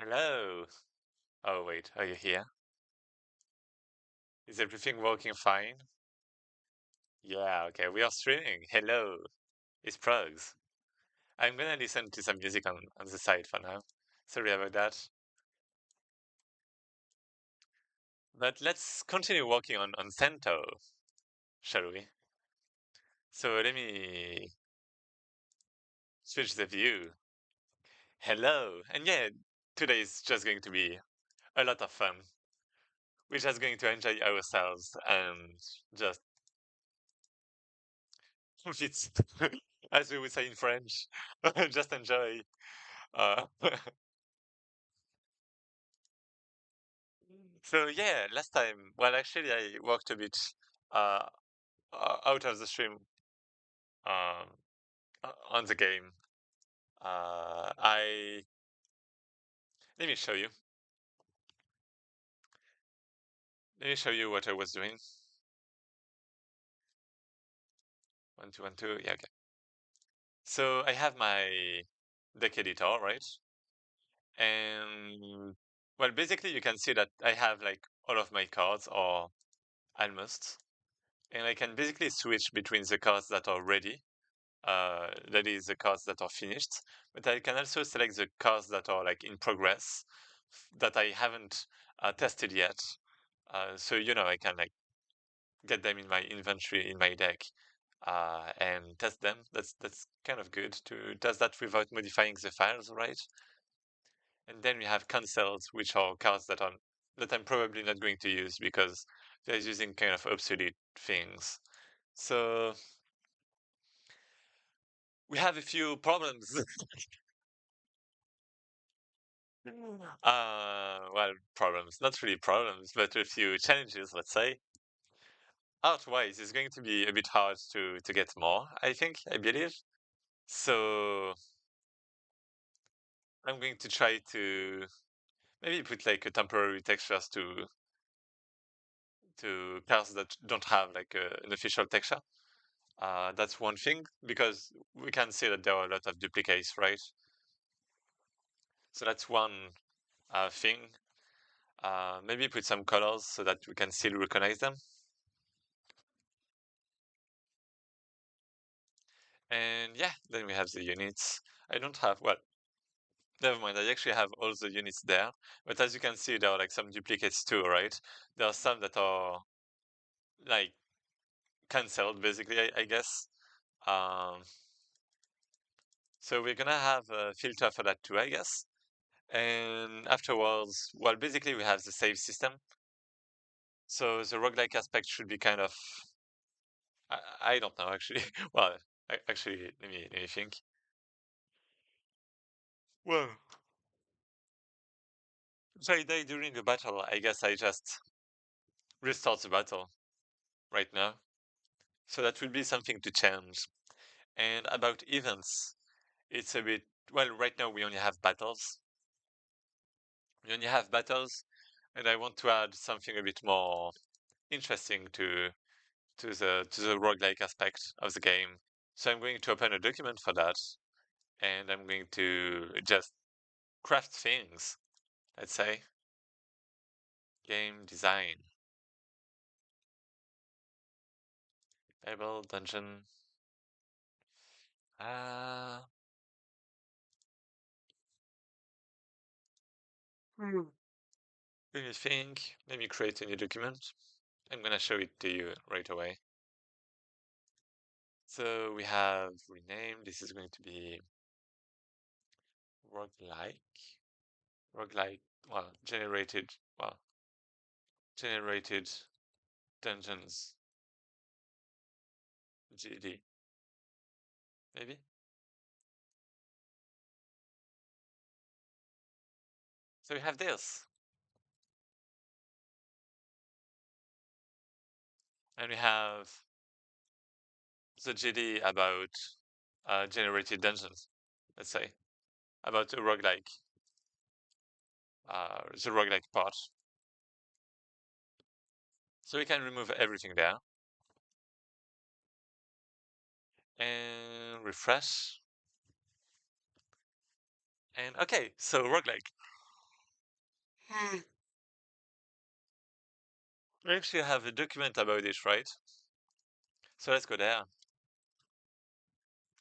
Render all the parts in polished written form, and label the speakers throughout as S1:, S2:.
S1: Hello. Oh, wait, are you here? Is everything working fine? Yeah, okay, we are streaming. Hello. It's Prugs. I'm gonna listen to some music on the side for now. Sorry about that. But let's continue working on Cento, shall we? So let me switch the view. Hello. And yeah, today is just going to be a lot of fun. We're just going to enjoy ourselves and just it's as we would say in French, just enjoy. Uh, so yeah, last time, well, actually, I worked a bit uh, out of the stream um, on the game. I let me show you. Let me show you what I was doing. 1 2 1 2. Yeah, okay. So I have my deck editor, right? And well, basically, you can see that I have like all of my cards, or almost, and I can basically switch between the cards that are ready, that is the cards that are finished, but I can also select the cards that are like in progress that I haven't tested yet. So I can like get them in my inventory in my deck and test them. That's kind of good to test that without modifying the files, right? And then we have cancels, which are cards that I'm probably not going to use because they're using kind of obsolete things. So we have a few problems. Well, problems, not really problems, but a few challenges, let's say. Art-wise, it's going to be a bit hard to get more, I believe. So I'm going to try to maybe put like a temporary textures to cards that don't have like an official texture. That's one thing because we can see that there are a lot of duplicates, right? So that's one thing. Maybe put some colors so that we can still recognize them. And yeah, then we have the units. I don't have, well, never mind, I actually have all the units there. But as you can see, there are like some duplicates too, right? There are some that are like cancelled, basically, I guess. Um, so we're gonna have a filter for that too, I guess. And afterwards, well, basically we have the save system. So the roguelike aspect should be kind of, I don't know actually. Well, actually, let me think. Well, if I die during the battle, I guess I just restart the battle right now. So that will be something to change. And about events, it's a bit, well, right now we only have battles. We only have battles, and I want to add something a bit more interesting to the roguelike aspect of the game. So I'm going to open a document for that, and I'm going to just craft things, let's say. Game design. Table, dungeon. Uh, Let me think. Let me create a new document. I'm gonna show it to you right away. So we have rename. This is going to be roguelike. Roguelike, generated dungeons GD, maybe. So we have this, and we have the GD about generated dungeons, let's say, about a roguelike, the roguelike part. So we can remove everything there and refresh. And okay, so roguelike. Hmm. We actually have a document about it, right? So let's go there.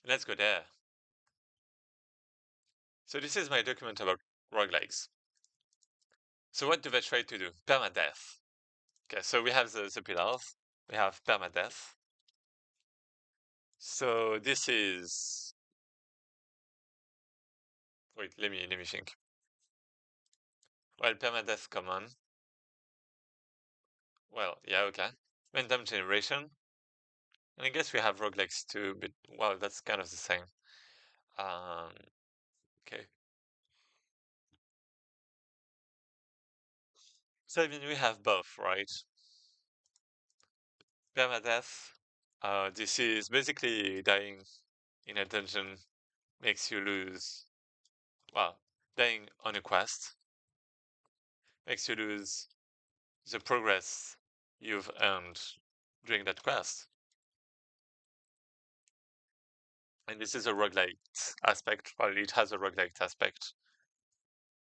S1: Let's go there. So this is my document about roguelikes. So what do they try to do? Permadeath. Okay, so we have the pillars. We have permadeath. So this is wait, let me think. Well, permadeath common. Well, yeah, okay. Random generation. And I guess we have roguelikes too, but well, that's kind of the same. Um, okay. So I mean we have both, right? Permadeath. This is basically dying in a dungeon makes you lose. Well, dying on a quest makes you lose the progress you've earned during that quest. And this is a roguelite aspect. Well, it has a roguelite aspect.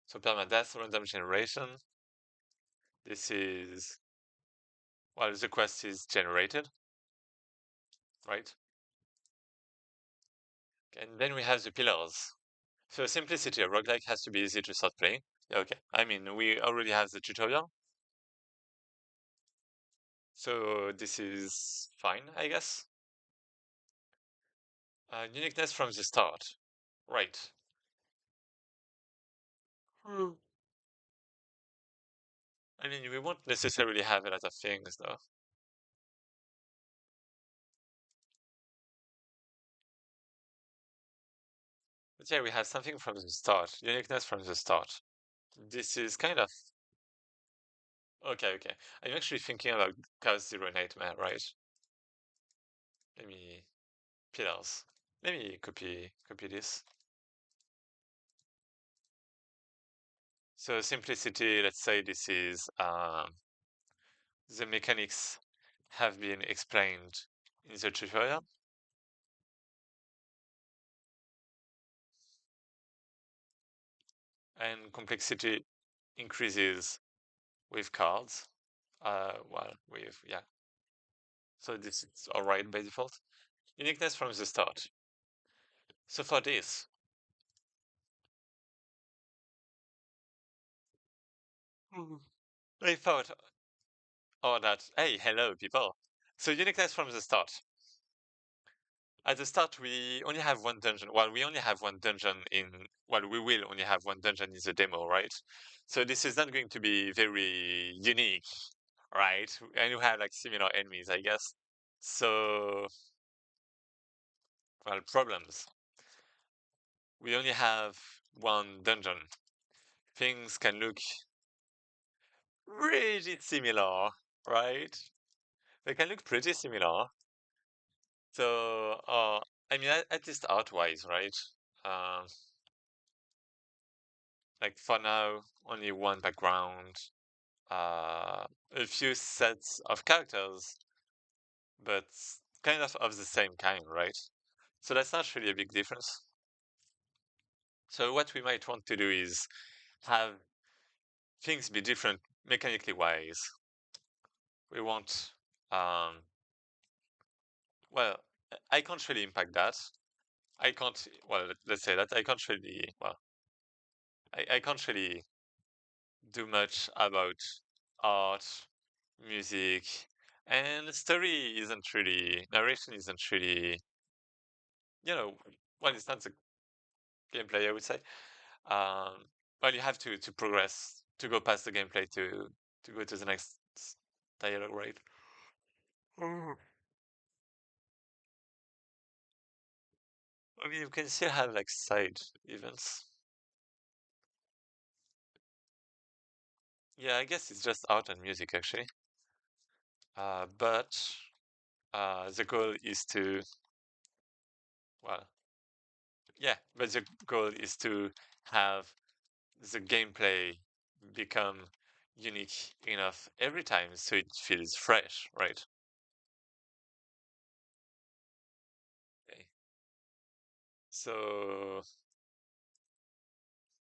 S1: So permadeath, random generation. This is well, the quest is generated, right? And then we have the pillars. So simplicity, a roguelike has to be easy to start playing. Yeah, okay. I mean, we already have the tutorial, so this is fine, I guess. Uniqueness from the start. Right. Hmm. I mean, we won't necessarily have a lot of things, though. But yeah, we have something from the start. Uniqueness from the start. This is kind of... Okay, okay. I'm actually thinking about Chaos Zero Nightmare, right? Let me... Pillars. Let me copy this. So simplicity, let's say this is the mechanics have been explained in the tutorial. And complexity increases with cards. Well, with, yeah. So this is alright by default. Uniqueness from the start. So for this, Mhm. I thought, oh, that, hey, hello, people. So uniqueness from the start. At the start, we only have one dungeon. Well, we only have one dungeon in, well, we will only have one dungeon in the demo, right? So this is not going to be very unique, right? And you have like similar enemies, I guess. So, well, problems. We only have one dungeon. Things can look pretty similar, right? They can look pretty similar. So, I mean, at least art-wise, right? Um, like for now, only one background, a few sets of characters, but kind of the same kind, right? So that's not really a big difference. So what we might want to do is have things be different mechanically wise. We want, um, well, I can't really impact that. I can't, well, let's say that I can't really, well, I can't really do much about art, music, and story isn't really, narration isn't really, you know, well, it's not the gameplay, I would say. Um, well, you have to progress, to go past the gameplay to go to the next dialogue, right? Mm. I mean, you can still have like side events. Yeah, I guess it's just art and music actually. But the goal is to, well, yeah, but the goal is to have the gameplay become unique enough every time so it feels fresh, right? Okay. So,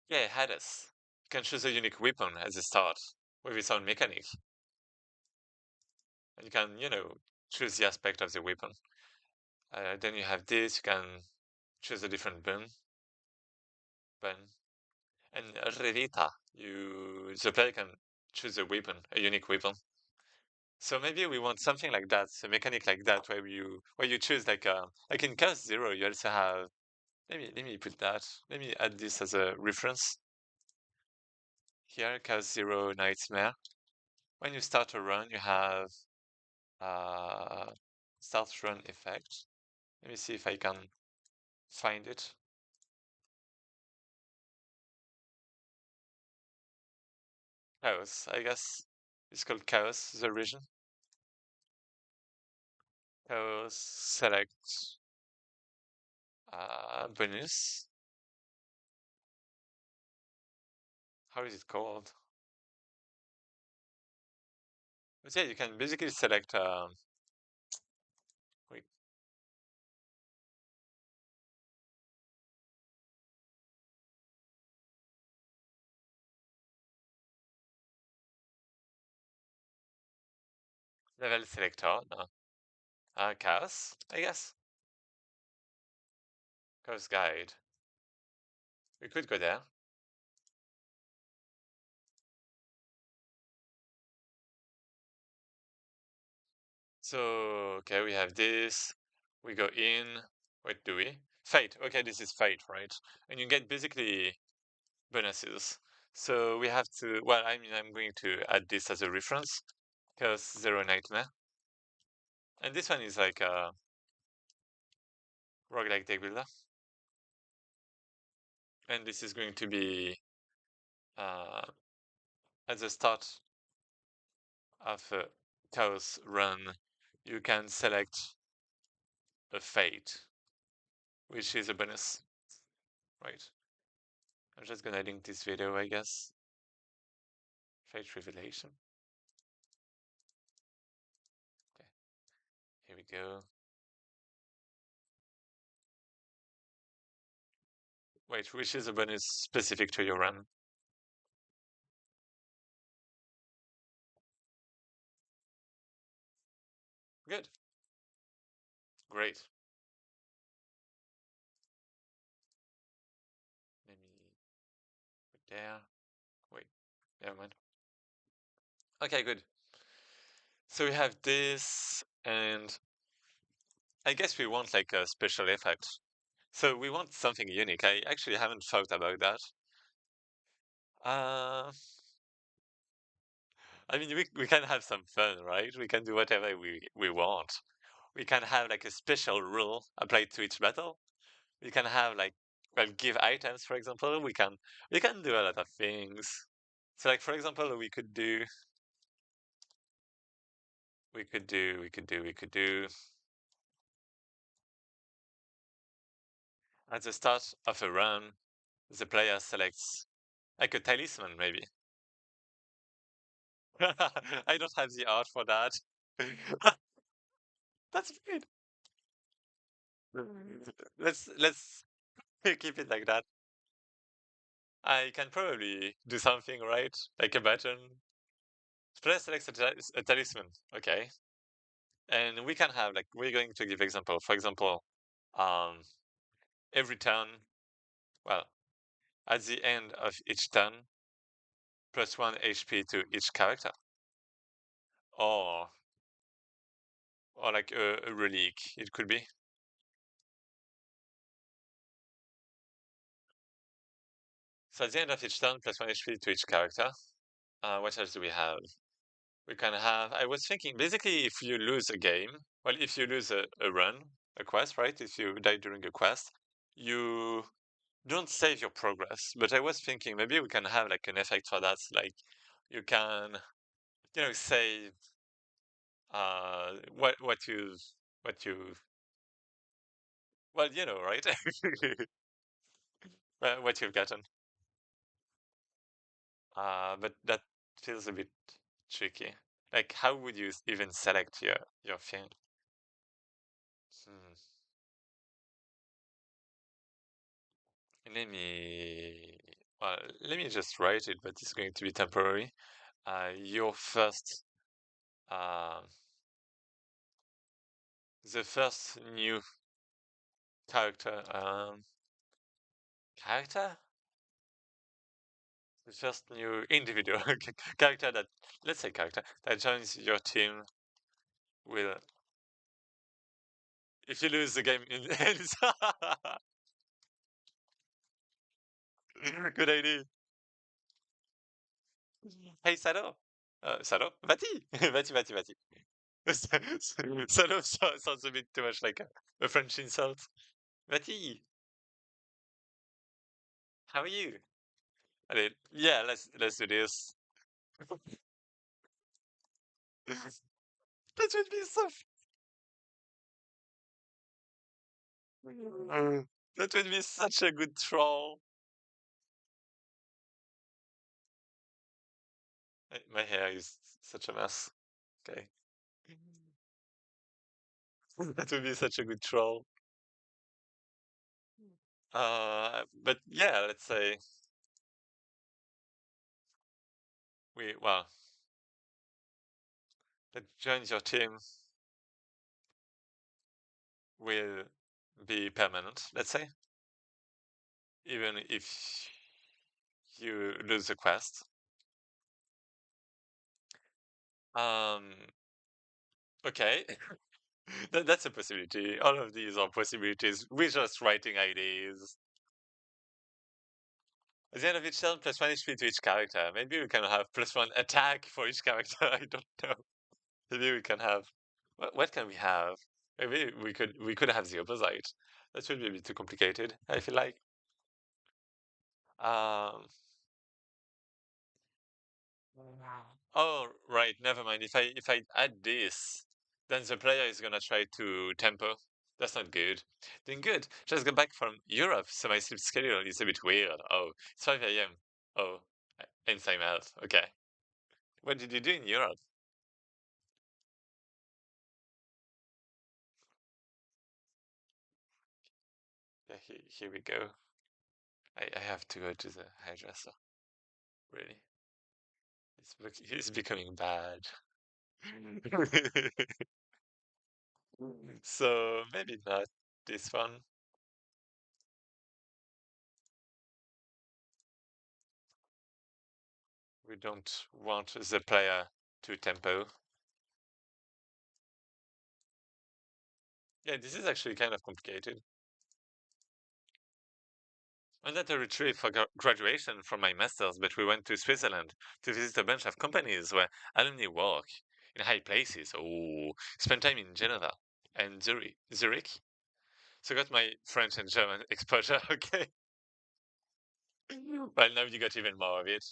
S1: yeah, Hades. can choose a unique weapon at the start with its own mechanic. And you can, choose the aspect of the weapon. Then you have this, you can choose a different button. And Revita, the player can choose a weapon, a unique weapon. So maybe we want something like that, a mechanic like that, where you choose like in Chaos Zero, you also have. Let me put that. Let me add this as a reference. Here, Chaos Zero Nightmare. When you start a run, you have start run effect. Let me see if I can find it. Chaos, I guess. It's called Chaos, the region. Chaos, select bonus. How is it called? But yeah, you can basically select wait, level selector. No. Chaos, I guess. Chaos guide. We could go there. So okay, we have this. We go in. What do we? Fate. Okay, this is fate, right? And you get basically bonuses. So we have to. Well, I mean, I'm going to add this as a reference. Chaos Zero Nightmare. And this one is like a roguelike deck builder. And this is going to be uh, at the start of a chaos run, you can select a fate, which is a bonus, right? I'm just gonna link this video, I guess. Fate revelation. Okay, here we go. Wait, which is a bonus specific to your run? Good, great. Let me put there. Wait, never mind. Okay, good. So we have this, and I guess we want like a special effect. So we want something unique. I actually haven't thought about that. Uh, I mean, we can have some fun, right? We can do whatever we want. We can have like a special rule applied to each battle. We can have like, well, give items, for example. We can do a lot of things. So like, for example, we could do at the start of a run, the player selects like a talisman, maybe. I don't have the art for that. That's great. Let's keep it like that. I can probably do something, right? Like a button. Player selects a talisman. Okay. And we can have like we're going to give example. For example, um every turn, well, at the end of each turn, +1 HP to each character. Or or like a relic, it could be. So at the end of each turn, +1 HP to each character. What else do we have? We can have, I was thinking, basically, if you lose a game, well, if you lose a run, a quest, right? If you die during a quest, you don't save your progress. But I was thinking maybe we can have like an effect for that. Like you can, save what you well, right? What you've gotten. But that feels a bit tricky. Like, how would you even select your thing? Hmm. Let me. well, let me just write it, but it's going to be temporary. Your first, uh, the first new character, character? The first new individual character that, let's say character, that joins your team will, if you lose the game in the end. Good idea. Hey, Sado. Sado? Vati! Vati, Vati, Vati. Sado sounds a bit too much like a French insult. Vati, how are you? Allez, yeah, let's do this. That would be so. That would be such a good troll. My hair is such a mess. Okay. That would be such a good troll. But yeah, let's say well, that joins your team will be permanent, let's say, even if you lose the quest. Um, okay, that's a possibility. All of these are possibilities. We're just writing ideas. At the end of each turn, +1 HP to each character. Maybe we can have +1 attack for each character. I don't know. Maybe we can have. What can we have? Maybe we could have the opposite. That would be a bit too complicated, I feel like. Um. Oh, right. Never mind. If I add this, then the player is gonna try to tempo. That's not good. Doing good. Just got back from Europe, so my sleep schedule is a bit weird. Oh, it's 5 a.m. Oh, insane math. Okay. What did you do in Europe? Yeah, here we go. I have to go to the hairdresser. Really. It's becoming bad. So maybe not this one. We don't want the player to tempo. Yeah, this is actually kind of complicated. I'm not a retreat for graduation from my master's, but we went to Switzerland to visit a bunch of companies where alumni work in high places. Oh, spent time in Geneva and Zurich. So got my French and German exposure. Okay. Well, now you got even more of it.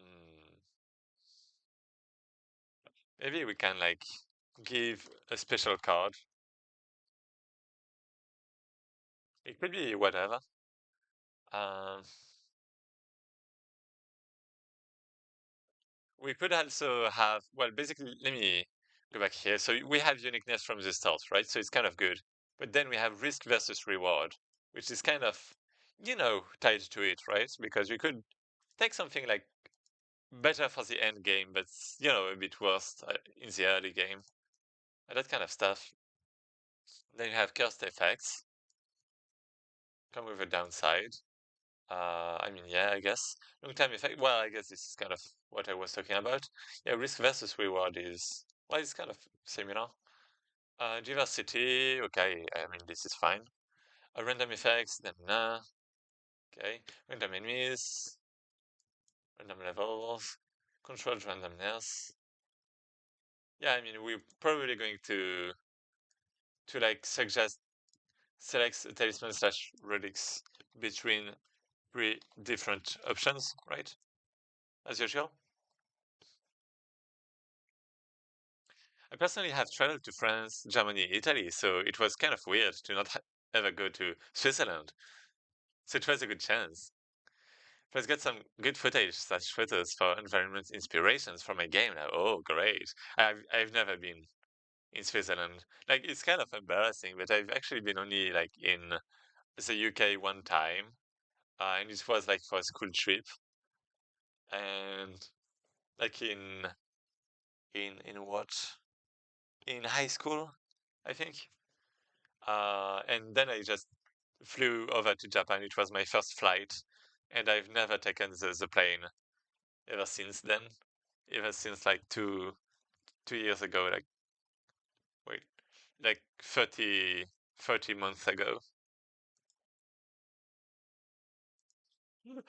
S1: Mm, maybe we can like give a special card. It could be whatever. Um, we could also have, well, basically, let me go back here. So we have uniqueness from the start, right? So it's kind of good. But then we have risk versus reward, which is kind of, tied to it, right? Because we could take something like better for the end game, but, a bit worse in the early game. And that kind of stuff. Then you have cursed effects, come with a downside. I mean, yeah, I guess. Long time effect. Well, I guess this is kind of what I was talking about. Yeah, risk versus reward is, well, it's kind of similar. Diversity, okay, I mean, this is fine. Random effects, then nah. Okay. Random enemies, random levels, controlled randomness. Yeah, I mean, we're probably going to like suggest select a talisman slash relics between three different options, right? As usual. I personally have traveled to France, Germany, Italy, so it was kind of weird to not ever go to Switzerland. So it was a good chance. Let's get some good footage, such photos for environment inspirations for my game now. Oh, great. I've never been in Switzerland. Like it's kind of embarrassing, but I've actually been only like in the UK one time, and it was like for a school trip, and like in what in high school, I think. And then I just flew over to Japan. It was my first flight, and I've never taken the plane ever since then. Ever since like 2 years ago, like wait, like 30 months ago.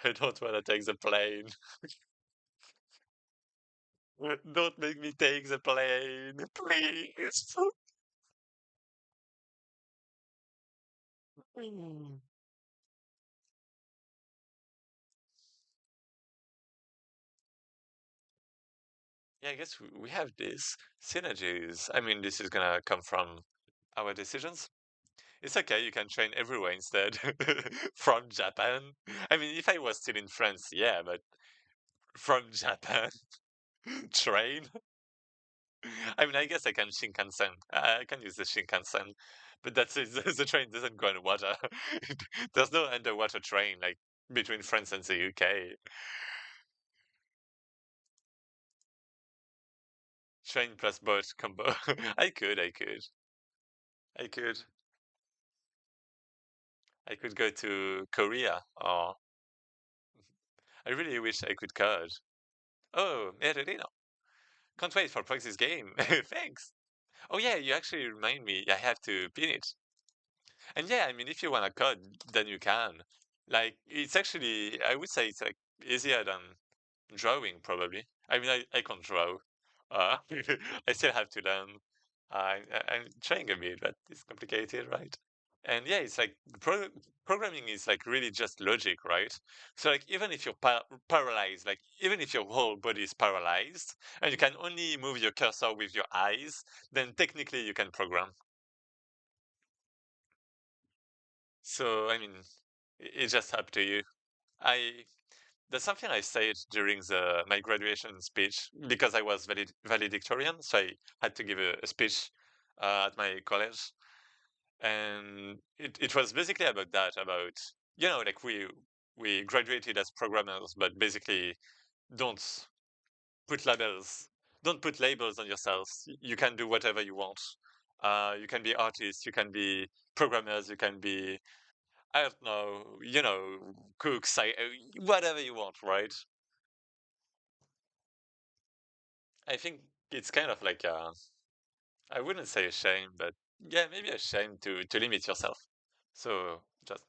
S1: I don't want to take the plane. Don't make me take the plane, please. Yeah, I guess we have this synergies. I mean, this is gonna come from our decisions. It's okay, you can train everywhere instead from Japan. I mean, if I was still in France, yeah, but from Japan, train. I mean, I guess I can Shinkansen. I can use the Shinkansen, but that's it. The train doesn't go on water. There's no underwater train like between France and the UK. Train plus boat combo. I could, I could go to Korea. Or I really wish I could code. Oh, Merino. Can't wait for practice game. Thanks. Oh yeah, you actually remind me. I have to pin it. And yeah, I mean, if you want to code, then you can. Like, it's actually, I would say it's like easier than drawing, probably. I mean, I can't draw. Uh, I still have to learn. I'm trying a bit, but it's complicated, right? And yeah, it's like programming is like really just logic, right? So like even if you're paralyzed, like even if your whole body is paralyzed and you can only move your cursor with your eyes, then technically you can program. So I mean, it's just up to you. I That's something I said during the my graduation speech because I was valedictorian, so I had to give a speech at my college, and it was basically about that, about like we graduated as programmers, but basically don't put labels, don't put labels on yourselves. You can do whatever you want. You can be artists, you can be programmers, you can be I don't know, cooks, whatever you want, right? I think it's kind of like I wouldn't say a shame, but yeah, maybe a shame to limit yourself. So just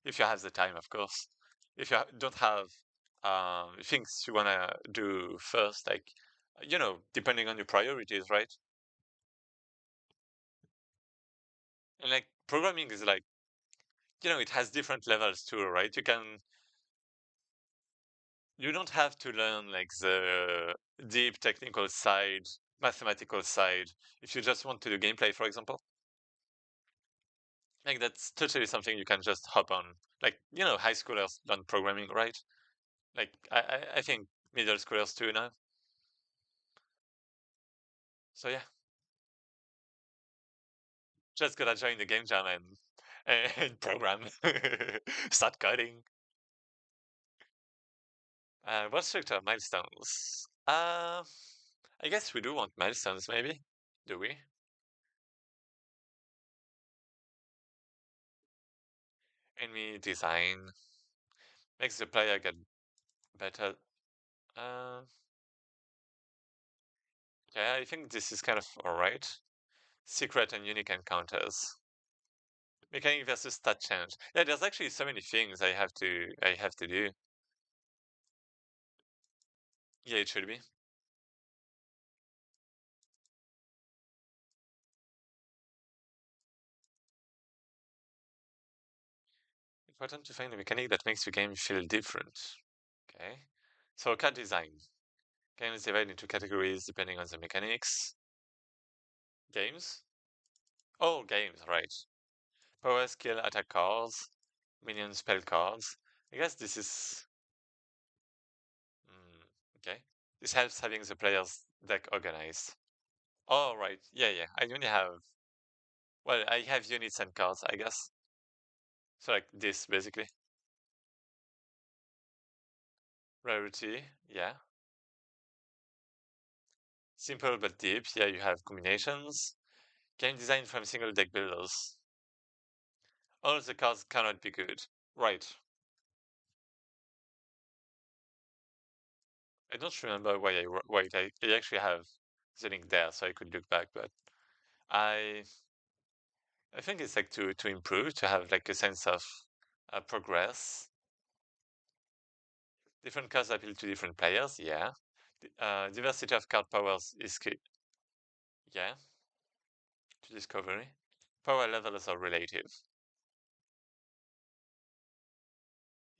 S1: if you have the time, of course. If you don't have things you wanna do first, like depending on your priorities, right? And like programming is like it has different levels too, right? You don't have to learn like the deep technical side, mathematical side, if you just want to do gameplay, for example. Like that's totally something you can just hop on. Like high schoolers learn programming, right? Like I think middle schoolers too now. So yeah, just gotta join the game jam and program, start coding. What structure milestones? I guess we do want milestones, maybe. Do we? Enemy design makes the player get better. Uh, yeah, I think this is kind of alright. Secret and unique encounters. Mechanic versus stat change. Yeah, there's actually so many things I have to do. Yeah, it should be. Important to find a mechanic that makes the game feel different. Okay. So card design. Games divided into categories depending on the mechanics. Games? Oh, games, right. Power, skill, attack cards, minion spell cards. I guess this is okay. This helps having the player's deck organized. Oh, right. Yeah, yeah. I only have, well, I have units and cards, I guess. So like this, basically. Rarity, yeah. Simple but deep. Yeah, you have combinations. Game design from single deck builders. All the cards cannot be good. Right. I don't remember why why I actually have the link there, so I could look back, but I I think it's like to improve, to have like a sense of progress. Different cards appeal to different players, yeah. Diversity of card powers is key, yeah, to discovery. Power levels are relative,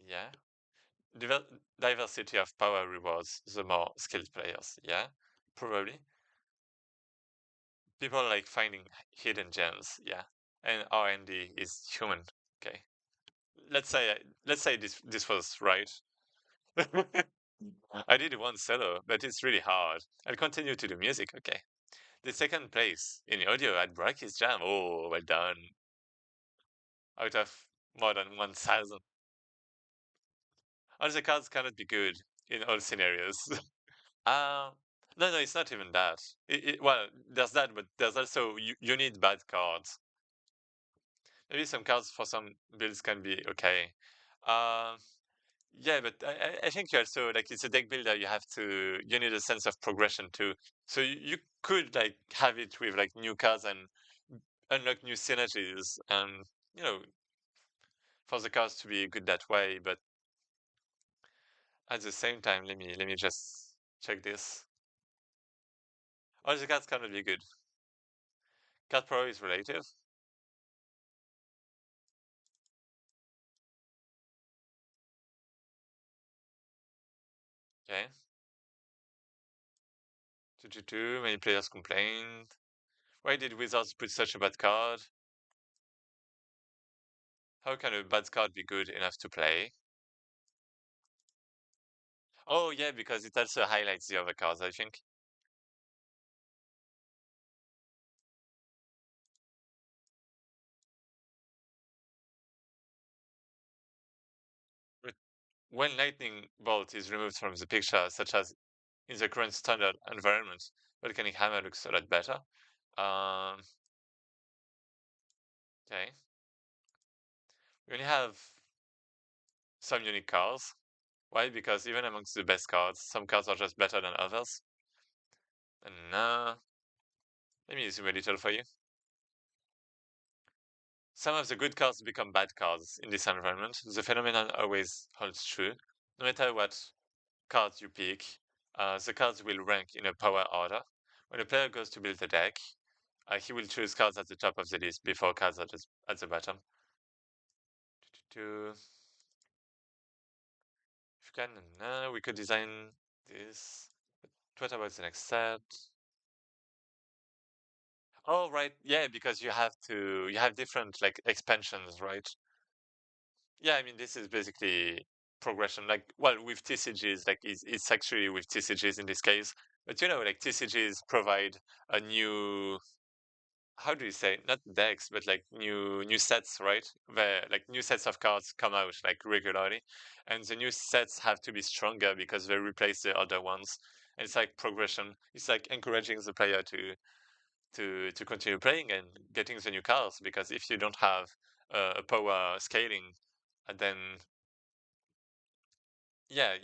S1: yeah. Diver Diversity of power rewards the more skilled players, yeah, probably. People like finding hidden gems, yeah. And R&D is human, okay. Let's say this was right. I did one solo, but it's really hard. I'll continue to do music, okay. The second place in audio at Bracky's Jam. Oh, well done. Out of more than 1,000. All the cards cannot be good in all scenarios. uh, no, no, it's not even that. Well, there's that, but there's also, you need bad cards. Maybe some cards for some builds can be okay. Uh, yeah, but I think you also, like, it's a deck builder, you need a sense of progression too. So you could, like, have it with, like, new cards and unlock new synergies and, you know, for the cards to be good that way, but at the same time, let me just check this. All the cards cannot be good. Card Pro is relative. Okay. 222, many players complained. Why did Wizards put such a bad card? How can a bad card be good enough to play? Oh yeah, because it also highlights the other cards, I think. But when Lightning Bolt is removed from the picture, such as in the current standard environment, Volcanic Hammer looks a lot better. Um, okay. We only have some unique cards. Why? Because even amongst the best cards, some cards are just better than others. And let me zoom a little for you. Some of the good cards become bad cards in this environment. The phenomenon always holds true. No matter what cards you pick, the cards will rank in a power order. When a player goes to build a deck, he will choose cards at the top of the list before cards at the bottom. If you can, we could design this. What about the next set? Oh, right. Yeah, because you have different like expansions, right? Yeah, I mean, this is basically progression. Like, well, with TCGs, like it's actually with TCGs in this case. But you know, like TCGs provide a new, how do you say, not decks, but like new sets, right? Where like new sets of cards come out like regularly, and the new sets have to be stronger because they replace the other ones. And it's like progression. It's like encouraging the player to continue playing and getting the new cards, because if you don't have a power scaling, then yeah,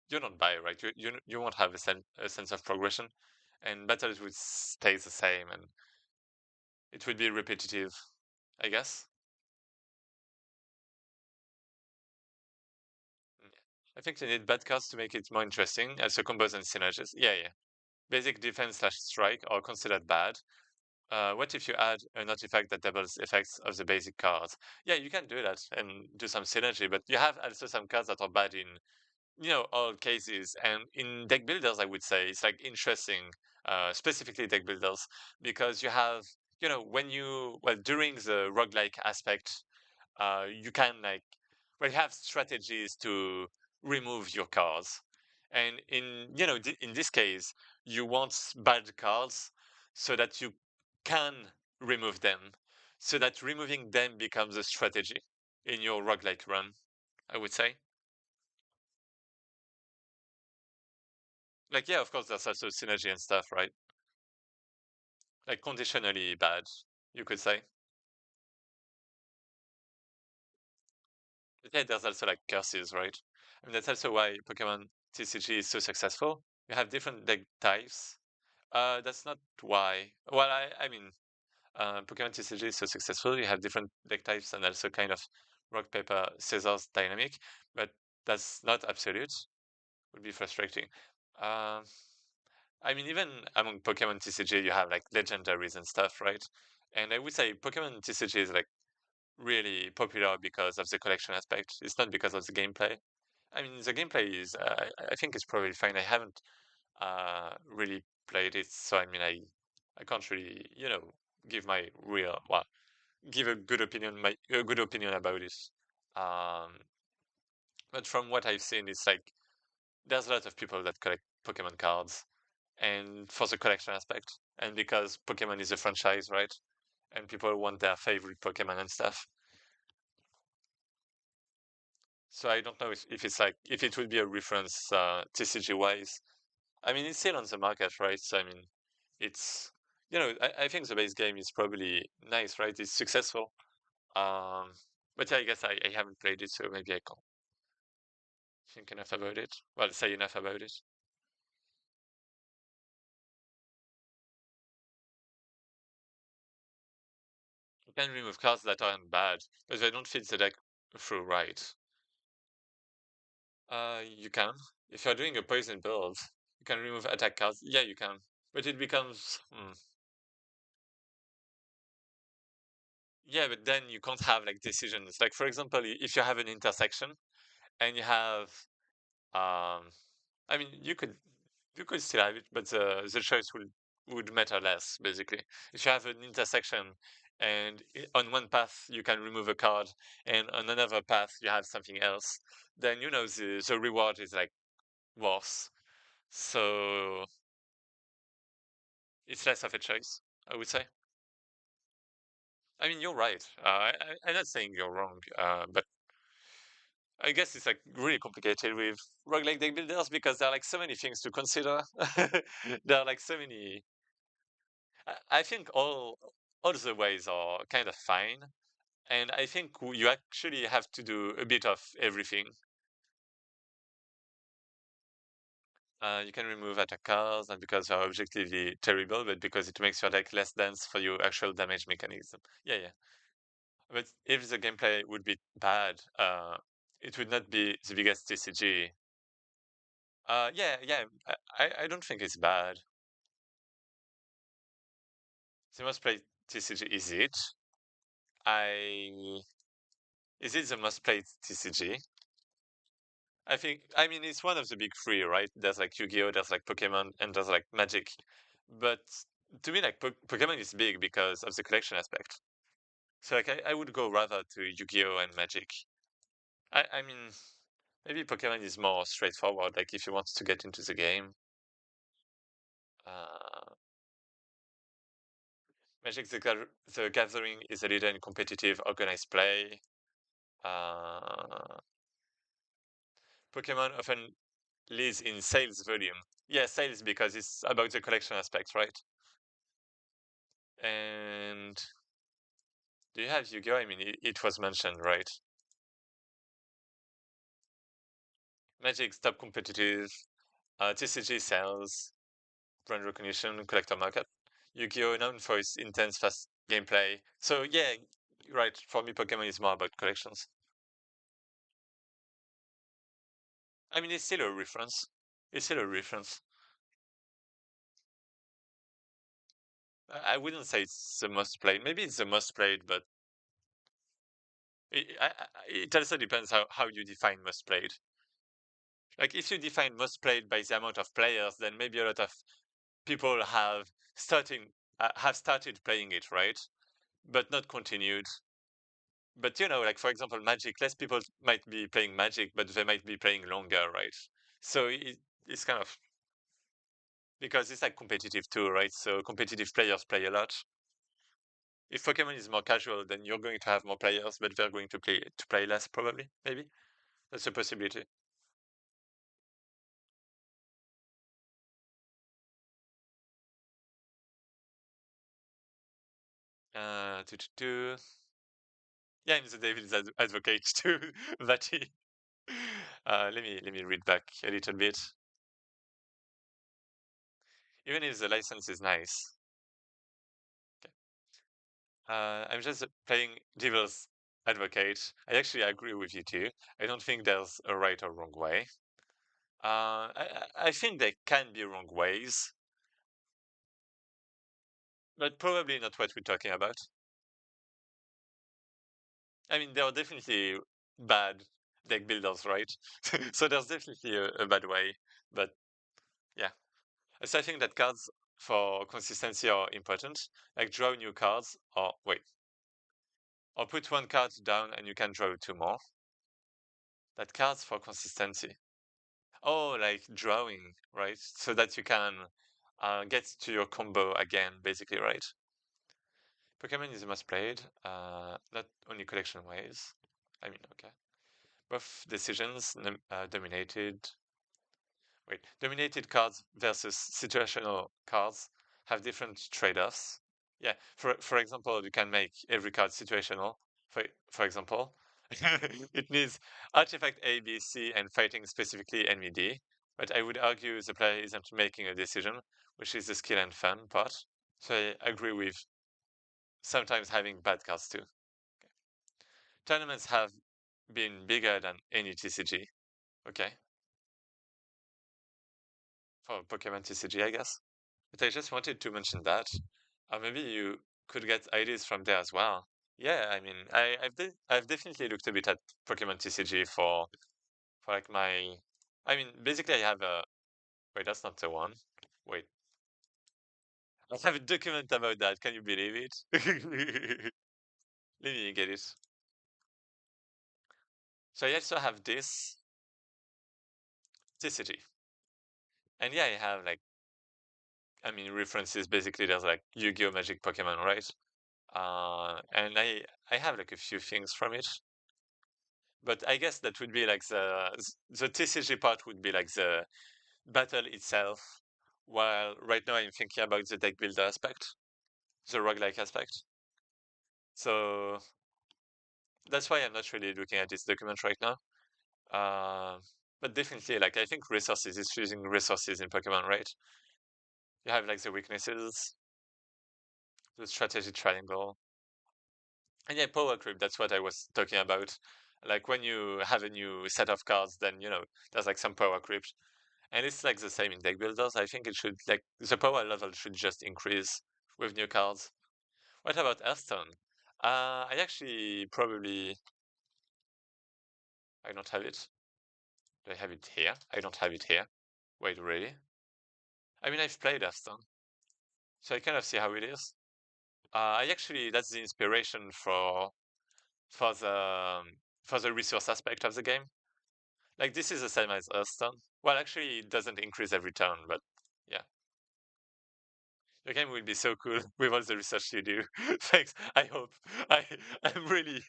S1: you don't buy, right? You won't have a sense of progression, and battles would stay the same, and it would be repetitive, I guess. Mm, I think you need bad cards to make it more interesting, also combos and synergies. Yeah, yeah. Basic defense slash strike are considered bad. What if you add an artifact that doubles effects of the basic cards? Yeah, you can do that and do some synergy, but you have also some cards that are bad in, all cases. And in deck builders, I would say it's like interesting, specifically deck builders, because you have, when well, during the roguelike aspect, you can like, well, you have strategies to remove your cards. And in this case, you want bad cards so that you can remove them, so that removing them becomes a strategy in your roguelike run, I would say. Like, yeah, of course, there's also synergy and stuff, right? Like, conditionally bad, you could say. But yeah, there's also like curses, right? I mean, that's also why Pokemon TCG is so successful. You have different deck types. That's not why. Well, I mean, Pokemon TCG is so successful. You have different deck types and also kind of rock paper scissors dynamic, but that's not absolute. Would be frustrating. Um, I mean, even among Pokemon TCG, you have like legendaries and stuff, right? And I would say Pokemon TCG is like really popular because of the collection aspect. It's not because of the gameplay. I mean, the gameplay is, I think it's probably fine. I haven't really played it, so I mean, I can't really, give my real, well, give a good opinion about it. Um, but from what I've seen, it's like there's a lot of people that collect Pokemon cards, and for the collection aspect, and because Pokemon is a franchise, right? And people want their favorite Pokemon and stuff. So I don't know if it's like if it would be a reference TCG wise. I mean, it's still on the market, right? So I mean, it's I think the base game is probably nice, right? It's successful. Um, but yeah, I guess I haven't played it, so maybe I can't think enough about it. Well, say enough about it. You can remove cards that aren't bad, but they don't fit the deck through right. You can. If you're doing a poison build, you can remove attack cards. Yeah, you can. But it becomes yeah, but then you can't have like decisions. Like for example, if you have an intersection and you have I mean you could still have it, but the choice would matter less basically. If you have an intersection and on one path you can remove a card and on another path you have something else, then the reward is like worse. So it's less of a choice, I would say. I mean, you're right. I'm not saying you're wrong, but I guess it's like really complicated with roguelike deck builders because there are like so many things to consider. There are like so many. I think all the ways are kind of fine, and I think you actually have to do a bit of everything. You can remove attack cards, not because they're objectively terrible, but because it makes your deck less dense for your actual damage mechanism. Yeah, yeah. But if the gameplay would be bad, it would not be the biggest TCG. Yeah, yeah. I don't think it's bad. The most played TCG is it? I Is it the most played TCG? I mean it's one of the big three, right? There's like Yu-Gi-Oh, there's like Pokemon, and there's like Magic. But to me, like Pokemon is big because of the collection aspect. So like I would go rather to Yu-Gi-Oh and Magic. I mean maybe Pokemon is more straightforward. Like if you want to get into the game, uh, Magic the Gathering is a leader in competitive organized play. Uh, Pokemon often leads in sales volume. Yeah, sales because it's about the collection aspect, right? And do you have Yu-Gi-Oh? I mean, it was mentioned, right? Magic's top competitive, TCG sales, brand recognition, collector market. Yu-Gi-Oh known for its intense, fast gameplay. So yeah, right. For me, Pokemon is more about collections. I mean, it's still a reference. It's still a reference. I wouldn't say it's the most played. Maybe it's the most played, but it also depends how you define most played. Like if you define most played by the amount of players, then maybe a lot of people have started playing it, right? But not continued. But like for example, Magic, less people might be playing Magic, but they might be playing longer, right? So it's kind of because it's like competitive too, right? So competitive players play a lot. If Pokemon is more casual, then you're going to have more players, but they're going to play less probably. Maybe that's a possibility. To yeah, I'm the devil's advocate too, Vati. Let me read back a little bit. Even if the license is nice, okay. I'm just playing devil's advocate. I actually agree with you too. I don't think there's a right or wrong way. I think there can be wrong ways, but probably not what we're talking about. I mean, there are definitely bad deck builders, right? So there's definitely a bad way, but yeah. So I think that cards for consistency are important. Like draw new cards, or wait, or put one card down and you can draw two more. That cards for consistency. Oh, like drawing, right? So that you can get to your combo again, basically, right? Pokemon is the most played, not only collection ways. I mean, okay. Both decisions dominated. Wait, dominated cards versus situational cards have different trade-offs. Yeah, for example, you can make every card situational. For example, it needs artifact A, B, C, and fighting specifically enemy D. But I would argue the player isn't making a decision, which is the skill and fun part. So I agree with sometimes having bad cards too. Okay. Tournaments have been bigger than any TCG. Okay, for Pokemon TCG, I guess. But I just wanted to mention that. Maybe you could get ideas from there as well. Yeah, I mean, I've definitely looked a bit at Pokemon TCG for like my. I mean, basically, I have a. Wait, that's not the one. Wait, I have a document about that. Can you believe it? Let me get it. So I also have this TCG, and yeah, I have like. I mean, references. Basically, there's like Yu-Gi-Oh! Magic Pokemon, right? And I have like a few things from it. But I guess that would be like the TCG part would be like the battle itself, while right now I'm thinking about the deck builder aspect, the roguelike aspect. So that's why I'm not really looking at this document right now. Uh, but definitely, like I think resources is using resources in Pokemon, right? You have like the weaknesses, the strategy triangle, and yeah, power creep. That's what I was talking about. Like when you have a new set of cards, then there's like some power creep. And it's like the same in deck builders. I think it should like the power level should just increase with new cards. What about Hearthstone? I actually probably I don't have it. Do I have it here? I don't have it here. Wait, really? I mean, I've played Hearthstone, so I kind of see how it is. I actually that's the inspiration for the for the resource aspect of the game. Like this is the same as Hearthstone. Well, actually, it doesn't increase every turn, but yeah. Your game will be so cool with all the research you do. Thanks. I hope. I I'm really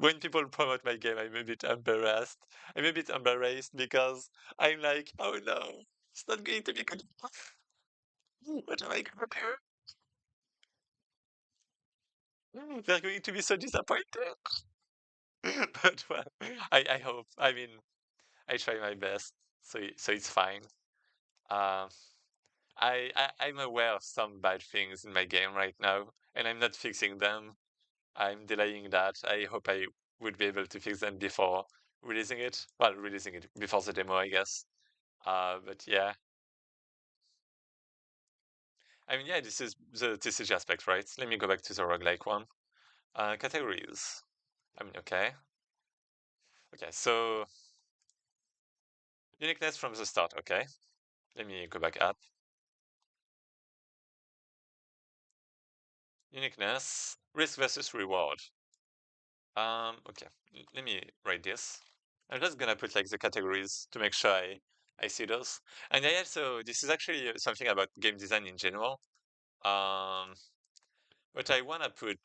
S1: when people promote my game, I'm a bit embarrassed. I'm a bit embarrassed because I'm like, oh no, it's not going to be good enough. What am I gonna do? They're going to be so disappointed. But well, I hope. I mean, I try my best, so it's fine. Um, I'm aware of some bad things in my game right now, and I'm not fixing them. I'm delaying that. I hope I would be able to fix them before releasing it. Well, releasing it before the demo, I guess. But yeah, I mean, yeah, this is the TCG aspect, right? Let me go back to the roguelike one. Categories. I mean, okay. Okay, so uniqueness from the start, okay. Let me go back up. Uniqueness, risk versus reward. Okay, let me write this. I'm just gonna put like the categories to make sure I see those. And I also, this is actually something about game design in general. Um, but I wanna put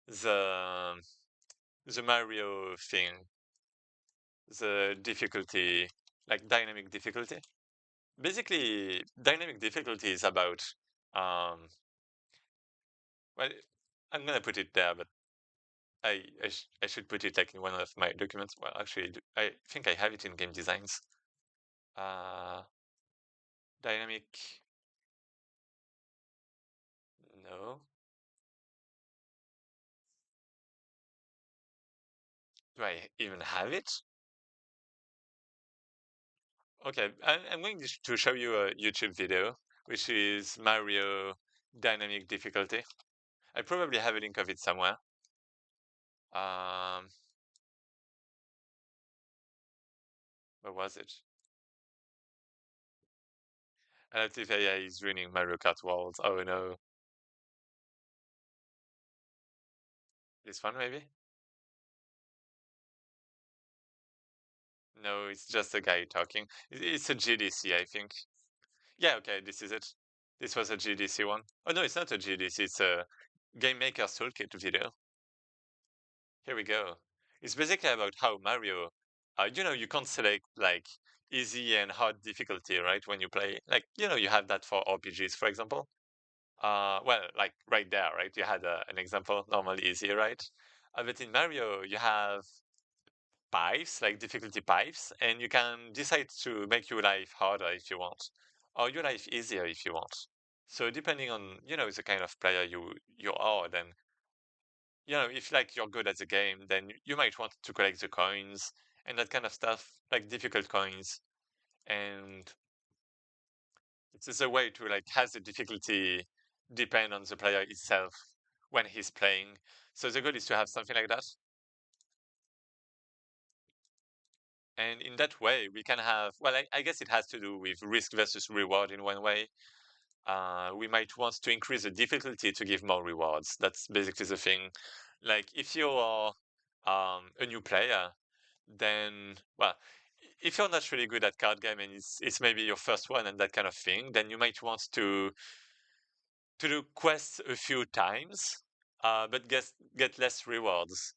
S1: the the Mario thing, the difficulty, like dynamic difficulty. Basically, dynamic difficulty is about, um, well, I'm gonna put it there, but I should put it like in one of my documents. Well, actually, I think I have it in game designs. Uh, dynamic, no. Do I even have it? Okay, I'm going to show you a YouTube video, which is Mario dynamic difficulty. I probably have a link of it somewhere. Um, where was it? Adaptive AI is ruining Mario Kart World. Oh no. This one maybe? No, it's just a guy talking. It's a GDC, I think. Yeah, okay, this is it. This was a GDC one. Oh no, it's not a GDC, it's a Game Maker's Toolkit video. Here we go. It's basically about how Mario, you can't select like easy and hard difficulty, right? When you play, like, you have that for RPGs, for example. Well, like right there, right? You had an example, normally easy, right? But in Mario, you have pipes, like difficulty pipes, and you can decide to make your life harder if you want, or your life easier if you want. So depending on, the kind of player you are, then if like you're good at the game, then you might want to collect the coins and that kind of stuff, like difficult coins. And it is a way to like have the difficulty depend on the player itself when he's playing. So the goal is to have something like that. And in that way, we can have, well, I guess it has to do with risk versus reward in one way. We might want to increase the difficulty to give more rewards. That's basically the thing. Like if you are a new player, then well, if you're not really good at card game and it's maybe your first one and that kind of thing, then you might want to do quests a few times, but get less rewards.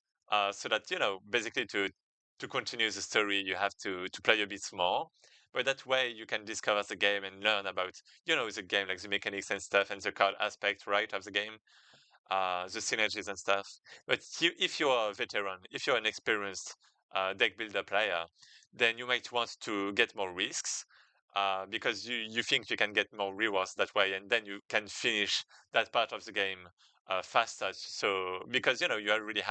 S1: So that basically to continue the story, you have to play a bit more. But that way, you can discover the game and learn about the game, like the mechanics and stuff, and the card aspect, right, of the game, the synergies and stuff. But if you are a veteran, if you're an experienced deck builder player, then you might want to get more risks because you think you can get more rewards that way, and then you can finish that part of the game faster. So because you already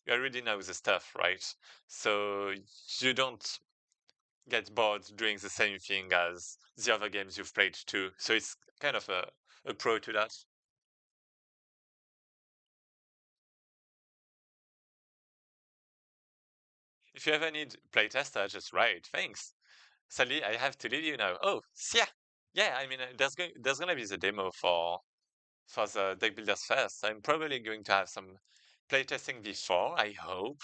S1: you already know the stuff, right? So you don't get bored doing the same thing as the other games you've played too. So it's kind of a pro to that. If you ever need playtester, just write. Thanks. Sadly, I have to leave you now. Oh, yeah. Yeah, I mean, there's gonna be the demo for the Deck Builders Fest. I'm probably going to have some playtesting before, I hope.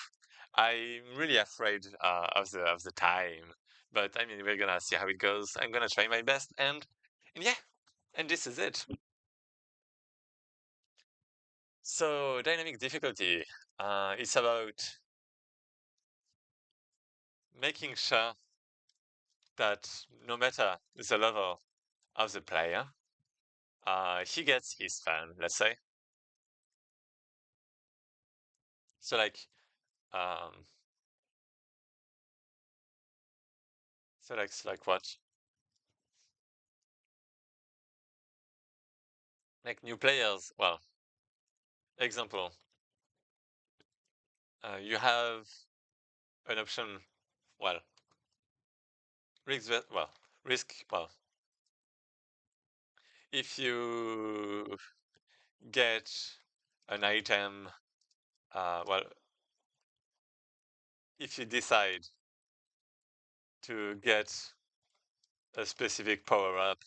S1: I'm really afraid of the time, but I mean, we're gonna see how it goes. I'm gonna try my best, and yeah, and this is it. So dynamic difficulty, it's about making sure that no matter the level of the player, he gets his fun, let's say. So um, like what? Like new players. Well, example, you have an option. Well, well, risk. Well, if you get an item, well, if you decide to get a specific power up,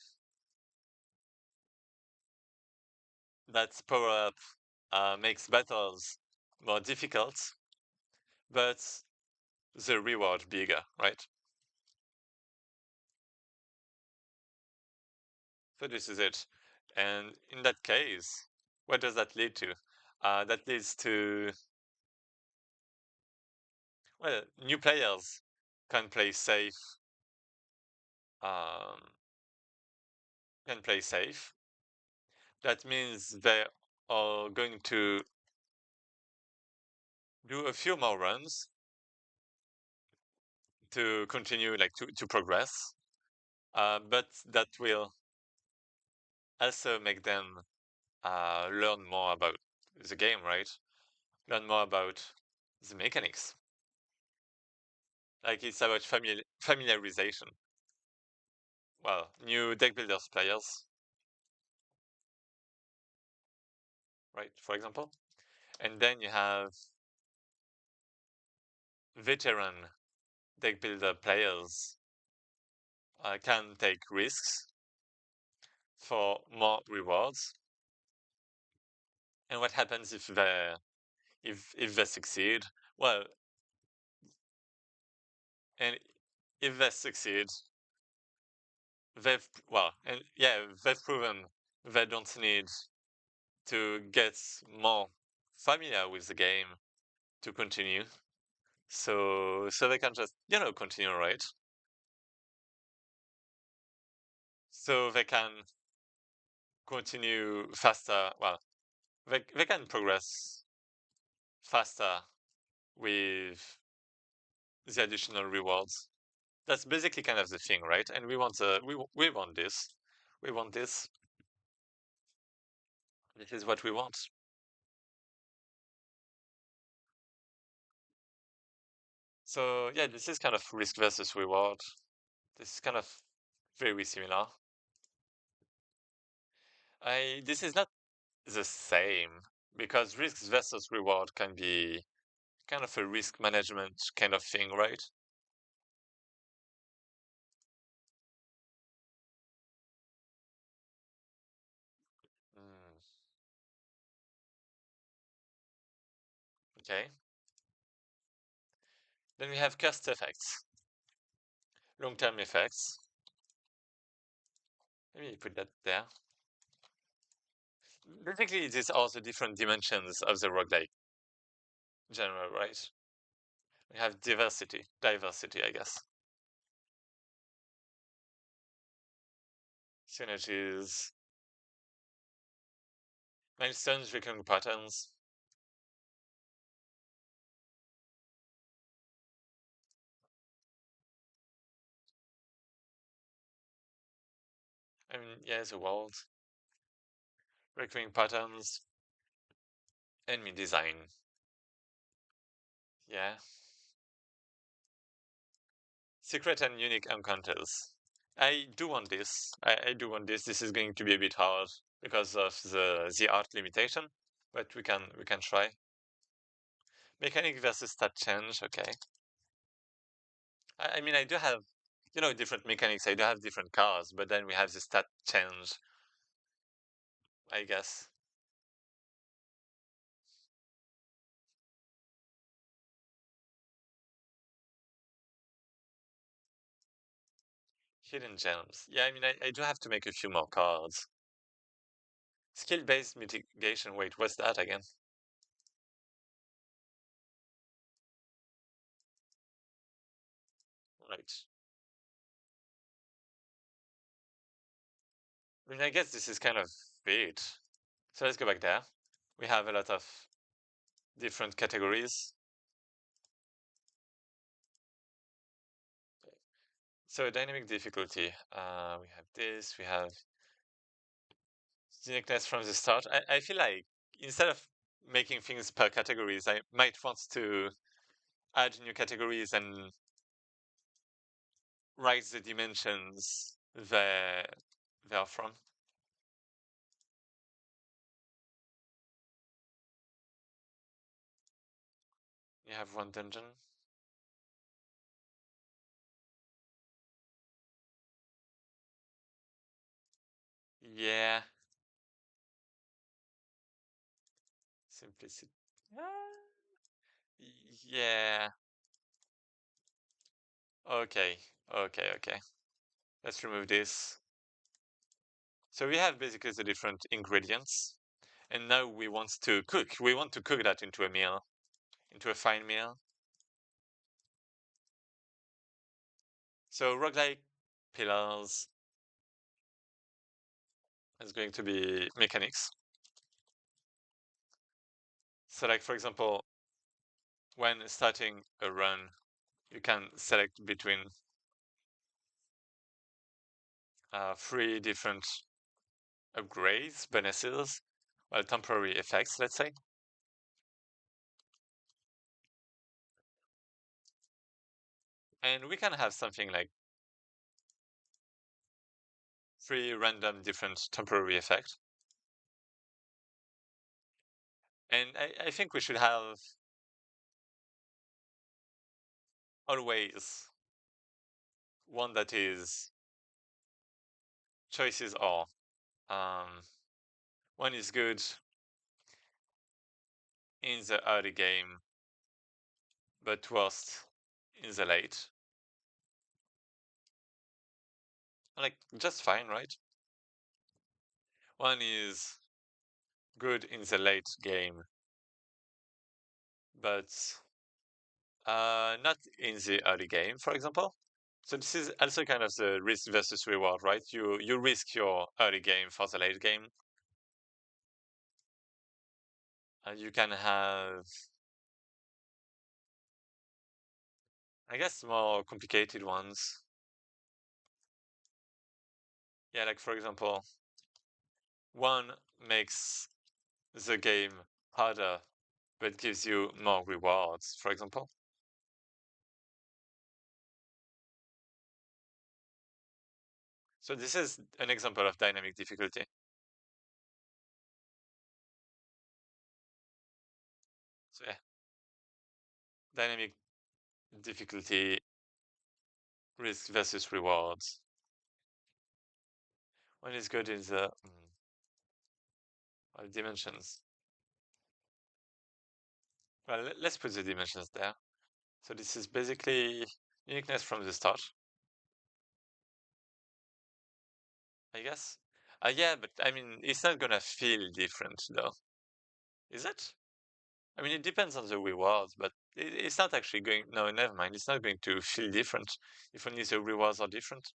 S1: that power up makes battles more difficult, but the reward bigger, right? So this is it. And in that case, what does that lead to? That leads to, well, new players can play safe, um, can play safe. That means they are going to do a few more runs to continue, like to progress. But that will also make them learn more about the game, right? Learn more about the mechanics. Like it's about familiarization. Well, new deck builders players, right? For example, and then you have veteran deck builder players can take risks for more rewards. And what happens if they succeed? Well, and if they succeed, they've proven they don't need to get more familiar with the game to continue. So they can just continue, right? So they can continue faster. Well, they can progress faster with the additional rewards. That's basically kind of the thing, right? And we want we want this. We want this. This is what we want. So yeah, this is kind of risk versus reward. This is kind of very similar. I This is not the same because risks versus reward can be kind of a risk management kind of thing, right? Mm, okay. Then we have cost effects, long-term effects. Let me put that there. Basically, these are the different dimensions of the roguelike genre, right? We have diversity, I guess. Synergies, milestones, recurring patterns. I mean, yeah, the world, recurring patterns, enemy design. Yeah. Secret and unique encounters. I do want this. I do want this. This is going to be a bit hard because of the art limitation, but we can try. Mechanic versus stat change. Okay. I mean, I do have different mechanics. I do have different cars, but then we have the stat change, I guess. Hidden gems. Yeah, I mean, I do have to make a few more cards. Skill-based mitigation. Wait, what's that again? Right. I mean, I guess this is kind of it. So let's go back there. We have a lot of different categories. So dynamic difficulty. We have this. We have uniqueness from the start. I feel like instead of making things per categories, I might want to add new categories and write the dimensions they're from. You have one dungeon. Yeah. Simplicity. Yeah. Okay. Okay. Okay. Let's remove this. So we have basically the different ingredients, and now we want to cook. We want to cook that into a meal, into a fine meal. So roguelike pillars is going to be mechanics. So like for example, when starting a run, you can select between three different upgrades, bonuses, well, temporary effects, let's say. And we can have something like three random different temporary effects. And I think we should have always one that is choices are. Um, one is good in the early game, but worst in the late. Like, just fine, right? One is good in the late game, but not in the early game, for example. So this is also kind of the risk versus reward, right? You risk your early game for the late game. You can have, I guess, more complicated ones. Yeah, like for example, one makes the game harder, but gives you more rewards, for example. So this is an example of dynamic difficulty. So yeah, dynamic difficulty, risk versus rewards. One is good in the dimensions. Well, let's put the dimensions there. So this is basically uniqueness from the start, I guess. Yeah, but I mean, it's not gonna feel different though, is it? I mean, it depends on the rewards, but it's not actually going. No, never mind. It's not going to feel different if only the rewards are different.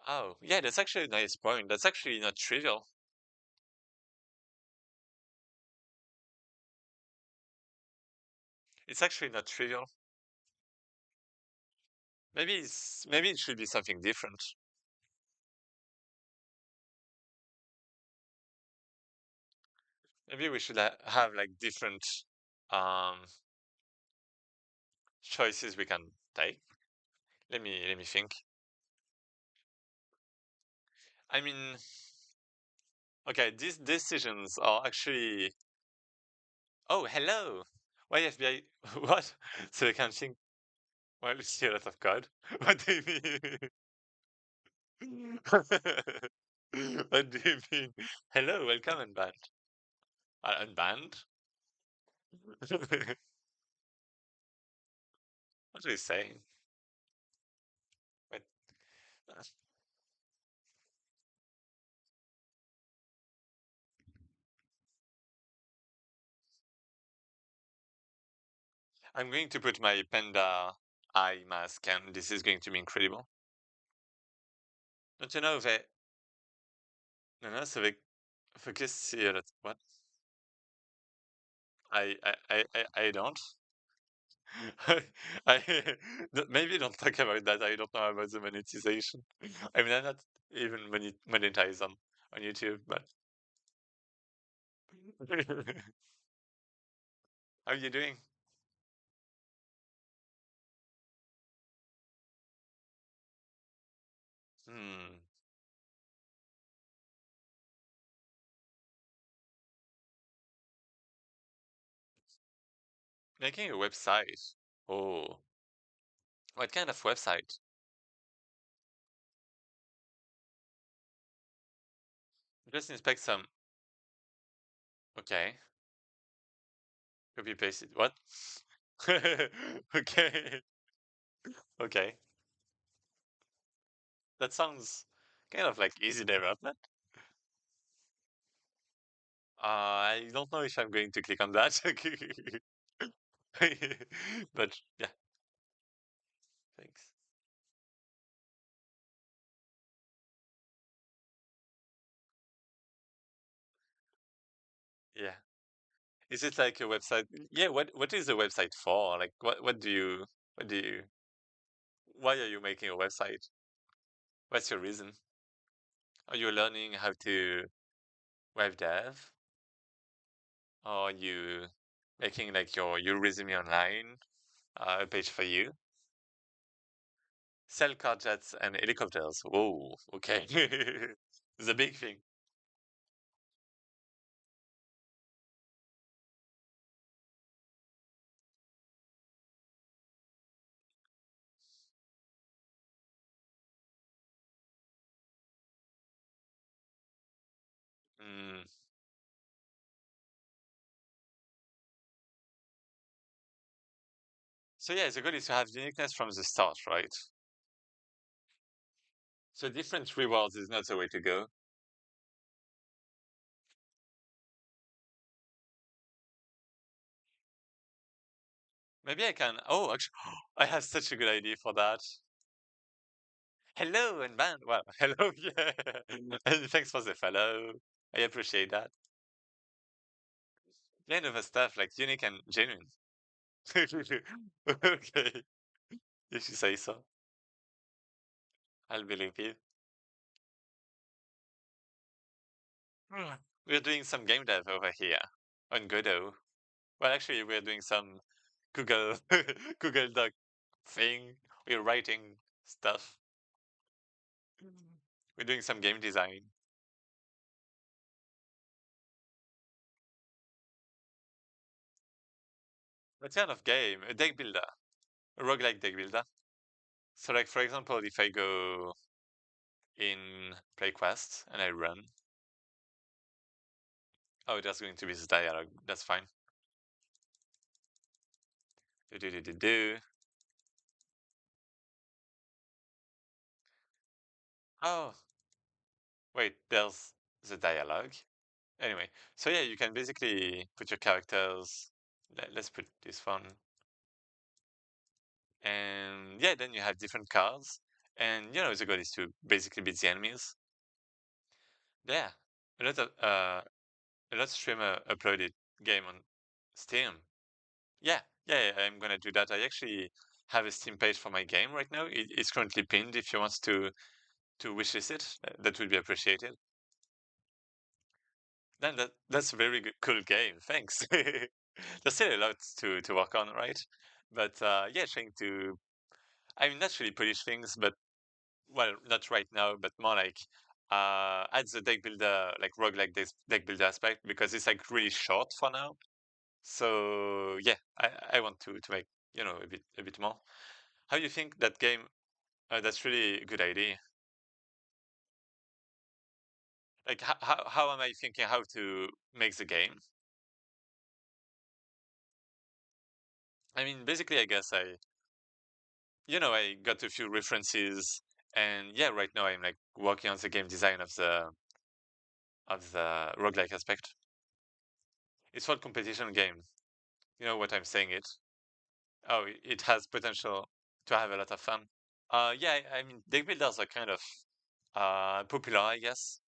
S1: Oh, yeah, that's actually a nice point. That's actually not trivial. It's actually not trivial. Maybe it should be something different. Maybe we should have like different um choices we can take. Let me think. I mean, okay, these decisions are actually. Oh, hello. Why FBI? What? So I can think. Well, it's a lot of code. What do you mean? What do you mean? Hello, welcome unbanned. Unbanned? What are you saying? Wait, uh, I'm going to put my panda eye mask, and this is going to be incredible. Don't you know that? No, no, so focus here. What? I don't. I maybe don't talk about that. I don't know about the monetization. I mean, I'm not even monetized on YouTube, but how are you doing? Hmm. Making a website. Oh, what kind of website? Just inspect some. Okay. Copy paste it. What? Okay. Okay. That sounds kind of like easy development. I don't know if I'm going to click on that. But yeah, thanks. Yeah. Is it like a website? Yeah, what is the website for? Like what do you why are you making a website? What's your reason? Are you learning how to web dev? Or are you making like your resume online, a page for you? Sell car jets and helicopters. Whoa, okay. It's a big thing. Mm. So yeah, the goal is to have uniqueness from the start, right? So different rewards is not the way to go. Maybe I can. Oh, actually, I have such a good idea for that. Hello and band. Well, hello, yeah. And thanks for the follow. I appreciate that. Yeah, no, the stuff like unique and genuine. Okay, if you say so, I'll believe you. We're doing some game dev over here on Godot. Well, actually, we're doing some Google Google Doc thing. We're writing stuff. We're doing some game design. What kind of game? A deck builder, a roguelike deck builder. So, like for example, if I go in Play Quest and I run, oh, there's going to be this dialogue. That's fine. Do do do do do. Oh, wait, there's the dialogue. Anyway, so yeah, you can basically put your characters. Let's put this one, and yeah, then you have different cards, and you know the goal is to basically beat the enemies. Yeah, a lot of a lot of streamer uploaded game on Steam. Yeah, yeah, yeah, I'm gonna do that. I actually have a Steam page for my game right now. It's currently pinned. If you want to wishlist it, that would be appreciated. Then that's a very good, cool game. Thanks. There's still a lot to work on, right? But yeah, trying to. I mean, not really Polish things, but well, not right now, but more like add the deck builder, like roguelike deck builder aspect because it's like really short for now. So yeah, I want to make a bit more. How do you think that game? That's really a good idea. Like how am I thinking how to make the game? I mean, basically, I guess I got a few references, and yeah, right now I'm like working on the game design of the roguelike aspect. It's called competition game. You know what I'm saying? It. Oh, it has potential to have a lot of fun. Yeah, I mean, deck builders are kind of popular, I guess.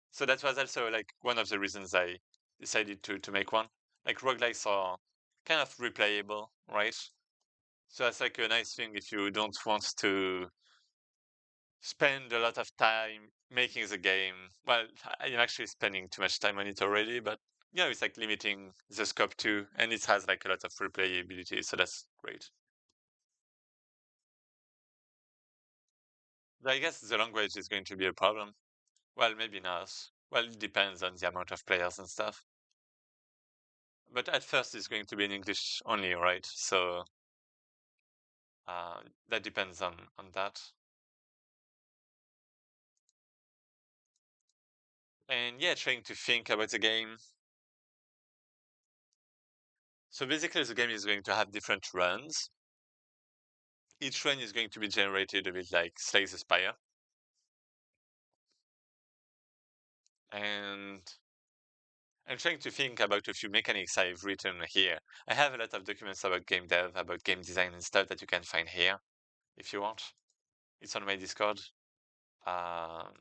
S1: So that was also like one of the reasons I decided to make one. Like roguelikes are kind of replayable, right? So that's like a nice thing if you don't want to spend a lot of time making the game. Well, I'm actually spending too much time on it already, but it's like limiting the scope too, and it has like a lot of replayability, so that's great. But I guess the language is going to be a problem. Well, maybe not. Well, it depends on the amount of players and stuff. But at first, it's going to be in English only, right? So that depends on that. And yeah, trying to think about the game. So basically, the game is going to have different runs. Each run is going to be generated a bit like Slay the Spire. And I'm trying to think about a few mechanics I've written here. I have a lot of documents about game dev, about game design and stuff that you can find here if you want. It's on my Discord. Um,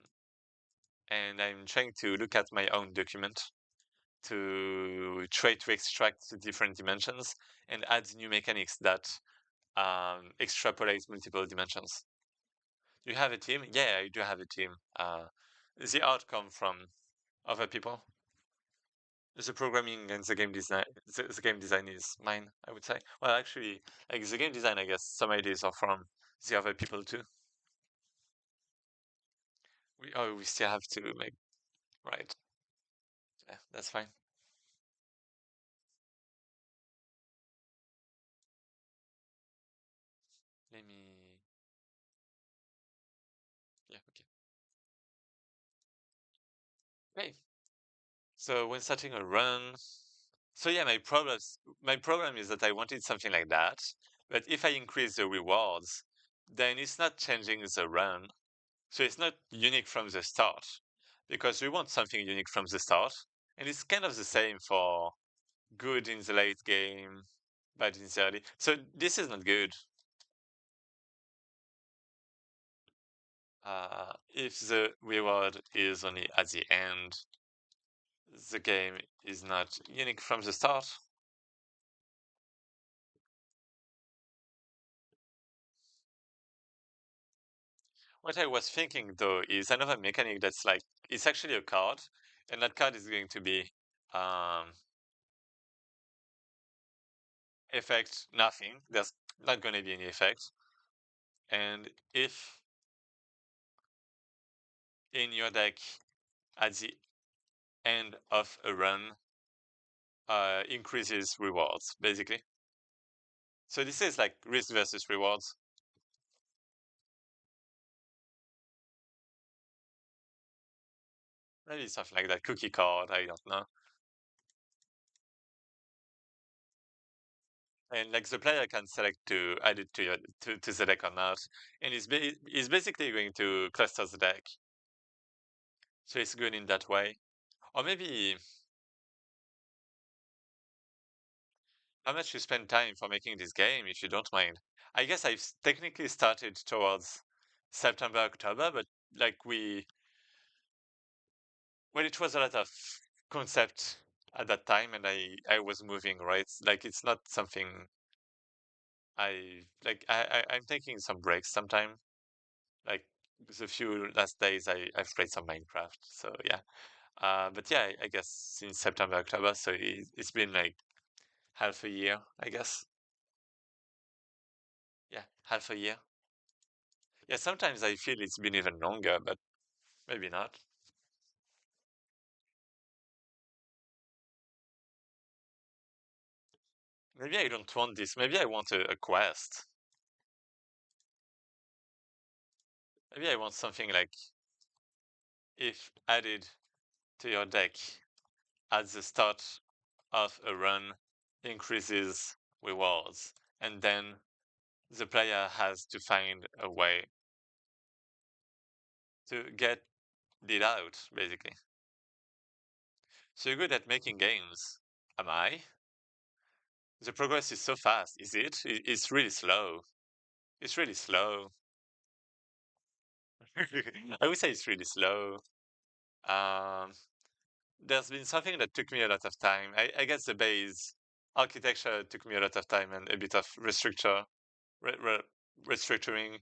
S1: and I'm trying to look at my own document to try to extract the different dimensions and add new mechanics that extrapolate multiple dimensions. Do you have a team? Yeah, I do have a team. The art come from other people. The programming and the game design is mine, I would say. Well, actually, like the game design, I guess some ideas are from the other people too. We still have to make right. Yeah, that's fine. Let me. Yeah, okay. Okay. So when starting a run, so yeah, my problem is that I wanted something like that, but if I increase the rewards, then it's not changing the run. So it's not unique from the start, because we want something unique from the start, and it's kind of the same for good in the late game, bad in the early. So this is not good. If the reward is only at the end, the game is not unique from the start. What I was thinking though is another mechanic that's like it's actually a card, and that card is going to be um, effect nothing. There's not going to be any effect. And if in your deck at the end of a run increases rewards, basically. So this is like risk versus rewards. Maybe something like that. Cookie card, I don't know. And like the player can select to add it to to the deck or not. And it's basically going to cluster the deck. So it's good in that way. Or maybe how much you spend time for making this game, if you don't mind. I guess I've technically started towards September, October, but like well, it was a lot of concept at that time, and I was moving, right? Like it's not something I'm taking some breaks sometime. Like the few last days I've played some Minecraft, so yeah. But yeah, I guess since September, October, so it's been like half a year, I guess. Yeah, half a year. Yeah, sometimes I feel it's been even longer, but maybe not. Maybe I don't want this. Maybe I want a quest. Maybe I want something like if added to your deck at the start of a run increases rewards, and then the player has to find a way to get it out, basically. So you're good at making games. Am I? The progress is so fast, is it? It's really slow. It's really slow. I would say it's really slow. Um, there's been something that took me a lot of time. I guess the base architecture took me a lot of time and a bit of re- re- restructuring,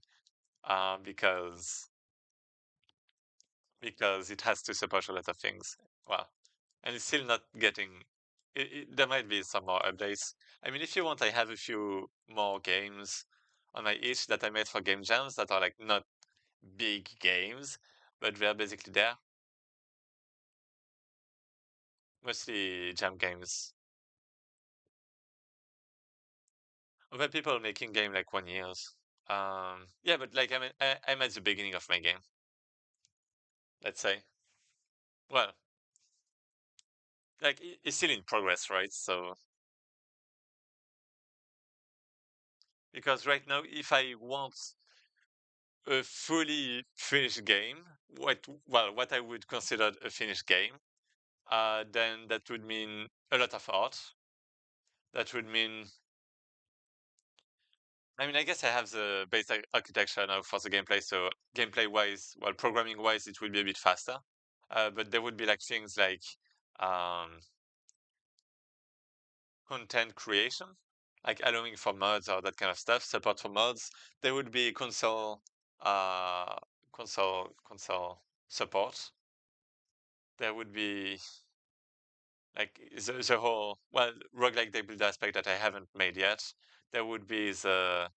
S1: because it has to support a lot of things. Well, and it's still not getting. There might be some more updates. I mean, if you want, I have a few more games on my itch that I made for game jams that are like not big games, but they're basically there. Mostly jam games. Other people making game like 1 years. Yeah, but like I'm at the beginning of my game. Let's say. Well, like it's still in progress, right? So because right now, if I want a fully finished game, what I would consider a finished game, then that would mean a lot of art. That would mean, I mean, I guess I have the basic architecture now for the gameplay, so gameplay wise, well, programming wise, it will be a bit faster. But there would be like things like um, content creation, like allowing for mods or that kind of stuff, support for mods. There would be uh, console support. There would be like the whole, well, roguelike deck builder aspect that I haven't made yet. There would be the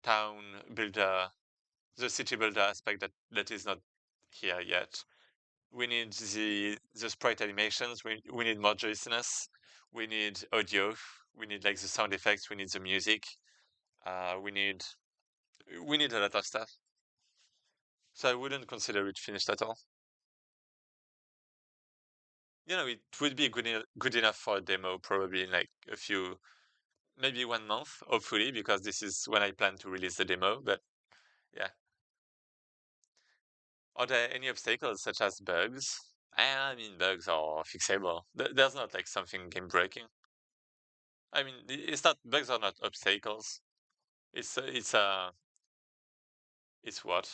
S1: town builder, the city builder aspect that is not here yet. We need the sprite animations. We need more juiciness. We need audio. We need like the sound effects. We need the music. Uh, we need we need a lot of stuff. So I wouldn't consider it finished at all. You know, it would be good enough for a demo, probably in like a few, maybe 1 month, hopefully, because this is when I plan to release the demo. But yeah, are there any obstacles such as bugs? I mean, bugs are fixable. There's not like something game breaking. I mean, it's not, bugs are not obstacles. It's what?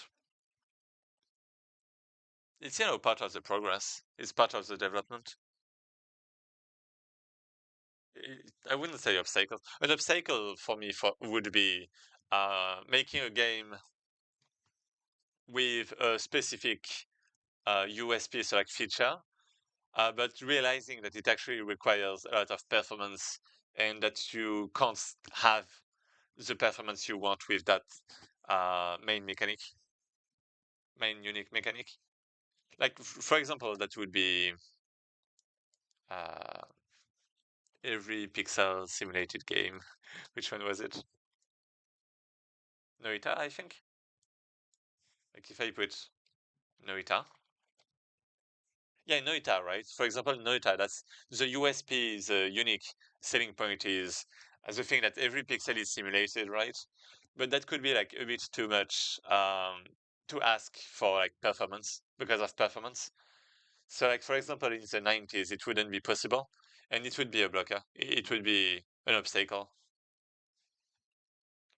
S1: It's, you know, part of the progress. It's part of the development. I wouldn't say obstacles. An obstacle for me would be making a game with a specific USP, so like feature, but realizing that it actually requires a lot of performance and that you can't have the performance you want with that main unique mechanic. Like, for example, that would be uh, every pixel simulated game. Which one was it? Noita, I think. Like if I put Noita. Yeah, Noita, right? For example, Noita, that's the USP, the unique selling point is the thing that every pixel is simulated, right? But that could be like a bit too much to ask for like performance because of performance. So like for example, in the 90s, it wouldn't be possible, and it would be a blocker. It would be an obstacle.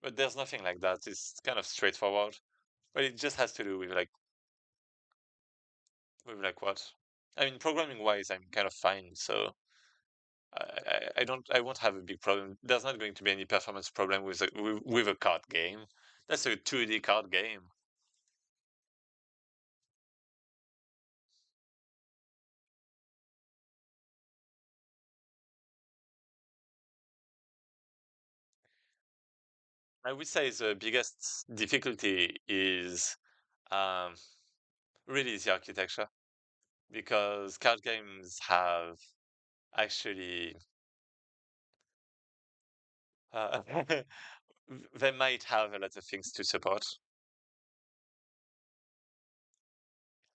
S1: But there's nothing like that. It's kind of straightforward. But it just has to do with like what? I mean, programming wise, I'm kind of fine. So I won't have a big problem. There's not going to be any performance problem with a card game. That's a 2D card game. I would say the biggest difficulty is um, really the architecture because card games have actually uh, they might have a lot of things to support,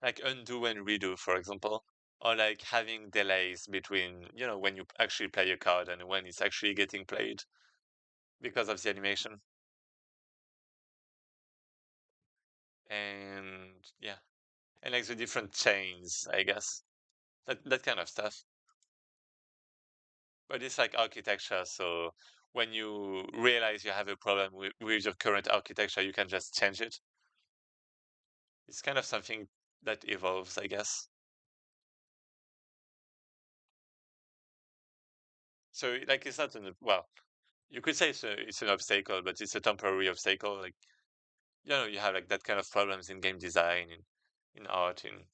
S1: like undo and redo, for example, or like having delays between, you know, when you actually play a card and when it's actually getting played because of the animation. And yeah, and like the different chains, I guess, that kind of stuff. But it's like architecture, so when you realize you have a problem with your current architecture, you can just change it. It's kind of something that evolves, I guess. So like it's not an, well, you could say it's an obstacle, but it's a temporary obstacle. Like, you know, you have like that kind of problems in game design, in art, in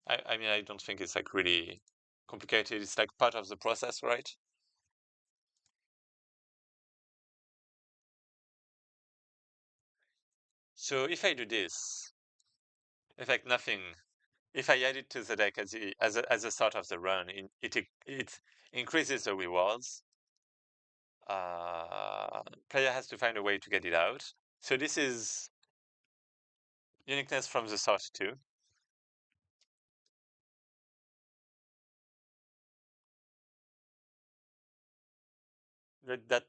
S1: I mean, I don't think it's like really complicated. It's like part of the process, right? So if I do this, if like nothing, if I add it to the deck as a start of the run, it increases the rewards. Player has to find a way to get it out. So this is uniqueness from the start too. That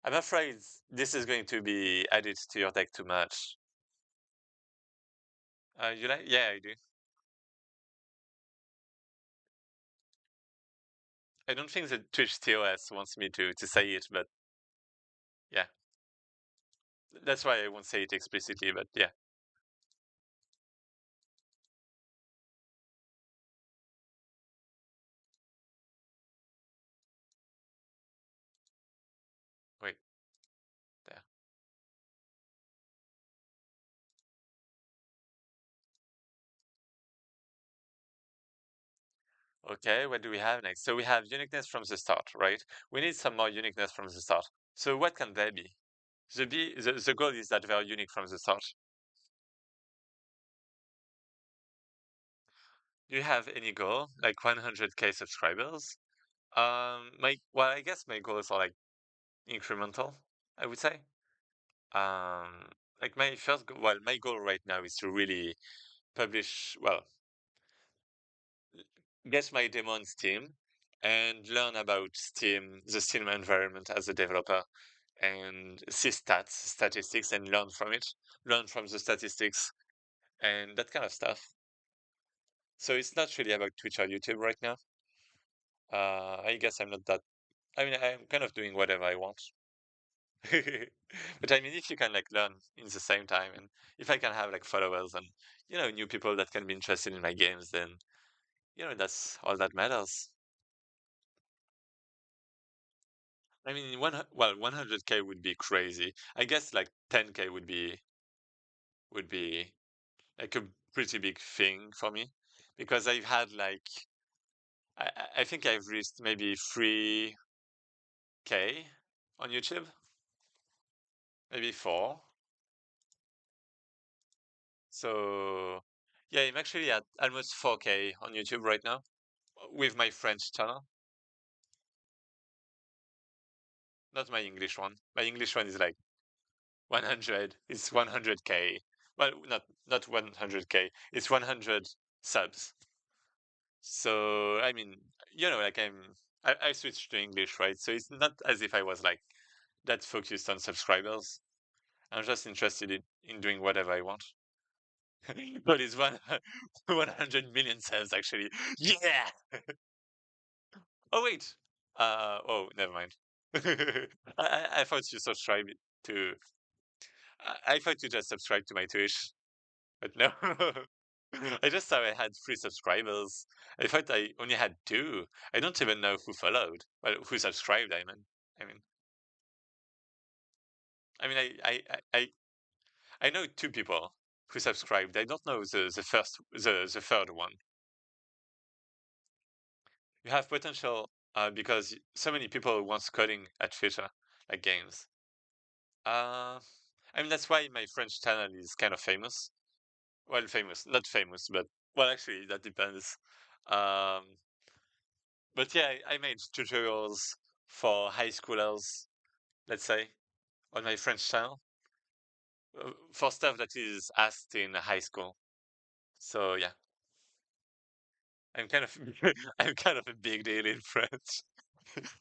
S1: I'm afraid this is going to be added to your deck too much. You like? Yeah, I do. I don't think that Twitch TOS wants me to say it, but yeah, that's why I won't say it explicitly. But yeah, wait, there. Okay, what do we have next? So we have uniqueness from the start, right? We need some more uniqueness from the start. So what can they be? The goal is that they are unique from the start. Do you have any goal, like 100K subscribers? I guess my goals are like incremental, I would say. Like my first goal, well, my goal right now is to really publish, well, get my demo on Steam and learn about Steam, the Steam environment as a developer, and see statistics, and learn from it, learn from the statistics, and that kind of stuff. So it's not really about Twitch or YouTube right now. I guess I'm not that. I mean, I'm kind of doing whatever I want. But I mean, if you can like learn in the same time, and if I can have like followers and new people that can be interested in my games, then that's all that matters. I mean, 100K would be crazy. I guess like 10K would be like a pretty big thing for me, because I've had like I think I've reached maybe 3K on YouTube, maybe 4. So yeah, I'm actually at almost 4K on YouTube right now with my French channel, not my English one. My English one is like 100. It's 100K. Well, not 100K. It's 100 subs. So I mean, like I switched to English, right? So it's not as if I was like that focused on subscribers. I'm just interested in doing whatever I want. But it's 100 million subs actually. Yeah. Oh wait. Oh, never mind. I thought you subscribed to. I thought you just subscribed to my Twitch, but no. I just thought I had 3 subscribers. I thought I only had 2. I don't even know who followed. Well, who subscribed, I mean. I mean, I mean, I know 2 people who subscribed. I don't know the third one. You have potential because so many people want coding at Fisher, like games. Uh, I mean, that's why my French channel is kind of famous. Well, famous, not famous, but well, actually, that depends. Um, but yeah, I made tutorials for high schoolers, let's say, on my French channel for stuff that is asked in high school. So yeah, I'm kind of I'm kind of a big deal in French.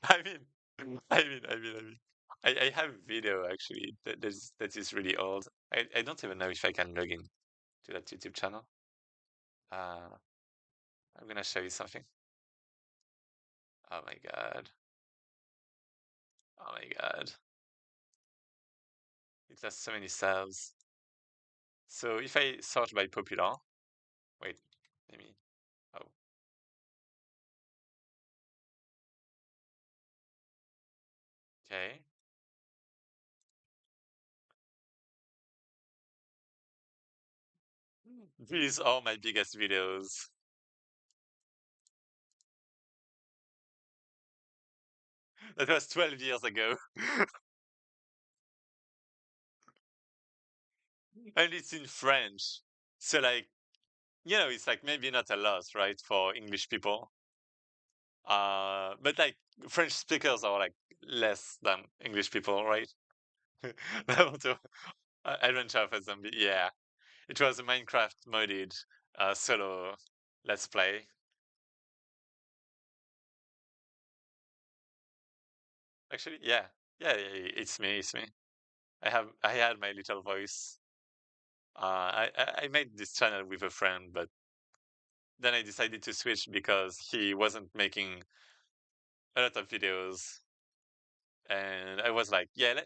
S1: I mean, I have a video actually that is really old. I don't even know if I can log in to that YouTube channel. Uh, I'm gonna show you something. Oh my god. Oh my god. It has so many cells. So if I sort by popular, wait, let me. Oh, okay. These are my biggest videos. That was 12 years ago. And it's in French. So like, it's like maybe not a lot, right, for English people. But like French speakers are like less than English people, right? Naruto, Adventure of a Zombie. Yeah, it was a Minecraft modded solo let's play. Actually, yeah, yeah, it's me, it's me. I had my little voice. I made this channel with a friend, but then I decided to switch because he wasn't making a lot of videos, and I was like, yeah,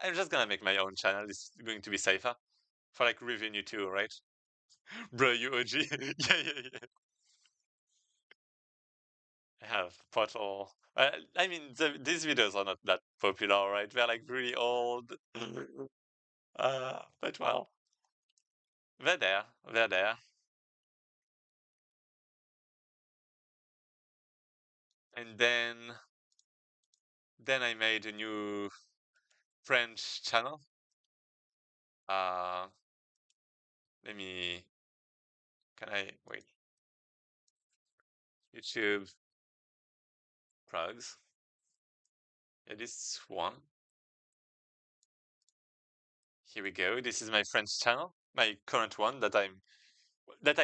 S1: I'm just gonna make my own channel. It's going to be safer for like revenue too, right? Bro, you OG. Yeah, yeah, yeah. I have Portal. I mean, these videos are not that popular, right? They're like really old. But well, they're there. They're there. And then I made a new French channel. Uh, let me. Can I wait? YouTube plugs. Yeah, this one. Here we go. This is my French channel, my current one that I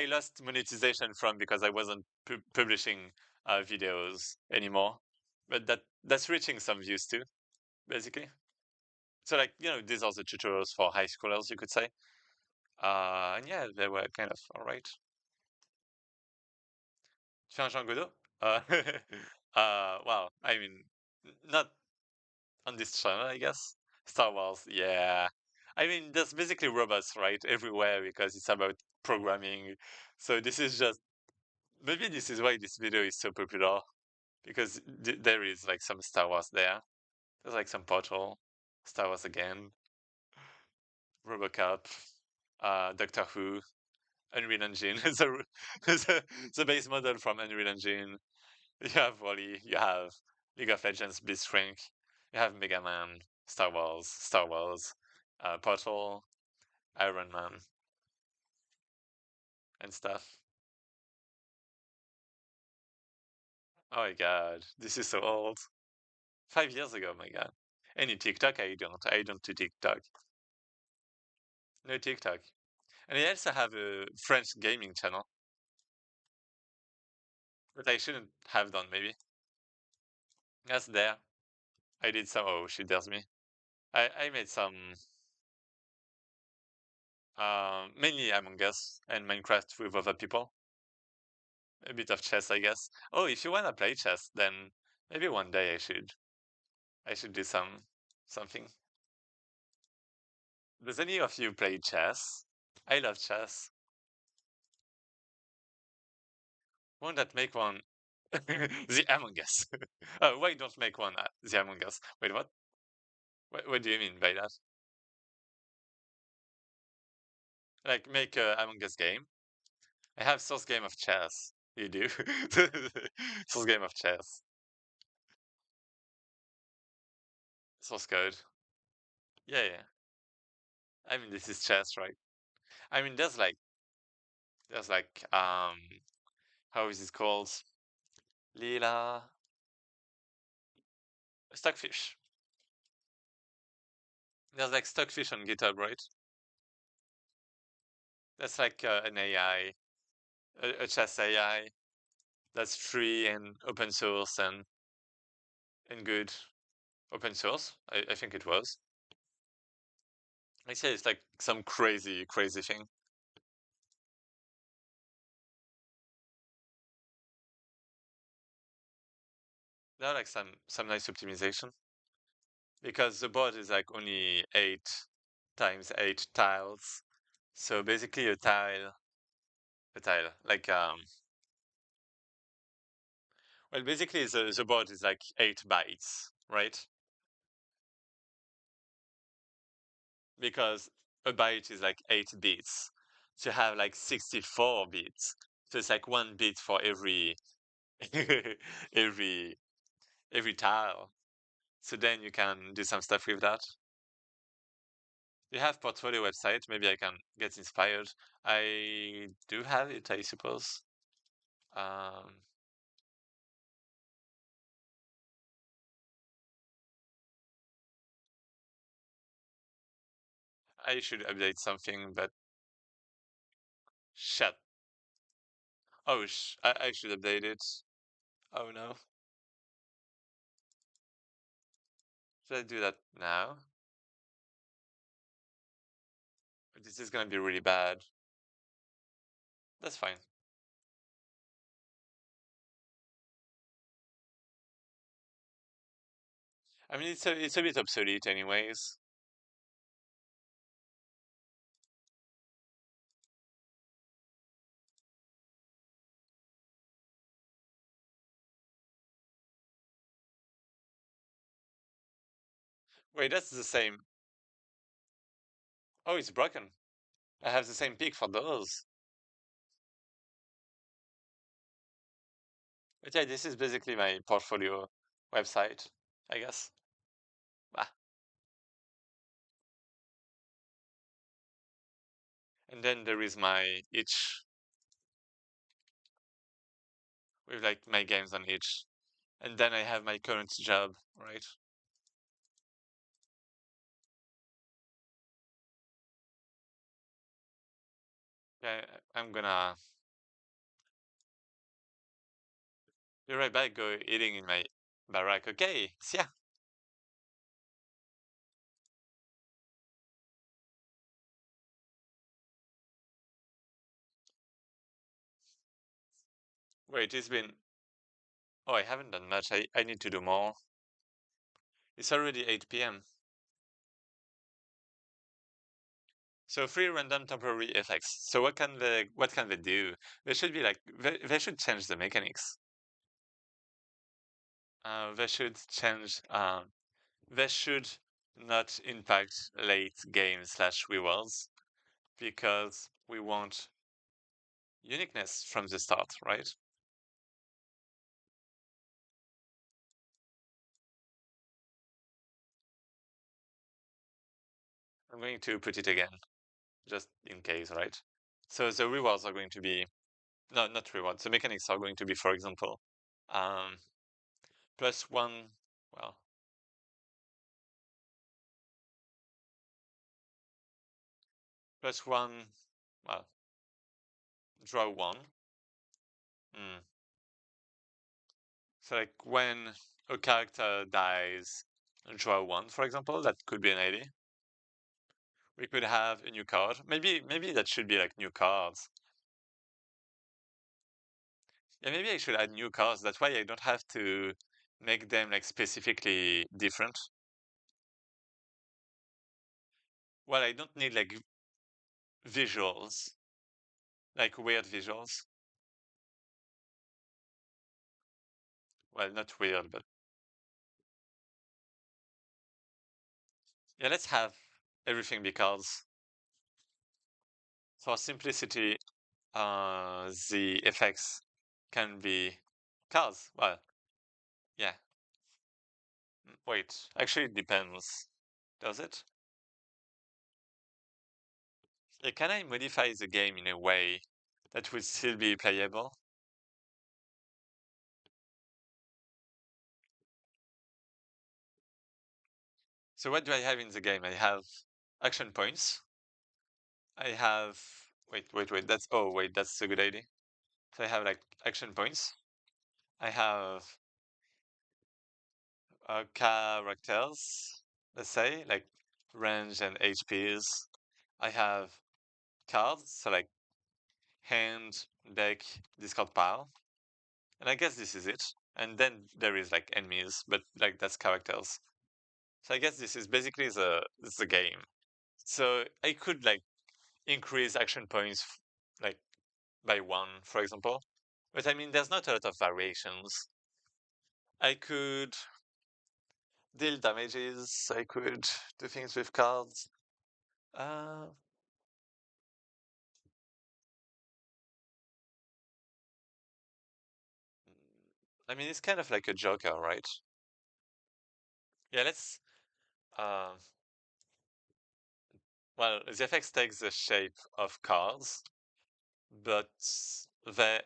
S1: lost monetization from because I wasn't publishing videos anymore. But that's reaching some views too, basically. So like these are the tutorials for high schoolers, you could say. And yeah, they were kind of all right. Tu fais un Jean Godot? Well, I mean, not on this channel, I guess. Star Wars, yeah. I mean, there's basically robots, right, everywhere because it's about programming. So this is just maybe this is why this video is so popular because there is like some Star Wars there. There's like some Portal, Star Wars again, RoboCop, Doctor Who, Unreal Engine, the base model from Unreal Engine. You have Wally, you have League of Legends Blitzcrank, you have Mega Man, Star Wars, Portal, Iron Man, and stuff. Oh my god, this is so old. 5 years ago, my god. Any TikTok? I don't do TikTok. No TikTok. And I also have a French gaming channel, but I shouldn't have done, maybe. That's there. I did some. Oh, she dares me. I made some, mainly Among Us and Minecraft with other people. A bit of chess, I guess. Oh, if you wanna play chess, then maybe one day I should do something. Does any of you play chess? I love chess. Won't that make one the Among Us? Oh, why don't make one the Among Us? Wait, what? What do you mean by that? Like make a Among Us game? I have source game of chess. You do? Source game of chess. Source code. Yeah, yeah. I mean, this is chess, right? I mean, there's like how is it called? Lila Stockfish. There's like Stockfish on GitHub, right? That's like an AI, a chess AI that's free and open source and good. Open source, I think it was. I say it's like some crazy, crazy thing. There are like some nice optimization because the board is like only 8 times 8 tiles. So basically a tile, like well, basically the board is like 8 bytes, right? Because a byte is like 8 bits. So you have like 64 bits. So it's like 1 bit for every every tile. So then you can do some stuff with that. You have portfolio website. Maybe I can get inspired. I do have it, I suppose. Um, I should update something, but shit. Oh, I should update it. Oh no. Should I do that now? this is gonna be really bad. That's fine. I mean, it's a bit obsolete anyways. Wait, that's the same. Oh, it's broken. I have the same peak for those. But yeah, this is basically my portfolio website, I guess. Ah. And then there is my itch with like my games on itch. And then I have my current job, right? Yeah, I'm gonna be right back, go eating in my barack. Okay, see ya. Wait, it's been. Oh, I haven't done much. I need to do more. It's already 8 p.m. So free random temporary effects. So what can they do? They should be like they should change the mechanics. They should change. They should not impact late game slash rewards because we want uniqueness from the start, right? I'm going to put it again, just in case, right? So the rewards are going to be no, not rewards. The mechanics are going to be, for example, um, plus one. Well, plus one. Well, draw one. Mm. So like when a character dies, draw one, for example. That could be an idea. We could have a new card. Maybe that should be like new cards. Yeah, maybe I should add new cards. That's why I don't have to make them like specifically different. Well, I don't need like visuals, like weird visuals. Well, not weird, but yeah, let's have everything be cards. For simplicity, the effects can be cards. Well, yeah. Wait, actually, it depends. Does it? Can I modify the game in a way that would still be playable? So what do I have in the game? I have action points. I have wait. That's a good idea. So I have like action points. I have characters, let's say, like range and HPs. I have cards, so like hand, deck, discard pile. And I guess this is it. And then there is like enemies, but like that's characters. So I guess this is basically the game. So I could like increase action points like by one, for example. But I mean, there's not a lot of variations. I could deal damages. I could do things with cards. Uh, I mean, it's kind of like a Joker, right? Yeah, let's. Uh, well, the effects take the shape of cards, but they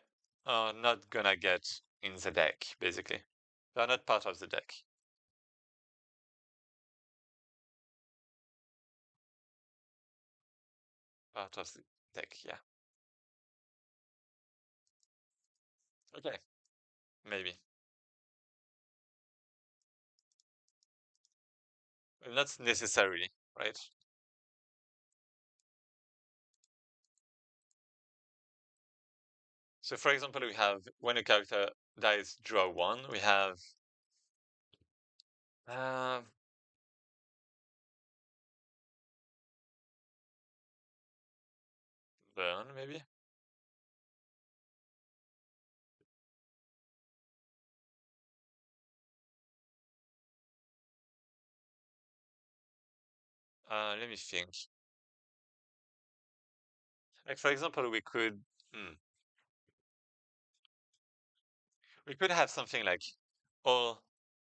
S1: are not gonna get in the deck, basically. They're not part of the deck. Part of the deck, yeah. Okay, maybe. Not necessarily, right? So for example, we have when a character dies, draw one. We have uh, burn maybe. Let me think. Like for example, hmm, we could have something like all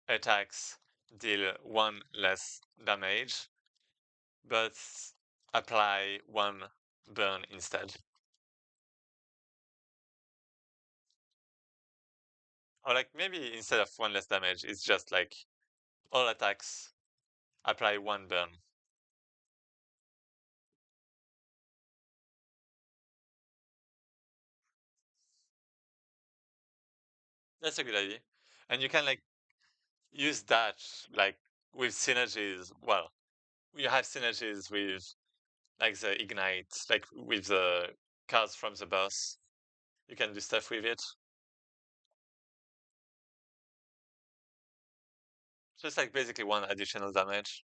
S1: attacks deal one less damage, but apply one burn instead. Or like maybe instead of one less damage, it's just like all attacks apply one burn. That's a good idea. And you can like use that like with synergies. Well, you have synergies with like the ignite, like with the cards from the boss. You can do stuff with it. Just like basically one additional damage.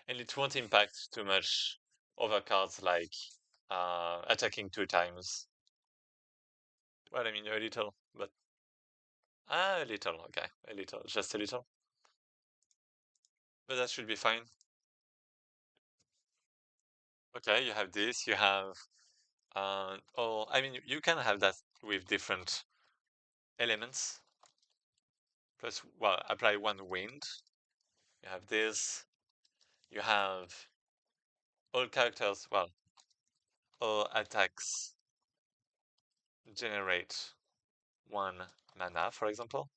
S1: And it won't impact too much other cards like attacking two times. Well, I mean a little, but a little, okay. A little, just a little. But that should be fine. Okay, you have this, you have oh I mean you can have that with different elements. Plus well, apply one wind. You have this. You have all characters, well, all attacks generate one mana, for example.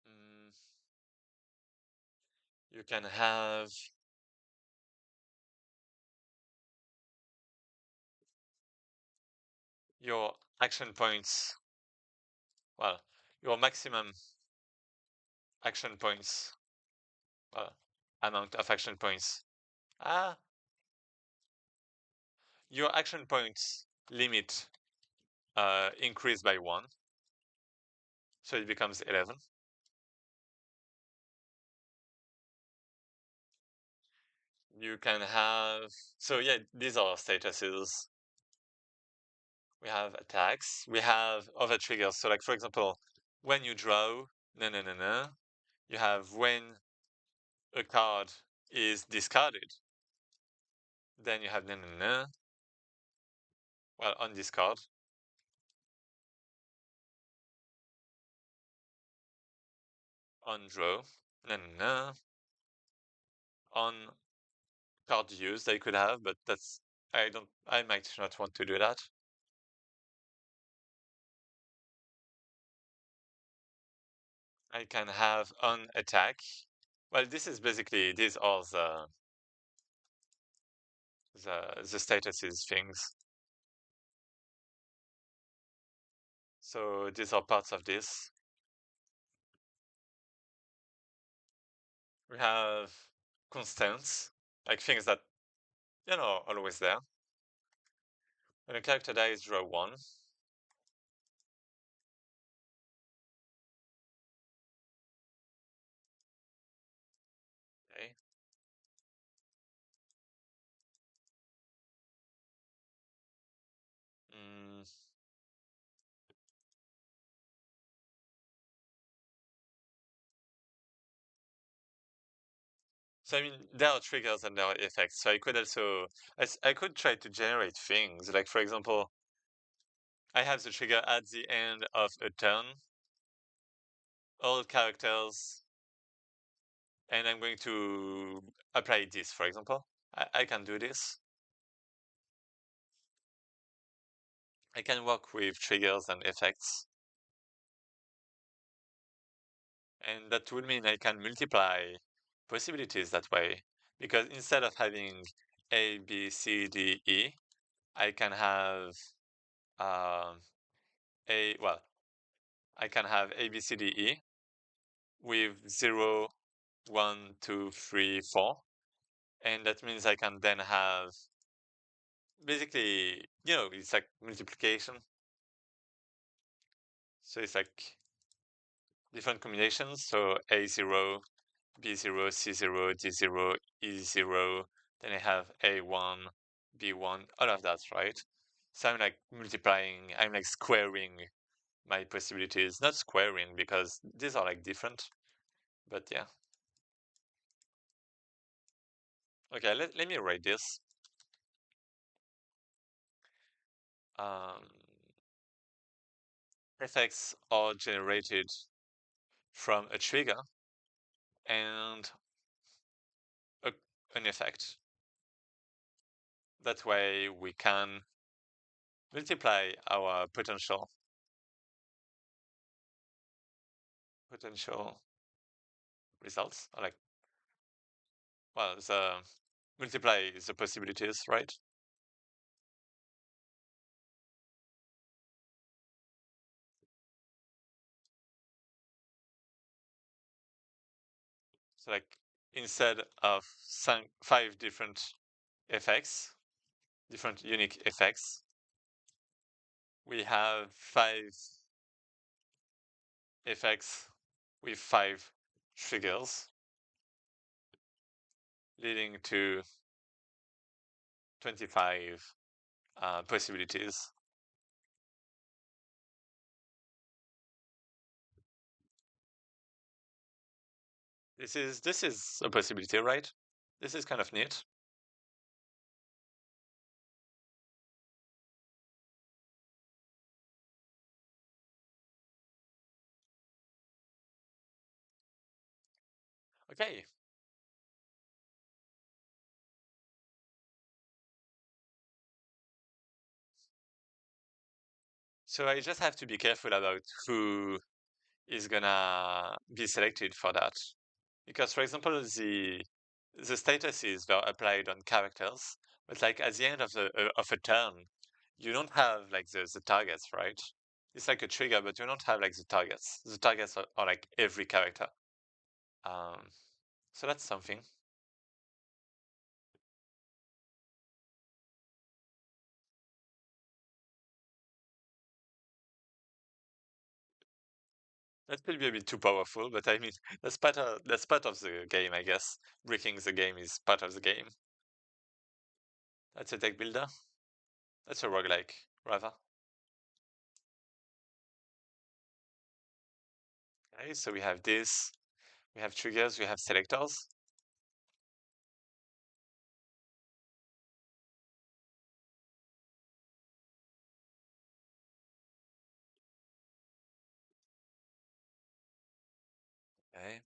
S1: Mm, you can have your action points, well, your maximum action points, well, amount of action points. Ah, your action points limit increase by one, so it becomes 11. You can have, so yeah, these are statuses. We have attacks. We have other triggers. So like, for example, when you draw, no, no, no, no. You have when a card is discarded, then you have no, no, no. Well, on discard, on draw, no, no, no. On card used, I could have, but I might not want to do that. I can have on attack. Well, this is basically, these are the statuses things. So these are parts of this. We have constants, like things that, always there. When a character dies, draw one. Okay. Mm. So I mean, there are triggers and there are effects. So I could also, I could try to generate things. Like for example, I have the trigger at the end of a turn, all characters, and I'm going to apply this, for example. I can do this. I can work with triggers and effects. And that would mean I can multiply possibilities that way. Because instead of having A, B, C, D, E, I can have um, well, I can have A, B, C, D, E with 0, 1, 2, 3, 4. And that means I can then have basically, it's like multiplication. So it's like different combinations. So A0, B0, C0, D0, E0. Then I have A1, B1, all of that, right? So I'm like multiplying, I'm like squaring my possibilities. Not squaring because these are like different, but yeah. Okay, let me write this. Um, Effects are generated from a trigger and a, an effect. That way we can multiply our potential results, or like, well, the multiply the possibilities, right? So like instead of five different effects, different unique effects, we have five effects with five triggers leading to 25 possibilities. This is a possibility, right? This is kind of neat. Okay, so I just have to be careful about who is gonna be selected for that. Because, for example, the statuses were applied on characters, but like at the end of a turn, you don't have like the targets, right? It's like a trigger, but you don't have like the targets. The targets are like every character. Um, so that's something. That could be a bit too powerful, but I mean that's part of the game, I guess. Breaking the game is part of the game. That's a deck builder. That's a roguelike, rather. Okay, so we have this. We have triggers. We have selectors. Okay.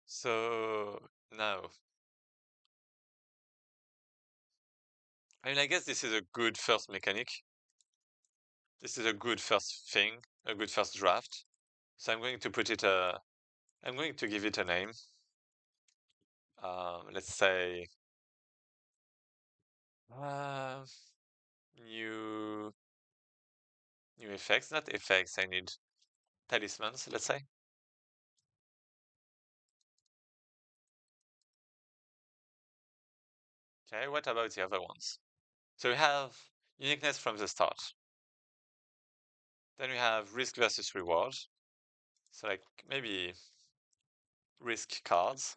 S1: So now, I mean, I guess this is a good first mechanic. This is a good first thing, a good first draft. So I'm going to put it. I'm going to give it a name. Let's say uh, new new effects. Not effects. I need talismans. Let's say. Okay. What about the other ones? So we have uniqueness from the start. Then we have risk versus reward. So like maybe risk cards.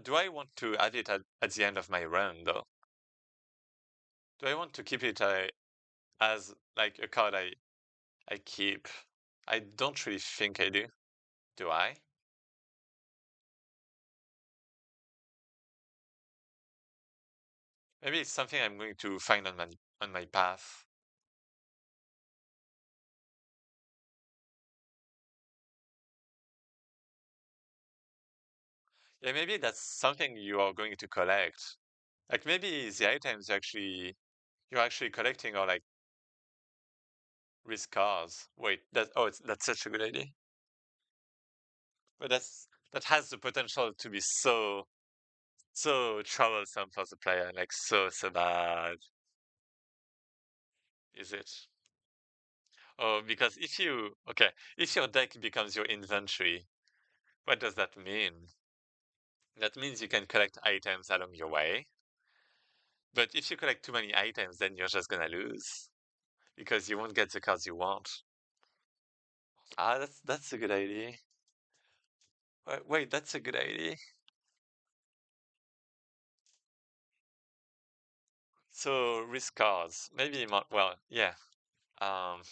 S1: Do I want to add it at the end of my run though? Do I want to keep it as like a card I keep? I don't really think I do. Do I? Maybe it's something I'm going to find on my path. Yeah, maybe that's something you are going to collect. Like maybe the items you're actually collecting are like risk cards. Wait, that's such a good idea. But that has the potential to be so troublesome for the player, like so bad. Is it? Oh, because if your deck becomes your inventory, what does that mean? That means you can collect items along your way. But if you collect too many items, then you're just gonna lose because you won't get the cards you want. Ah, that's a good idea. Wait, that's a good idea. So risk cards, maybe well, yeah. Um,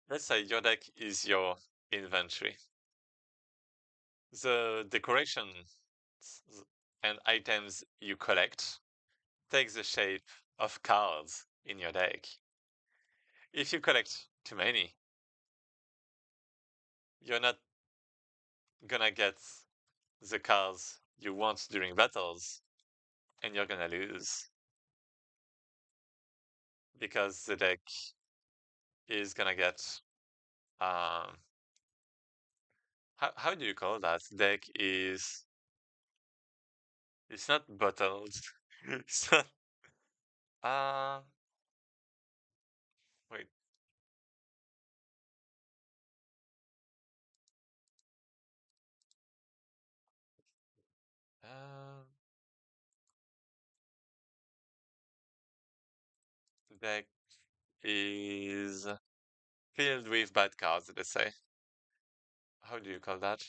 S1: let's say your deck is your inventory. The decorations and items you collect take the shape of cards in your deck. If you collect too many, you're not gonna get the cards you want during battles, and you're gonna lose because the deck is gonna get um how do you call that? Deck is it's not bottled. It's not uh wait. Um Deck is filled with bad cards, let's say. How do you call that?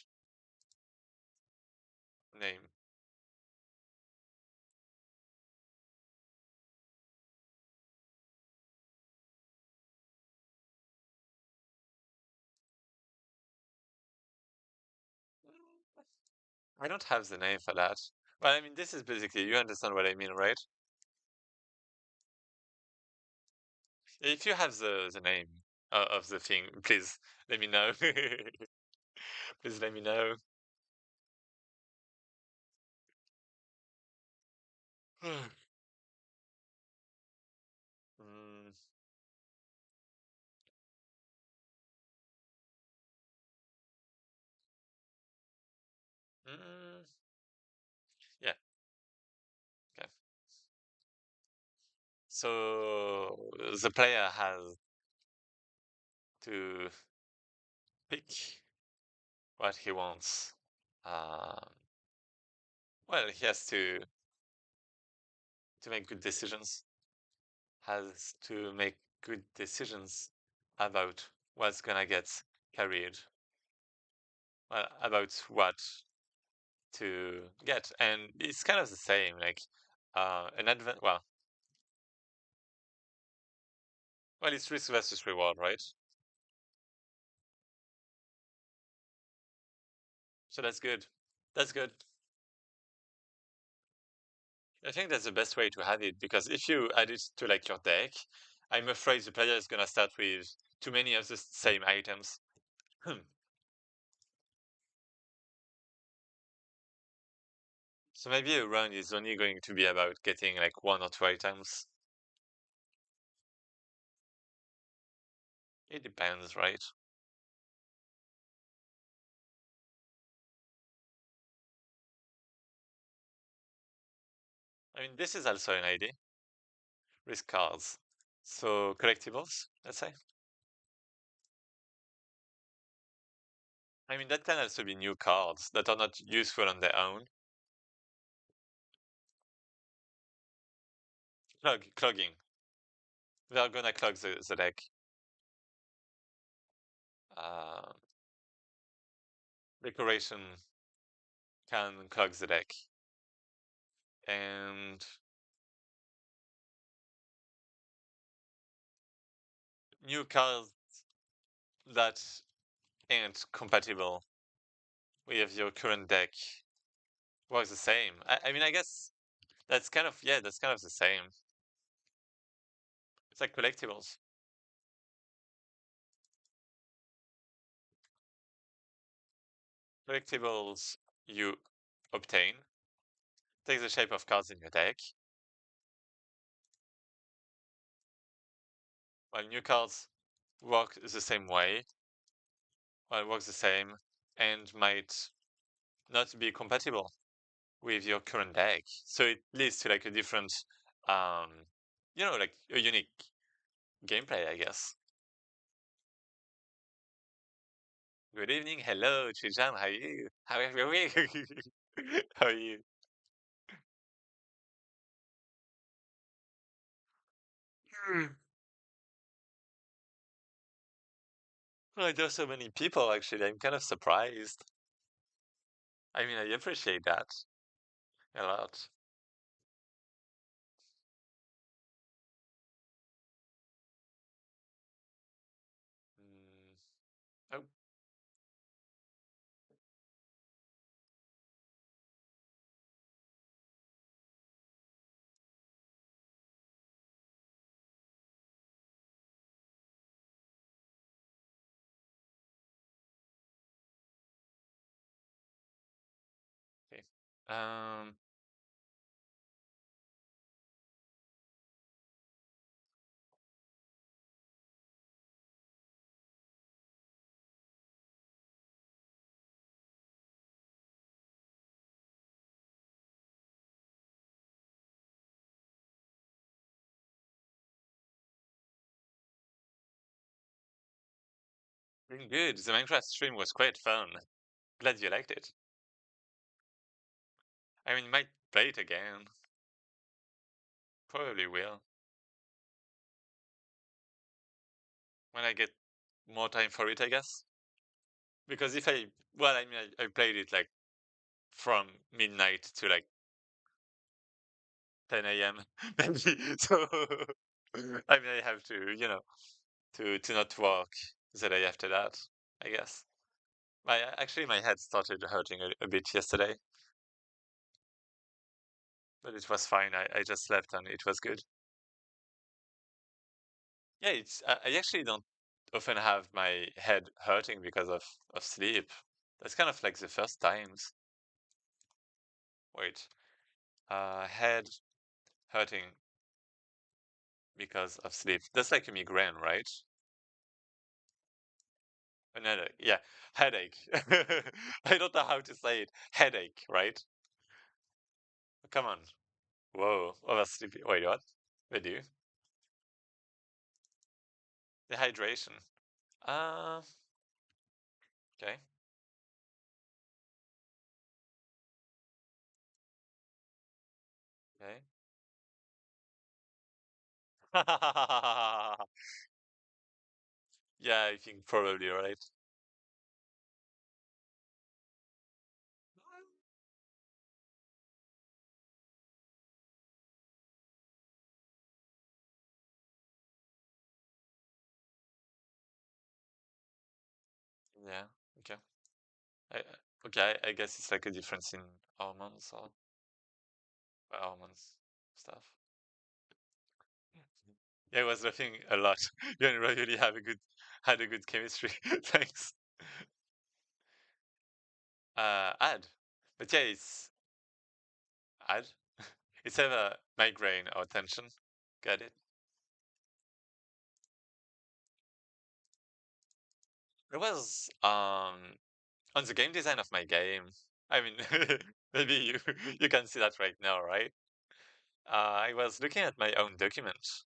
S1: Name. I don't have the name for that. But I mean this is basically you understand what I mean, right? If you have the name of the thing, please let me know. Please let me know. Mm, mm, yeah, okay. So the player has to pick what he wants. Um, well, he has to make good decisions. Has to make good decisions about what's gonna get carried. Well, about what to get, and it's kind of the same. Like an advent. Well, it's risk versus reward, right? So that's good. That's good. I think that's the best way to have it because if you add it to like your deck, I'm afraid the player is gonna start with too many of the same items. So maybe a round is only going to be about getting like one or two items. It depends, right? I mean, this is also an idea. Risk cards. So collectibles, let's say. I mean, that can also be new cards that are not useful on their own. Clogging. They are gonna clog the deck. Uh, Decoration can clog the deck. And new cards that ain't compatible with your current deck works the same. I mean, I guess that's kind of the same. It's like collectibles. Collectibles you obtain take the shape of cards in your deck, while new cards work the same way, work the same, and might not be compatible with your current deck. So it leads to like a different um like a unique gameplay, I guess. Good evening, hello, Chijam, how are you? How are you? How are you? Hmm. Oh, there's so many people, actually. I'm kind of surprised. I mean, I appreciate that a lot. Mm. Oh, okay. Um, Doing good. The Minecraft stream was quite fun. Glad you liked it. I mean, might play it again. Probably will. When I get more time for it, I guess. Because if I, well, I mean, I played it like from midnight to like 10 a.m. maybe. So, I mean, I have to, to not work the day after that, I guess. Actually, my head started hurting a bit yesterday, but it was fine. I just slept and it was good. Yeah, I actually don't often have my head hurting because of sleep. That's kind of like the first times. Wait, head hurting because of sleep. That's like a migraine, right? Another, yeah, headache. I don't know how to say it. Headache, right? Come on. Whoa, oversleeping. Wait, what? We do? Dehydration. Uh, okay. Okay. Yeah, I think probably right. Yeah, okay. Okay, I guess it's like a difference in hormones or hormones stuff. Yeah, I was laughing a lot. You and really have a good had a good chemistry. Thanks. Add. But yeah, it's add. It's either migraine or tension. Got it. It was on the game design of my game. I mean, maybe you can see that right now, right? I was looking at my own document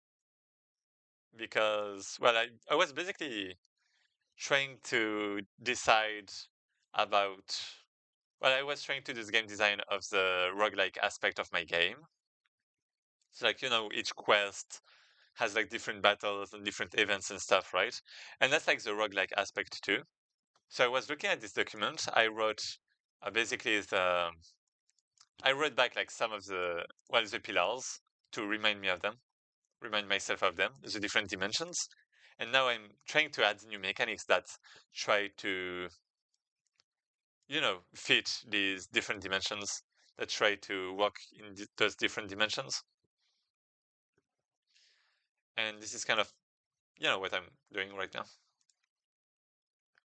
S1: because, well, I was basically trying to decide about. Well, I was trying to do the game design of the roguelike aspect of my game. So, like, each quest has like different battles and different events and stuff, right? And that's like the roguelike aspect too. So I was looking at this document. I wrote basically I wrote back like some of the pillars to remind me of them, remind myself of them, the different dimensions. And now I'm trying to add new mechanics that try to, fit these different dimensions, that try to work in those different dimensions. And this is kind of, what I'm doing right now.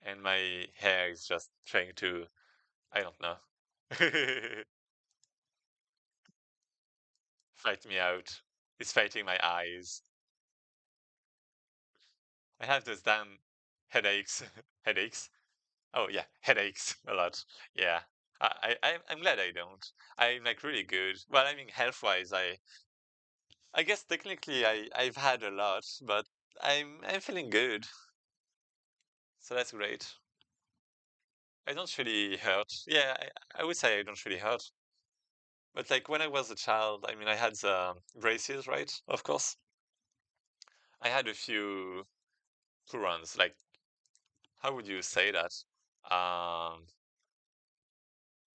S1: And my hair is just trying to, I don't know, fight me out. It's fighting my eyes. I have those damn headaches. Headaches. Oh yeah, headaches a lot. Yeah. I'm glad I don't. I'm like really good. Well, I mean, health-wise, I guess technically I've had a lot, but I'm feeling good, so that's great. I don't really hurt. Yeah, I would say I don't really hurt. But like when I was a child, I mean, I had the braces, right? Of course, I had a few runs. Like, how would you say that? Um,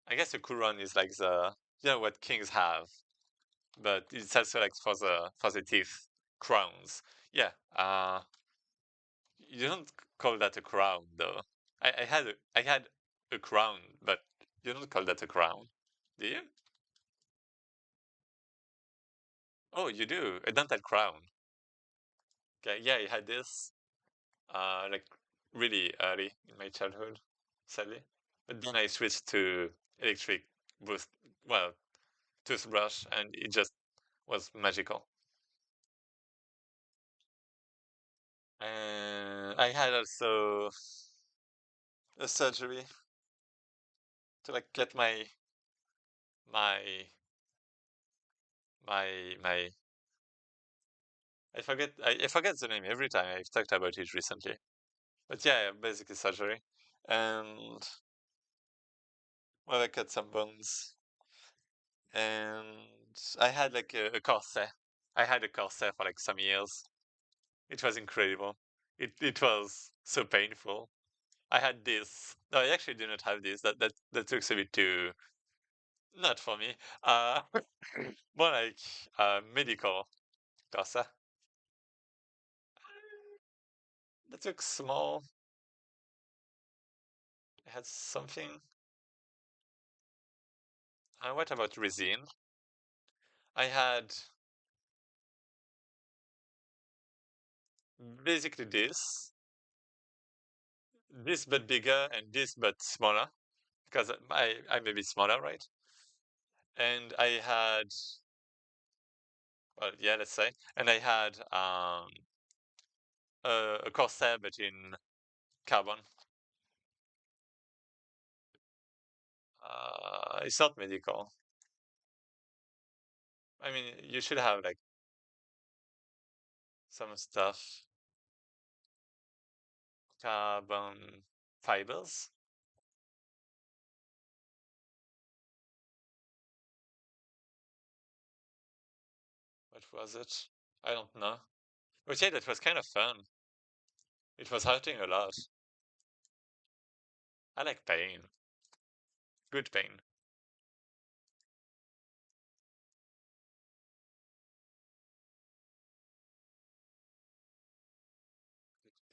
S1: I guess a Quran is like the what kings have, but it's also like for the teeth crowns. Yeah. You don't call that a crown though. I had a crown, but you don't call that a crown, do you? Oh, you do a dental crown. Okay, yeah, I had this like really early in my childhood, sadly. But then I switched to electric boost, well, toothbrush, and it just was magical. And I had also a surgery to like get my my I forget the name every time I've talked about it recently. But yeah, basically surgery. And well, I cut some bones. And I had like a corset. I had a corset for like some years. It was incredible. It was so painful. I had this. No, I actually do not have this. That looks a bit too not for me. More like medical corset. That looks small. It had something. What about resin? I had basically this but bigger, and this but smaller, because I'm a bit smaller, right? And I had, well, yeah, let's say, and I had a corset but in carbon. It's not medical. I mean, you should have like some stuff, carbon fibers. What was it? I don't know. But yeah, that was kind of fun. It was hurting a lot. I like pain, good pain.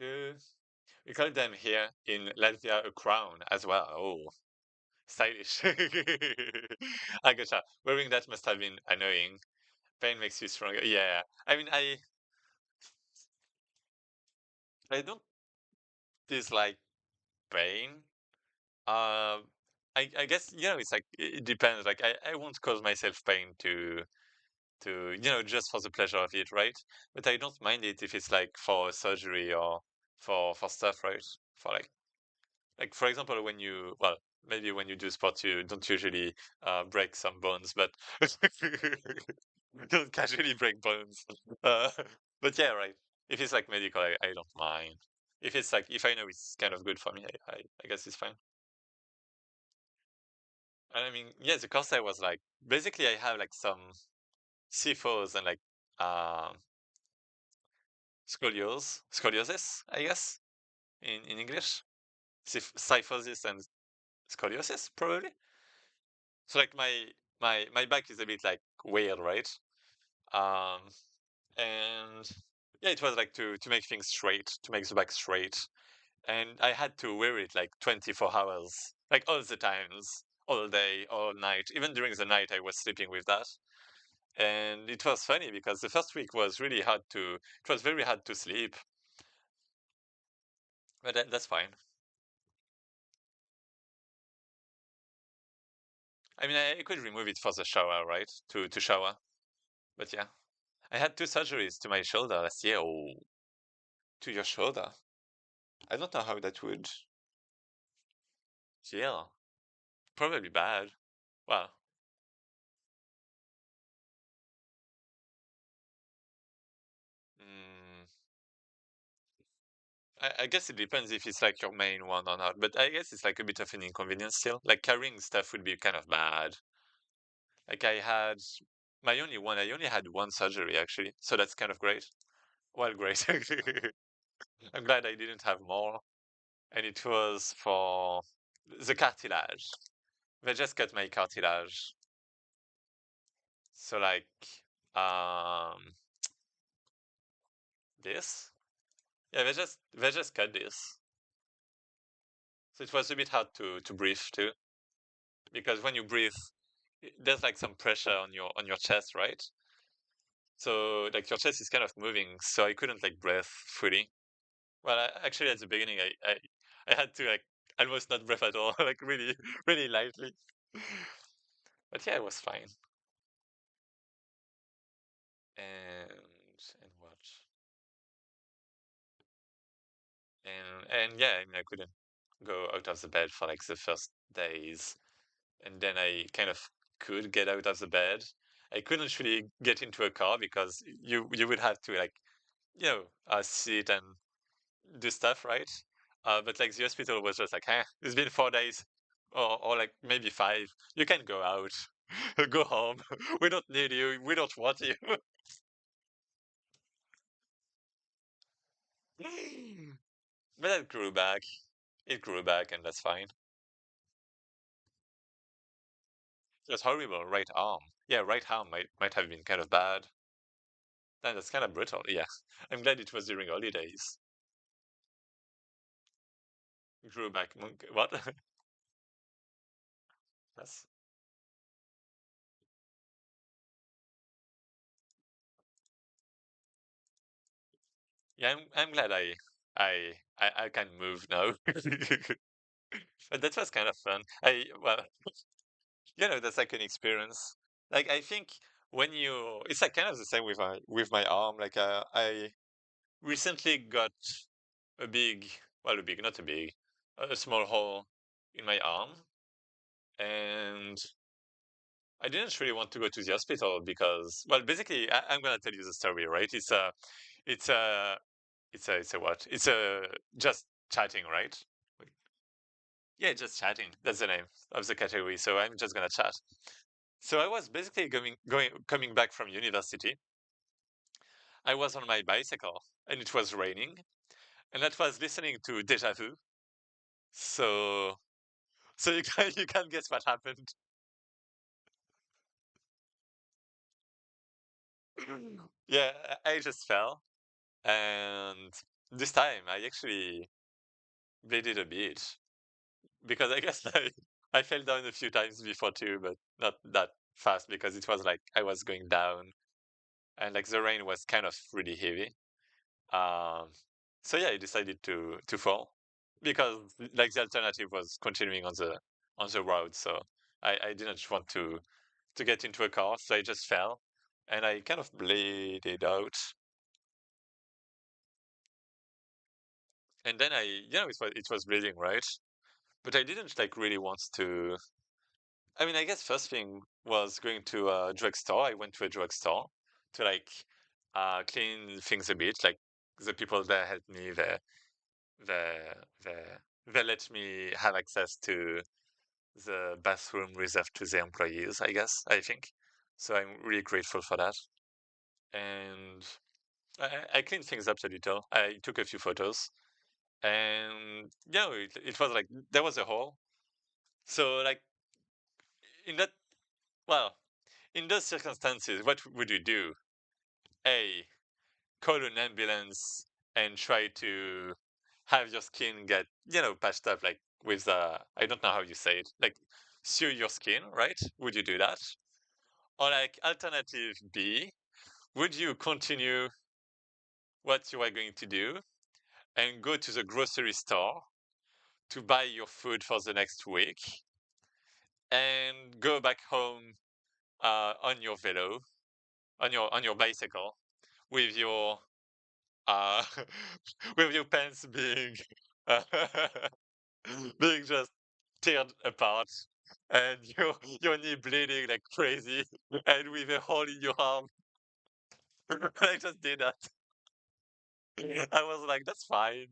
S1: Uh, We call them here in Latvia a crown as well. Oh, stylish. I gotcha. Wearing that must have been annoying. Pain makes you stronger. Yeah. I mean, I don't dislike pain. Um, I guess it's like it depends. Like I won't cause myself pain to just for the pleasure of it, right? But I don't mind it if it's like for surgery or for stuff, right? For like for example, when you well maybe when you do sports you don't usually break some bones, but don't casually break bones. Uh, but yeah, right. If it's like medical, I don't mind. If it's like if I know it's kind of good for me, I guess it's fine. And I mean, yeah, the course I was like basically I have like some CFOs and like um scoliosis, I guess in English, kyphosis and scoliosis probably. So like my back is a bit like weird, right? Um, and yeah, it was like to make things straight, to make the back straight, and I had to wear it like 24 hours, like all the times, all day, all night. Even during the night, I was sleeping with that, and it was funny because the first week was really hard to. It was very hard to sleep, but that's fine. I mean, I could remove it for the shower, right? To shower, but yeah, I had two surgeries to my shoulder last year. Oh, to your shoulder. I don't know how that would feel. Probably bad. Well, I guess it depends if it's like your main one or not, but I guess it's like a bit of an inconvenience still. Like carrying stuff would be kind of bad. Like I had my only one, I only had one surgery actually, so that's kind of great. Well, great. I'm glad I didn't have more. And it was for the cartilage. They just cut my cartilage. So like um this. Yeah, they just cut this. So it was a bit hard to breathe too. Because when you breathe, there's like some pressure on your chest, right? So like your chest is kind of moving, so I couldn't like breathe fully. Well, actually, at the beginning, I had to like almost not breathe at all, like really, really lightly. But yeah, it was fine. And what? And yeah, I mean, I couldn't go out of the bed for like the first days, and then I kind of could get out of the bed. I couldn't really get into a car because you would have to like sit and do stuff, right? But like the hospital was just like, it's been 4 days, or like maybe 5. You can go out, go home. We don't need you. We don't want you. But it grew back. It grew back, and that's fine. It was horrible. Right arm. Yeah, right arm might have been kind of bad. And that's kind of brutal. Yeah, I'm glad it was during holidays. Grew back. What? That's yeah. I'm glad I can move now. But that was kind of fun. That's like an experience. Like I think when you, it's like kind of the same with my arm. Like I recently got a big, well, a big, not a big, a small hole in my arm, and I didn't really want to go to the hospital because, well, basically, I'm gonna tell you the story, right? It's a, it's a what? It's a just chatting, right? Yeah, just chatting. That's the name of the category. So I'm just gonna chat. So I was basically coming back from university. I was on my bicycle and it was raining, and I was listening to Deja Vu. So you can you can guess what happened. Yeah, I just fell, and this time I actually bleeded a bit because I guess I fell down a few times before too, but not that fast because it was like I was going down and like the rain was kind of really heavy. Um, so yeah, I decided to fall because like the alternative was continuing on the road. So I didn't want to get into a car, so I just fell and I kind of bleeded out. And then it was bleeding, right? But I didn't like really want to. I mean, I guess first thing was going to a drugstore. I went to a drugstore to like clean things a bit. Like the people there helped me. They they they let me have access to the bathroom reserved to the employees, I guess, I think. So I'm really grateful for that. And I cleaned things up a little. I took a few photos. And it was like there was a hole. So like in that well, in those circumstances, what would you do? A, call an ambulance and try to have your skin get, patched up like with I don't know how you say it, like sew your skin, right? Would you do that? Or like alternative B, would you continue what you are going to do and go to the grocery store to buy your food for the next week and go back home on your velo, on your bicycle, with your uh, with your pants being uh, being just teared apart and your knee bleeding like crazy and with a hole in your arm. I just did that. I was like, that's fine.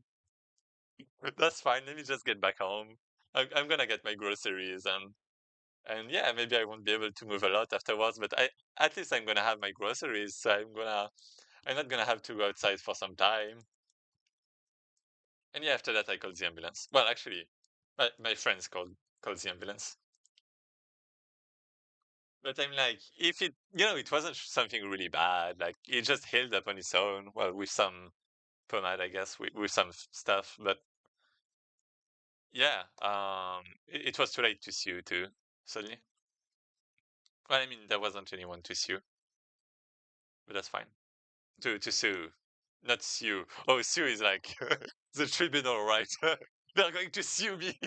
S1: That's fine. Let me just get back home. I'm gonna get my groceries and yeah, maybe I won't be able to move a lot afterwards, but I at least I'm gonna have my groceries, so I'm not gonna have to go outside for some time. And yeah, after that I called the ambulance. Well, actually, my friends called the ambulance. But I'm like, if it, it wasn't something really bad. Like it just healed up on its own. Well, with some pomade, I guess, with some stuff. But yeah, it was too late to sue too. Suddenly, well, I mean, there wasn't anyone to sue, but that's fine. To sue, not sue. Oh, sue is like the tribunal, right? They're going to sue me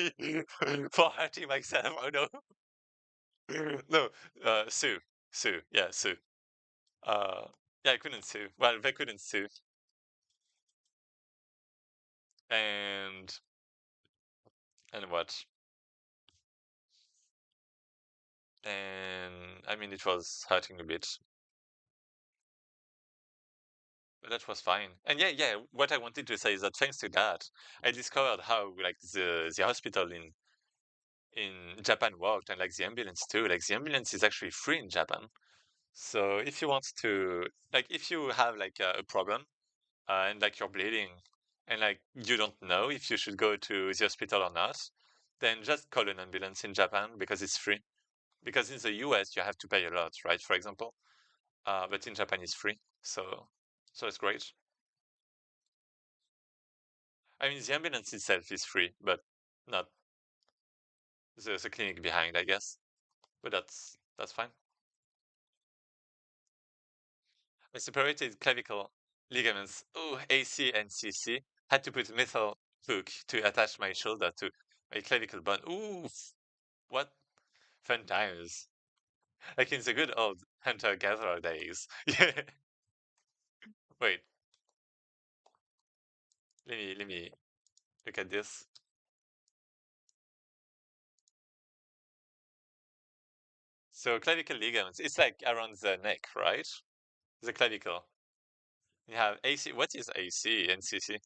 S1: for hurting myself. Oh no, no, sue, sue, yeah, sue. Uh, yeah, I couldn't sue. Well, they couldn't sue, and what? And I mean, it was hurting a bit, but that was fine. And yeah, yeah. What I wanted to say is that thanks to that, I discovered how like the hospital in Japan worked, and like the ambulance too. Like the ambulance is actually free in Japan. So if you want to, like, if you have like a problem and like you're bleeding and like you don't know if you should go to the hospital or not, then just call an ambulance in Japan because it's free. Because in the US you have to pay a lot, right? For example, but in Japan it's free. So it's great. I mean, the ambulance itself is free, but not the clinic behind, I guess. But that's fine. I separated clavicle ligaments, AC and CC. Had to put metal hook to attach my shoulder to my clavicle bone. Ooh, what fun times! Like in the good old hunter-gatherer days. Yeah. Wait, let me look at this. So clavicle ligaments, it's like around the neck, right? The clavicle. You have AC. What is AC and CC?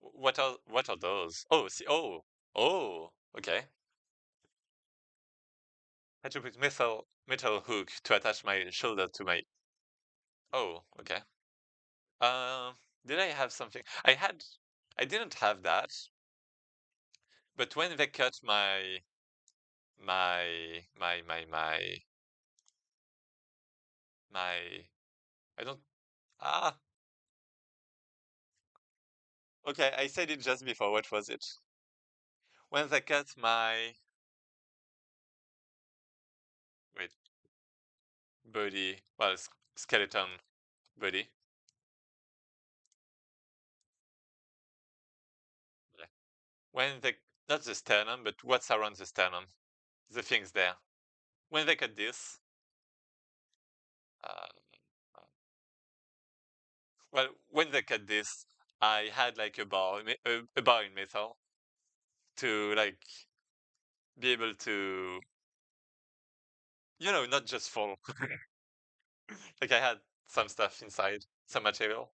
S1: What are those? Oh, see, oh, okay. I had to put metal hook to attach my shoulder to my. Oh, okay. Did I have something? I didn't have that, but when they cut my my, I don't. Ah, okay. I said it just before. What was it? When they cut my wait body, well, skeleton body. Yeah. When they not the sternum, but what's around the sternum? The things there. When they cut this, uh, well, when they cut this, I had like a bar in metal to like be able to, not just fall. Like I had some stuff inside, some material.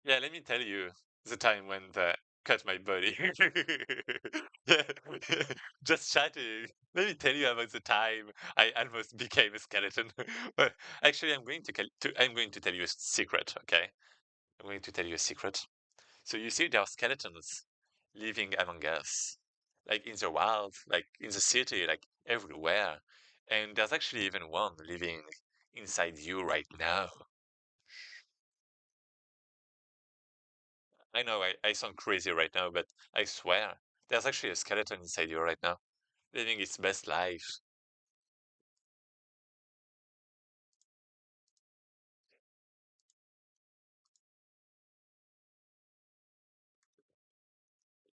S1: Yeah, let me tell you the time when they cut my body. Yeah, just chatting. Let me tell you about the time I almost became a skeleton. But actually, I'm going to tell you a secret. Okay, I'm going to tell you a secret. So you see, there are skeletons living among us, like in the wild, like in the city, like everywhere. And there's actually even one living inside you right now. I know I sound crazy right now, but I swear, there's actually a skeleton inside you right now, living its best life.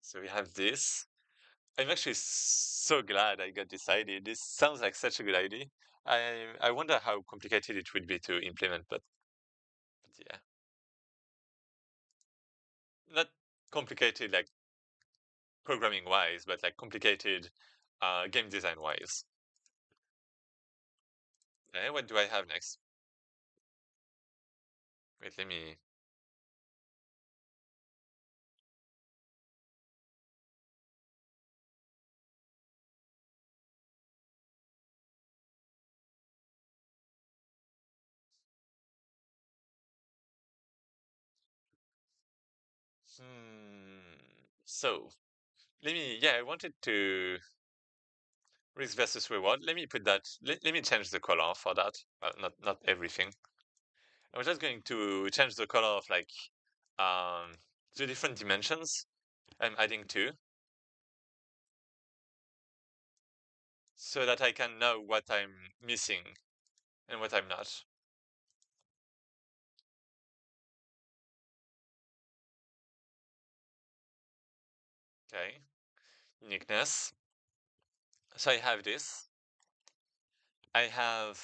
S1: So we have this. I'm actually so glad I got this idea. This sounds like such a good idea. I wonder how complicated it would be to implement, but yeah, not complicated like programming wise, but like complicated game design wise. Okay, what do I have next? Wait, let me. Hmm. So let me. Yeah, I wanted to risk versus reward. Let me put that. Let me change the color for that. Not everything. I'm just going to change the color of like um the different dimensions I'm adding to, so that I can know what I'm missing and what I'm not. Okay. Uniqueness. So I have this. I have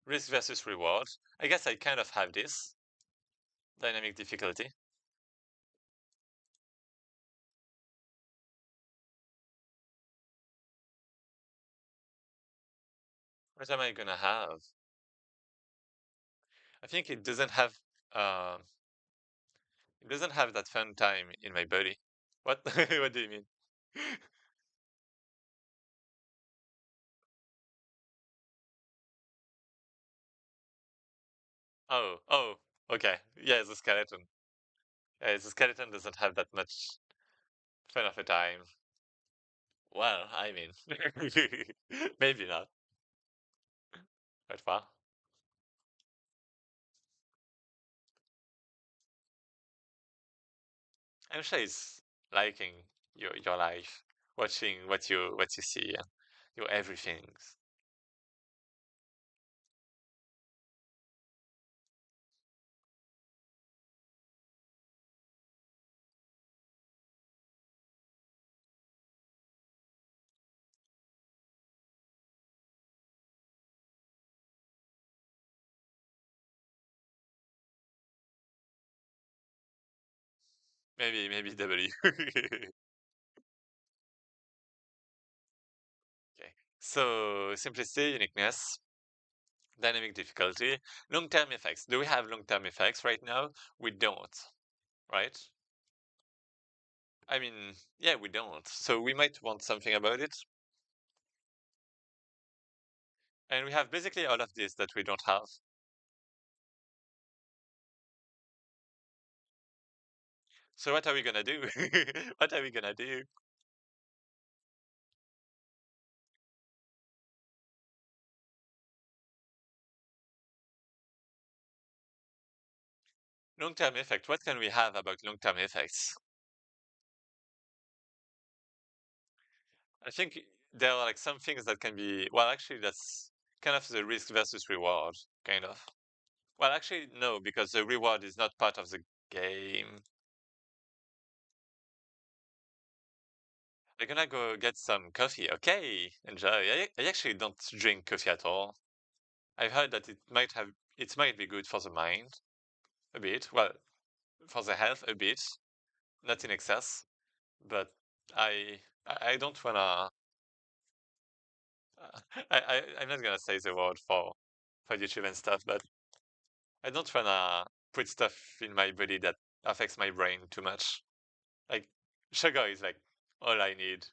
S1: risk versus reward. I guess I kind of have this dynamic difficulty. What am I gonna have? I think uh it doesn't have that fun time in my body. What what do you mean? Oh, okay. Yeah, the skeleton. Yeah, the skeleton doesn't have that much fun of a time. Well, I mean, maybe not. But far. I'm sure it's liking your life, watching what you see, your everythings. Maybe W. Okay. So simplicity, uniqueness, dynamic difficulty, long-term effects. Do we have long-term effects right now? We don't, right? I mean, yeah, we don't. So we might want something about it. And we have basically all of this that we don't have. So what are we gonna do? What are we gonna do? Long-term effect. What can we have about long-term effects? I think there are like some things that can be, well, actually, that's kind of the risk versus reward, kind of. Well, actually, no, because the reward is not part of the game. We're gonna go get some coffee. Okay, enjoy. I actually don't drink coffee at all. I've heard that it might be good for the mind a bit. Well, for the health a bit, not in excess. But I don't wanna. I'm not gonna say the word for YouTube and stuff, but I don't wanna put stuff in my body that affects my brain too much. Like sugar is like all I need.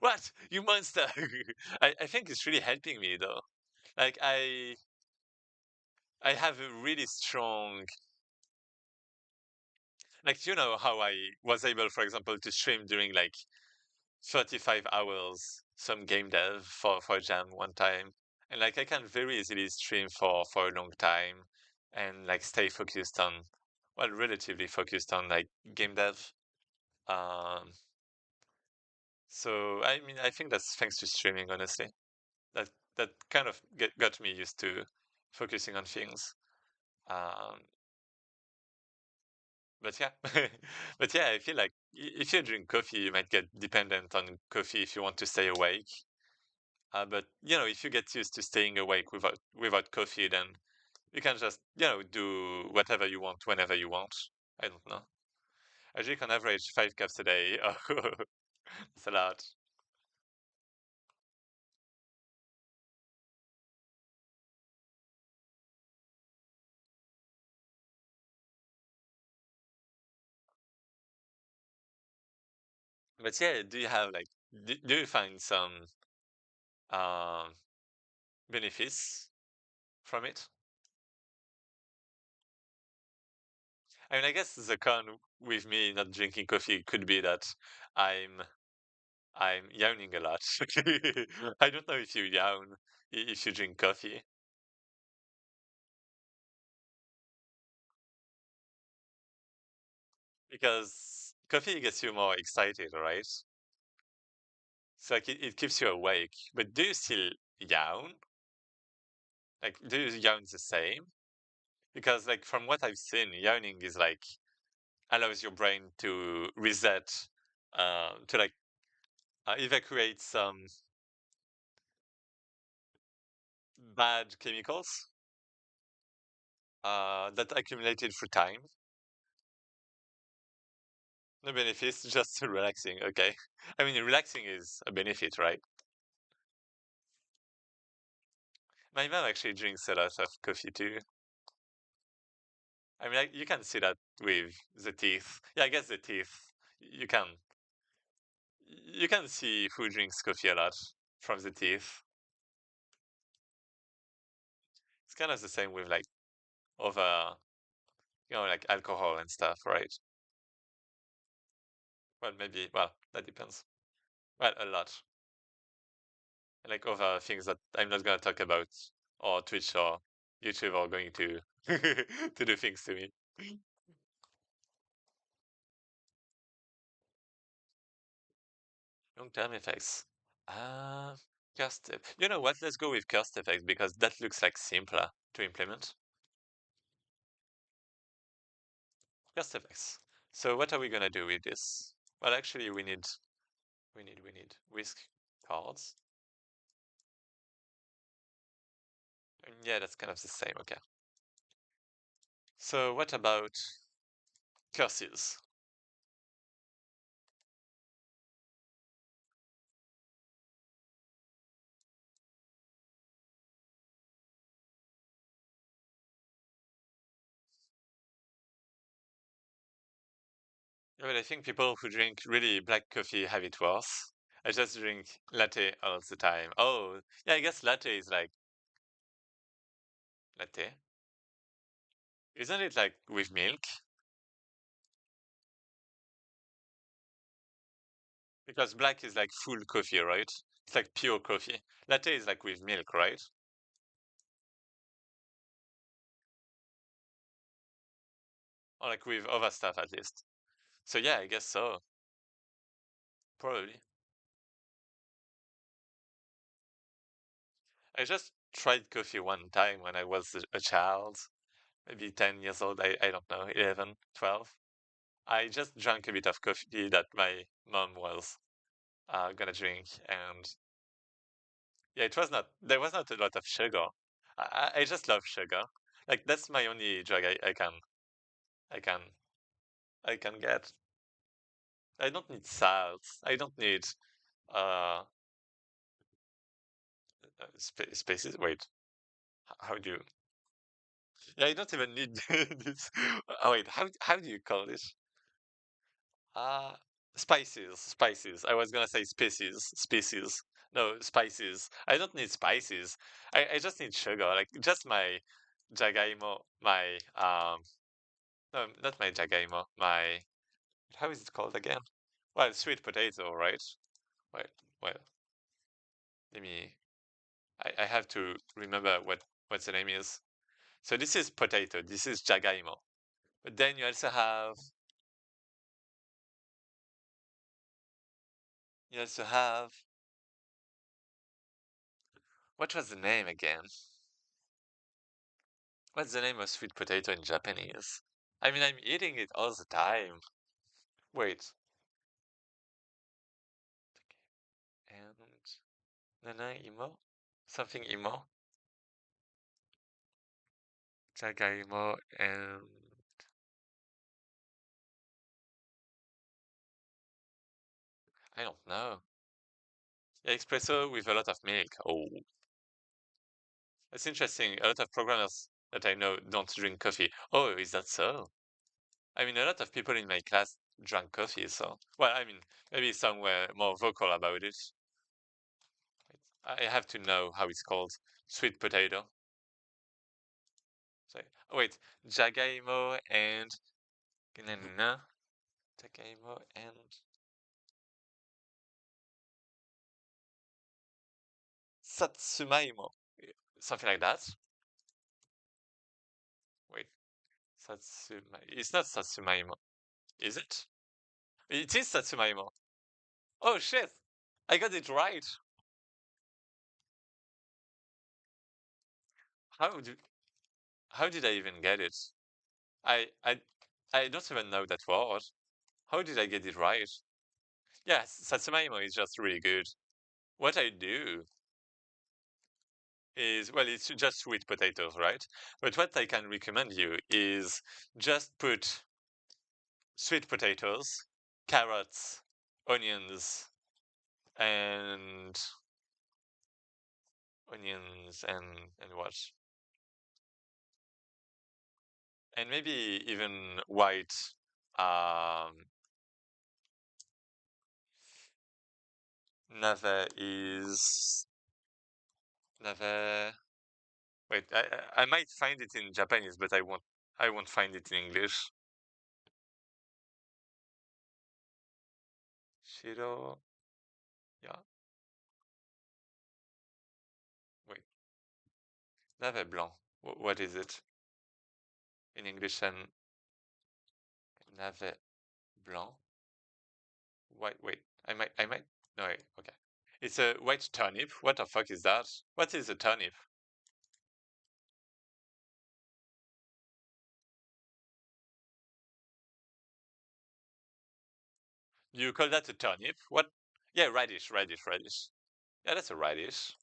S1: What? You monster! I think it's really helping me though. Like I have a really strong, like you know how I was able, for example, to stream during like 35 hours some game dev for jam one time. And like I can very easily stream for a long time and like stay focused on, well, relatively focused on like game dev. Um, so I mean, I think that's thanks to streaming, honestly. That that kind of got me used to focusing on things. Um, but yeah, but yeah, I feel like if you drink coffee, you might get dependent on coffee if you want to stay awake. But you know, if you get used to staying awake without coffee, then you can just do whatever you want whenever you want. I don't know. I drink on average 5 cups a day. Oh, that's a lot. But yeah, do you have like do you find some um benefits from it? I mean, I guess the con with me not drinking coffee could be that I'm I'm yawning a lot. I don't know if you yawn if you drink coffee because coffee gets you more excited, right? So like it keeps you awake. But do you still yawn? Like, do you yawn the same? Because like from what I've seen, yawning is like allows your brain to reset, to like evacuate some bad chemicals that accumulated through time. No benefits, just relaxing. Okay. I mean, relaxing is a benefit, right? My mom actually drinks a lot of coffee too. I mean, like, you can see that with the teeth. Yeah, I guess the teeth. You can you can see who drinks coffee a lot from the teeth. It's kind of the same with like other, like alcohol and stuff, right? Well, maybe. Well, that depends. Well, a lot. Like other things that I'm not gonna talk about, or Twitch or YouTube are going to to do things to me. Long-term effects. Uh, Cost. You know what? Let's go with cost effects because that looks like simpler to implement. Cost effects. So what are we gonna do with this? Well, actually, we need risk cards. Yeah, that's kind of the same. Okay. So what about curses? Yeah, but I think people who drink really black coffee have it worse. I just drink latte all the time. Oh, yeah, I guess latte is like latte. Isn't it like with milk? Because black is like full coffee, right? It's like pure coffee. Latte is like with milk, right? Or like with other stuff at least. So yeah, I guess so. Probably. I just tried coffee one time when I was a child, maybe 10 years old. I don't know, 11, 12. I just drank a bit of coffee that my mom was gonna drink, and yeah, there was not a lot of sugar. I just love sugar. Like that's my only drug I can I can get. I don't need salt. I don't need uh spaces. Wait, how do you? Yeah, I don't even need this. Oh wait, how do you call this? Uh spices. I was gonna say species. No, spices. I don't need spices. I just need sugar. Like just my jagaimo, my no, not my jagaimo, my how is it called again? Well, sweet potato, right? Wait, well, let me. I have to remember what the name is. So this is potato. This is jagaimo. But then you also have what was the name again? What's the name of sweet potato in Japanese? I mean, I'm eating it all the time. Wait, and nana imo, something imo, jagaimo, and I don't know. Yeah, espresso with a lot of milk. Oh, that's interesting. A lot of programmers that I know don't drink coffee. Oh, is that so? I mean, a lot of people in my class. drank coffee, so well, I mean, maybe some were more vocal about it. I have to know how it's called. Sweet potato. So, oh, wait, jagaimo and no, jagaimo and satsumaimo, something like that. Wait, satsuma. It's not satsumaimo, is it? It is satsumaimo. Oh shit! I got it right. How do how did I even get it? I I I don't even know that word. How did I get it right? Yes, Satsumaimo is just really good. What I do is, well, it's just sweet potatoes, right? But what I can recommend you is just put sweet potatoes, carrots, onions, and and what? And maybe even white. Um, Nave is Nave. Wait, I might find it in Japanese, but I won't find it in English. Shiro, yeah. Wait, Nave blanc. What is it in English? And Nave blanc. Wait. I might. No, wait. Okay. It's a white turnip. What the fuck is that? What is a turnip? You call that a turnip? What? Yeah, radish. Yeah, that's a radish,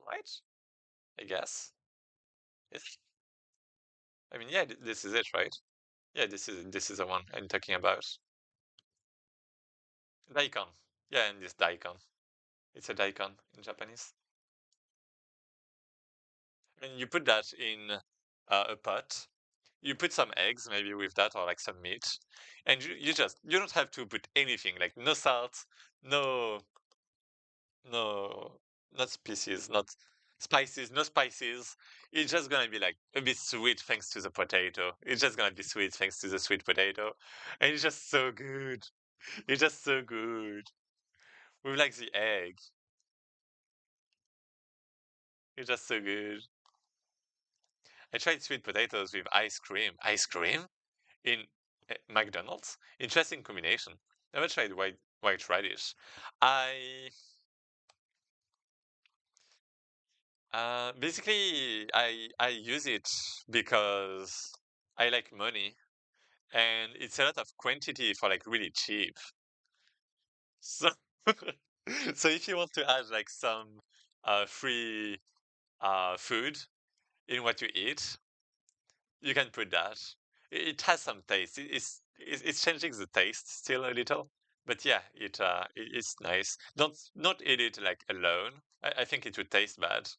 S1: right? I guess. Yes. I mean, yeah, this is it, right? Yeah, this is the one I'm talking about. Daikon. Yeah, and this daikon. It's a daikon in Japanese. And you put that in a pot. You put some eggs, maybe with that, or like some meat. And you don't have to put anything, like no salt, no, no, not species, not spices, no spices. It's just gonna be like a bit sweet thanks to the potato. It's just gonna be sweet thanks to the sweet potato. And it's just so good. It's just so good. With like the egg. It's just so good. I tried sweet potatoes with ice cream. Ice cream in McDonald's. Interesting combination. Never tried white radish. I basically I use it because I like money and it's a lot of quantity for like really cheap. So so if you want to add like some free food in what you eat, you can put that. It has some taste. It's changing the taste still a little, but yeah, it's nice. Don't not eat it like alone. I think it would taste bad,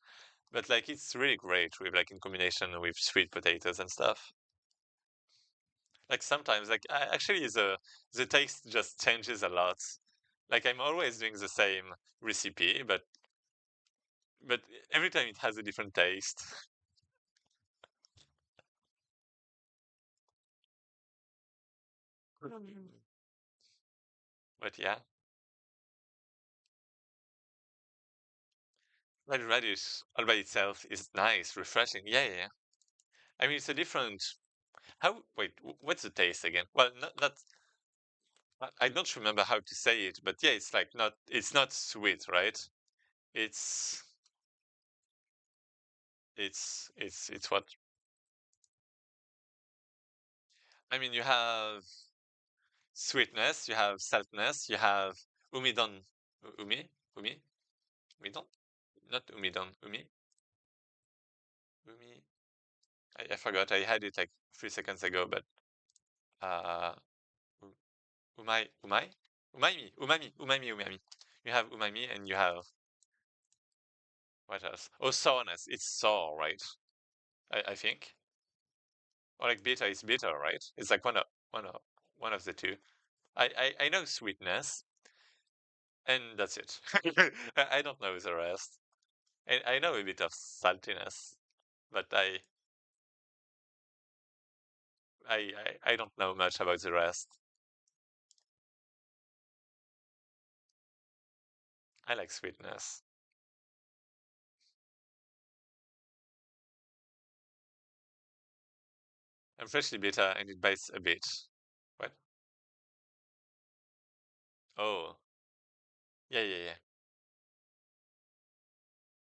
S1: but like it's really great with like in combination with sweet potatoes and stuff. Like sometimes, like actually the taste just changes a lot. Like I'm always doing the same recipe, but every time it has a different taste. But yeah, red radish all by itself is nice, refreshing. Yeah. I mean, it's a different. How? Wait, what's the taste again? Well, not. I don't remember how to say it, but yeah, it's like not. It's not sweet, right? It's. It's what? I mean, you have sweetness, you have saltness, you have umidon. Umi, umidon, not umidon, umi. I forgot. I had it like 3 seconds ago, but uh, u- umami. You have umami, and you have what else? Oh, sourness. It's sour, right? I think. Or like beta is bitter, right? It's like one of the two. I know sweetness, and that's it. I don't know the rest. I know a bit of saltiness, but I don't know much about the rest. I like sweetness. I'm freshly bitter, and it bites a bit. What? Oh, yeah, yeah,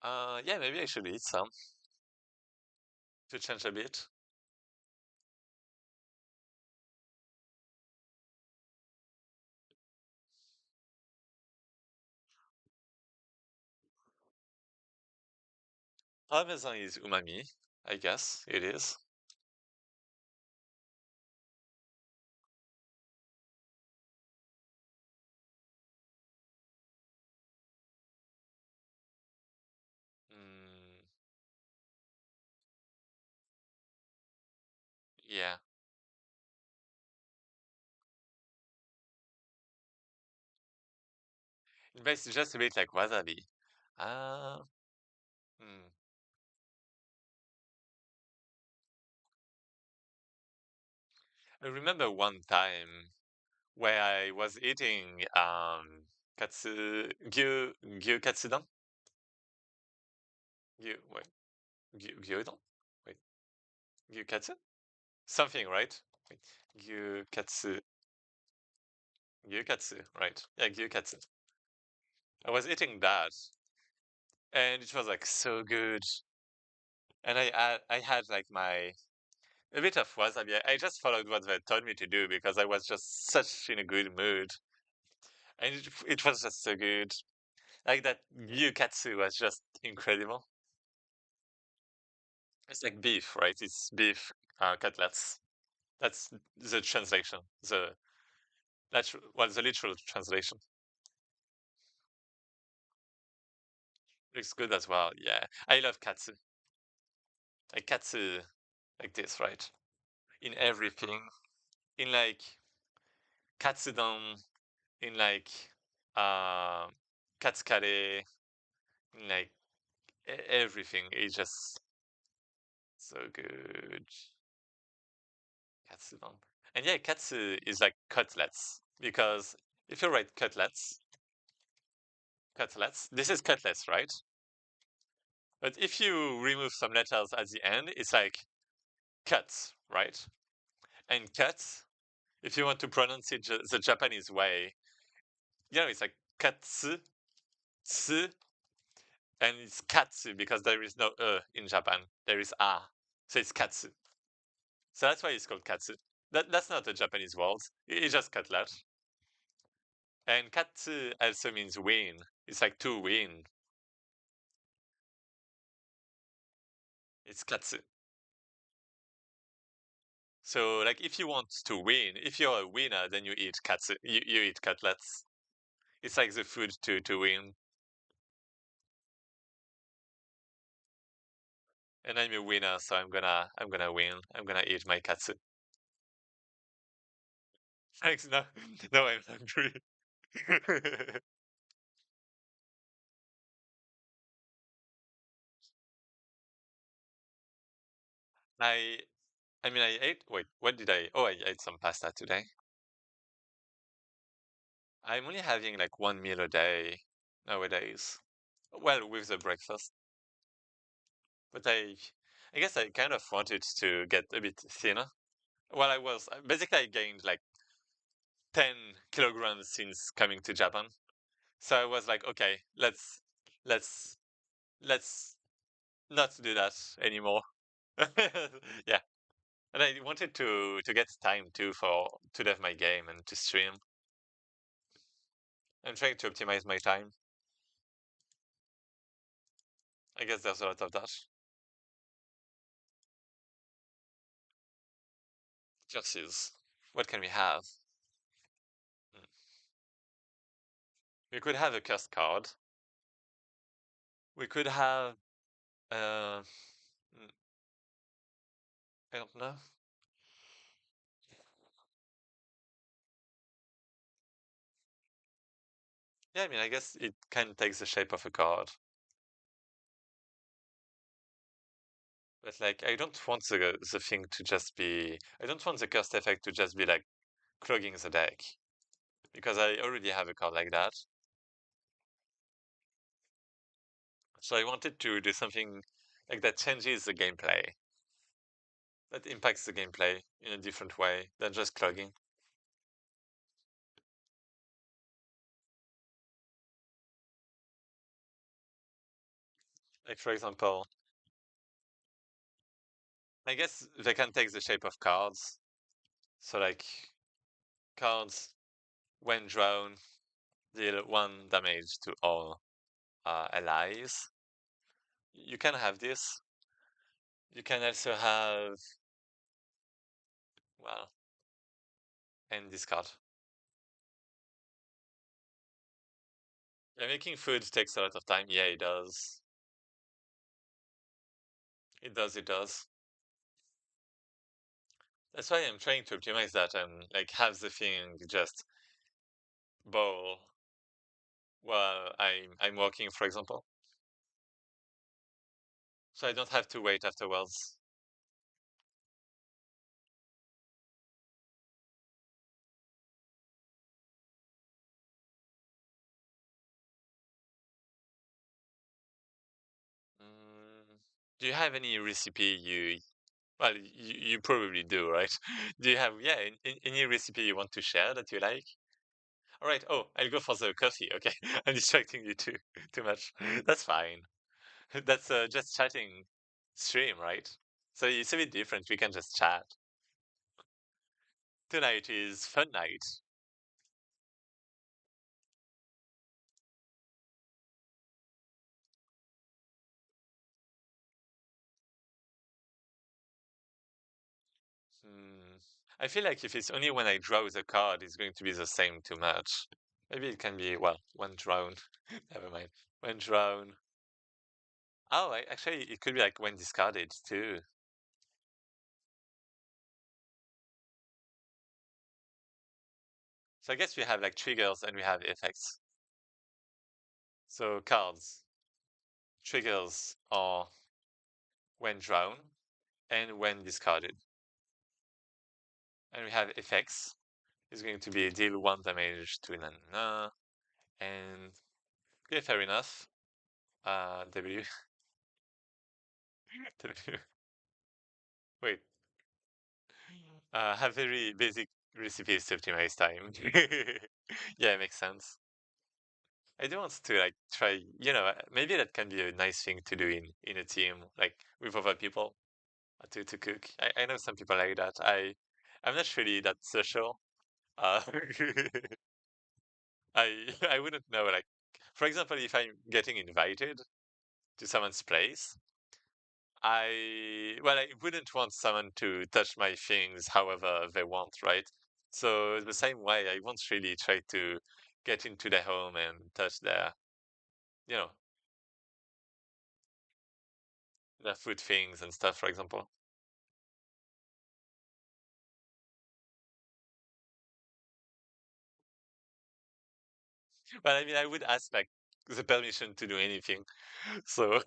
S1: yeah. Yeah, maybe I should eat some to change a bit. Parmesan is umami, I guess it is. Mm, yeah, it bites just a bit like wasabi. Ah, hmm. I remember one time where I was eating gyu katsudon. Wait, gyudon? Wait, gyu katsu? Something, right? Wait, gyu katsu, right? Yeah, gyu katsu. I was eating that, and it was like so good. And I had like my a bit of wasabi. I just followed what they told me to do because I was just such in a good mood, and it was just so good. Like that gyukatsu was just incredible. It's like beef, right? It's beef cutlets. That's the translation. The literal translation. Looks good as well. Yeah, I love katsu. Like katsu, like this, right? In everything, in like katsudon, in like uh, katsukare, in like everything is just so good. Katsudon. And yeah, katsu is like cutlets because if you write cutlets, this is cutlets, right? But if you remove some letters at the end, it's like cut, right? And cut, if you want to pronounce it the Japanese way, it's like katsu, tsu, and it's katsu because there is no in Japan. There is a. So it's katsu. So that's why it's called katsu. That's not a Japanese word. It's just cutlet. And katsu also means win. It's like to win. It's katsu. So like if you want to win, if you're a winner, then you eat katsu. You eat cutlets. It's like the food to win. And I'm a winner, so I'm gonna win. I'm gonna eat my katsu. Thanks. No, no, I'm hungry. I I mean I ate. Wait, what did I? Oh, I ate some pasta today. I'm only having like one meal a day nowadays. Well, with the breakfast. But I guess I kind of wanted to get a bit thinner. Well, I was basically I gained like 10 kilograms since coming to Japan. So I was like, okay, let's let's not do that anymore. Yeah, and I wanted to get time too for to dev my game and to stream. I'm trying to optimize my time. I guess there's a lot of that. Curses. What can we have? Hmm. We could have a curse card. We could have. Uh, I don't know. Yeah, I mean, I guess it kind of takes the shape of a card. But like, I don't want the thing to just be. I don't want the cost effect to just be like clogging the deck because I already have a card like that. So I wanted to do something like that changes the gameplay, that impacts the gameplay in a different way than just clogging. Like for example, I guess they can take the shape of cards. So like cards when drawn deal 1 damage to all allies. You can have this. You can also have, well, and discard. Yeah, making food takes a lot of time. Yeah, it does. It does, it does. That's why I'm trying to optimize that and like have the thing just bowl while I'm working, for example. So I don't have to wait afterwards. Mm, do you have any recipe you, well, you probably do, right? Do you have, yeah, any recipe you want to share that you like? All right. Oh, I'll go for the coffee. Okay. I'm distracting you too much. That's fine. That's just chatting stream, right? So it's a bit different. We can just chat. Tonight is fun night. Hmm. I feel like if it's only when I draw the card, it's going to be the same too much. Maybe it can be, well, one drawn. Never mind. When drawn. Oh, actually, it could be like when discarded too. So I guess we have like triggers and we have effects. So cards, triggers are when drawn and when discarded. And we have effects. It's going to be deal 1 damage to na. And yeah, fair enough. W. W. Wait. Have very basic recipes to optimize time. Yeah, it makes sense. I do want to like try, maybe that can be a nice thing to do in a team, like with other people, to cook. I know some people like that. I'm not really that social. Uh, I wouldn't know, like, for example, if I'm getting invited to someone's place, I wouldn't want someone to touch my things however they want, right? So the same way, I won't really try to get into their home and touch you know, their food things and stuff, for example. But I mean, I would ask like the permission to do anything. So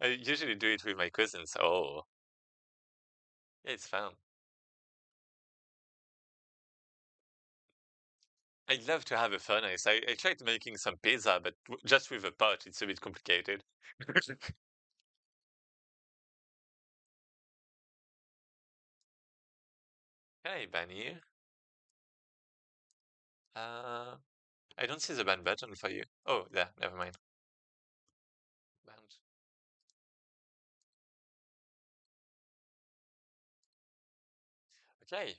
S1: I usually do it with my cousins. Oh, yeah, it's fun. I'd love to have a furnace. I tried making some pizza, but just with a pot, it's a bit complicated. Hey, Bunny. Uh, I don't see the ban button for you. Oh, yeah, never mind. Banned. Okay.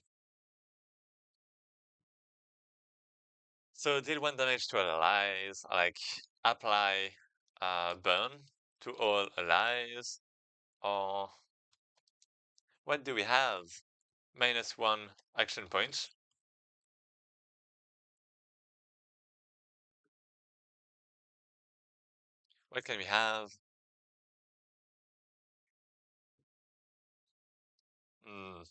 S1: So deal 1 damage to all allies, like apply burn to all allies, or what do we have? -1 action point. What can we have? Mm,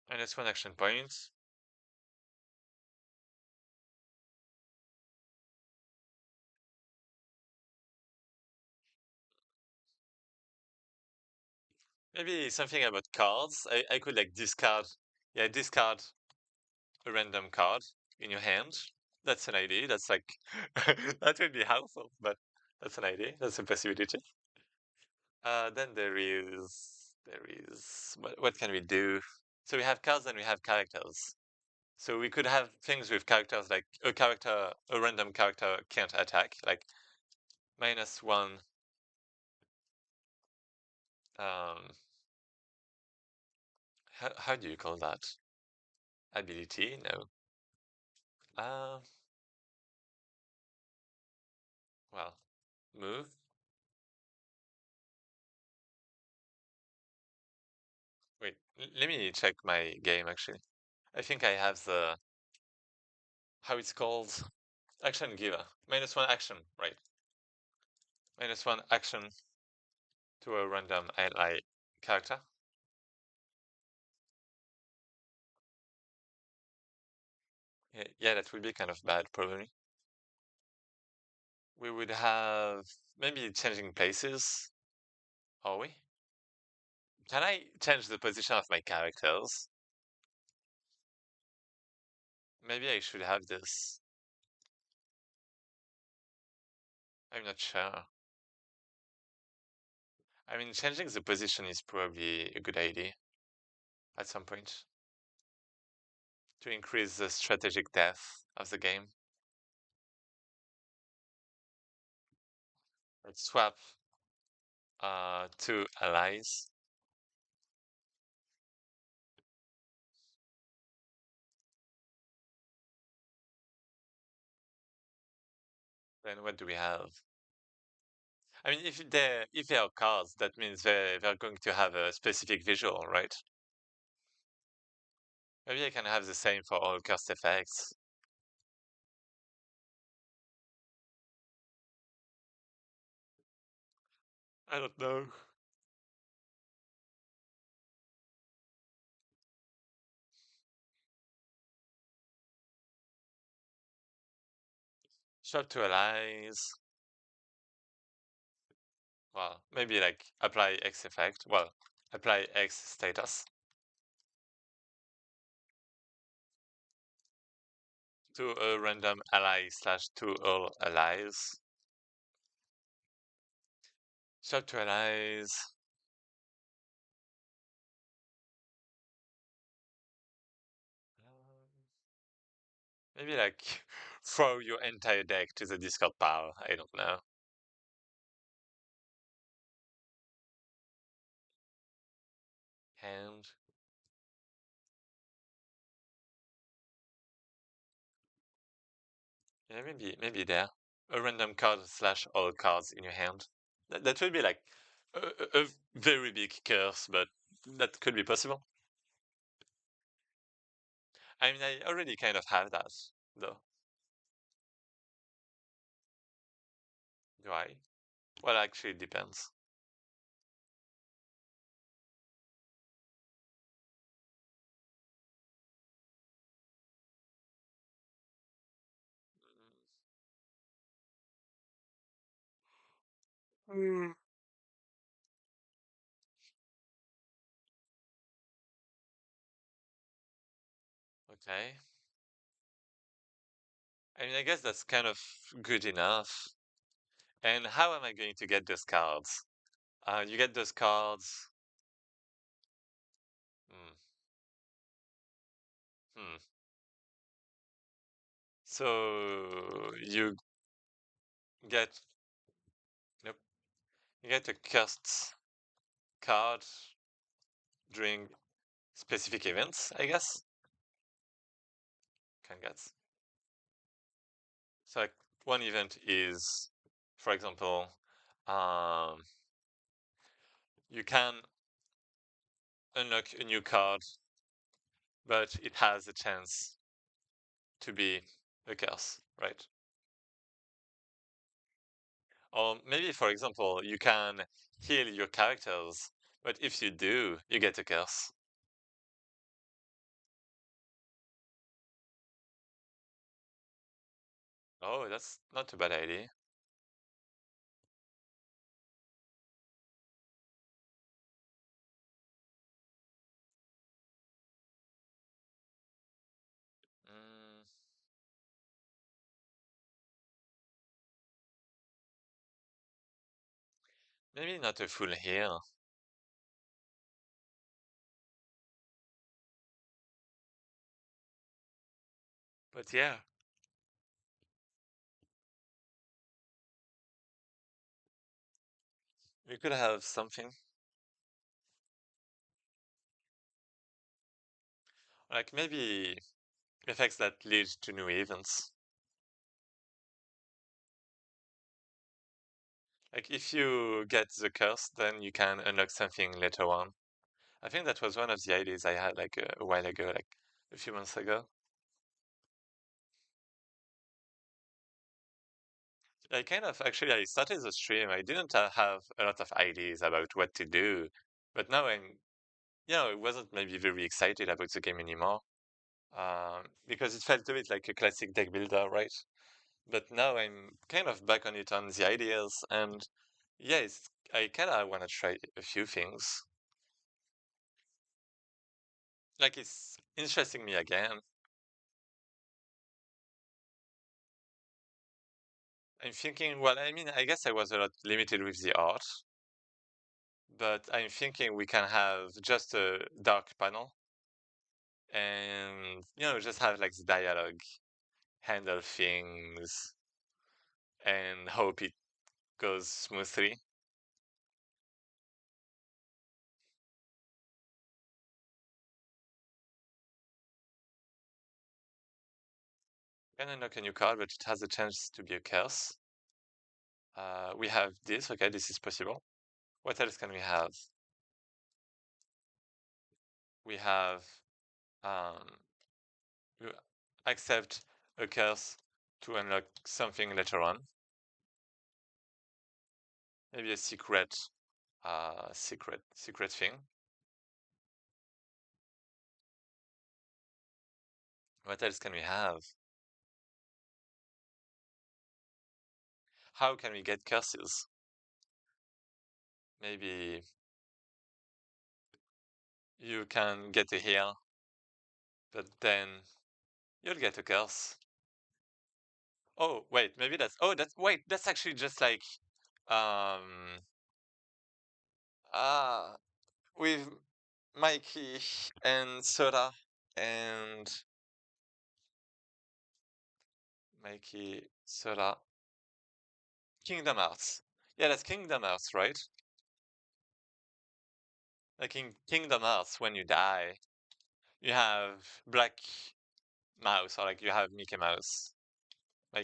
S1: -1 action point. Maybe something about cards. I could like discard, yeah, discard a random card in your hand. That's an idea. That's like that would be helpful, but that's an idea. That's a possibility. Then there is what can we do? So we have cards and we have characters. So we could have things with characters like a random character can't attack, like -1. Um, how do you call that? Ability? No. Uh, well, move. Wait, let me check my game actually. I think I have the how it's called action giver. -1 action, right? -1 action to a random ally character. Yeah, yeah, that would be kind of bad probably. We would have maybe changing places. Are we? Can I change the position of my characters? Maybe I should have this. I'm not sure. I mean, changing the position is probably a good idea at some point to increase the strategic depth of the game. Let's swap two allies. Then what do we have? I mean, if they are cards, that means they're going to have a specific visual, right? Maybe I can have the same for all cast effects. I don't know. Swap two allies. Well, maybe like apply X effect. Well, apply X status to a random ally slash to all allies. Swap two allies. Maybe like throw your entire deck to the Discord pile. I don't know. Hand. Yeah, maybe there. A random card slash all cards in your hand. That would be like a very big curse, but that could be possible. I mean, I already kind of have that, though. Do I? Well, actually, it depends. Mm. Okay. I mean, I guess that's kind of good enough. And how am I going to get those cards? You get those cards. Hmm. Hmm. So you get nope. You get a cursed card during specific events, I guess. Can get. So like one event is, for example, um, you can unlock a new card, but it has a chance to be a curse, right? Or maybe, for example, you can heal your characters, but if you do, you get a curse. Oh, that's not a bad idea. Maybe not a full heal, but yeah, we could have something like maybe effects that lead to new events. Like if you get the curse, then you can unlock something later on. I think that was one of the ideas I had like a while ago, like a few months ago. I kind of actually I started the stream. I didn't have a lot of ideas about what to do, but now I wasn't maybe very excited about the game anymore, because it felt a bit like a classic deck builder, right? But now I'm kind of back on it on the ideas, and yeah, I kind of want to try a few things. Like it's interesting me again. I'm thinking, well, I mean, I guess I was a lot limited with the art, but I'm thinking we can have just a dark panel and, just have like the dialogue, handle things, and hope it goes smoothly. Can unlock a new card, but it has a chance to be a curse. We have this, okay, this is possible. What else can we have? We have um, you accept a curse to unlock something later on. Maybe a secret thing. What else can we have? How can we get curses? Maybe you can get a heal, but then you'll get a curse. Oh, wait, maybe that's actually just like, um, ah, with Mikey and Soda and Mikey, Soda, Kingdom Hearts. Yeah, that's Kingdom Hearts, right? Like in Kingdom Hearts, when you die, you have Black Mouse, or like you have Mickey Mouse. You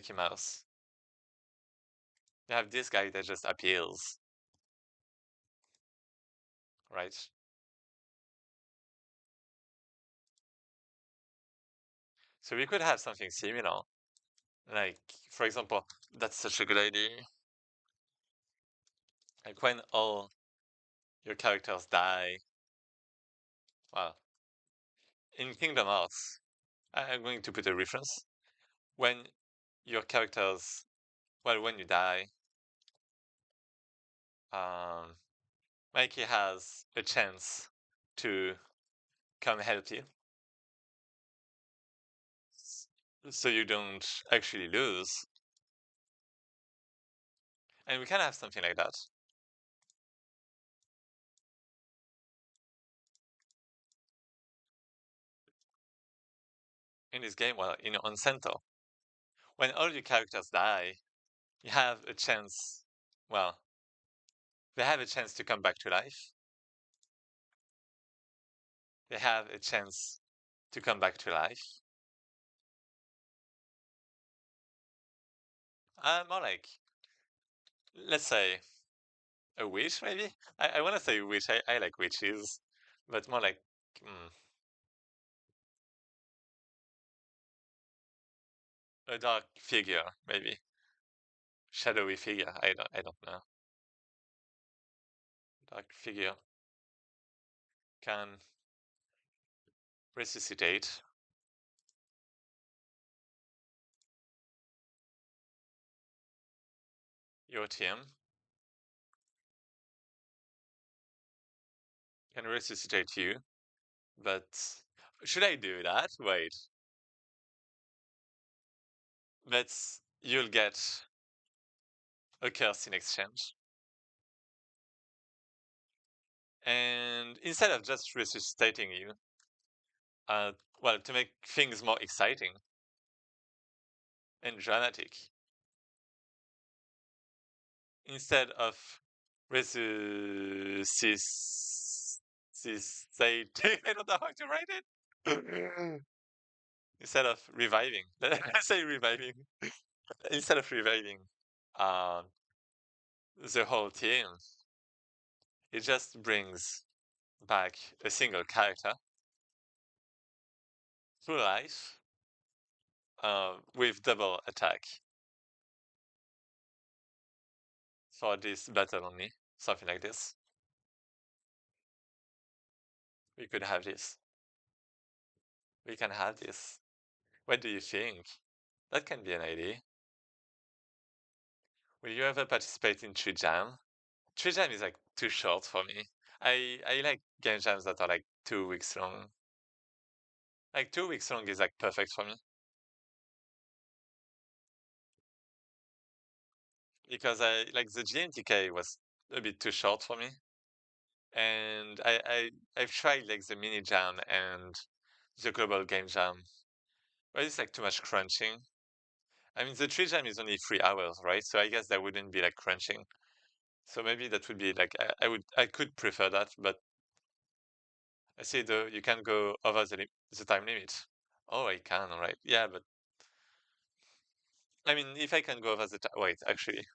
S1: have this guy that just appears, right? So we could have something similar. Like, for example, that's such a good idea. Like when all your characters die, well, in Kingdom Hearts, I'm going to put a reference. When your characters, well, when you die, um, Mikey has a chance to come help you, so you don't actually lose. And we can have something like that in this game. Well, on Cento, when all your characters die, you have a chance. Well, they have a chance to come back to life. They have a chance to come back to life. More like, let's say, a witch, maybe? I want to say witch. I like witches, but more like, mm, a dark figure, maybe. Shadowy figure. I don't know. Dark figure can resuscitate your team, can resuscitate you, but should I do that? Wait, you'll get a curse in exchange. And instead of just resuscitating you, uh, well, to make things more exciting and dramatic, instead of resuscitating, I don't know how to write it. Instead of reviving, let's say reviving. Instead of reviving uh, the whole team, it just brings back a single character through life with double attack for this battle only. Something like this. We could have this. We can have this. What do you think? That can be an idea. Will you ever participate in Tree Jam? Tree Jam is like too short for me. I like game jams that are like 2 weeks long. Like 2 weeks long is like perfect for me. Because I like the GMTK was a bit too short for me. And I've tried like the mini jam and the global game jam. But it's like too much crunching. I mean the tree jam is only 3 hours, right? So I guess that wouldn't be like crunching. So maybe that would be like I could prefer that, but I see though you can go over the time limit. Oh, I can, all right. Yeah, but I mean if I can go over the time, wait, actually,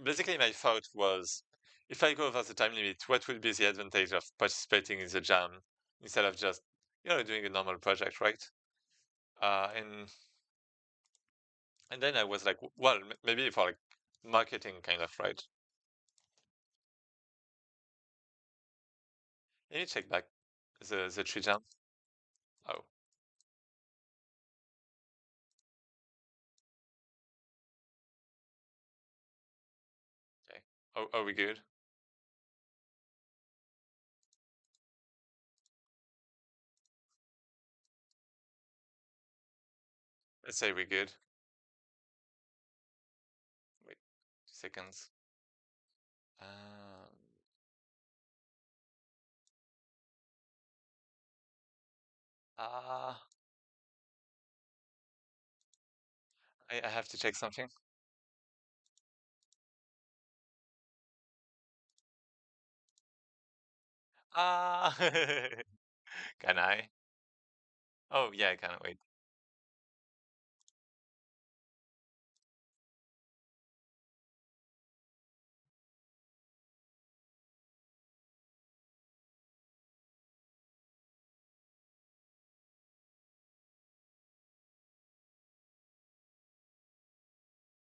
S1: basically my thought was, if I go over the time limit, what would be the advantage of participating in the jam instead of just doing a normal project, right? And then I was like, well, maybe for like marketing kind of, right? Let me check back the tree jam. Oh, okay. Oh, are we good? Let's say we're good. Wait, 2 seconds. Um, ah, I have to check something. Ah, can I? Oh yeah, I can wait.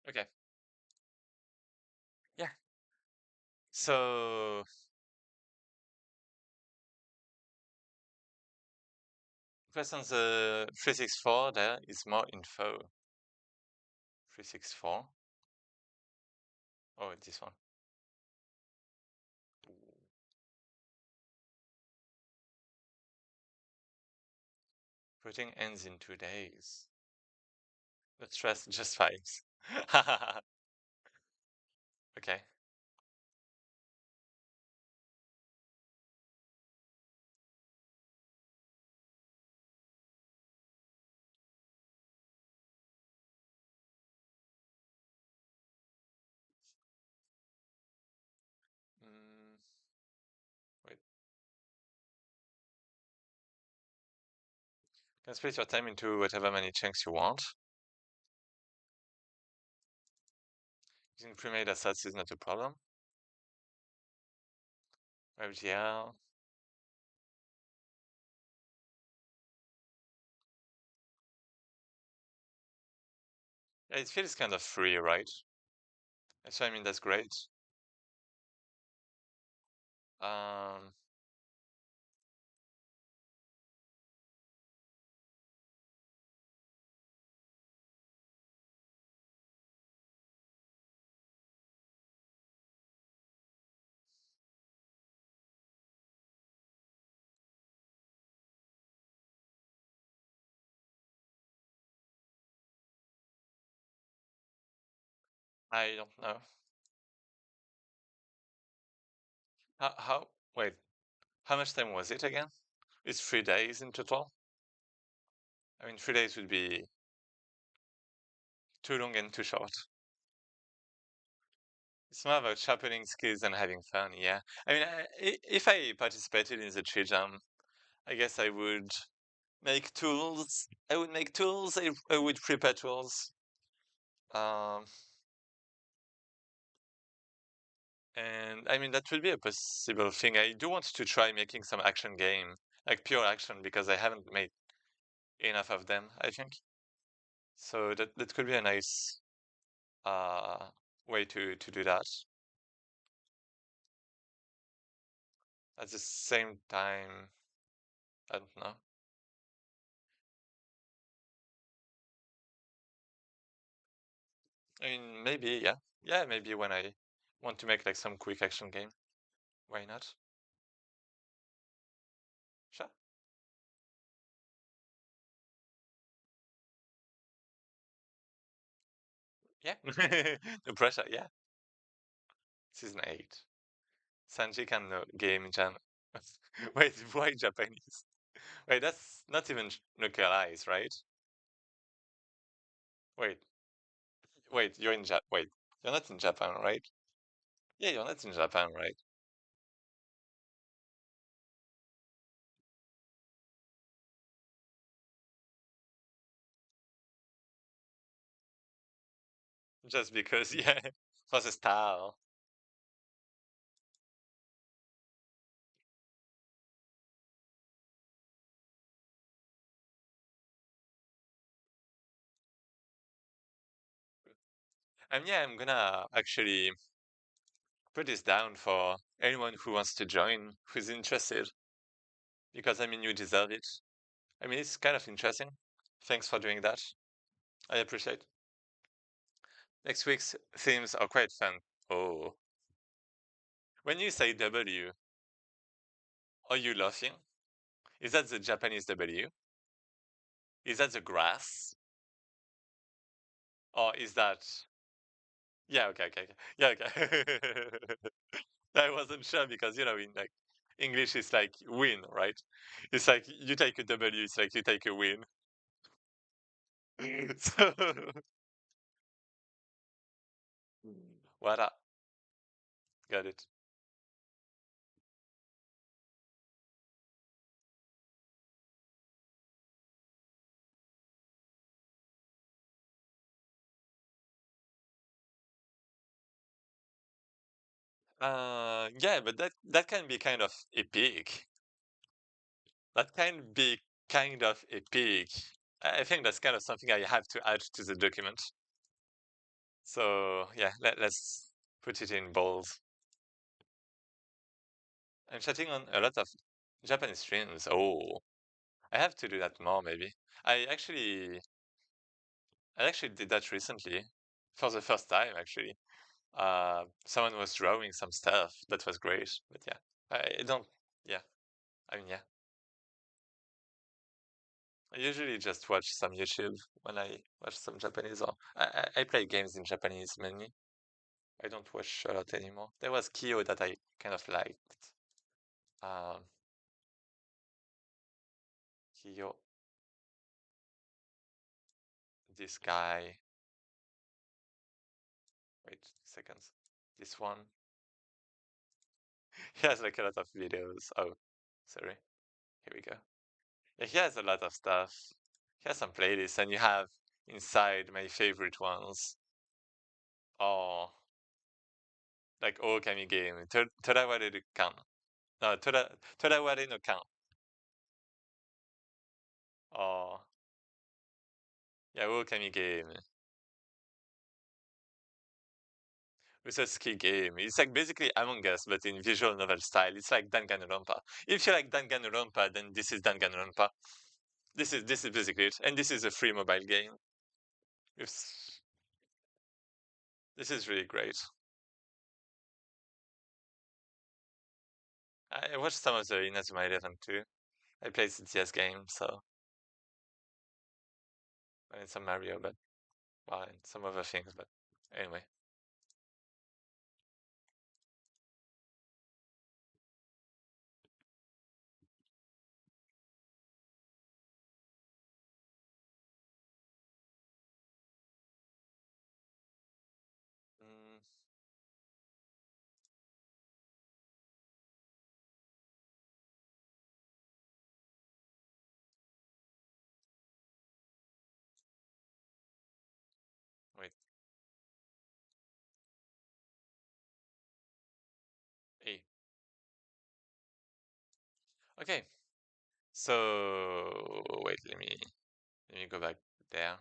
S1: Okay. Yeah. So first on the 364, there is more info. 364. Oh, this one. Putting ends in 2 days. The stress just vibes. Okay. Mm, wait. You can split your time into whatever many chunks you want. Using pre-made assets is not a problem. WebGL. Yeah, it feels kind of free, right? So I mean that's great. Um, I don't know. Wait, how much time was it again? It's 3 days in total. I mean, 3 days would be too long and too short. It's more about sharpening skills and having fun. Yeah. I mean, if I participated in the tree jam, I guess I would make tools. I would make tools. I would prepare tools. Um, and I mean, that would be a possible thing. I do want to try making some action game, like pure action, because I haven't made enough of them, I think. So that could be a nice uh way to do that. At the same time, I don't know. I mean, maybe, yeah. Yeah, maybe when I want to make like some quick action game. Why not? Sure. Yeah. No pressure, yeah. Season 8. Sanji can game Jan. Wait, why Japanese? Wait, that's not even localized, right? Wait, wait, you're in Jap. Wait, you're not in Japan, right? Yeah, you're not in Japan, right? Just because, yeah, for the style. And yeah, I'm gonna actually put this down for anyone who wants to join, who's interested, because I mean, you deserve it. I mean, it's kind of interesting. Thanks for doing that. I appreciate. Next week's themes are quite fun. Oh, when you say W, are you laughing? Is that the Japanese W? Is that the grass? Or is that... Yeah, okay, okay, okay. Yeah, okay. I wasn't sure because, in like English, it's like win, right? It's like you take a W, it's like you take a win. So, voilà, got it. Yeah, but that can be kind of epic. That can be kind of epic. I think that's kind of something I have to add to the document. So yeah, let's put it in bold. I'm chatting on a lot of Japanese streams. Oh, I have to do that more maybe. I actually I actually did that recently for the first time actually. Someone was drawing some stuff that was great, but yeah, I don't. Yeah, I mean, yeah. I usually just watch some YouTube when I watch some Japanese, or I play games in Japanese mainly. I don't watch a lot anymore. There was Kyo that I kind of liked. Um, Kyo, this guy. Wait seconds. This one. He has like a lot of videos. Oh, sorry. Here we go. Yeah, he has a lot of stuff. He has some playlists, and you have inside my favorite ones. Oh, like Okami game. Toraware kan. No, Toraware no kan. Oh, yeah, Okami game. It's a ski game. It's like basically Among Us, but in visual novel style. It's like Danganronpa. If you like Danganronpa, then this is Danganronpa. This is basically it, and this is a free mobile game. It's, this is really great. I watched some of the Inazuma 11 too. I played the CS game, so and some Mario, but well, and some other things. But anyway, Okay. So wait, let me go back there.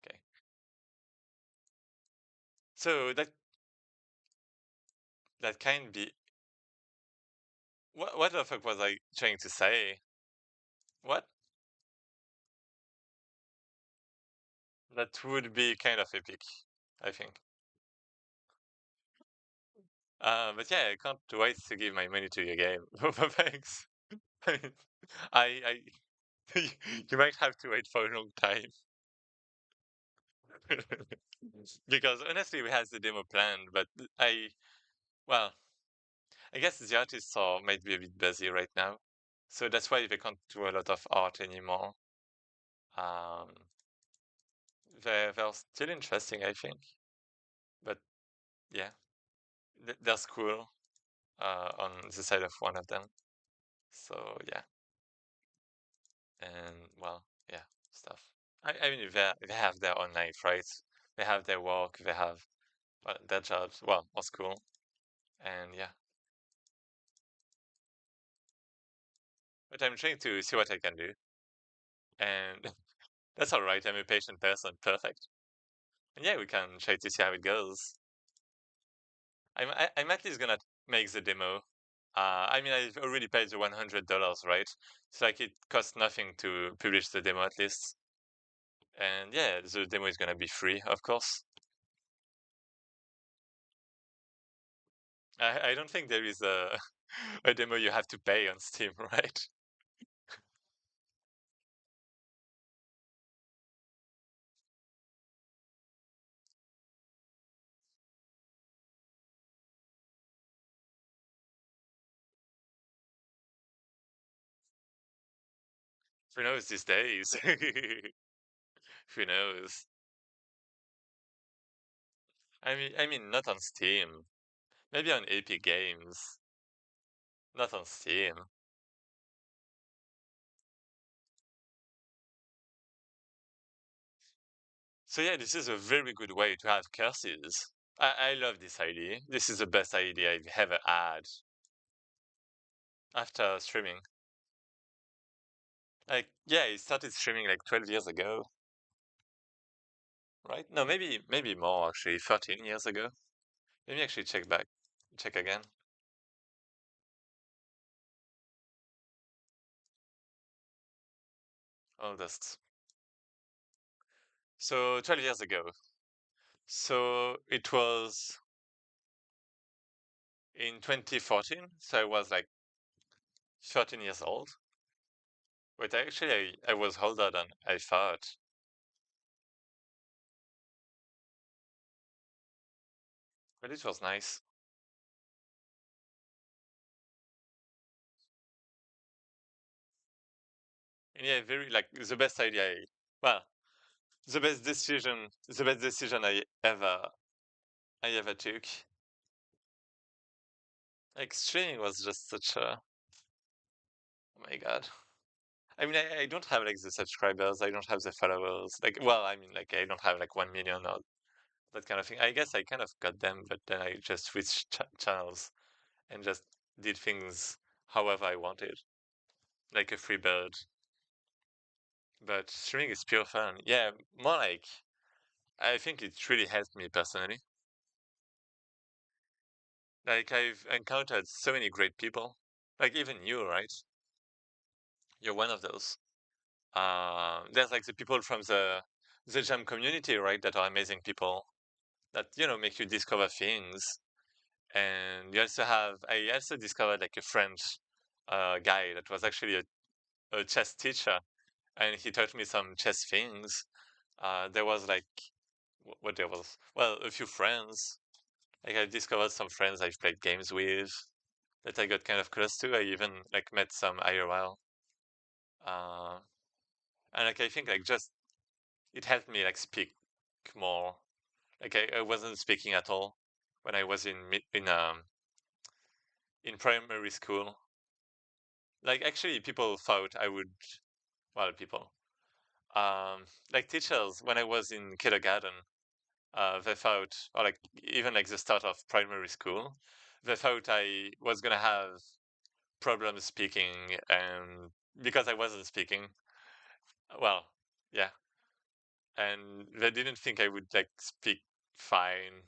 S1: Okay. So that can be what the fuck was I trying to say? What? That would be kind of epic, I think. But yeah, I can't wait to give my money to your game. Thanks. I you might have to wait for a long time. Because honestly, we have the demo planned, but well, I guess the artists are might be a bit busy right now, so that's why they can't do a lot of art anymore. Um, they're still interesting, I think, but yeah, that's cool. On the side of one of them, so yeah, and well, yeah, stuff. I mean, they have their own life, right? They have their work, they have their jobs. Well, or school, and yeah. But I'm trying to see what I can do, and that's all right. I'm a patient person. Perfect. And yeah, we can try to see how it goes. I'm at least gonna make the demo. I mean, I've already paid the $100, right? So like, it costs nothing to publish the demo at least. And yeah, the demo is gonna be free, of course. I don't think there is a a demo you have to pay on Steam, right? Who knows these days? Who knows? I mean, not on Steam. Maybe on Epic Games, not on Steam. So yeah, this is a very good way to have curses. I love this idea. This is the best idea I've ever had after streaming. Like, yeah, I started streaming like 12 years ago, right? No, maybe more actually, 13 years ago. Let me actually check again. Oldest. So 12 years ago. So it was in 2014. So I was like 13 years old. But actually, I was older than I thought. But it was nice. And yeah, very like the best idea. Well, the best decision I ever took. Like streaming was just such a, oh my god. I mean, I don't have like the subscribers, I don't have the followers. Like, well, I mean, like I don't have like 1 million or that kind of thing. I guess I kind of got them, but then I just switched channels and just did things however I wanted, like a free bird. But streaming is pure fun. Yeah, more like I think it really helped me personally. Like I've encountered so many great people. Like even you, right? You're one of those. There's like the people from the jam community, right? That are amazing people that make you discover things. And you also have I also discovered like a French guy that was actually a chess teacher, and he taught me some chess things. There was like what there was well a few friends. Like I discovered some friends I've played games with that I got kind of close to. I even like met some IRL. Uh, and like I think like just it helped me like speak more. Like I wasn't speaking at all when I was in primary school. Like actually people thought I would well people like teachers when I was in kindergarten they thought or like even like the start of primary school they thought I was gonna have problems speaking, and because I wasn't speaking, well, yeah, and they didn't think I would like speak fine,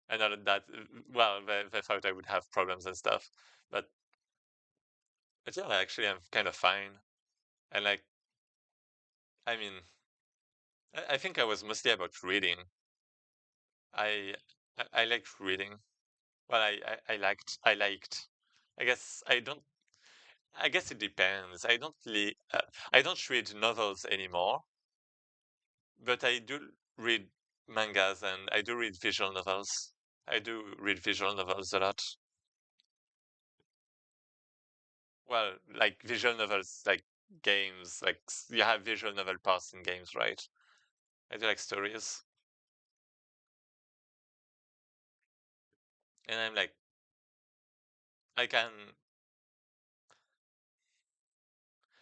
S1: and all of that. Well, they thought I would have problems and stuff, but yeah, actually, I'm kind of fine, and like, I mean, I think I was mostly about reading. I I liked reading. Well, I liked. I guess I don't. I guess it depends. I don't read novels anymore, but I do read mangas and I do read visual novels. I do read visual novels a lot. Well, like visual novels, like games, like you have visual novel parts in games, right? I do like stories, and I'm like, I can,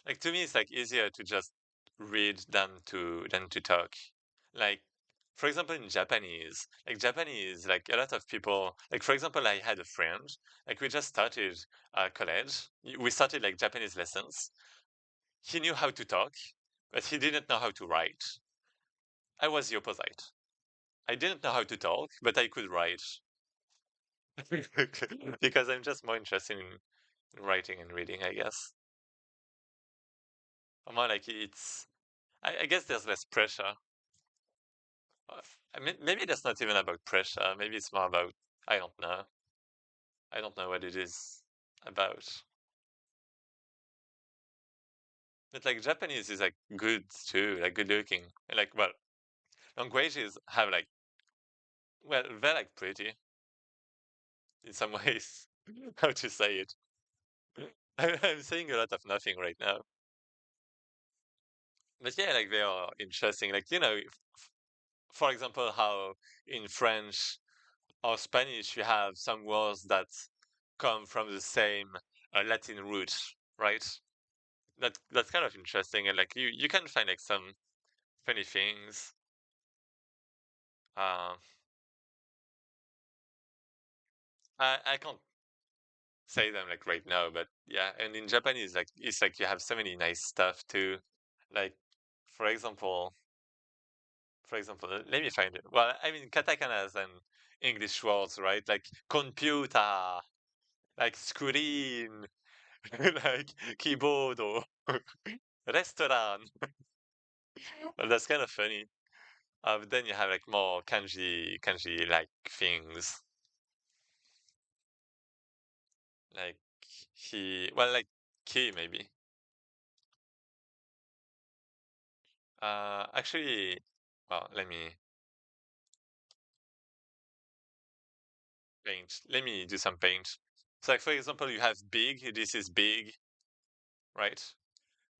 S1: like, to me, it's like easier to just read than to talk. Like, for example, in Japanese, like a lot of people, like, for example, I had a friend, like, we just started college. We started like Japanese lessons. He knew how to talk, but he didn't know how to write. I was the opposite. I didn't know how to talk, but I could write because I'm just more interested in writing and reading, I guess. Or more like I guess there's less pressure. Uh, I mean, maybe that's not even about pressure. Maybe it's more about, I don't know. I don't know what it is about. But like Japanese is like good too, like good looking. And like, well, languages have like, well, they're like pretty in some ways. How to say it? I'm saying a lot of nothing right now. But yeah, like they are interesting. Like, for example, how in French or Spanish you have some words that come from the same Latin root, right? That's kind of interesting, and like you can find like some funny things. Uh, I can't say them like right now, but yeah. And in Japanese, like it's like you have so many nice stuff too. Like for example, let me find it. Well, I mean katakanas and English words, right? Like computer, like screen, like keyboard or restaurant. Well, that's kind of funny. But then you have like more kanji like things. Like like key maybe. Actually, well, let me paint. Let me do some paint. So, like for example, you have big. This is big, right?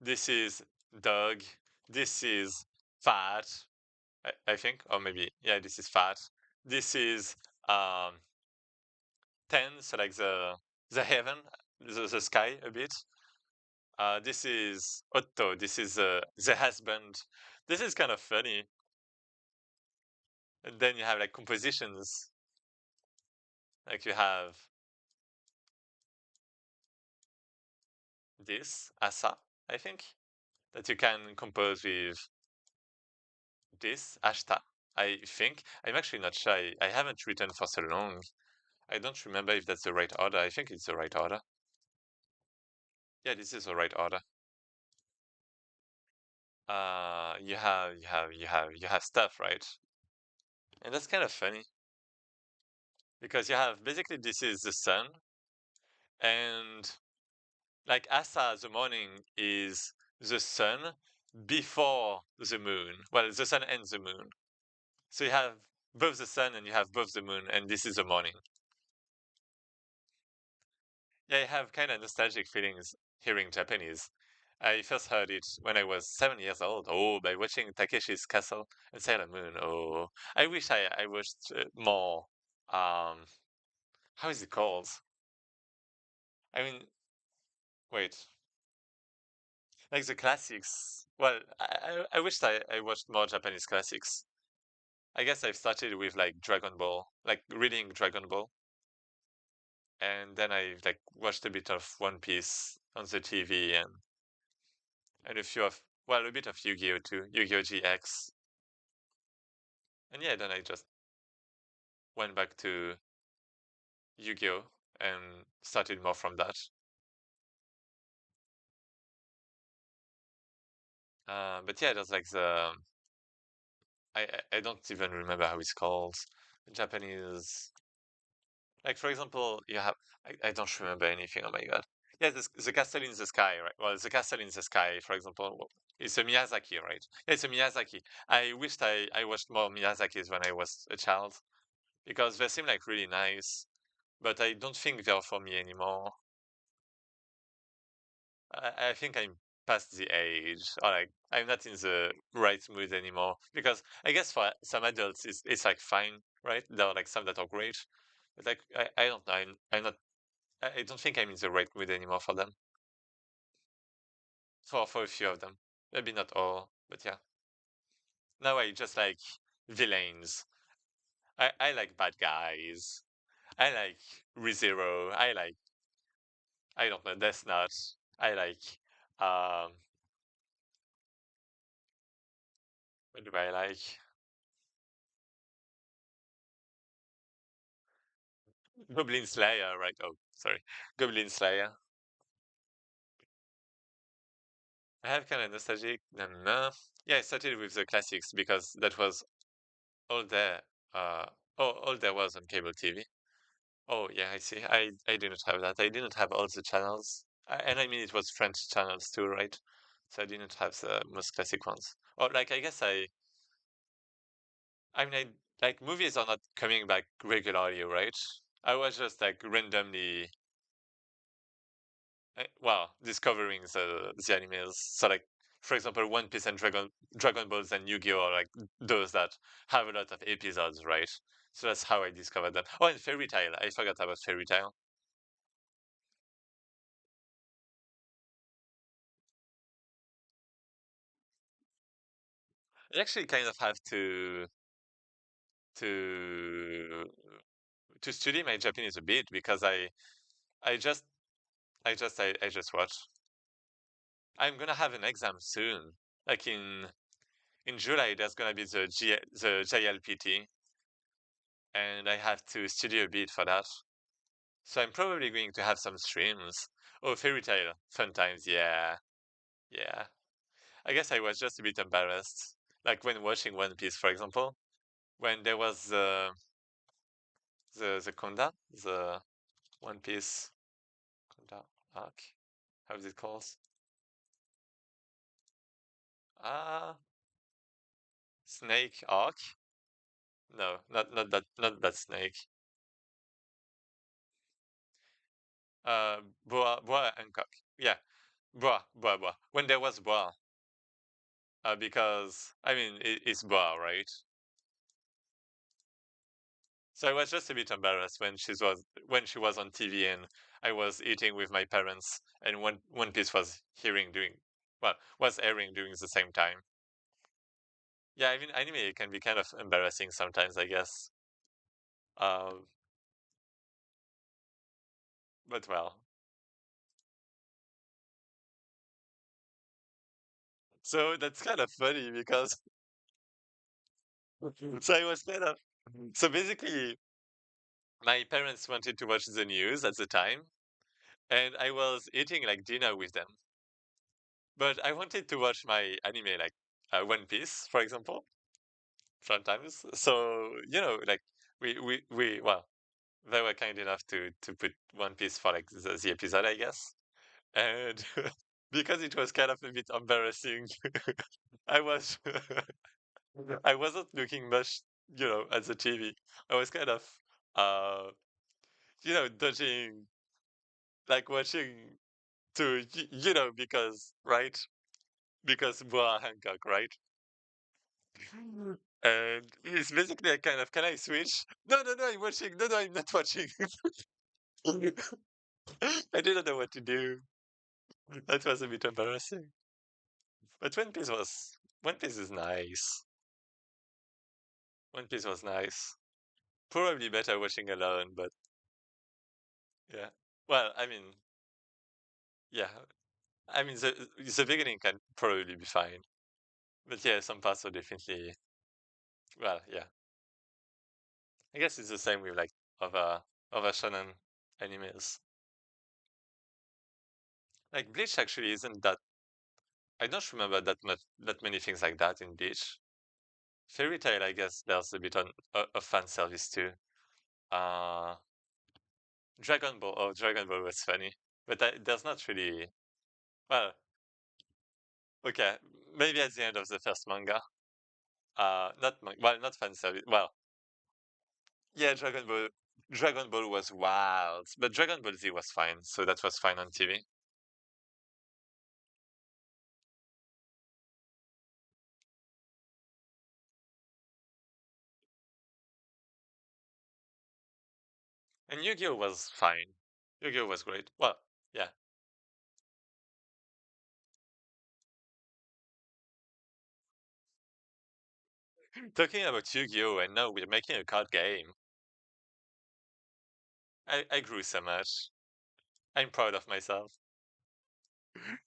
S1: This is dog. This is fat. I think, or maybe yeah, this is fat. This is um ten. So like the heaven, the sky a bit. This is Otto. This is the husband. This is kind of funny. And then you have like compositions. Like you have this asa, I think, that you can compose with this ashta. I think I'm actually not sure. I haven't written for so long. I don't remember if that's the right order. I think it's the right order. Yeah, this is the right order. You have stuff, right? And that's kind of funny because you have basically this is the sun, and like asa, the morning is the sun before the moon. Well, the sun and the moon. So you have both the sun and you have both the moon, and this is the morning. Yeah, I have kind of nostalgic feelings hearing Japanese. I first heard it when I was 7 years old. Oh, by watching Takeshi's Castle and Sailor Moon. Oh, I wish I watched more. Um, how is it called? I mean, wait, like the classics. Well, I wished I watched more Japanese classics. I guess I've started with like Dragon Ball, like reading Dragon Ball. and then I like watched a bit of One Piece on the TV and a few of well a bit of Yu-Gi-Oh too, Yu-Gi-Oh GX, and yeah, then I just went back to Yu-Gi-Oh and started more from that. But yeah, there's like I don't even remember how it's called. Japanese, like for example, you have I don't remember anything. Oh my god. Yeah, the Castle in the Sky, right? Well, the Castle in the Sky, for example, it's a Miyazaki, right? Yeah, it's a Miyazaki. I wished I watched more Miyazakis when I was a child because they seem like really nice, but I don't think they're for me anymore. I think I'm past the age, or like I'm not in the right mood anymore. Because I guess for some adults, it's like fine, right? There are like some that are great, but like I don't know. I'm not. I don't think I'm in the right mood anymore for them. For a few of them, maybe not all, but yeah. Now I just like villains. I like bad guys. I like ReZero. I don't know Death Note. I like um. What do I like? Goblin Slayer, right? Oh, sorry. Goblin Slayer. I have kind of nostalgic. Yeah, I started with the classics because that was all there. Uh, all there was on cable TV. Oh, yeah, I see. I didn't have that. I didn't have all the channels. And I mean, it was French channels too, right? So I didn't have the most classic ones. Or like, I guess I mean, like movies are not coming back regularly, right? I was just like randomly well, discovering the animes. So like, for example, One Piece and Dragon Balls and Yu-Gi-Oh are like those that have a lot of episodes, right? So that's how I discovered them. Oh, and Fairy Tail. I forgot about Fairy Tail. I actually kind of have to to study my Japanese a bit because I just I just watch. I'm gonna have an exam soon. Like in July, there's gonna be the JLPT, and I have to study a bit for that. So I'm probably going to have some streams. Oh, Fairy Tail, fun times, yeah, yeah. I guess I was just a bit embarrassed, like when watching One Piece, for example, when there was the Konda, the One Piece Konda arc. How is it called? Ah, Snake arc? No, not that snake. Boa and Cock. Yeah, Boa. When there was Boa, because I mean it's Boa, right? So I was just a bit embarrassed when she was on TV and I was eating with my parents and One Piece was was airing during the same time. Yeah, I mean anime can be kind of embarrassing sometimes, I guess. Um, but well, so that's kind of funny because so I was kind of so basically my parents wanted to watch the news at the time and I was eating like dinner with them. But I wanted to watch my anime like One Piece, for example, sometimes. So, like well, they were kind enough to put One Piece for like the episode, I guess. And because it was kind of a bit embarrassing, I was I wasn't looking much, at the TV. I was kind of uh dodging like watching to because right? Because Boa Hancock, right? And it's basically a kind of, can I switch? No, I'm watching. No, I'm not watching. I didn't know what to do. That was a bit embarrassing. But One Piece is nice. One Piece was nice. Probably better watching alone, but Yeah. Well, I mean, yeah. I mean, the beginning can probably be fine, but yeah, some parts are definitely. Well, yeah. I guess it's the same with like other other shonen animes. Like Bleach actually isn't that. I don't remember that many things like that in Bleach. Fairy Tail, I guess there's a bit of fan service too. Uh, Dragon Ball. Oh, Dragon Ball was funny, but there's not really. Well, okay, maybe at the end of the first manga. Well, not fan service. Well, yeah, Dragon Ball. Dragon Ball was wild, but Dragon Ball Z was fine, so that was fine on TV. And Yu-Gi-Oh was fine. Yu-Gi-Oh was great. Well, yeah. Talking about Yu-Gi-Oh, and now we're making a card game. I grew so much. I'm proud of myself.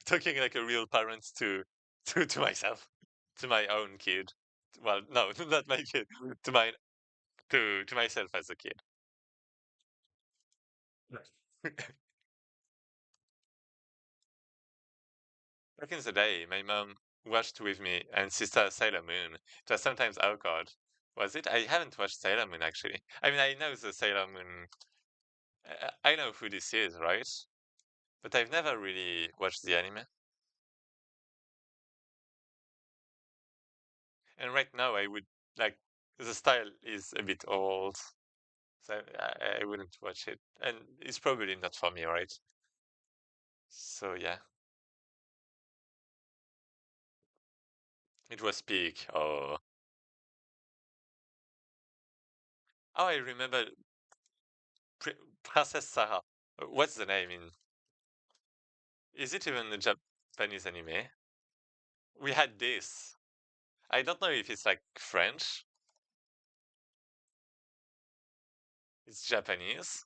S1: Talking like a real parent to myself, to my own kid. Well, no, not my kid. To my to myself as a kid. Back in the day, my mom watched with me and sister Sailor Moon. It was sometimes awkward. Was it? I haven't watched Sailor Moon actually. I mean, I know the Sailor Moon. I know who this is, right? But I've never really watched the anime. And right now, I would like the style is a bit old, so I wouldn't watch it. And it's probably not for me, right? So yeah, it was peak. Oh, I remember Pri Princess Sarah. What's the name in? Is it even a Japanese anime? We had this. I don't know if it's like French. It's Japanese.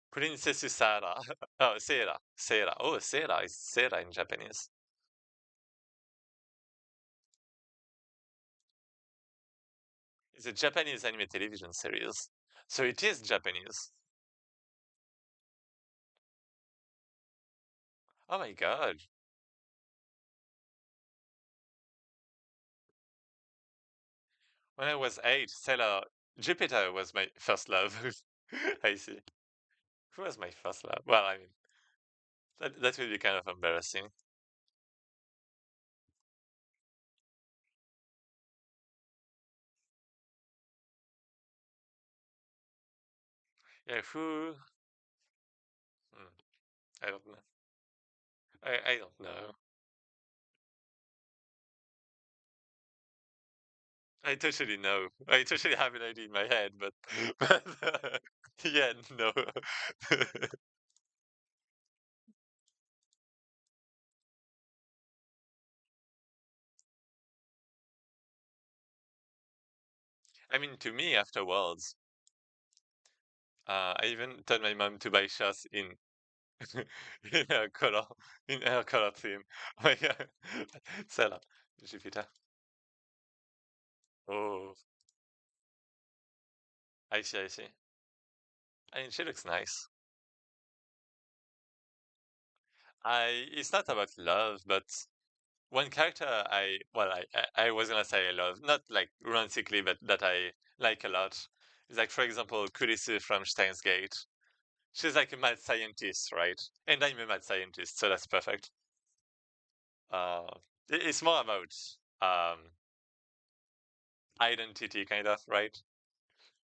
S1: Princess Sarah. Oh, Sarah. Sarah. Oh, Sarah is Sarah in Japanese. It's a Japanese anime television series. So it is Japanese. Oh my god. When I was 8, Sailor Jupiter was my first love. I see. Who was my first love? Well, I mean, that would be kind of embarrassing. Yeah, who? Hmm, I don't know. I don't know. I totally know. I totally have an idea in my head, but yeah, no. I mean, to me, afterwards, I even told my mom to buy shots in her color, in her color theme. Oh my god. Sailor Jupiter. Oh, I see, I see. I mean, she looks nice. It's not about love, but one character I was gonna say I love, not like romantically, but that I like a lot. Is like, for example, Kurisu from Steins Gate. She's like a mad scientist, right? And I'm a mad scientist, so that's perfect. Uh, it's more about um identity, kind of, right?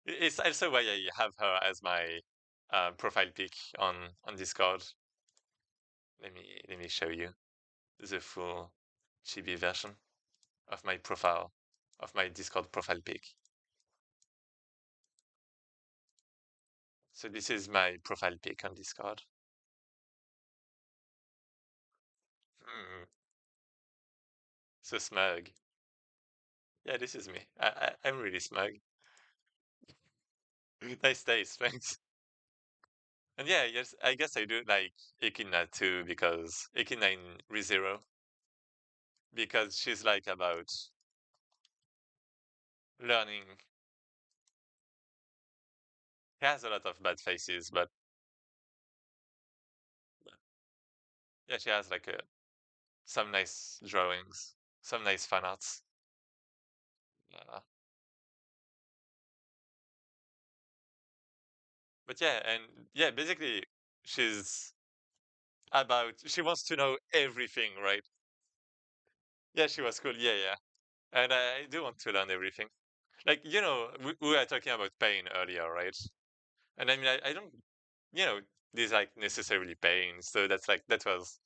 S1: It's also why I have her as my profile pic on Discord. Let me show you the full chibi version of my profile, of my Discord profile pic. So this is my profile pic on Discord. Hmm, so smug. Yeah, this is me. I'm really smug. Nice taste, thanks. And yeah, yes, I guess I do like Ikina too because Ikina in ReZero because she's like about learning. She has a lot of bad faces, but yeah, she has like some nice drawings, some nice fan arts. Uh, but yeah, and yeah, basically she's she wants to know everything, right? Yeah, she was cool. Yeah, yeah. And I do want to learn everything. Like, we were talking about pain earlier, right? And I mean, I don't, you know, dislike necessarily pain. So that's like, that was,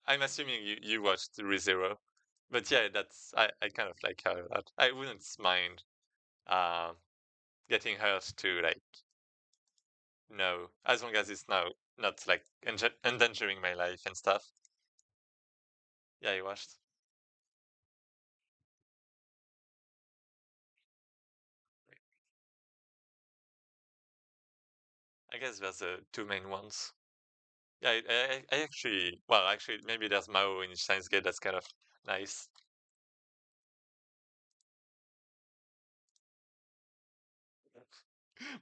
S1: I'm assuming you watched ReZero. But yeah, I kind of like her a lot. I wouldn't mind um, getting hurt to, like, no, as long as it's not like endangering my life and stuff. Yeah, you watched. I guess there's the two main ones. Yeah, I actually, well, actually, maybe there's Mao in Steins Gate. That's kind of nice.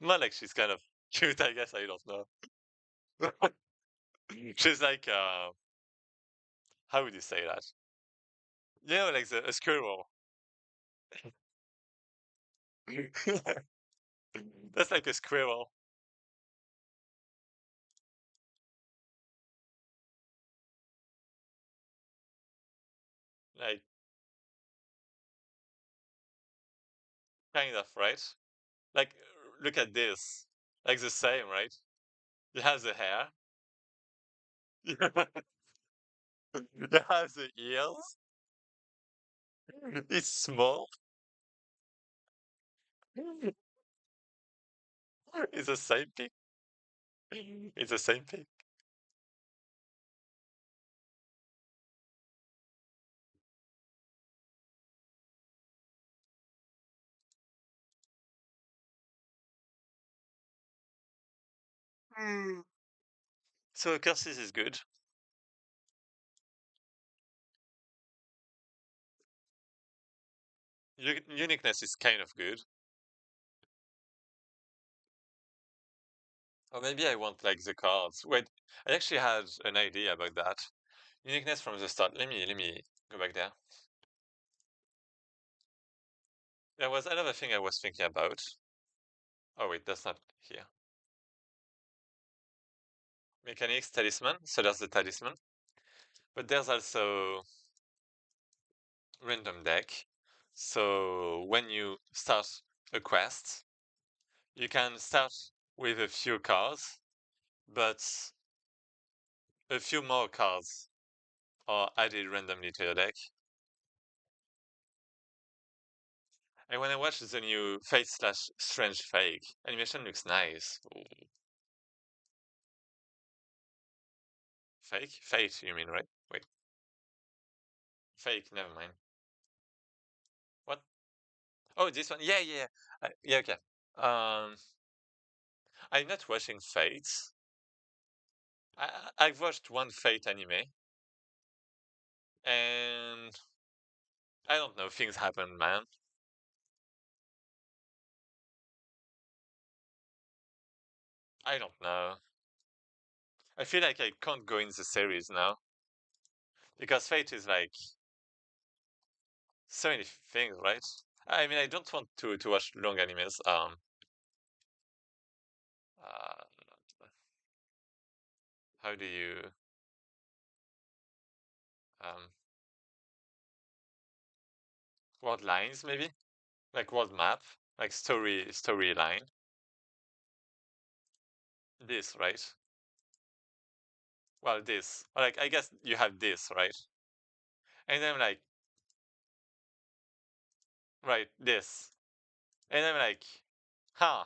S1: More like she's kind of cute, I guess. I don't know. She's like, how would you say that? Like a squirrel. That's like a squirrel, like kind of, right? Like, look at this, like the same, right? It has the hair, it has the ears. It's small. It's the same pig. It's the same pig. Hmm. So curses is good. Uniqueness is kind of good. Or maybe I want like the cards. Wait, I actually had an idea about that. Uniqueness from the start. Let me go back there. There was another thing I was thinking about. Oh wait, that's not here. Mechanics, talisman. So there's the talisman. But there's also random deck. So when you start a quest, you can start with a few cards, but a few more cards are added randomly to your deck. And when I watch the new Fate slash Strange Fake, animation looks nice. Ooh. Fake? Fate, you mean, right? Wait, fake, never mind. What? Oh, this one? Yeah, yeah, yeah. Yeah, okay. Um, I'm not watching Fate. I've watched one Fate anime, and I don't know, things happen, man. I don't know. I feel like I can't go in the series now because Fate is like so many things, right? I mean, I don't want to watch long animes. Uh, how do you um world lines maybe like world map, like storyline? This, right? Well, this, like, I guess you have this, right? And then like, right, this, and I'm like, huh,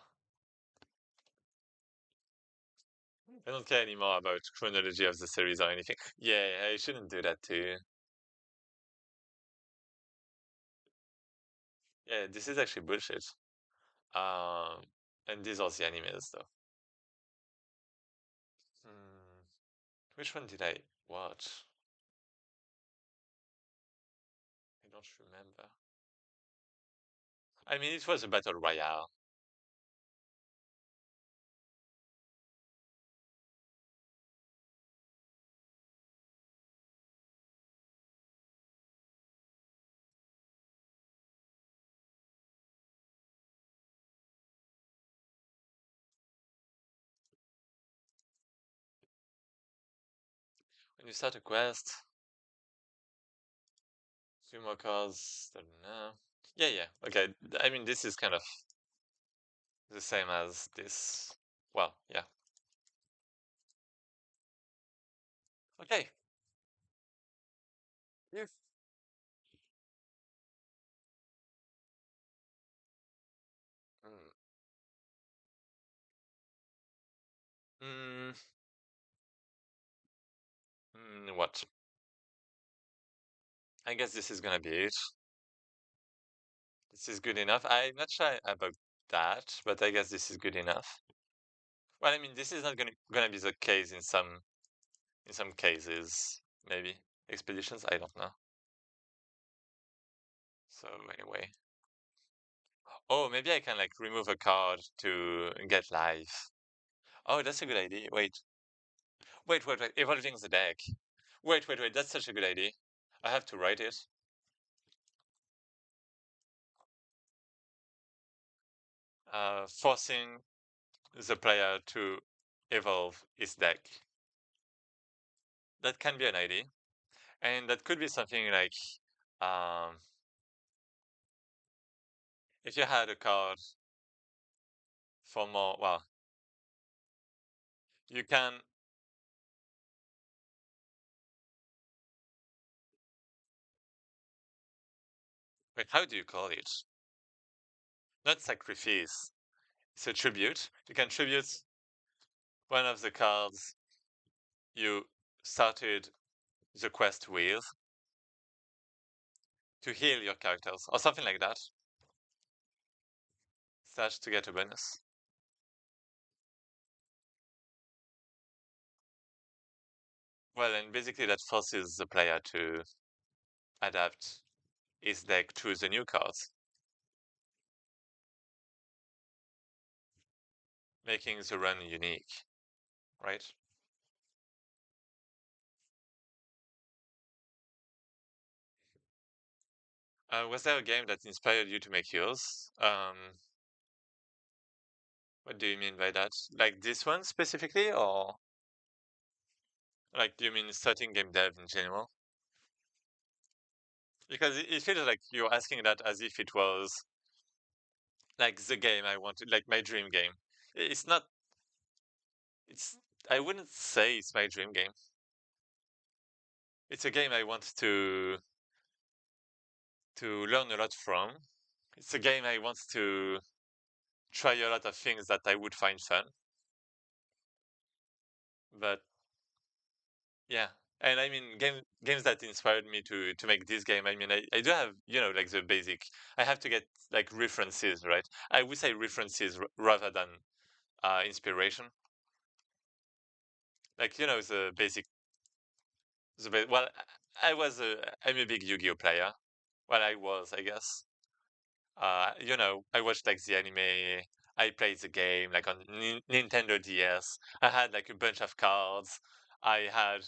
S1: I don't care anymore about chronology of the series or anything. Yeah, I shouldn't do that too. Yeah, this is actually bullshit. Um, and these are the animes though. Hmm. Which one did I watch? I don't remember. I mean, it was a battle royale. When you start a quest, few more cards. Don't know. Yeah, yeah. Okay. I mean, this is kind of the same as this. Well, yeah. Okay. Yes. Mm. Mm, what? I guess this is gonna be it. This is good enough. I'm not sure about that, but I guess this is good enough. Well, I mean, this is not gonna be the case in some cases, maybe expeditions. I don't know. So anyway, oh, maybe I can like remove a card to get life. Oh, that's a good idea. Wait. Evolving the deck. Wait. That's such a good idea. I have to write it. Forcing the player to evolve his deck. That can be an idea. And that could be something like, um, if you had a card for more, well, you can, wait, how do you call it? Not sacrifice. It's a tribute. You can tribute one of the cards you started the quest with to heal your characters, or something like that, slash to get a bonus. Well, and basically that forces the player to adapt his deck to the new cards, making the run unique, right? Was there a game that inspired you to make yours? What do you mean by that? Like this one specifically, or like do you mean starting game dev in general? Because it feels like you're asking that as if it was like the game I wanted, like my dream game. It's not. It's. I wouldn't say it's my dream game. It's a game I want to learn a lot from. It's a game I want to try a lot of things that I would find fun. But yeah, and I mean games that inspired me to make this game. I mean, I do have like the basic. I have to get like references, right? I would say references rather than inspiration. Like the basic. Well, I'm a big Yu-Gi-Oh player. Well, I was, I guess. I watched like the anime. I played the game like on Nintendo DS. I had like a bunch of cards. I had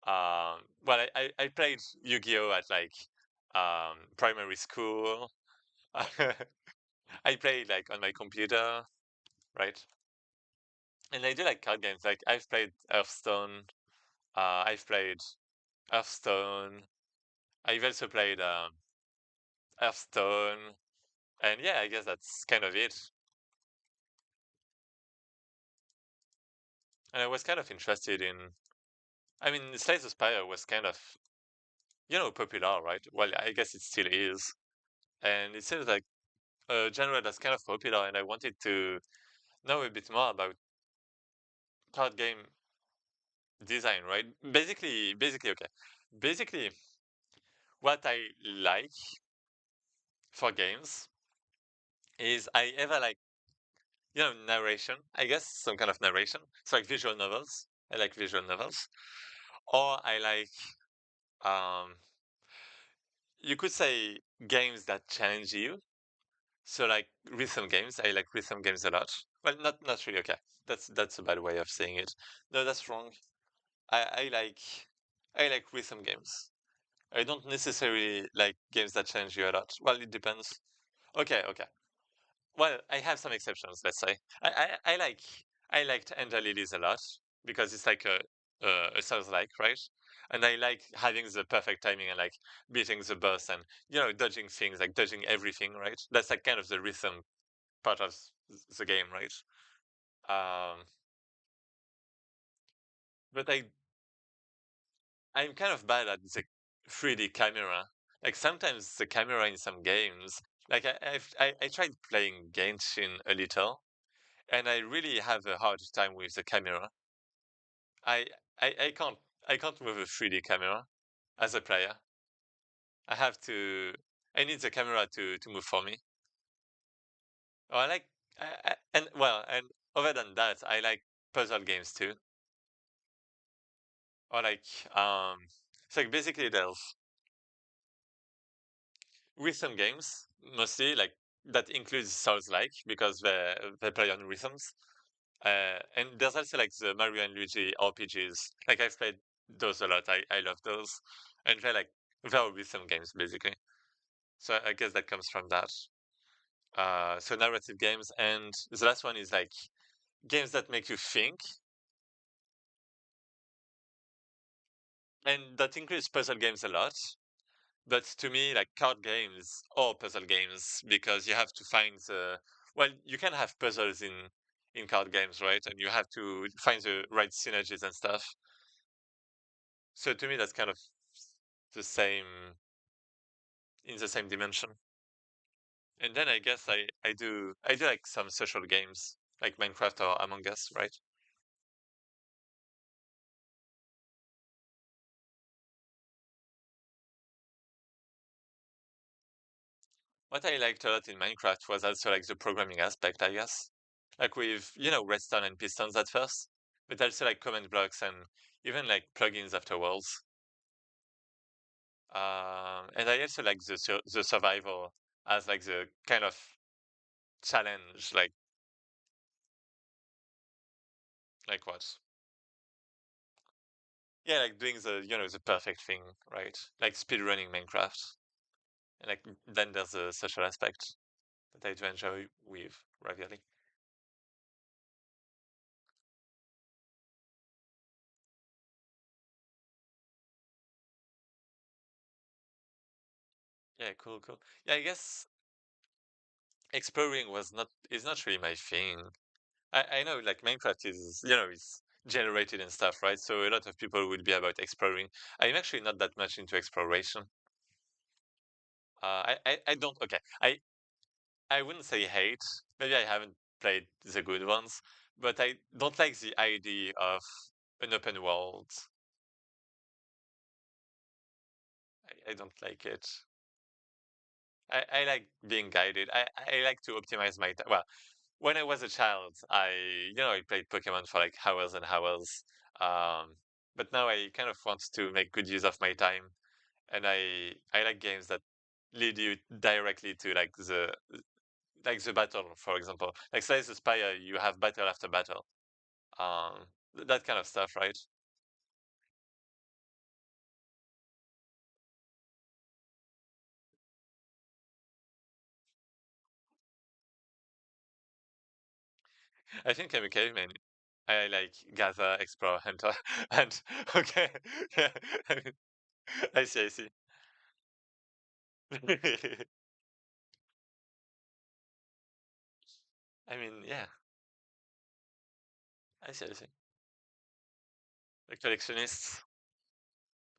S1: well, I played Yu-Gi-Oh at like primary school. I played like on my computer, right? And I do like card games. Like I've played Hearthstone. I've played Hearthstone. I've also played Hearthstone. And yeah, I guess that's kind of it. And I was kind of interested in. I mean, Slay the Spire was kind of, popular, right? Well, I guess it still is. And it seems like a genre that's kind of popular, and I wanted to know a bit more about card game design, right? Basically, okay. Basically, what I like for games is I ever like narration, I guess, some kind of narration. So like visual novels. I like visual novels. Or I like, um, you could say games that challenge you. So like rhythm games. I like rhythm games a lot. Well, not really. Okay, that's a bad way of saying it. No, that's wrong. I like rhythm games. I don't necessarily like games that challenge you a lot. Well, it depends. Okay, okay. Well, I have some exceptions. Let's say I liked Ender Lilies a lot because it's like a Souls like, right? And I like having the perfect timing and like beating the boss and dodging things, like dodging everything, right? That's like kind of the rhythm part of the game, right? Um, but I'm kind of bad at the 3D camera. Like sometimes the camera in some games, like I tried playing Genshin a little, and I really have a hard time with the camera. I I can't move a 3D camera as a player. I have to. I need the camera to move for me. Or I like and well and other than that, I like puzzle games too. Or like so like basically there's rhythm games mostly like that includes Souls like because they play on rhythms. And there's also like the Mario and Luigi RPGs. Like I've played those a lot. I love those, and they're rhythm games basically. So I guess that comes from that. So narrative games, and the last one is like games that make you think, and that includes puzzle games a lot. But to me, like card games or puzzle games, because you have to find the well, you can have puzzles in card games, right? And you have to find the right synergies and stuff. So to me, that's kind of the same in the same dimension. And then I guess I do like some social games like Minecraft or Among Us, right? What I liked a lot in Minecraft was also like the programming aspect, I guess. Like with, redstone and pistons at first, but also like command blocks and even like plugins afterwards. And I also like the survival as like the kind of challenge, like what? Yeah, like doing the perfect thing, right? Like speedrunning Minecraft. And like then there's a social aspect that I do enjoy with Ravioli. Yeah, cool, cool. Yeah, I guess exploring is not really my thing. I know like Minecraft is is generated and stuff, right? So a lot of people will be about exploring. I'm actually not that much into exploration. I don't okay. I wouldn't say hate. Maybe I haven't played the good ones, but I don't like the idea of an open world. I don't like it. I like being guided. I like to optimize my time. Well, when I was a child, I played Pokemon for like hours and hours. Um, but now I kind of want to make good use of my time, and I like games that lead you directly to like the battle, for example. Like Slay the Spire, you have battle after battle. That kind of stuff, right? I think I'm a caveman. I like gather, explore, hunter, and okay, yeah. I mean, I see, I see. I mean, yeah, I see, I see. A collectionist,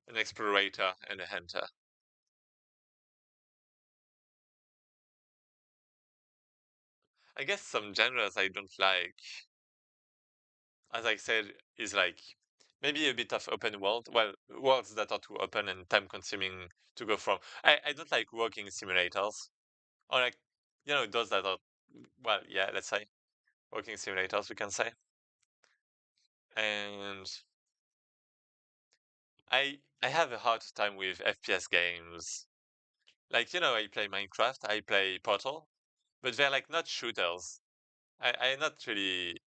S1: an explorator, and a hunter. I guess some genres I don't like, as I said, is like maybe a bit of open world. Well, worlds that are too open and time consuming to go from. I don't like walking simulators or like those that are well, yeah, let's say. walking simulators, we can say. And I have a hard time with FPS games. Like, I play Minecraft, I play Portal, but they're like not shooters. I'm not really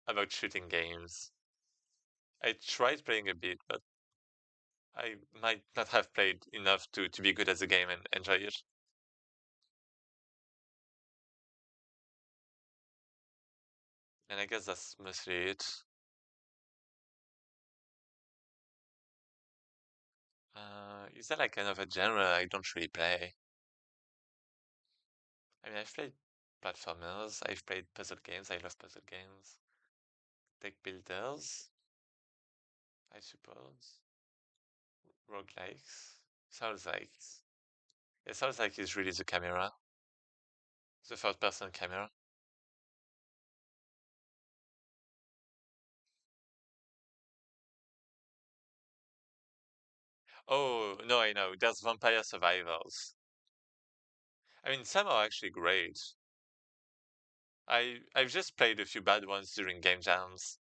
S1: about shooting games. I tried playing a bit, but I might not have played enough to be good at the game and enjoy it. And I guess that's mostly it. Is that like another genre I don't really play? I mean, I've played platformers, I've played puzzle games, I love puzzle games. Deck builders, I suppose. Roguelikes. Sounds like. It sounds like it's really the camera, the first person camera. Oh, no, I know. There's Vampire Survivors. I mean, some are actually great. I've just played a few bad ones during game jams,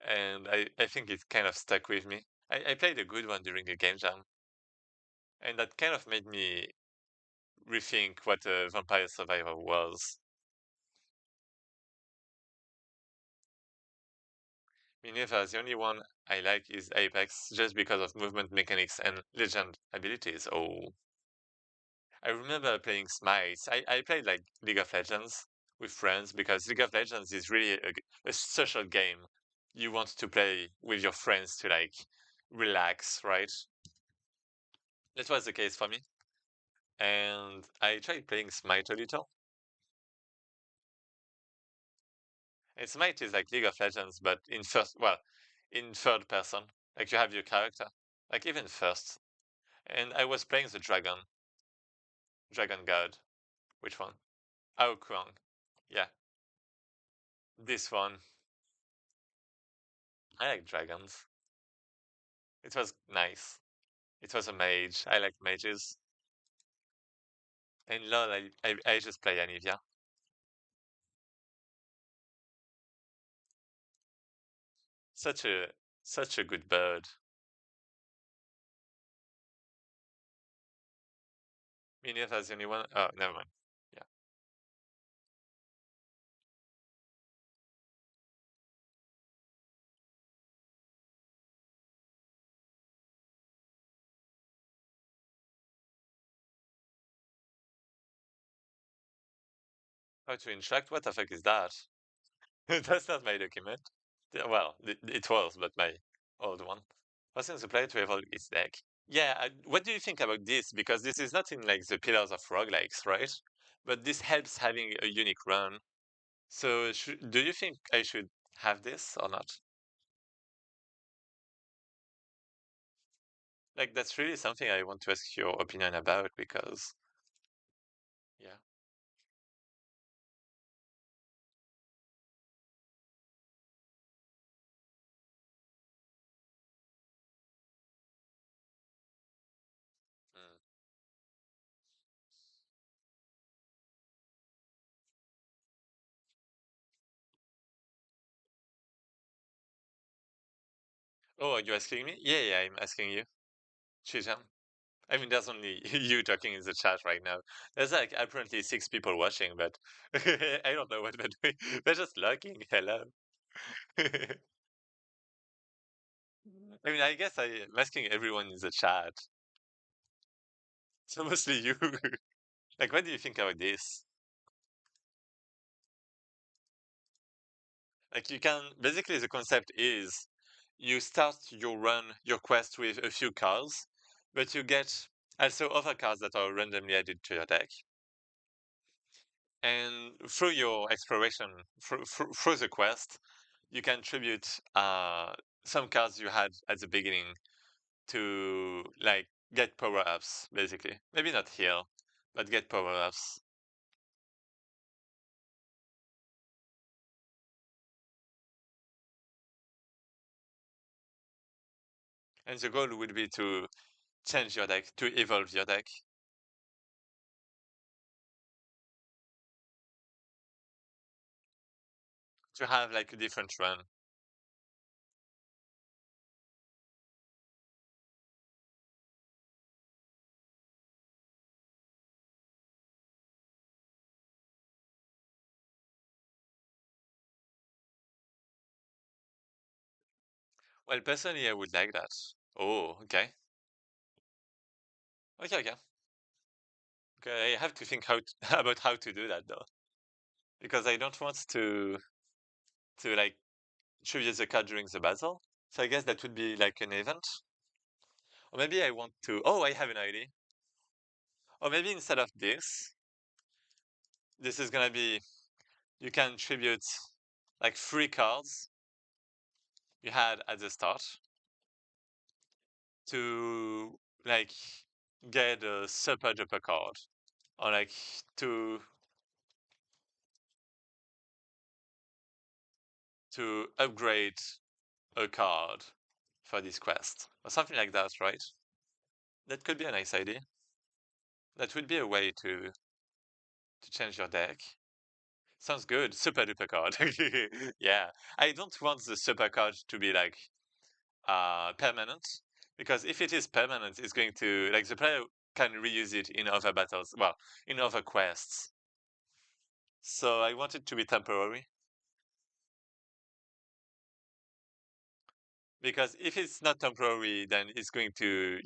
S1: and I think it kind of stuck with me. I played a good one during a game jam, and that kind of made me rethink what a Vampire Survivor was. Me neither. The only one I like is Apex, just because of movement mechanics and legend abilities. Oh, I remember playing Smite. I played like League of Legends with friends because League of Legends is really a social game. You want to play with your friends to like relax, right? That was the case for me. And I tried playing Smite a little. And Smite is like League of Legends, but in third person. Like you have your character, like even first. And I was playing the Dragon God. Which one? Oh, Kwang. Yeah, this one. I like dragons. It was nice. It was a mage. I like mages. And LOL, I just play Anivia. Such a such a good bird. Minerva's the only one. Oh, never mind. Yeah. How to interact? What the fuck is that? That's not my document. Well, it was, but my old one. Forcing the player to evolve its deck. Yeah, what do you think about this? Because this is not in like the pillars of roguelikes, right? But this helps having a unique run. So, do you think I should have this or not? Like, that's really something I want to ask your opinion about because, yeah. Mm. Oh, are you asking me? Yeah, yeah, I'm asking you. Chijam. I mean, there's only you talking in the chat right now. There's like apparently six people watching, but I don't know what they're doing. They're just lurking. Hello. I mean, I guess I'm asking everyone in the chat. So mostly you. Like, what do you think about this? Like, you can basically the concept is you start your run, your quest with a few cards, but you get also other cards that are randomly added to your deck. And through your exploration, through the quest, you can tribute some cards you had at the beginning to like get power ups, basically. Maybe not heal, but get power ups. And the goal would be to change your deck, to evolve your deck. to have like a different run. Well, personally, I would like that. Oh, okay. Okay, okay. Okay, I have to think about how to do that though, because I don't want to like choose the card during the battle. So I guess that would be like an event. Or maybe I want to. Oh, I have an idea. Or maybe instead of this, this is gonna be you can tribute like 3 cards you had at the start to like get a super duper card or like to upgrade a card for this quest or something like that, right? That could be a nice idea. That would be a way to change your deck. Sounds good. Super duper card. Yeah. I don't want the super card to be like permanent because if it is permanent, it's going to like the player can reuse it in other battles. Well, in other quests. So I want it to be temporary because if it's not temporary, then it's going to,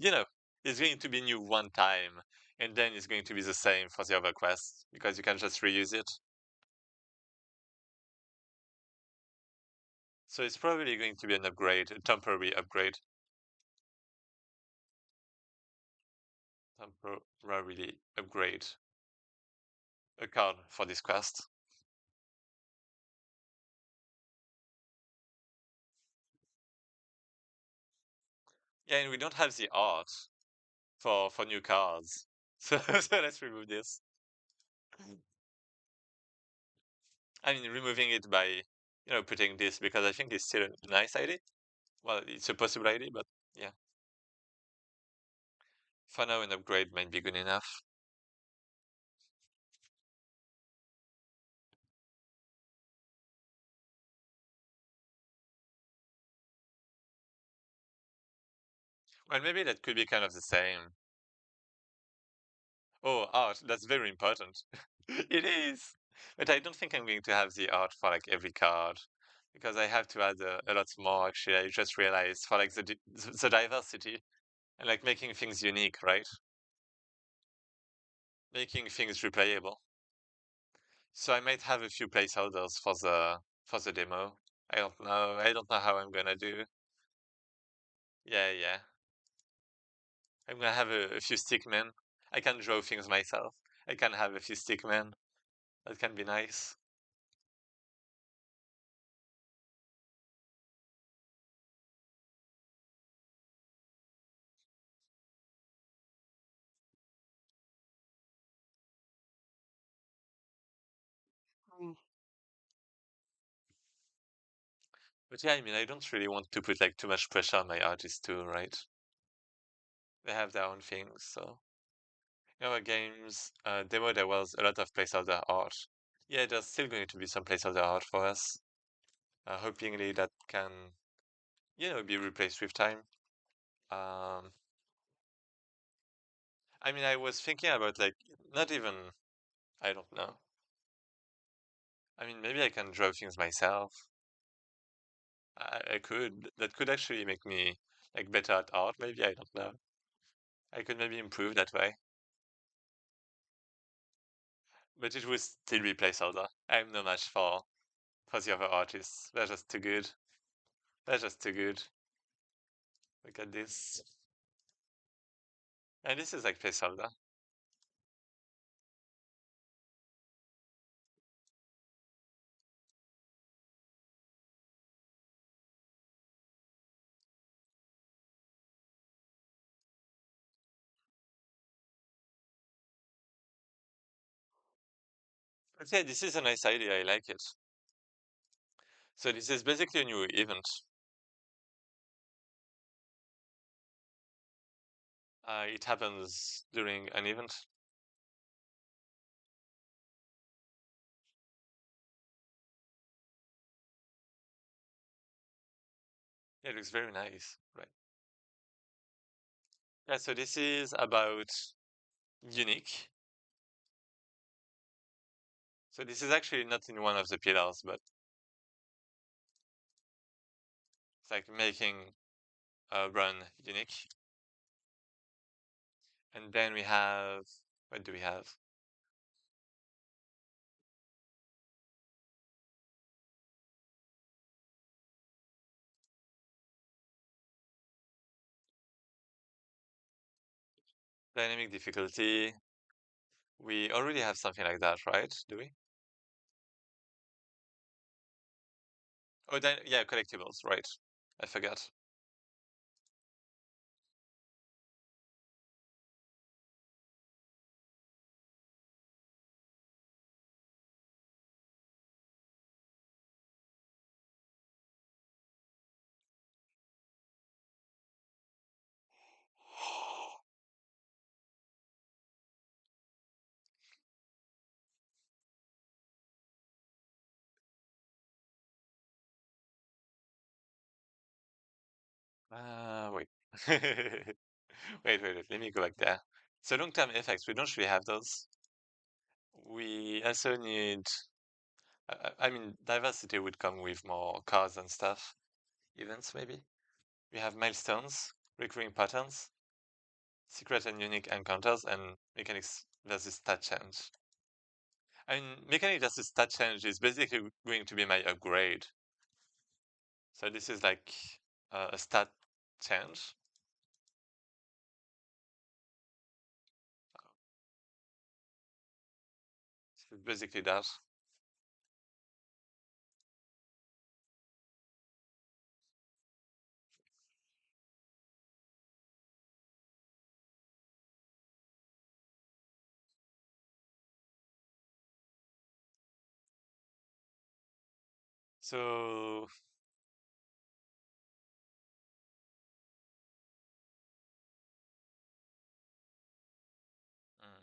S1: it's going to be new one time and then it's going to be the same for the other quests because you can just reuse it. So it's probably going to be an upgrade, a temporary upgrade. Temporarily upgrade a card for this quest. Yeah, and we don't have the art for new cards. So let's remove this. I mean, removing it by, putting this because I think it's still a nice idea. Well, it's a possible idea, but yeah. For now, an upgrade might be good enough. Well, maybe that could be kind of the same. Oh, art, that's very important. It is. But I don't think I'm going to have the art for like every card because I have to add a lot more. Actually, I just realized for like the diversity and like making things unique, right? Making things replayable. So I might have a few placeholders for the demo. I don't know. I don't know how I'm gonna do. Yeah, yeah. I'm gonna have a few stickmen. I can draw things myself. I can have a few stickmen. That can be nice. Mm. But yeah, I mean, I don't really want to put like too much pressure on my artists too, right? They have their own things, so. In our games demo, there was a lot of placeholder art. Yeah, there's still going to be some placeholder art for us. Hopingly that can, be replaced with time. Um, I mean, I was thinking about like, not even, I don't know. I mean, maybe I can draw things myself. I could. That could actually make me like better at art. Maybe I don't know. I could maybe improve that way. But it would still be placeholder. I'm no match for the other artists. They're just too good. They're just too good. Look at this. And this is like placeholder. Okay, this is a nice idea. I like it. So this is basically a new event. It happens during an event. Yeah, it looks very nice. Right. Yeah, so this is about unique. So this is actually not in one of the pillars, but it's like making a run unique. And then we have, what do we have? Dynamic difficulty. We already have something like that, right? Do we? Oh, yeah, collectibles, right. I forgot. Wait. Wait. Let me go back there. So long-term effects, we don't really have those. We also need, I mean, diversity would come with more cards and stuff. Events, maybe. We have milestones, recurring patterns, secret and unique encounters, and mechanics versus stat change. I mean, mechanic versus stat change is basically going to be my upgrade. So this is like a stat change. So basically that. So mm,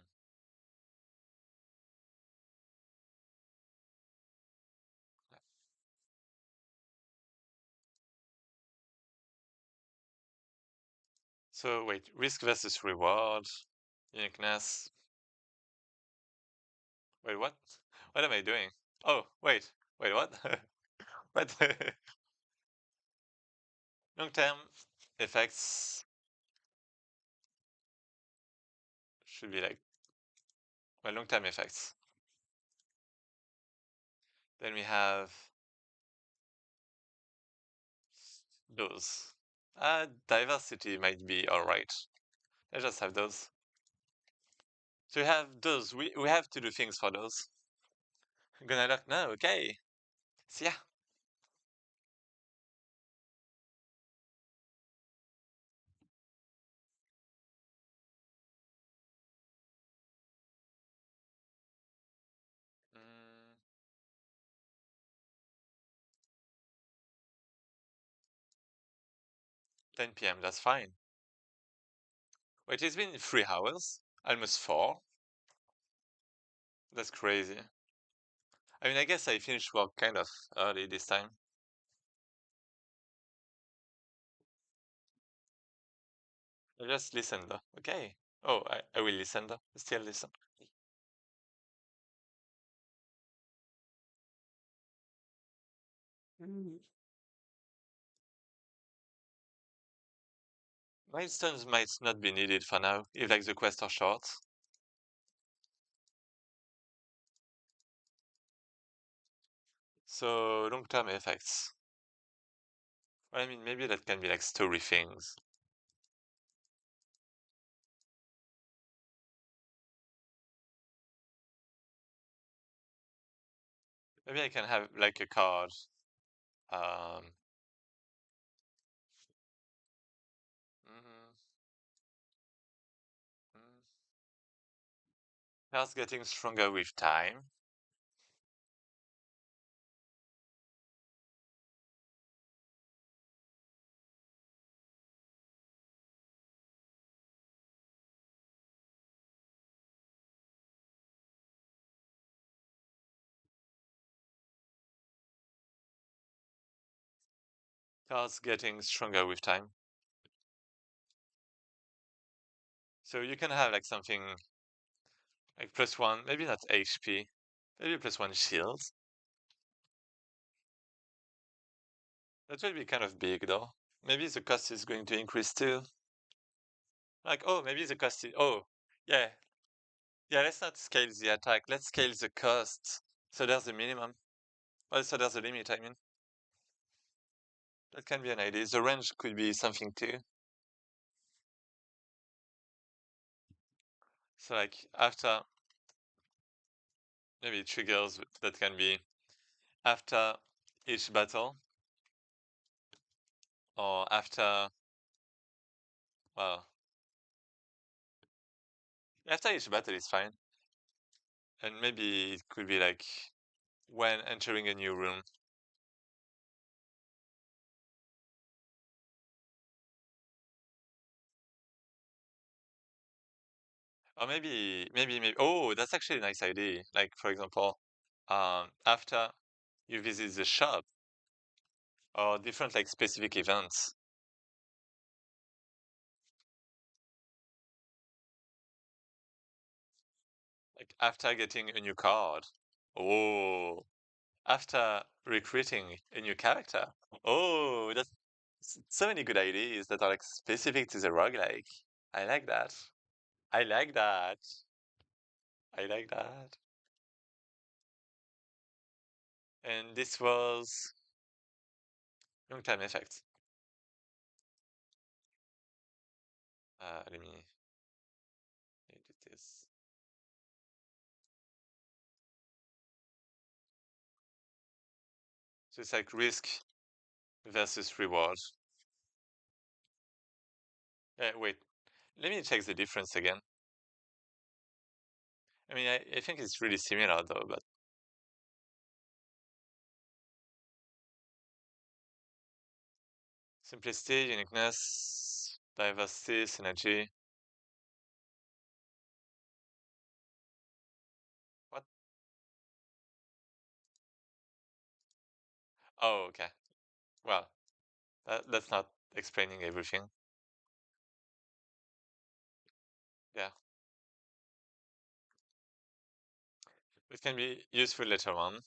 S1: so wait, risk versus reward, uniqueness. Wait, what? What am I doing? Oh, wait, what? What? Long-term effects should be like, well, long-term effects. Then we have those. Diversity might be all right. I just have those. So we have those. We have to do things for those. Gonna look now. Okay. So yeah. Mm, 10 p.m. That's fine. Wait, it's been 3 hours, almost four. That's crazy. I mean, I guess I finished work kind of early this time. I just listened though. Okay. Oh, I will listen though. Still listen. Mm. Milestones might not be needed for now, if like the quests are short. So long-term effects. Well, I mean, maybe that can be like story things. Maybe I can have like a card. Um, mm, mm. Cards getting stronger with time. Cards getting stronger with time. So you can have like something like +1, maybe not HP, maybe +1 shield. That will be kind of big though. Maybe the cost is going to increase too. Like, oh, maybe the cost is, oh, yeah. Yeah, let's not scale the attack. Let's scale the cost. So there's the minimum. Oh, so there's a limit, I mean. That can be an idea. The range could be something too. So like after, maybe triggers that can be after each battle or after, well, after each battle is fine. And maybe it could be like when entering a new room. Or maybe, oh, that's actually a nice idea. Like, for example, after you visit the shop or different like specific events, like after getting a new card, oh, after recruiting a new character, oh, that's so many good ideas that are like specific to the roguelike. I like that. I like that. I like that. And this was long time effect. Let me edit this. So it's like risk versus reward. Wait, let me check the difference again. I mean, I think it's really similar though, but simplicity, uniqueness, diversity, synergy. What? Oh, okay. Well, that's not explaining everything. Yeah, it can be useful later on.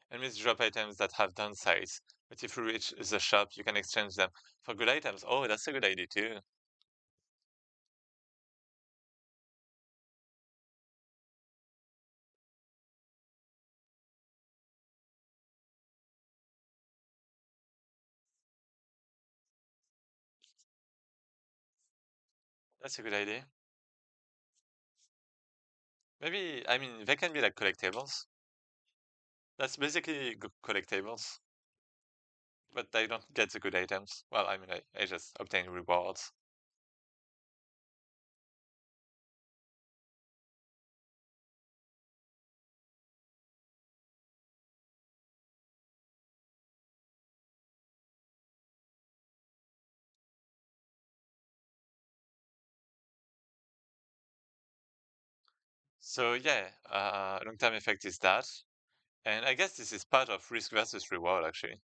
S1: Enemies drop items that have downsides, but if you reach the shop, you can exchange them for good items. Oh, that's a good idea too. That's a good idea. Maybe, I mean, they can be like collectibles. That's basically collectibles, but I don't get the good items. Well, I mean, I just obtain rewards. So yeah, long-term effect is that. And I guess this is part of risk versus reward, actually.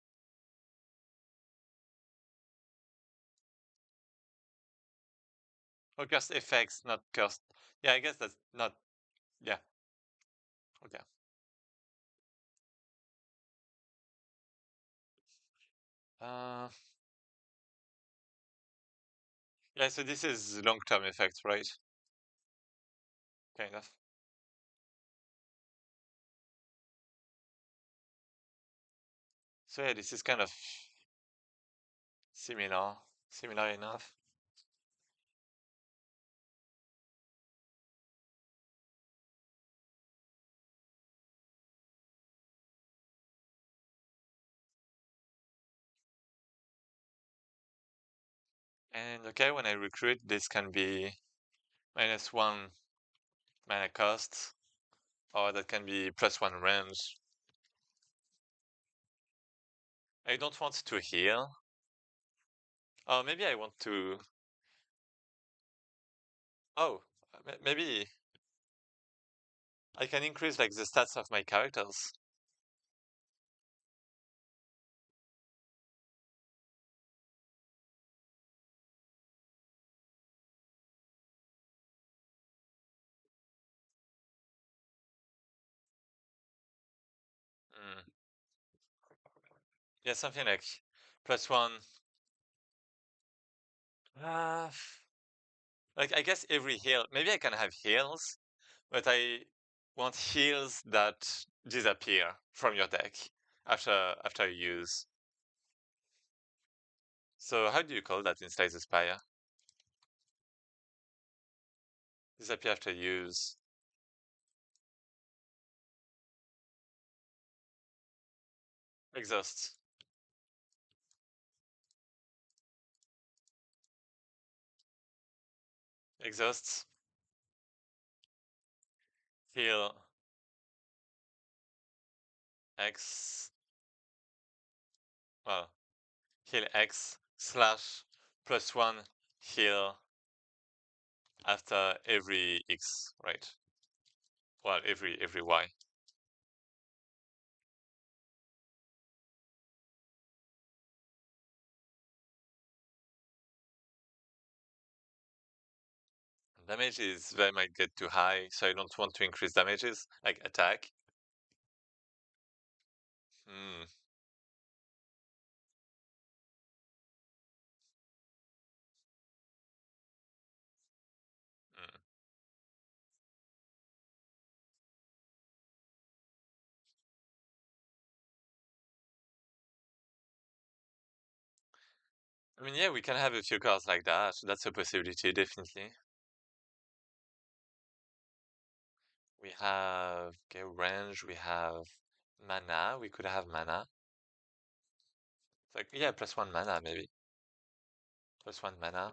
S1: Or cursed effects, not cursed. Yeah, I guess that's not. Yeah, okay. Uh, yeah, so this is long-term effect, right? Kind of. So yeah, this is kind of similar, similar enough. And okay, when I recruit, this can be -1 mana cost, or that can be +1 range. I don't want to heal. Oh, maybe I want to. Oh, maybe I can increase like the stats of my characters. Yeah, something like +1. Uh, like I guess every heal. Maybe I can have heals, but I want heals that disappear from your deck after you use. So how do you call that in Slay the Spire? Disappear after use. Exhaust. Exhaust. Heal X. Well, heal X slash +1 heal after every X, right? Well, every Y. Damage is they might get too high, so I don't want to increase damages, like attack. Hmm. Hmm. I mean, yeah, we can have a few cards like that. That's a possibility, definitely. We have okay, range, we have mana. We could have mana. Like, yeah, +1 mana, maybe. +1 mana.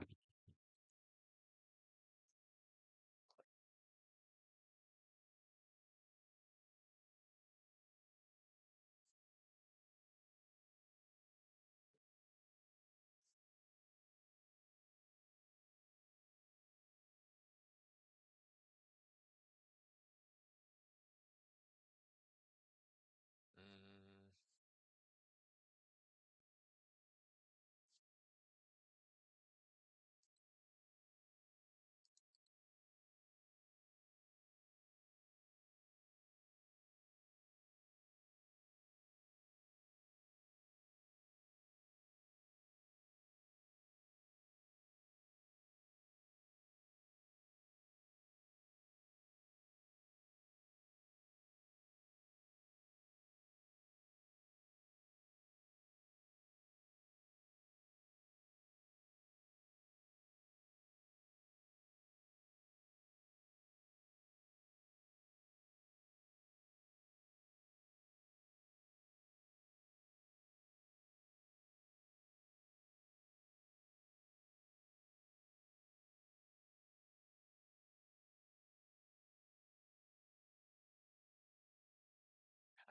S1: Mm,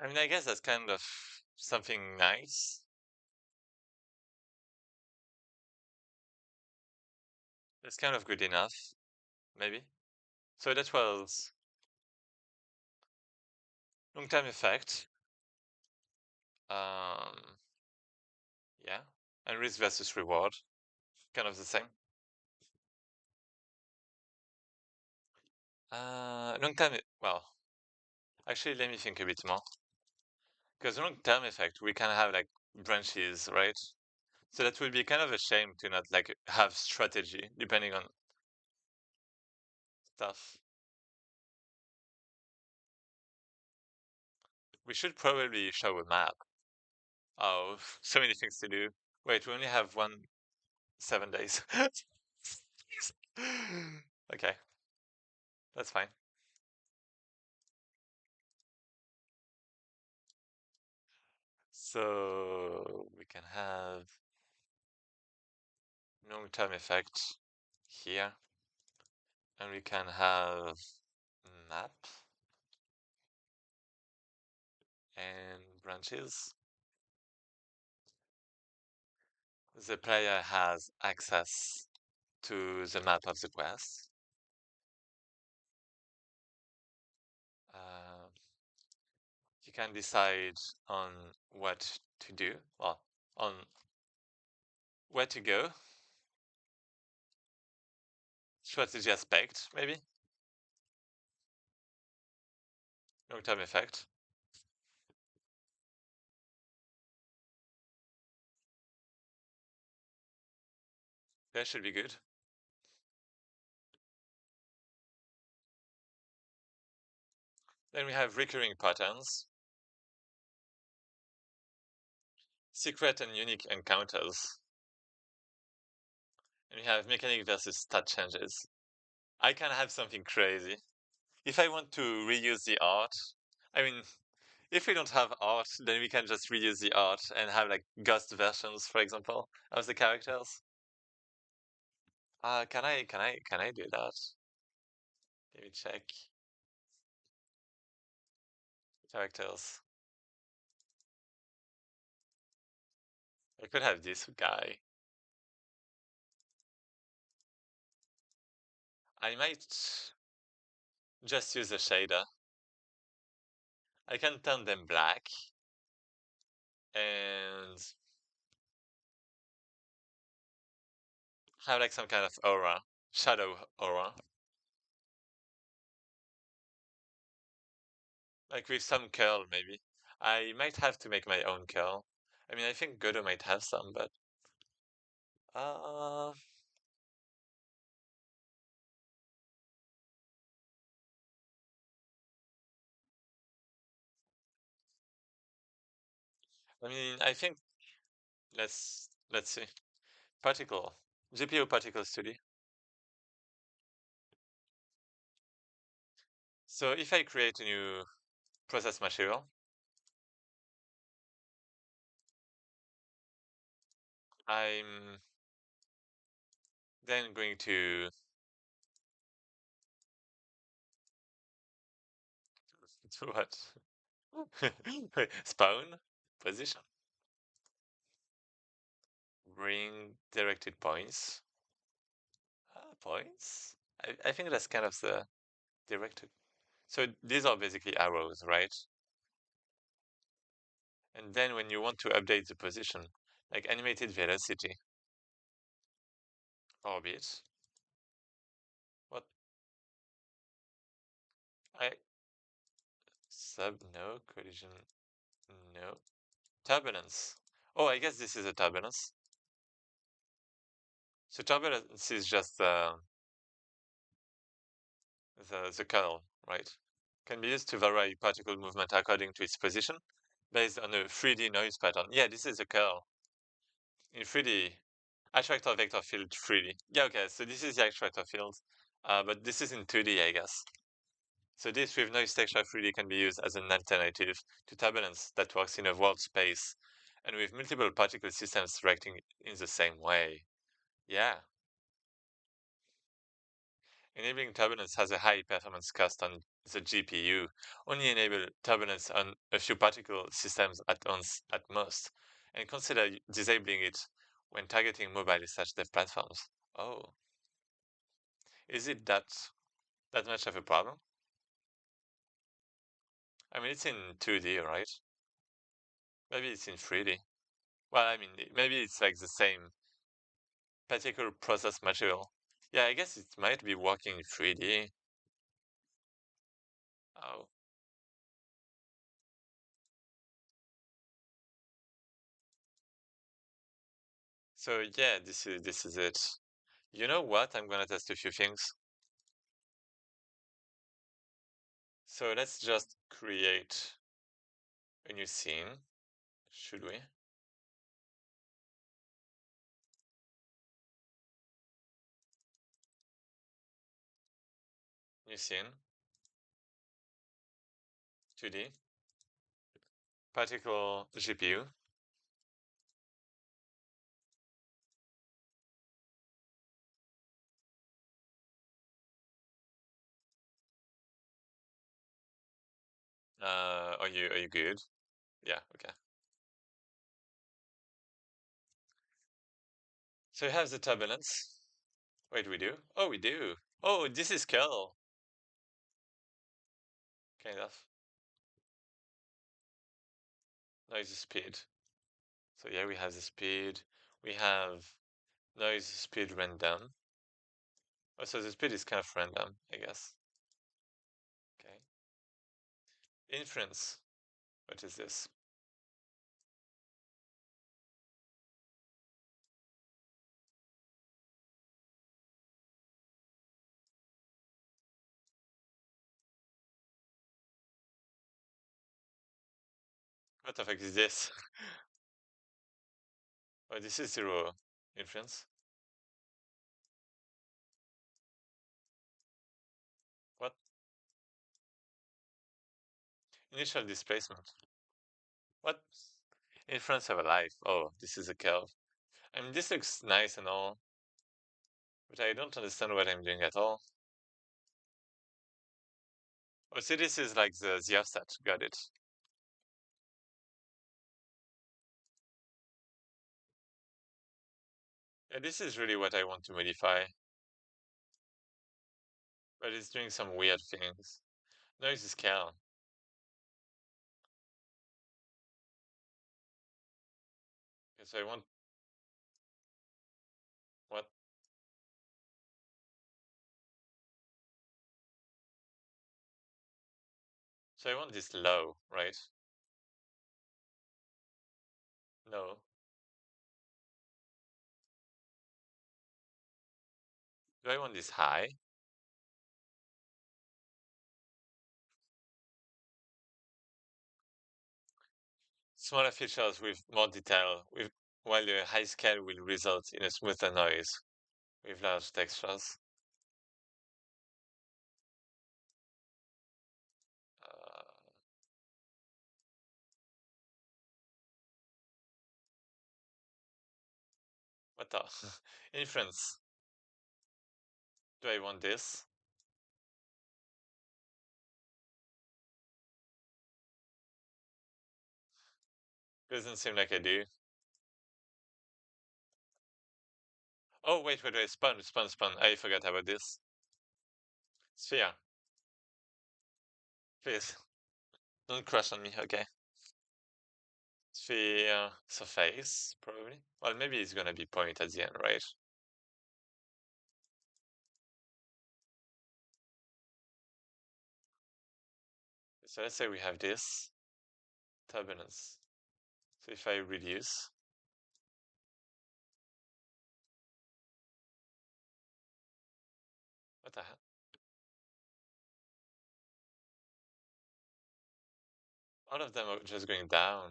S1: I mean, I guess that's kind of something nice. It's kind of good enough, maybe. So that was long-term effect. Um, yeah, and risk versus reward, kind of the same. Long-term, well, actually, let me think a bit more. Because long-term effect, we can have like branches, right? So that would be kind of a shame to not like have strategy depending on stuff. We should probably show a map. Oh, so many things to do. Wait, we only have 7 days. Okay, that's fine. So we can have long-term effect here, and we can have map and branches. The player has access to the map of the quest. Uh, you can decide on what to do, well, on where to go, strategy aspect, maybe, long-term effect. That should be good. Then we have recurring patterns, secret and unique encounters, and we have mechanic versus stat changes. I can have something crazy. If I want to reuse the art, I mean, if we don't have art, then we can just reuse the art and have like ghost versions, for example, of the characters. Can I do that? Let me check. Characters. I could have this guy. I might just use a shader. I can turn them black and have like some kind of aura, shadow aura, like with some curl maybe. I might have to make my own curl. I mean, I think Godot might have some, but uh, I mean, I think let's see. Particle, GPU particle study. So if I create a new process material, I'm then going to do what? Spawn position. Bring directed points. Points? I think that's kind of the directed. So these are basically arrows, right? And then when you want to update the position, like animated velocity, orbit, what? I no collision, no turbulence. Oh, I guess this is a turbulence. So turbulence is just the kernel, right? Can be used to vary particle movement according to its position based on a 3D noise pattern. Yeah, this is a curl in 3D. Attractor vector field 3D. Yeah, okay, so this is the attractor field, but this is in 2D, I guess. So this with noise texture 3D can be used as an alternative to turbulence that works in a world space and with multiple particle systems reacting in the same way. Yeah. Enabling turbulence has a high performance cost on the GPU. Only enable turbulence on a few particle systems at once at most, and consider disabling it when targeting mobile search dev platforms. Oh, is it that much of a problem? I mean, it's in 2D, right? Maybe it's in 3D. Well, I mean, maybe it's like the same particle process material. Yeah, I guess it might be working in 3D. Oh, so yeah, this is it. You know what? I'm gonna test a few things. So let's just create a new scene, should we? New scene, 2D, particle GPU. Are you good? Yeah, okay. So we have the turbulence. Wait, we do? Oh, we do. Oh, this is curl, kind of. Noise speed. So yeah, we have the speed. We have noise speed random. Oh, so the speed is kind of random, I guess. Okay. Inference. What is this? What the fuck is this? Oh, this is zero influence. What? Initial displacement. What? Influence of a life. Oh, this is a curve. I mean, this looks nice and all, but I don't understand what I'm doing at all. Oh, see, this is like the offset. Got it. Yeah, this is really what I want to modify, but it's doing some weird things. Noise scale. Okay, so I want what? So I want this low, right? No. Do I want this high? Smaller features with more detail, with while the high scale will result in a smoother noise with large textures. Uh, what the? Inference. Do I want this? Doesn't seem like I do. Oh, wait. Spun. I forgot about this. Sphere. Please. Don't crush on me, okay? Sphere surface, probably. Well, maybe it's gonna be point at the end, right? So let's say we have this turbulence. So if I reduce, what the hell? All of them are just going down.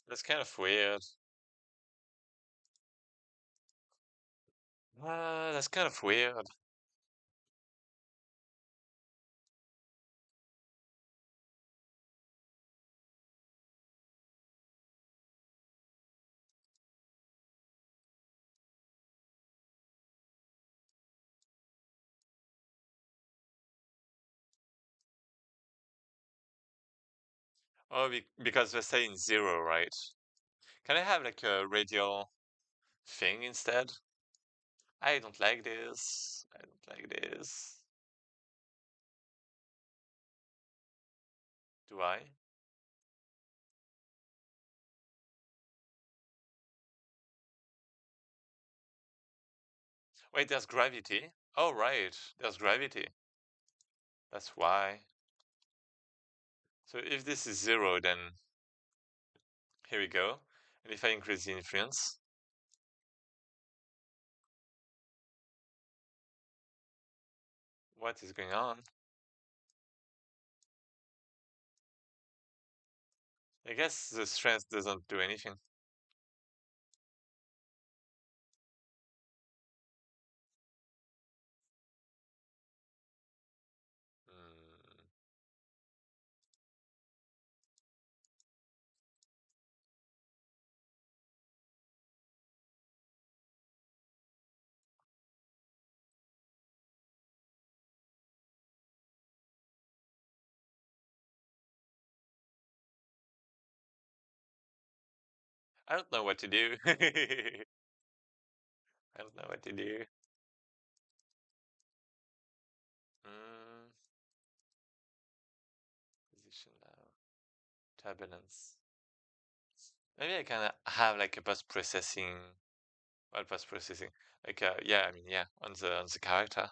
S1: That's kind of weird. That's kind of weird. Oh, because we're saying zero, right? Can I have like a radial thing instead? I don't like this. I don't like this. Do I? Wait, there's gravity. Oh, right. There's gravity. That's why. So if this is zero, then here we go. And if I increase the influence, what is going on? I guess the strength doesn't do anything. Hmm. I don't know what to do. I don't know what to do. Mm, position now. Turbulence. Maybe I can have like a post processing. Well, post processing. Like yeah, I mean yeah, on the character.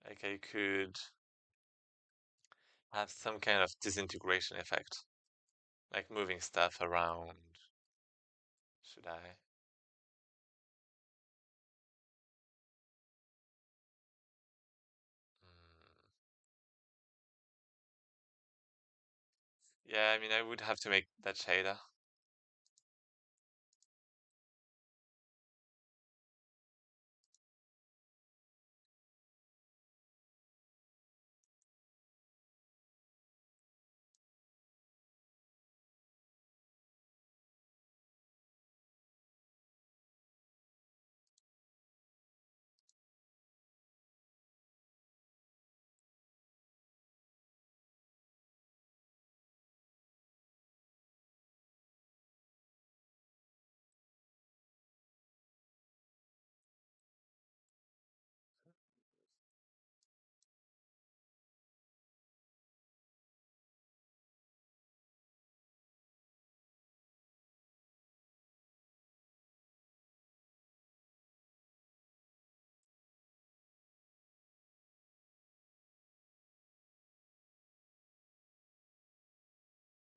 S1: Like I could have some kind of disintegration effect, like moving stuff around. Should I? Hmm. Yeah, I mean, I would have to make that shader.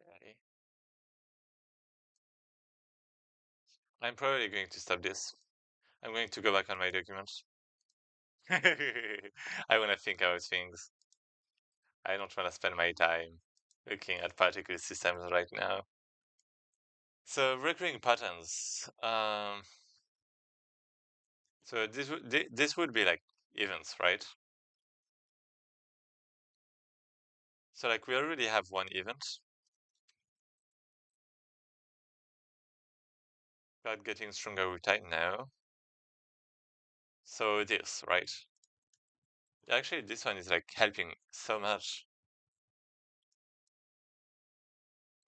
S1: Okay. I'm probably going to stop this. I'm going to go back on my documents. I want to think about things. I don't want to spend my time looking at particle systems right now. So recurring patterns. So this would be like events, right? So like we already have one event about getting stronger with time now. So this, right? Actually, this one is like helping so much.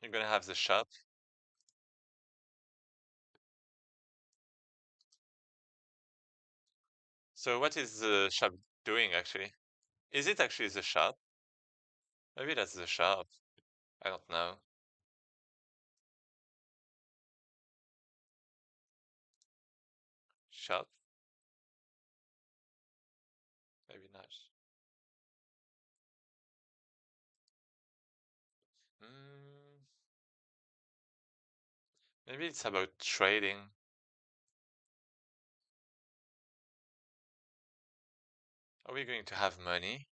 S1: You're gonna have the shop. So what is the shop doing actually? Is it actually the shop? Maybe that's the shop. I don't know. Shop? Maybe not. Mm, maybe it's about trading. Are we going to have money?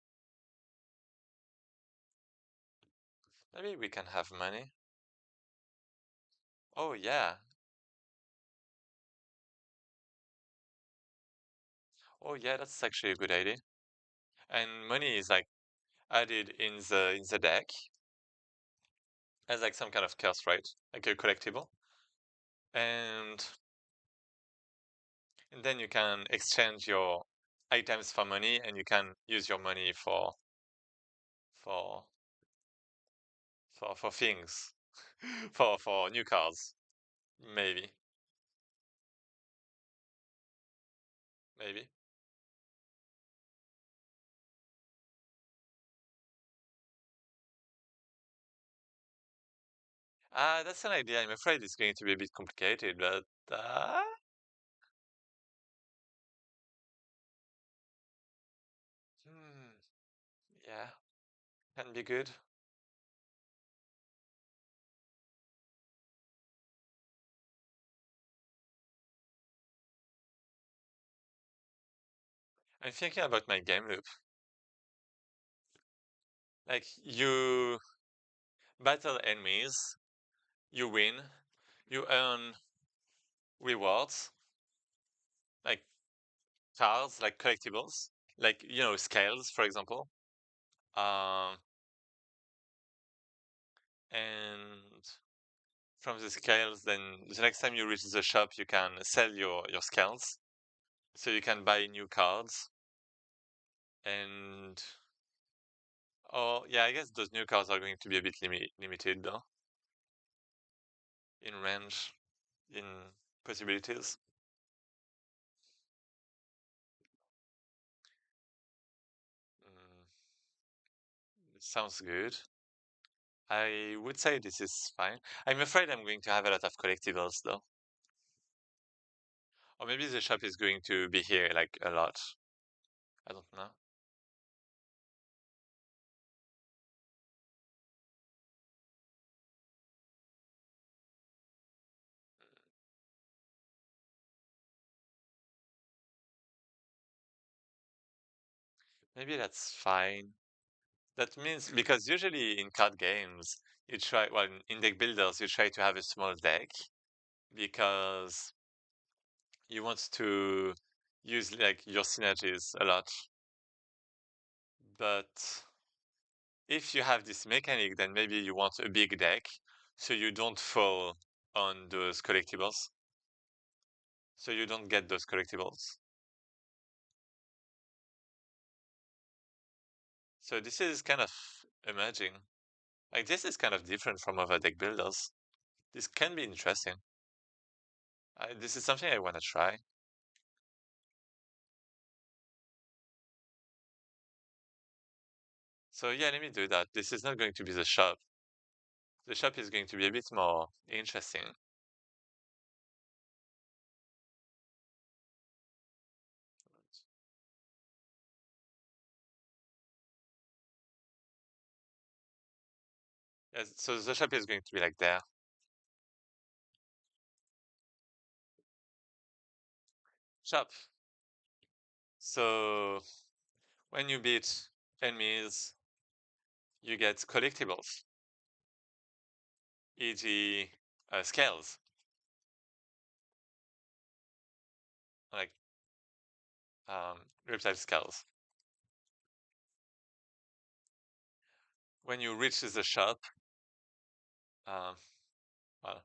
S1: Maybe we can have money. Oh yeah. Oh yeah, that's actually a good idea. And money is like added in the deck as like some kind of curse, right? Like a collectible. And and then you can exchange your items for money and you can use your money for for things. For new cars. Maybe. Maybe. That's an idea. I'm afraid it's going to be a bit complicated, but hmm, yeah, can be good. I'm thinking about my game loop. Like you battle enemies, you win, you earn rewards, like cards, like collectibles, like scales, for example. Um, and from the scales, then the next time you reach the shop, you can sell your scales, so you can buy new cards. And oh yeah, I guess those new cards are going to be a bit limited though, in range, in possibilities. Mm, sounds good. I would say this is fine. I'm afraid I'm going to have a lot of collectibles though. Or maybe the shop is going to be here like a lot. I don't know. Maybe that's fine. That means because usually in card games, you try, well, in deck builders, you try to have a small deck because you want to use like your synergies a lot. But if you have this mechanic, then maybe you want a big deck so you don't fall on those collectibles. So you don't get those collectibles. So this is kind of emerging. Like this is kind of different from other deck builders. This can be interesting. This is something I want to try. So yeah, let me do that. This is not going to be the shop. The shop is going to be a bit more interesting. Yes, so the shop is going to be like there. Shop. So when you beat enemies, you get collectibles, e.g., scales, like reptile scales. When you reach the shop, um, well,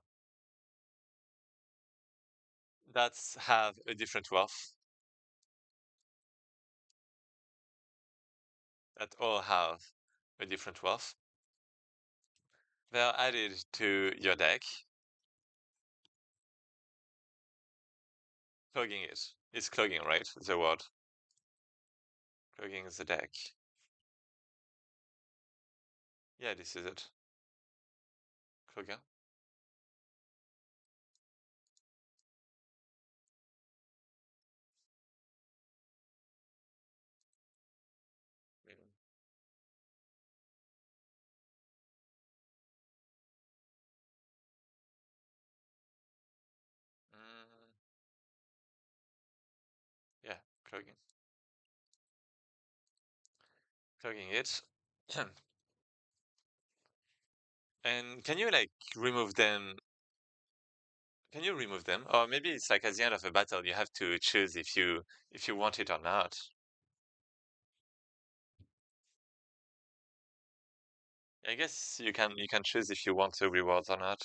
S1: that's have a different wealth. That all have a different wealth. They're added to your deck, clogging it. It's clogging, right? The word. Clogging the deck. Yeah, this is it. Clogging. Mm, yeah, clogging. Clogging it. And can you like remove them? Can you remove them? Or maybe it's like at the end of a battle, you have to choose if you want it or not. I guess you can choose if you want the rewards or not.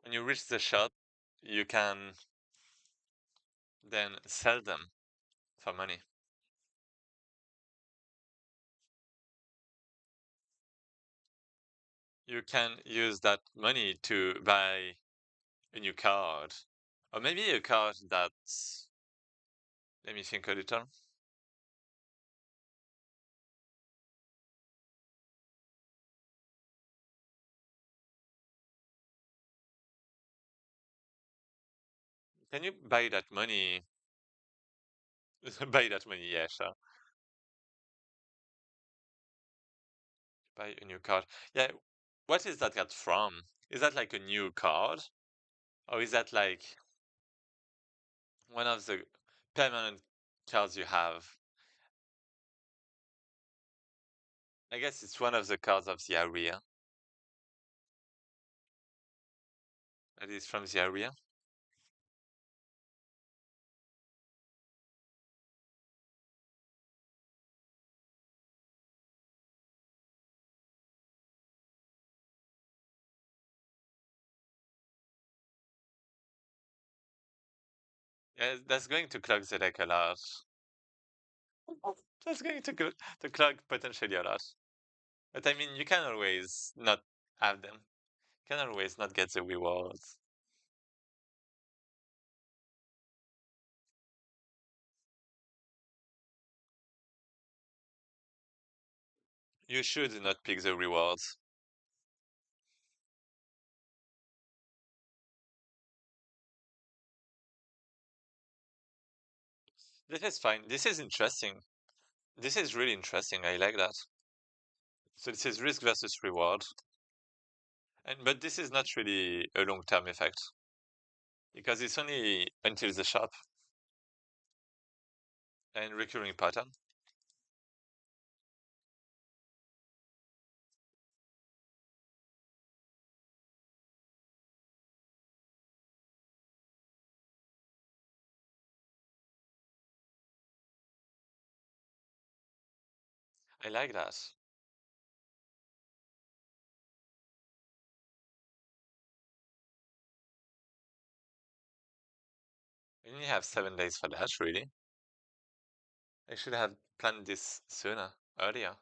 S1: When you reach the shop, you can then sell them for money. You can use that money to buy a new card. Or maybe a card that's, let me think a little. Can you buy that money? Buy that money, yeah, sure. Buy a new card. Yeah, what is that card from? Is that like a new card? Or is that like one of the permanent cards you have? I guess it's one of the cards of the area. That is from the area. Yeah, that's going to clog the deck a lot. That's going to clog potentially a lot. But I mean, you can always not have them. You can always not get the rewards. You should not pick the rewards. This is fine. This is interesting. This is really interesting. I like that. So this is risk versus reward. And but this is not really a long-term effect. because it's only until the shop and recurring pattern. I like that. We only have 7 days for that, really. I should have planned this sooner, earlier.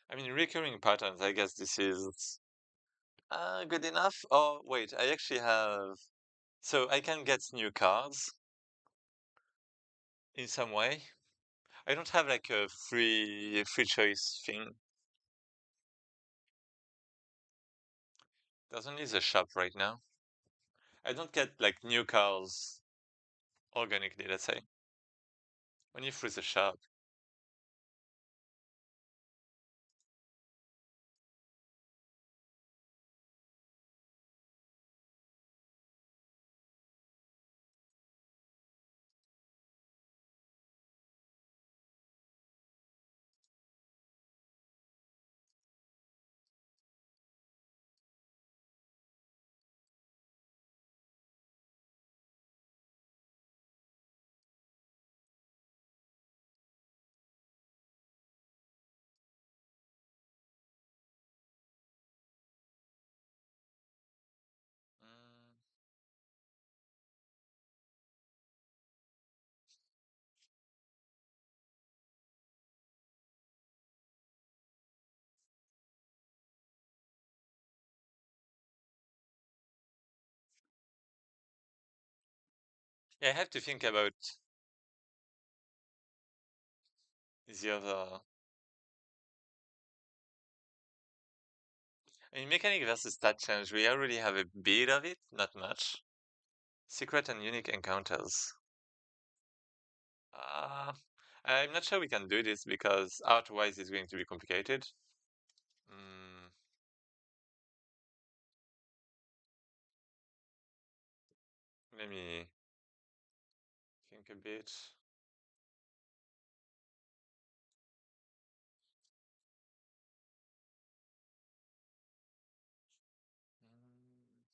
S1: I mean, recurring patterns, I guess this is good enough. Oh, wait, I actually have. So I can get new cards in some way. I don't have like a free choice thing. There's only the shop right now. I don't get like new cards organically, let's say. Only through the shop. Mm, yeah, I have to think about the other. I mean, mechanic versus stat change, we already have a bit of it, not much. Secret and unique encounters. Uh, I'm not sure we can do this because art-wise it's going to be complicated. Mm, let me think a bit. Mm,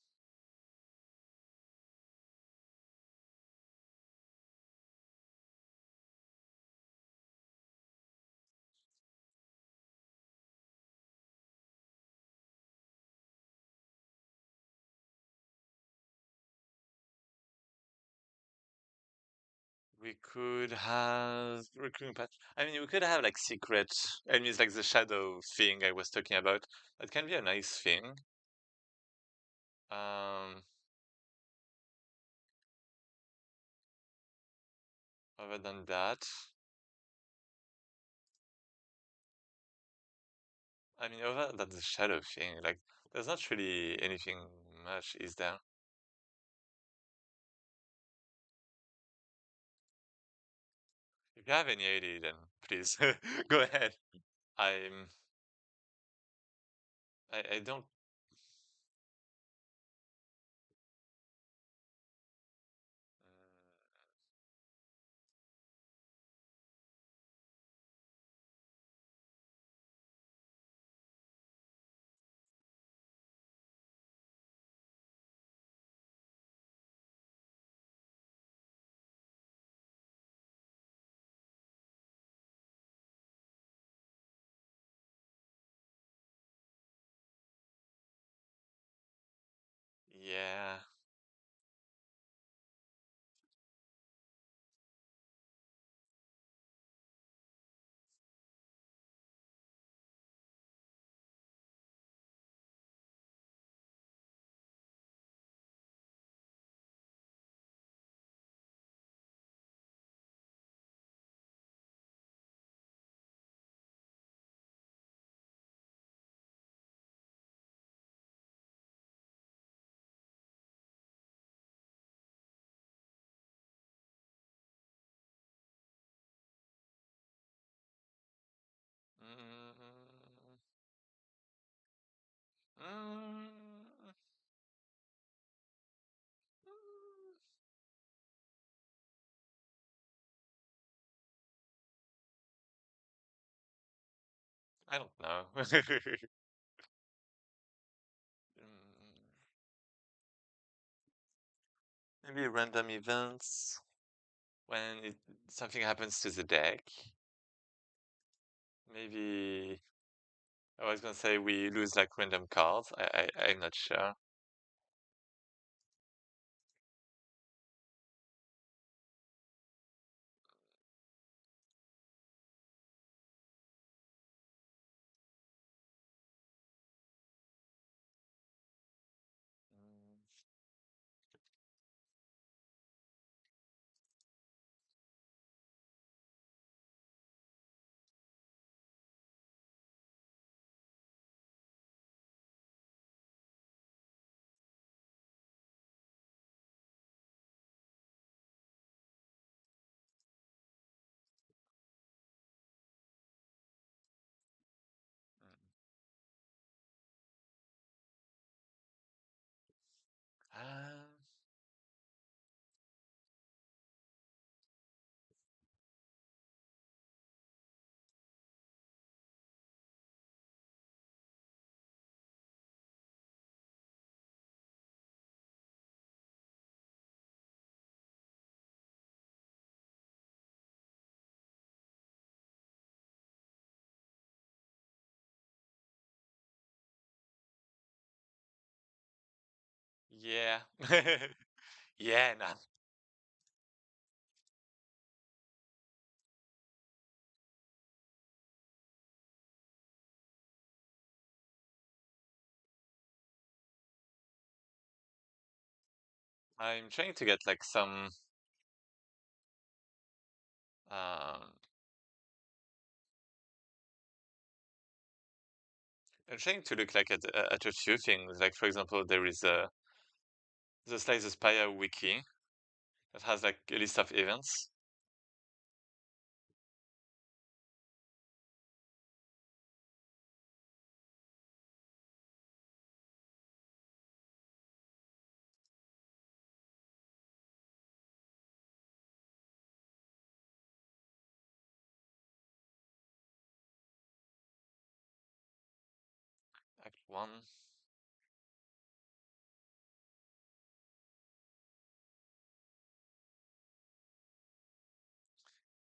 S1: we could have recruiting patch. I mean, we could have like secret enemies, like the shadow thing I was talking about. That can be a nice thing. Um, other than that, I mean, other than the shadow thing, like, there's not really anything much, is there? If you have any idea, then please go ahead. I'm, I don't. mm, I don't know. Mm, maybe random events when something happens to the deck. Maybe I was gonna say we lose like random cards. I'm not sure. Mm, mm. Um, yeah. Yeah, no. I'm trying to get like some um I'm trying to look like at a few things. Like for example, there is the Slay the Spire wiki that has like a list of events. Act 1.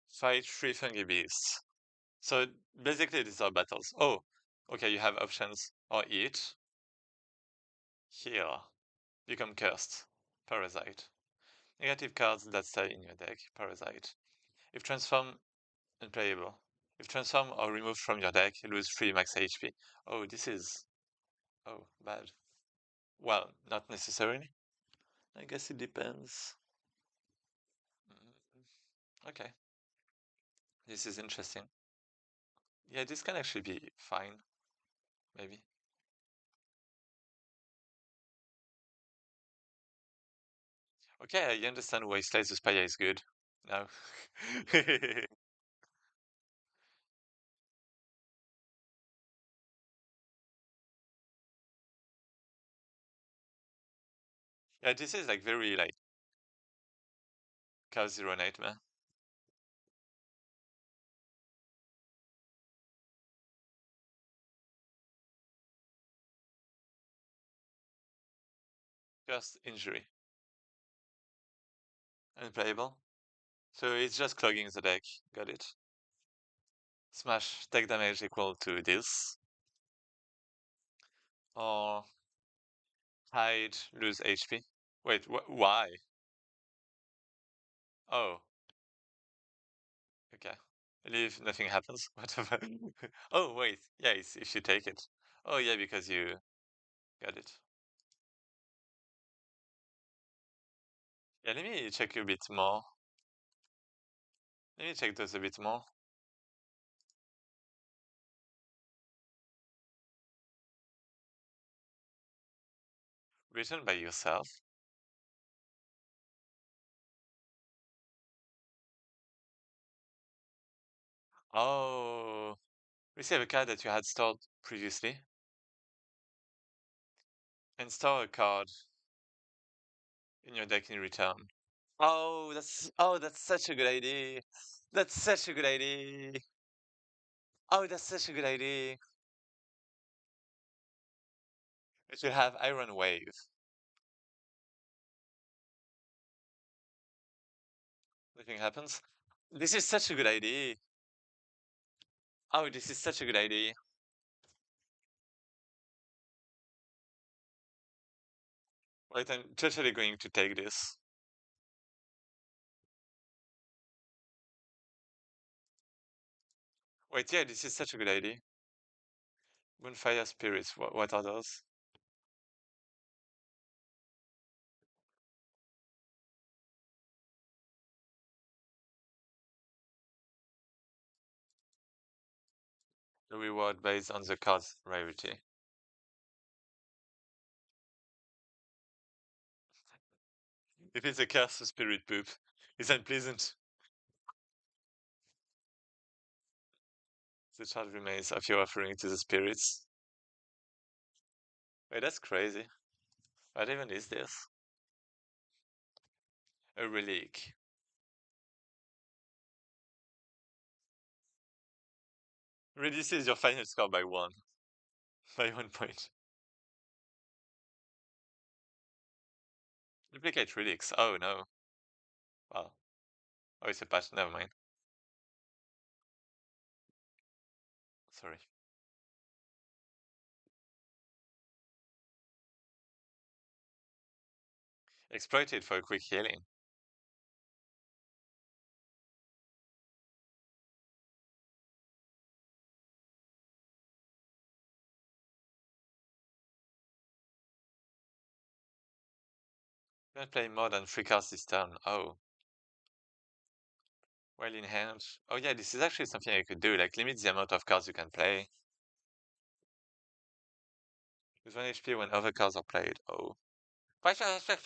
S1: Fight 3 fungi beasts. So basically these are battles. Oh, okay, you have options. Or eat, heal, become cursed, parasite. Negative cards that stay in your deck, parasite. If transform, unplayable. If transform or removed from your deck, you lose 3 max HP. Oh, this is... Oh, bad. Well, not necessarily. I guess it depends. Mm, okay, this is interesting. Yeah, this can actually be fine, maybe. Okay, I understand why Slay the Spire is good. Now. Yeah, this is like very like Chaos Zero Nightmare. First injury. Unplayable. So it's just clogging the deck. Got it. Smash, take damage equal to this. Or hide, lose HP. Wait, why? Oh, okay. Leave, nothing happens. Whatever. Oh, wait. Yeah, it's if you take it. Oh, yeah, because you got it. Yeah, let me check a bit more. Let me check those a bit more. Written by yourself. Oh, receive a card that you had stored previously. And store a card in your deck in return. Oh, that's such a good idea. That's such a good idea. Oh, that's such a good idea. We should have Iron Wave. Nothing happens. This is such a good idea. Oh, this is such a good idea. Wait, I'm totally going to take this. Wait, yeah, this is such a good idea. Bonfire spirits. What are those? The reward based on the card's rarity. If it's a curse, spirit poop is unpleasant. The child remains of your offering to the spirits. Wait, that's crazy. What even is this? A relic. Reduces your final score by one. By 1 point. Duplicate relics. Oh no. Wow. Oh, it's a patch. Never mind. Sorry. Exploited for a quick healing. Don't play more than 3 cards this turn. Oh. Well in hand. Oh yeah, this is actually something I could do. Like, limit the amount of cards you can play. With 1 HP when other cards are played. Oh.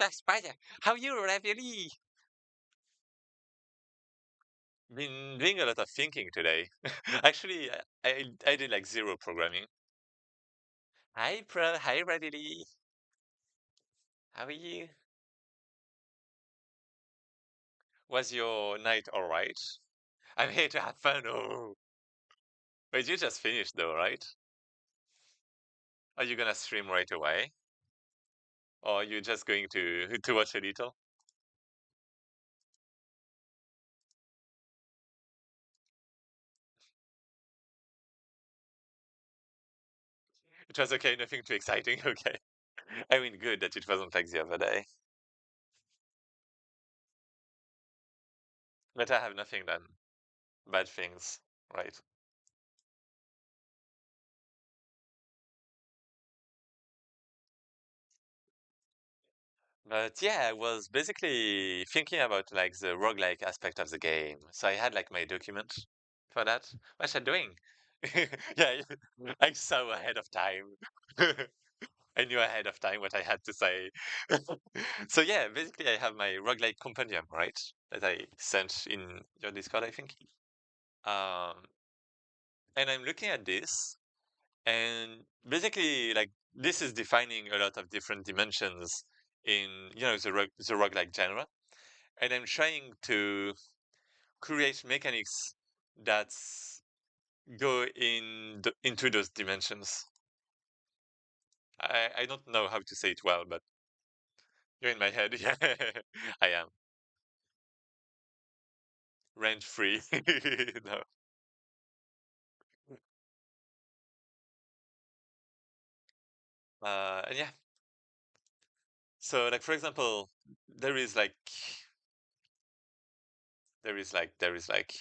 S1: Spider! How you really? Been doing a lot of thinking today. Actually, I did like zero programming. Hi, Pro. Hi, Ready. How are you? Was your night alright? I'm here to have fun. Oh. Wait, you just finished though, right? Are you gonna stream right away? Or are you just going to to watch a little? It was okay, nothing too exciting. Okay. I mean, good that it wasn't like the other day. But I have nothing than bad things, right? But yeah, I was basically thinking about like the roguelike aspect of the game. So I had like my document for that. What's I doing? Yeah, I saw ahead of time. I knew ahead of time what I had to say. So yeah, basically I have my roguelike compendium, right? That I sent in your Discord, I think. Um, and I'm looking at this, and basically like this is defining a lot of different dimensions in the roguelike genre. And I'm trying to create mechanics that go into those dimensions. I don't know how to say it well, but you're in my head. Yeah, I am rent free. No. And yeah, so like for example, there is like there is like there is like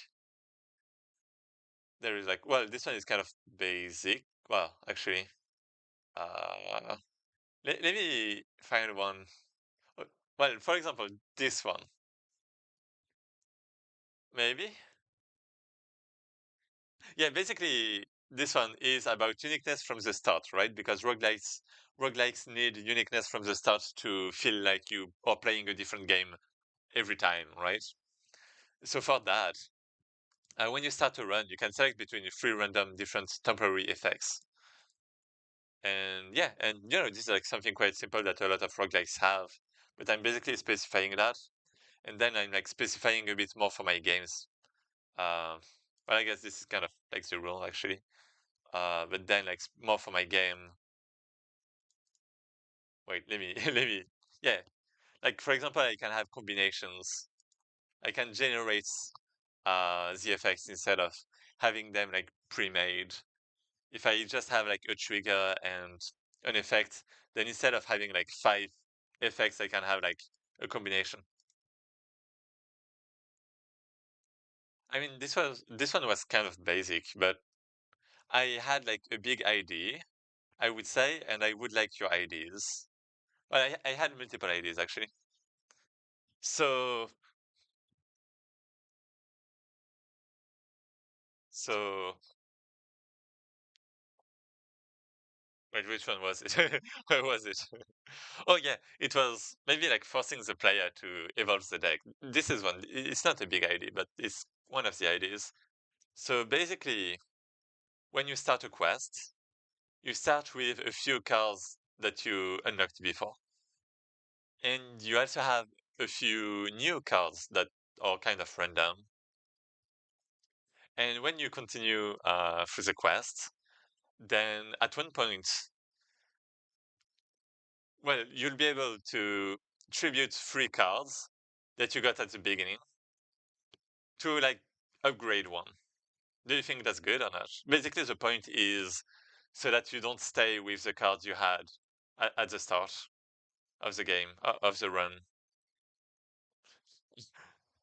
S1: well, this one is kind of basic. Well, actually, uh, let me find one. Uh, Well, for example, this one maybe. Yeah, basically, this one is about uniqueness from the start, right? Because roguelikes need uniqueness from the start to feel like you are playing a different game every time, right? So for that, when you start to run, you can select between 3 random different temporary effects. And yeah, and this is like something quite simple that a lot of roguelikes have. But I'm basically specifying that, and then I'm like specifying a bit more for my games. Um, Well, I guess this is kind of like the rule actually. But then like more for my game. Wait, let me let me. Yeah, like for example, I can have combinations. I can generate the effects instead of having them like pre-made. If I just have like a trigger and an effect, then instead of having like five effects, I can have like a combination. I mean, this one was kind of basic, but I had like a big idea, I would say, and I would like your ideas. Well, I had multiple ideas actually. So, so wait, which one was it? Where was it? Oh yeah, it was maybe like forcing the player to evolve the deck. This is one. It's not a big idea, but it's one of the ideas. So basically, when you start a quest, you start with a few cards that you unlocked before, and you also have a few new cards that are kind of random. And when you continue through the quest, then at one point, well, you'll be able to tribute three cards that you got at the beginning to like upgrade one. Do you think that's good or not? Basically, the point is so that you don't stay with the cards you had at the start of the game, of the run.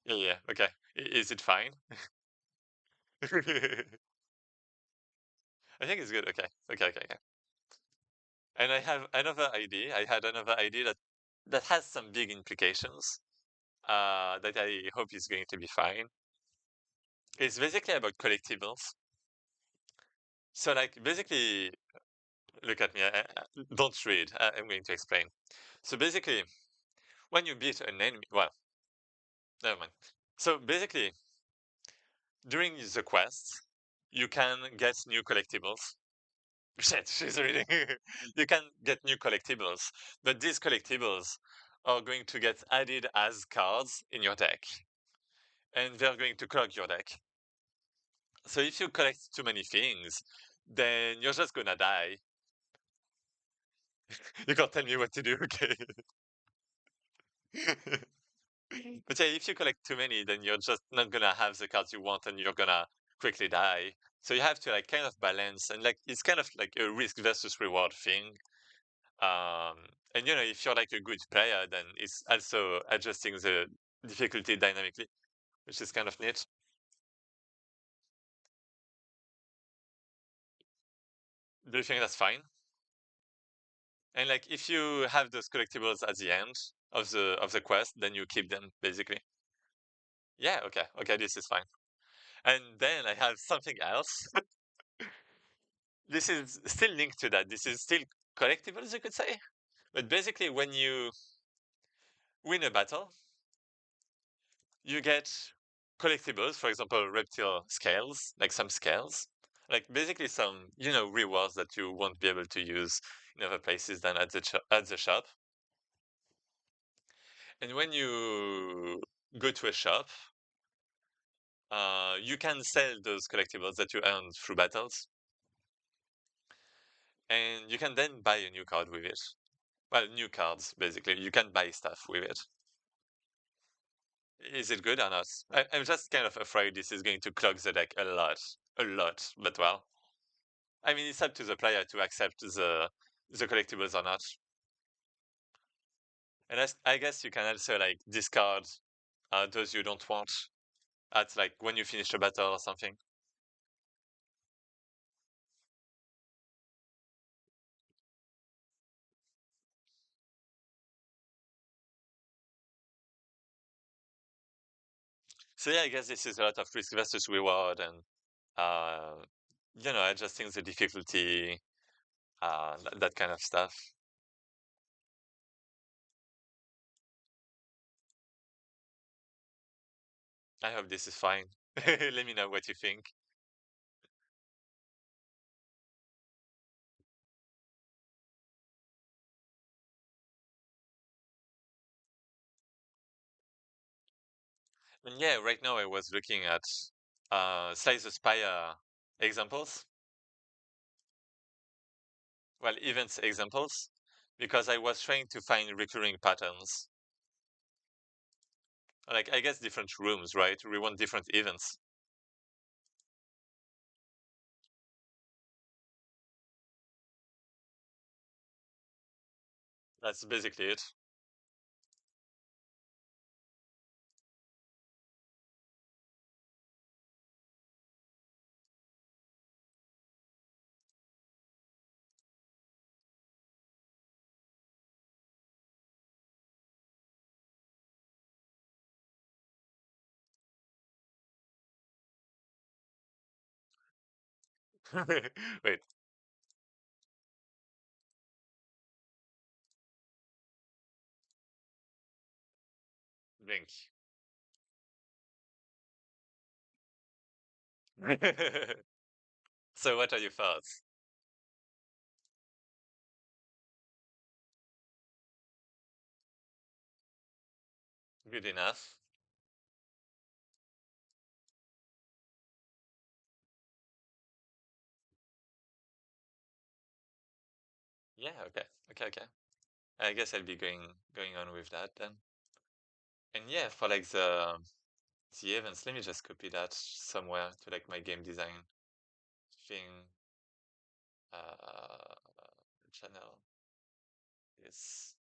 S1: Yeah, yeah, okay. Is it fine? I think it's good. Okay, okay, okay, okay. And I have another idea. I had another idea that has some big implications. That I hope is going to be fine. It's basically about collectibles. So, like, basically, look at me. Don't read. I'm going to explain. So, basically, when you beat an enemy, well, never mind. So, basically, during the quest, you can get new collectibles. Shit, she's reading. You can get new collectibles, but these collectibles are going to get added as cards in your deck, and they're going to clog your deck. So if you collect too many things, then you're just gonna die. You can't tell me what to do, okay? But yeah, if you collect too many, then you're just not gonna have the cards you want, and you're gonna quickly die. So you have to like kind of balance, and like it's kind of like a risk versus reward thing. Um, and you know, if you're like a good player, then it's also adjusting the difficulty dynamically, which is kind of neat. Do you think that's fine? And like, if you have those collectibles at the end of the quest, then you keep them basically. Yeah, okay, okay, this is fine. And then I have something else. This is still linked to that. This is still collectibles, you could say. But basically, when you win a battle, you get collectibles, for example, reptile scales, like some scales, like basically some, you know, rewards that you won't be able to use in other places than at the shop. And when you go to a shop, you can sell those collectibles that you earned through battles, and you can then buy a new card with it. Well, new cards, basically. You can buy stuff with it. Is it good or not? I'm just kind of afraid this is going to clog the deck a lot. A lot, but well. I mean, it's up to the player to accept the collectibles or not. And I guess you can also like discard those you don't want at like when you finish a battle or something. So yeah, I guess this is a lot of risk versus reward, and uh, you know, adjusting the difficulty, that kind of stuff. I hope this is fine. Let me know what you think. And yeah, right now I was looking at Slay the Spire examples. Well, events examples, because I was trying to find recurring patterns. Like, I guess different rooms, right? We want different events. That's basically it. Wait, blink. So what are your thoughts? Good enough. Yeah, okay. Okay, okay. I guess I'll be going on with that then. And yeah, for like the events, let me just copy that somewhere to like my game design thing. Uh, channel is.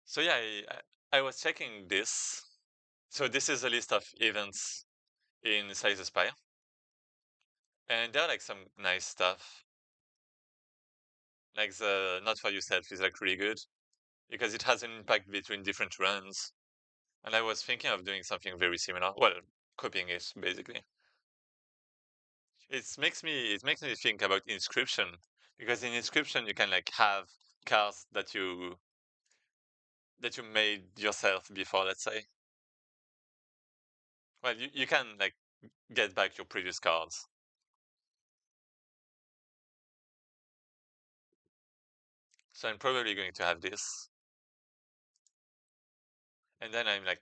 S1: So yeah, I was checking this. So this is a list of events in Size Spire, and there are like some nice stuff. Like the not for yourself is like really good because it has an impact between different runs. And I was thinking of doing something very similar. Well, copying it basically. It makes me think about inscription because in inscription you can like have cards that you made yourself before, let's say. Well, you can like get back your previous cards. So I'm probably going to have this. And then I'm like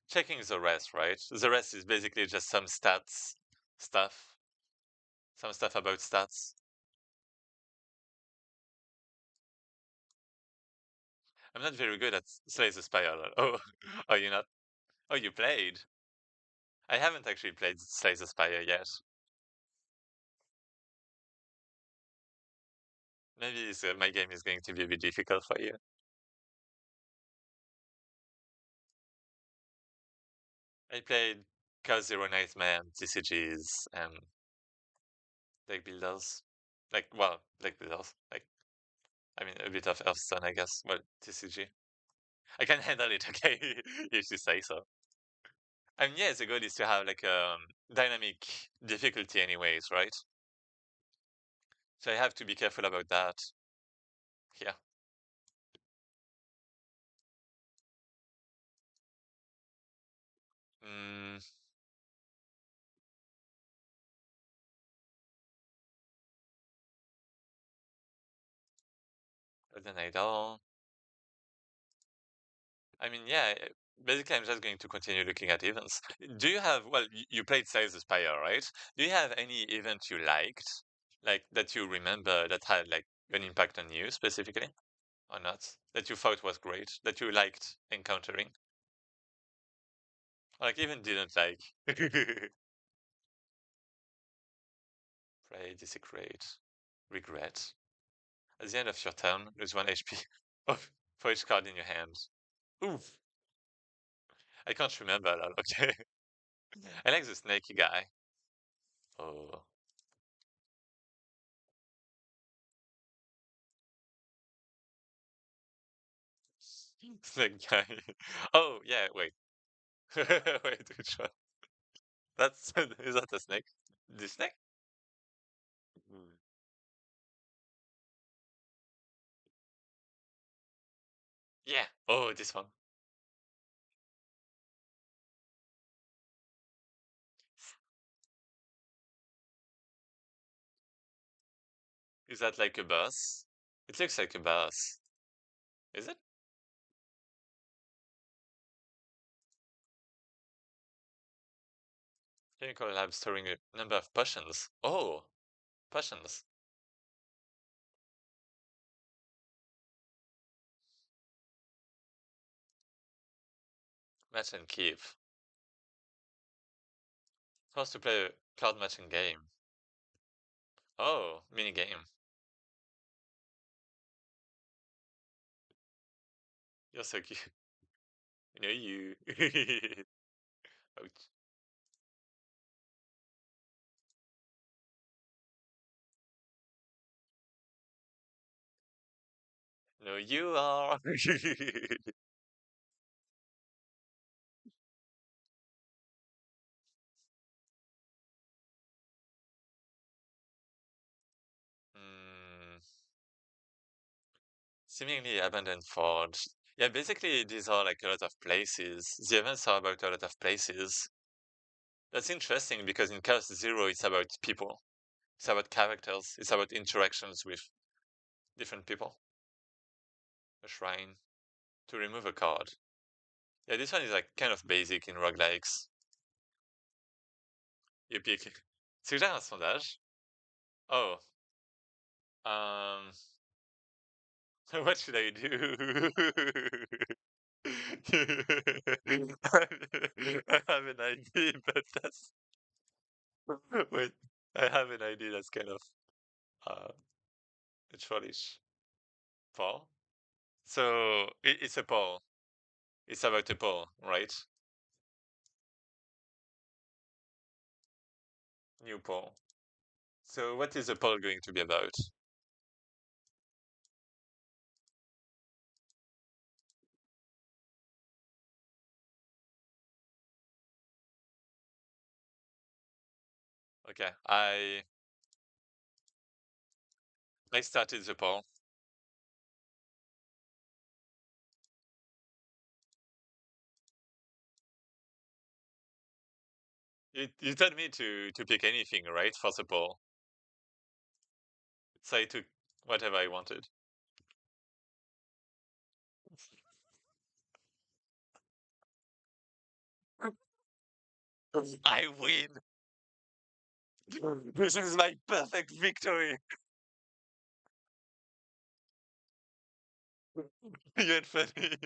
S1: checking the rest, right? The rest is basically just some stats stuff, some stuff about stats. I'm not very good at Slay the Spire. Oh, are you not? Oh, you played? I haven't actually played Slay the Spire yet. Maybe my game is going to be a bit difficult for you. I played Chaos Zero Nightmare, TCGs, and deck builders. Well, deck builders. I mean, a bit of Hearthstone, I guess. Well, TCG. I can handle it, okay, if you say so. I mean, yeah, the goal is to have like dynamic difficulty, anyways, right? So I have to be careful about that. Yeah. Mm, but then I don't. I mean, yeah. Basically, I'm just going to continue looking at events. Do you have? Well, you played Size the Spire, right? Do you have any event you liked, like that you remember that had like an impact on you specifically, or not? That you thought was great, that you liked encountering, or like even didn't like? Pray, desecrate, regret. At the end of your turn, lose 1 HP for each card in your hand. Oof. I can't remember that. Okay. I like the snaky guy. Oh. Snake guy. Oh, yeah, wait. Wait, which one? That's, is that a snake? The snake? Hmm. Yeah. Oh, this one. Is that like a bus? It looks like a bus. Is it? Chemical lab storing a number of potions. Oh, potions. Match and keep. Forced to play a card matching game. Oh, mini game. You're so cute. You know you. Ouch. No, you are. Hmm. Seemingly abandoned forge. Yeah, basically these are like a lot of places. The events are about a lot of places. That's interesting because in Chaos Zero it's about people. It's about characters. It's about interactions with different people. A shrine. To remove a card. Yeah, this one is like kind of basic in roguelikes. You pick. Suggère un sondage. Oh. Um. What should I do? I have an idea, but that's wait. I have an idea that's kind of uh churlish. Paul. So it's a Paul. It's about a Paul, right? New Paul. So what is the Paul going to be about? Okay, I started the Paul. You told me to pick anything, right, for the Paul. So I took whatever I wanted. I win. This is my perfect victory. You're funny.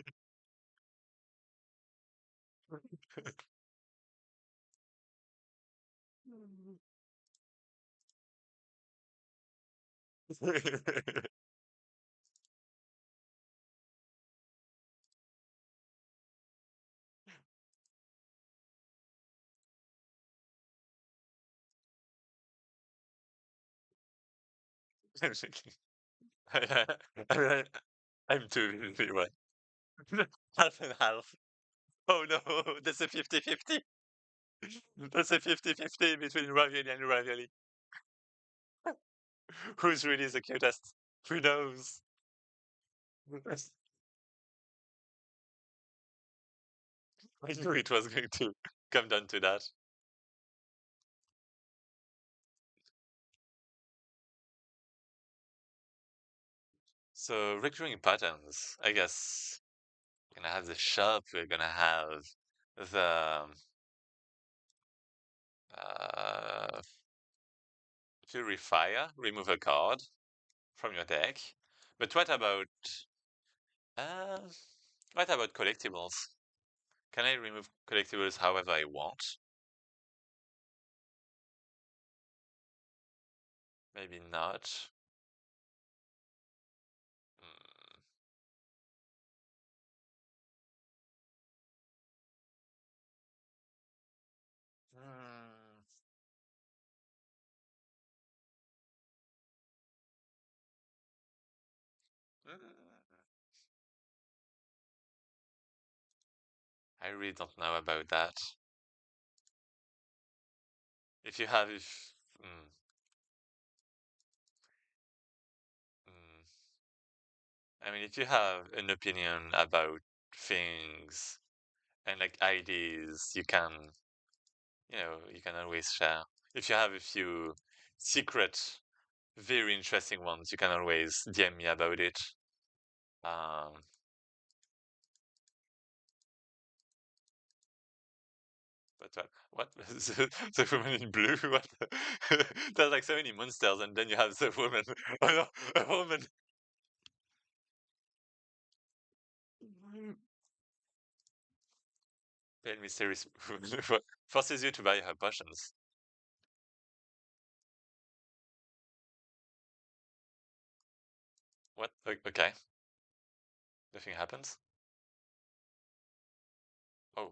S1: I'm shaking. I, I'm too right. Half and half. Oh no, that's a 50-50. That's a 50-50 between ravioli and ravioli. Who's really the cutest? Who knows? I knew it was going to come down to that. So recurring patterns, I guess. We're gonna have the shop. We're gonna have the uh, purifier. Remove a card from your deck. But uh, what about collectibles? Can I remove collectibles however I want? Maybe not. Mm. Hmm. Mm. I really don't know about that. If you have, if mm. I mean, if you have an opinion about things and like ideas, you can always share. If you have a few secret, very interesting ones, you can always DM me about it. Um, But what? The woman in blue? What? There's like so many monsters, and then you have the woman. Oh no, a woman. Pale mysterious woman forces you to buy her potions. What? Okay, nothing happens. Oh.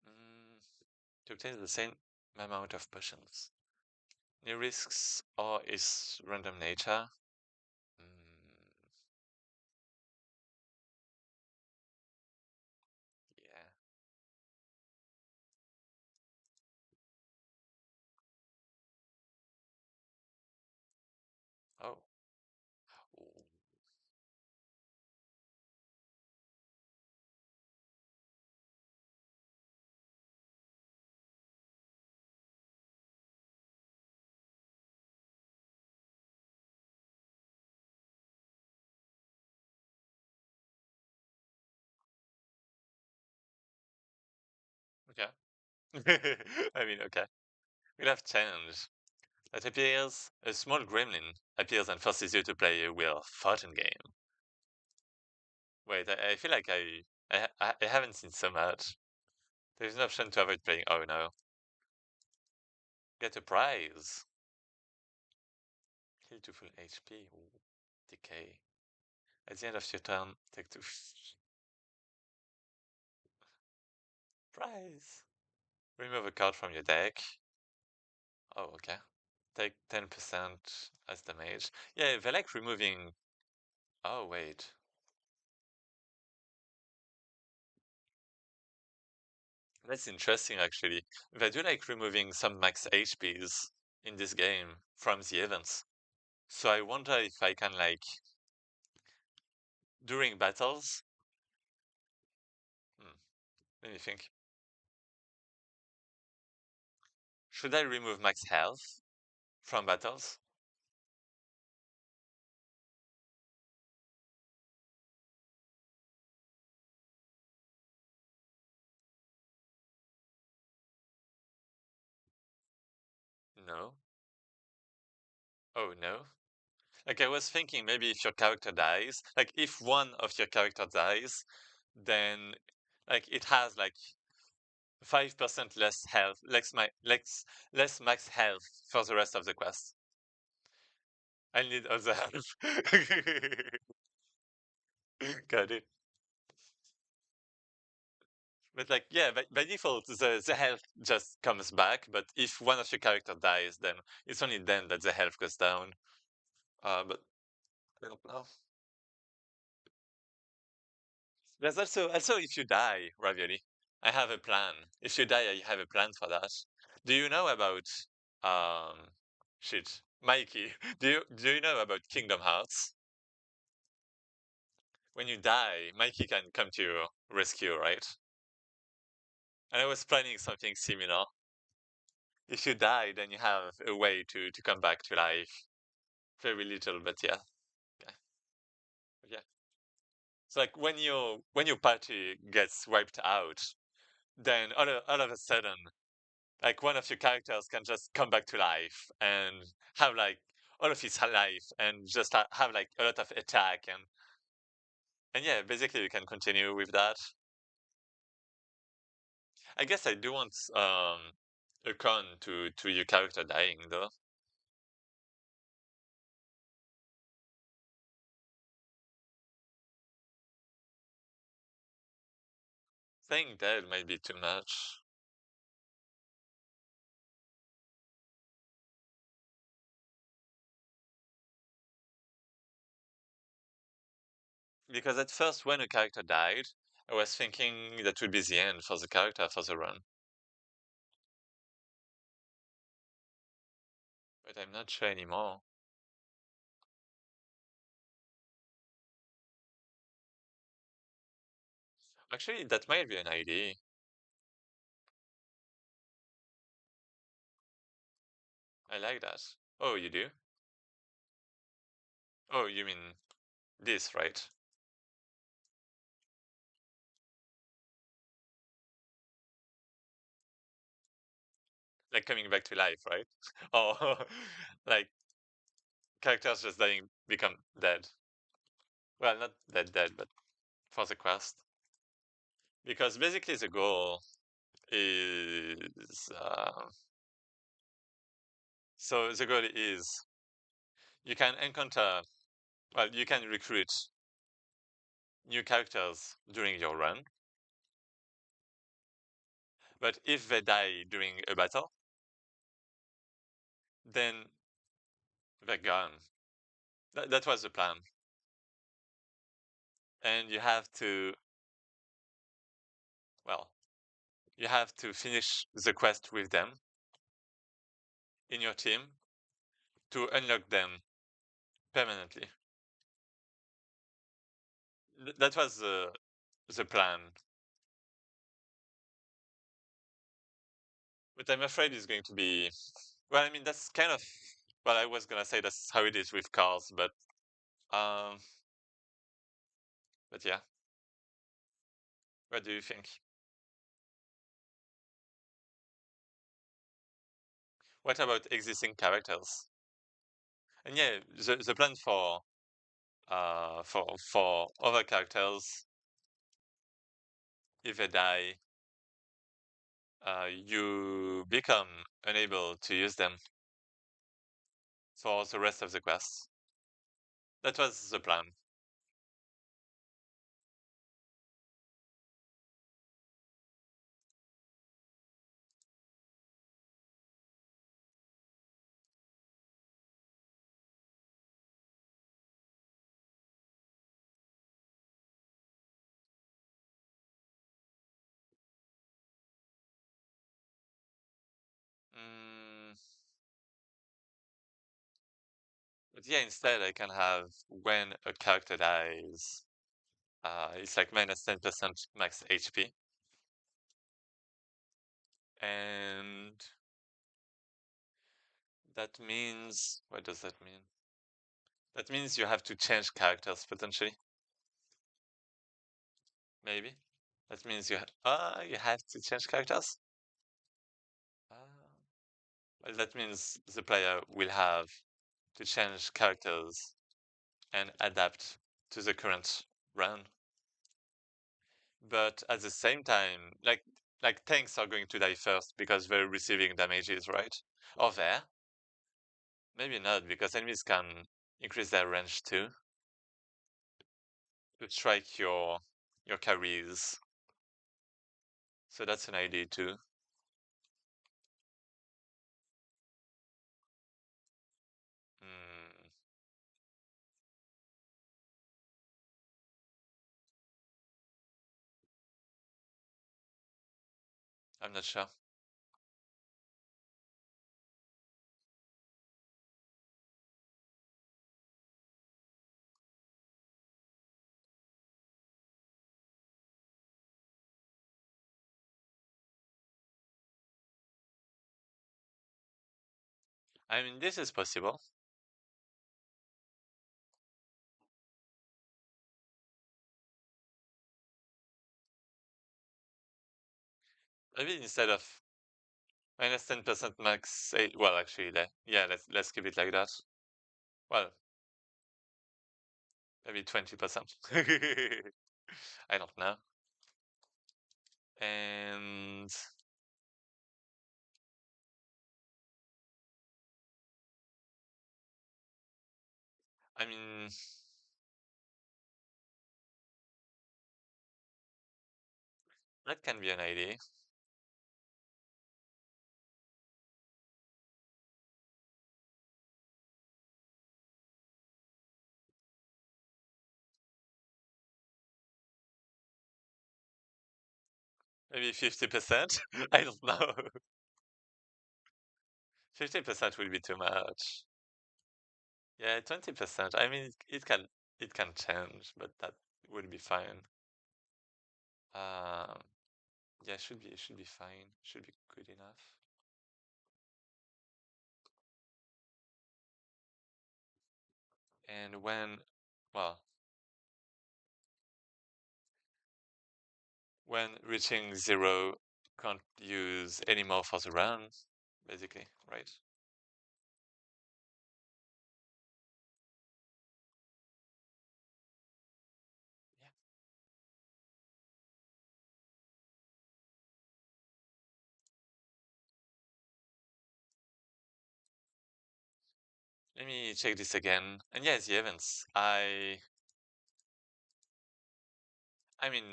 S1: Mm, to obtain the same amount of potions. New risks or is random nature? Mm, yeah. Oh. Ooh, okay. I mean, okay. We'll have challenge. It appears a small gremlin appears and forces you to play a Wheel of Fortune game. Wait, I feel like I haven't seen so much. There's an option to avoid playing. Oh no. Get a prize. Heal to full HP. Ooh, decay. At the end of your turn, take two. Prize. Remove a card from your deck. Oh, okay. Take 10% as damage. Yeah, they like removing. Oh, wait. That's interesting, actually. They do like removing some max HPs in this game from the events. So I wonder if I can, like, during battles. Hmm, let me think. Should I remove max health from battles? No. Oh, no. Like, I was thinking maybe if your character dies, like, if one of your character dies, then, like, it has, like, 5% less health, less max health for the rest of the quest. I need all the help. Got it. But like, yeah, by default, the health just comes back. But if one of your character dies, then it's only then that the health goes down. But I don't know. There's also if you die, Ravioli, I have a plan. If you die, I have a plan for that. Do you know about um shit, Mikey? Do you know about Kingdom Hearts? When you die, Mikey can come to your rescue, right? And I was planning something similar. If you die, then you have a way to come back to life. Very little, but yeah. Yeah. Yeah. It's like when your party gets wiped out, then all of a sudden, like one of your characters can just come back to life and have like all of his life and just have like a lot of attack and yeah, basically you can continue with that. I guess I do want a con to your character dying though. Saying dead might be too much. Because at first, when a character died, I was thinking that would be the end for the character for the run. But I'm not sure anymore. Actually, that might be an idea. I like that. Oh, you do? Oh, you mean this, right? Like coming back to life, right? Oh, like characters just dying become dead. Well, not dead, but for the quest. Because basically the goal is so the goal is you can encounter, well, you can recruit new characters during your run, but if they die during a battle, then they're gone. That was the plan, and you have to, well, you have to finish the quest with them in your team to unlock them permanently. That was the plan, but I'm afraid it's going to be. Well, I mean that's kind of. Well, I was gonna say that's how it is with cars, um, but yeah. What do you think? What about existing characters? And yeah, the plan for other characters, if they die, you become unable to use them for the rest of the quest. That was the plan. Mm, but yeah, instead I can have when a character dies, it's like minus 10% max HP, and that means what does that mean? That means you have to change characters potentially, maybe. That means you have to change characters. Well, that means the player will have to change characters and adapt to the current run. But at the same time, like tanks are going to die first because they're receiving damages, right? Or there, maybe not because enemies can increase their range too to strike your carries. So that's an idea too. Hmm, I'm not sure. I mean, this is possible. Maybe instead of minus 10% max. Well, actually, yeah, let's keep it like that. Well, maybe 20%. I don't know. And I mean, that can be an idea. Maybe 50%. I don't know. 50% will be too much. Yeah, 20%. I mean, it can change, but that would be fine. Um, yeah, it should be fine. Should be good enough. And well, when reaching zero, can't use any more for the run, basically, right? Yeah. Let me check this again. And yeah, the events. I mean,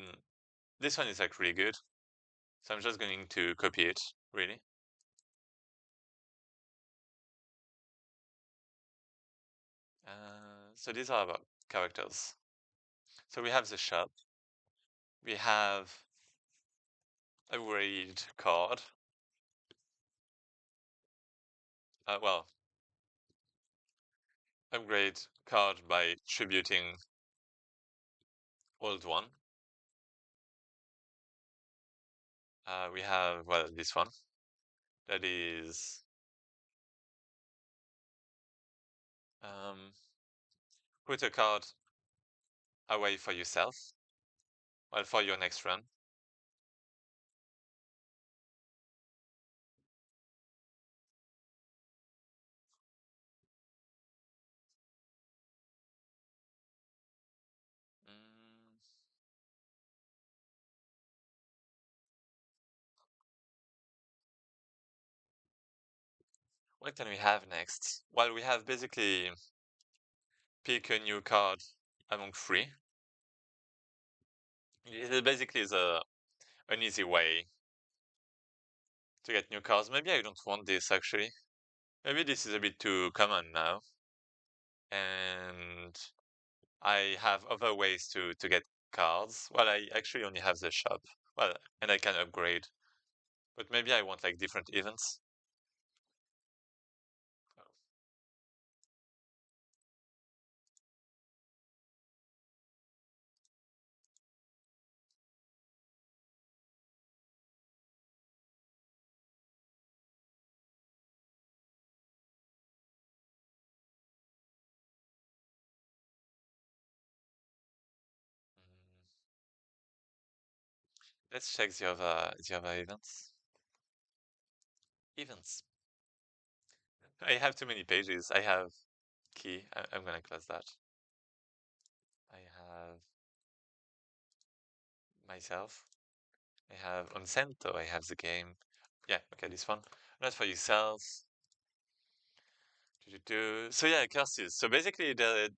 S1: this one is like really good. So I'm just going to copy it, really. So these are about characters. So we have the shop. We have a raid card. Well, upgrade card by tributing old one. We have, well, this one. That is um, put a card away for yourself, well, for your next run. Mm, what can we have next? Well, we have basically pick a new card among three. It basically is an easy way to get new cards. Maybe I don't want this actually. Maybe this is a bit too common now. And I have other ways to get cards. Well, I actually only have the shop. Well, and I can upgrade. But maybe I want like different events. Mm, let's check the other events. Events. I have too many pages. I have key. I'm gonna close that. I have myself. I have Onsento. I have the game. Yeah, okay, this one. Not for yourself. So yeah, curses. So basically, there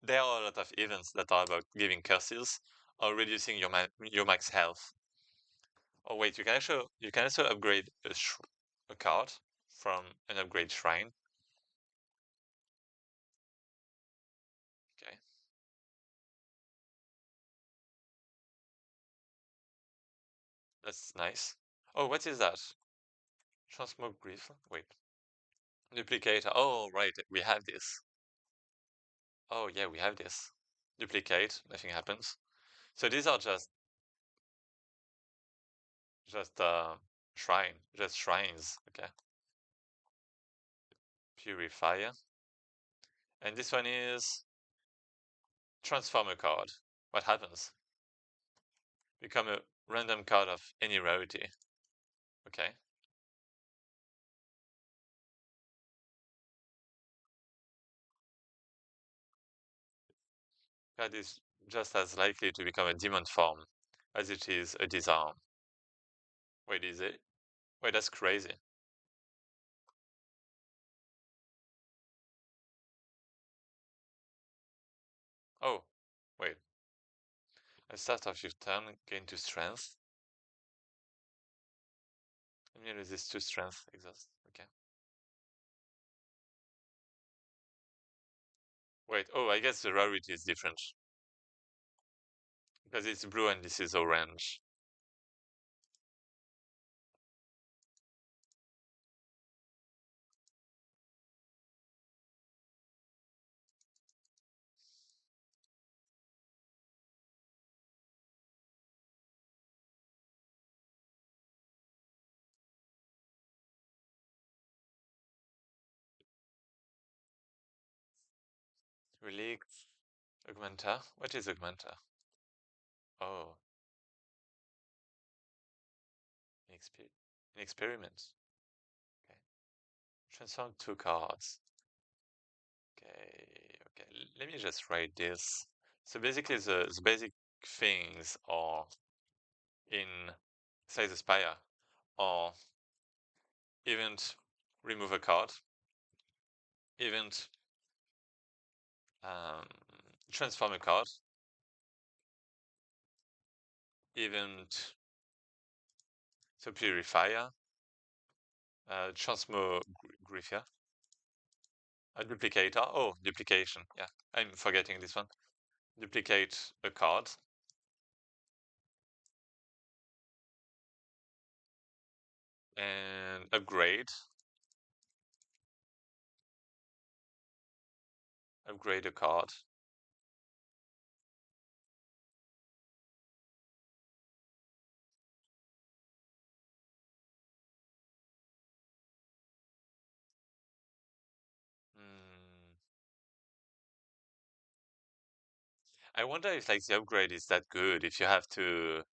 S1: are a lot of events that are about giving curses or reducing your max health. Oh wait, you can also upgrade a card from an upgrade shrine. Okay, that's nice. Oh, what is that? Transmog Grief. Wait, duplicator. Oh right, we have this. Oh yeah, we have this. Duplicate. Nothing happens. So these are just just shrines. Okay, purifier. And this one is transformer card. What happens? Become a random card of any rarity. Okay. Card is just as likely to become a demon form as it is a disarm. Wait, is it? Wait, that's crazy. Oh, wait. At start of your turn, gain 2 strength. Let me resist 2 strength, exhaust. Okay. Wait, oh, I guess the rarity is different. Because it's blue and this is orange. Relic. Augmenta? What is Augmenta? Oh, an, an experiment. Okay. Transform two cards. Okay, okay. Let me just write this. So basically, the basic things are in Slay the Spire are event remove a card, event um, transform a card, event so purifier, transmo griffia, a duplicator. Oh, duplication. Yeah, I'm forgetting this one. Duplicate a card. And upgrade a card. Hmm. I wonder if like the upgrade is that good if you have to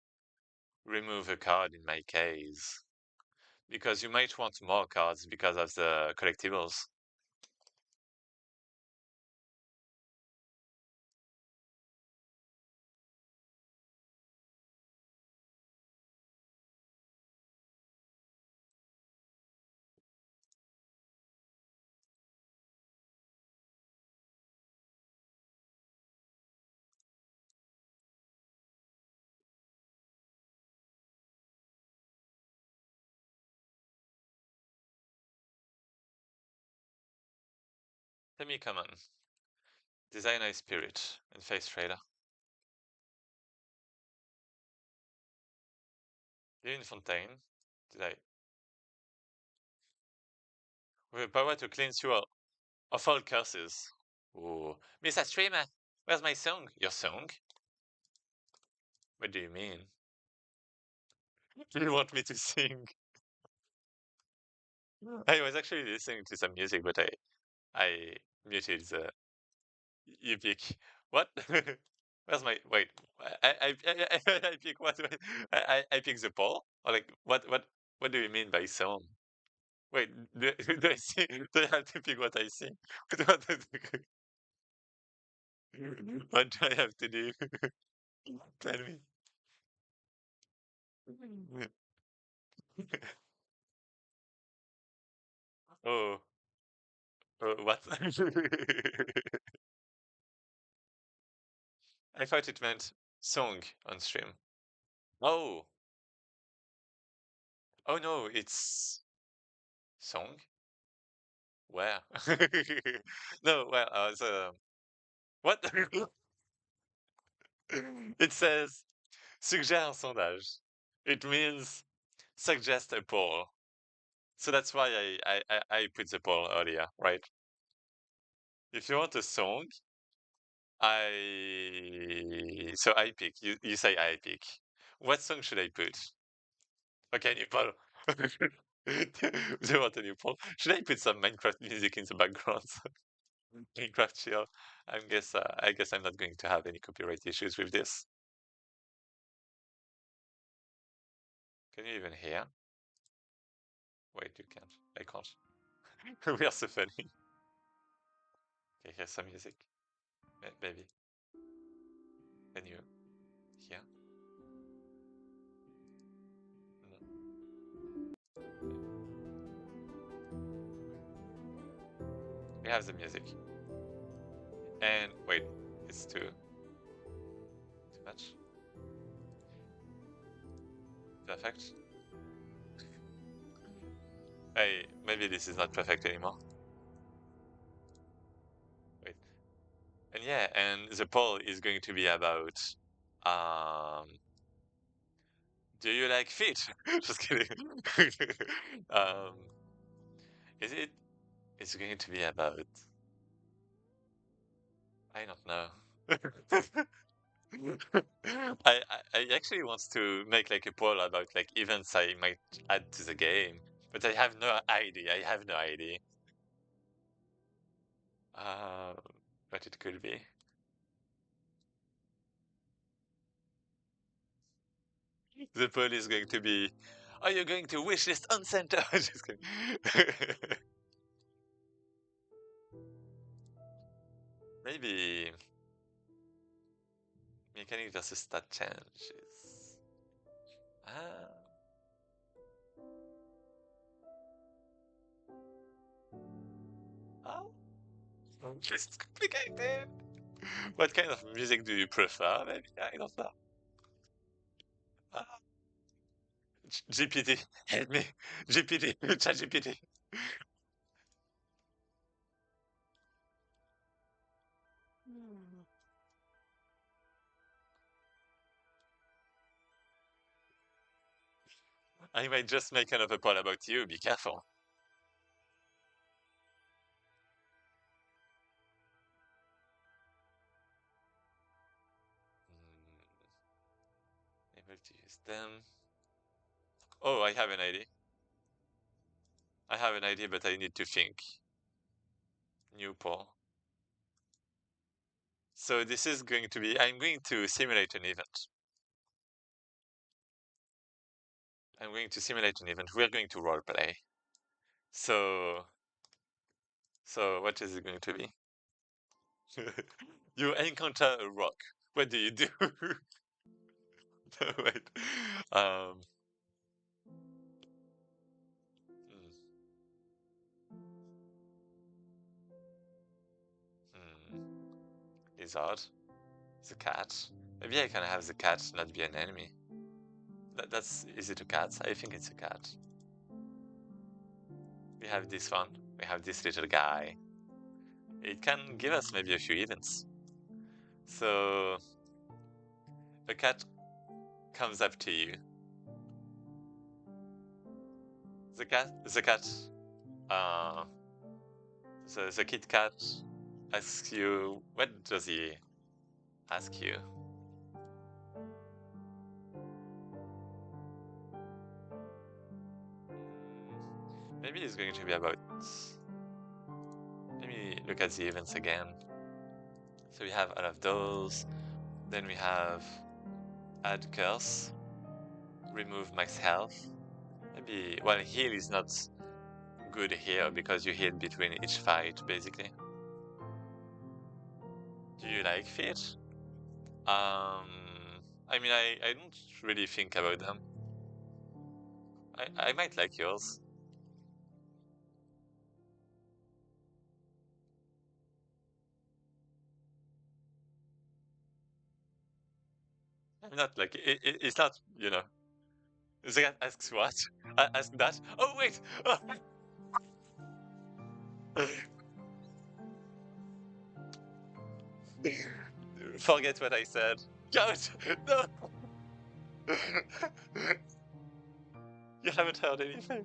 S1: remove a card in my case. Because you might want more cards because of the collectibles. Semi-common. Designer Spirit and Face Trader. Living Fontaine. Did I? With the power to cleanse you of all curses. Ooh. Mr. Streamer, where's my song? Your song? What do you mean? Do you want me to sing? I was actually listening to some music, but I muted the you pick what? Where's my wait? I pick what? I pick the ball? Or like what do you mean by song? Wait, do I sing? Do I have to pick what I sing? What, what do I have to do? Tell me. Oh, oh what? I thought it meant song on stream. Oh, oh no, it's song. Where? No, well, what? It says suggère un sondage. It means suggest a poll. So that's why I put the poll earlier, right? If you want a song, I pick. You say I pick. What song should I put? Okay, new poll. Do you want a new poll? Should I put some Minecraft music in the background? Minecraft chill. I guess I'm not going to have any copyright issues with this. Can you even hear? Wait, you can't. I can't. We are so funny. Okay, here's some music. Maybe. Can you hear? No. We have the music. And wait, it's too much. Perfect. Hey, maybe this is not perfect anymore. Wait. And yeah, and the poll is going to be about do you like feet? Just kidding. um is it it's going to be about I don't know. I actually want to make like a poll about like events I might add to the game, but I have no idea. I have no idea. Uh, but what it could be. The poll is going to be, are you going to wishlist uncenter? Just kidding. Maybe mechanic versus stat changes. Ah. Oh, it's complicated. What kind of music do you prefer? Maybe I don't know. Ah, GPT, help me. GPT, chat GPT. I might just make another poll about you. Be careful. Able to use them. Oh, I have an idea. I have an idea, but I need to think. New poll. So this is going to be, I'm going to simulate an event. I'm going to simulate an event. We're going to roleplay. So what is it going to be? You encounter a rock. What do you do? No, wait. Um, hmm, Lizard. The cat. Maybe I can have the cat not be an enemy. Is it a cat? I think it's a cat. We have this one. We have this little guy. It can give us maybe a few events. So the cat comes up to you. The cat, uh, the kid cat asks you, what does he ask you? Maybe it's going to be about, let me look at the events again. So we have all of those. Then we have add curse, remove max health. Maybe, well, heal is not good here because you heal between each fight, basically. Do you like feet? I mean, I don't really think about them. I might like yours. I'm not like, it's not, The guy asks what? Ask that? Oh, wait! Oh. Forget what I said. Don't! No! You haven't heard anything.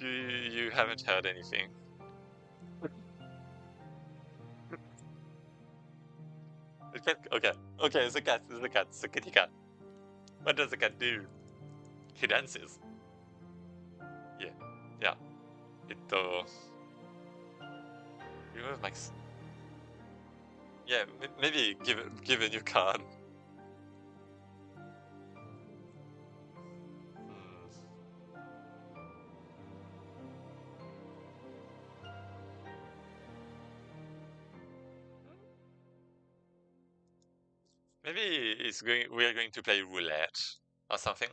S1: You haven't heard anything. Okay, okay, it's a kitty cat. What does the cat do? He dances. Yeah, yeah. It remove max. Yeah, maybe give a new card. Hmm. Maybe we're going to play roulette or something.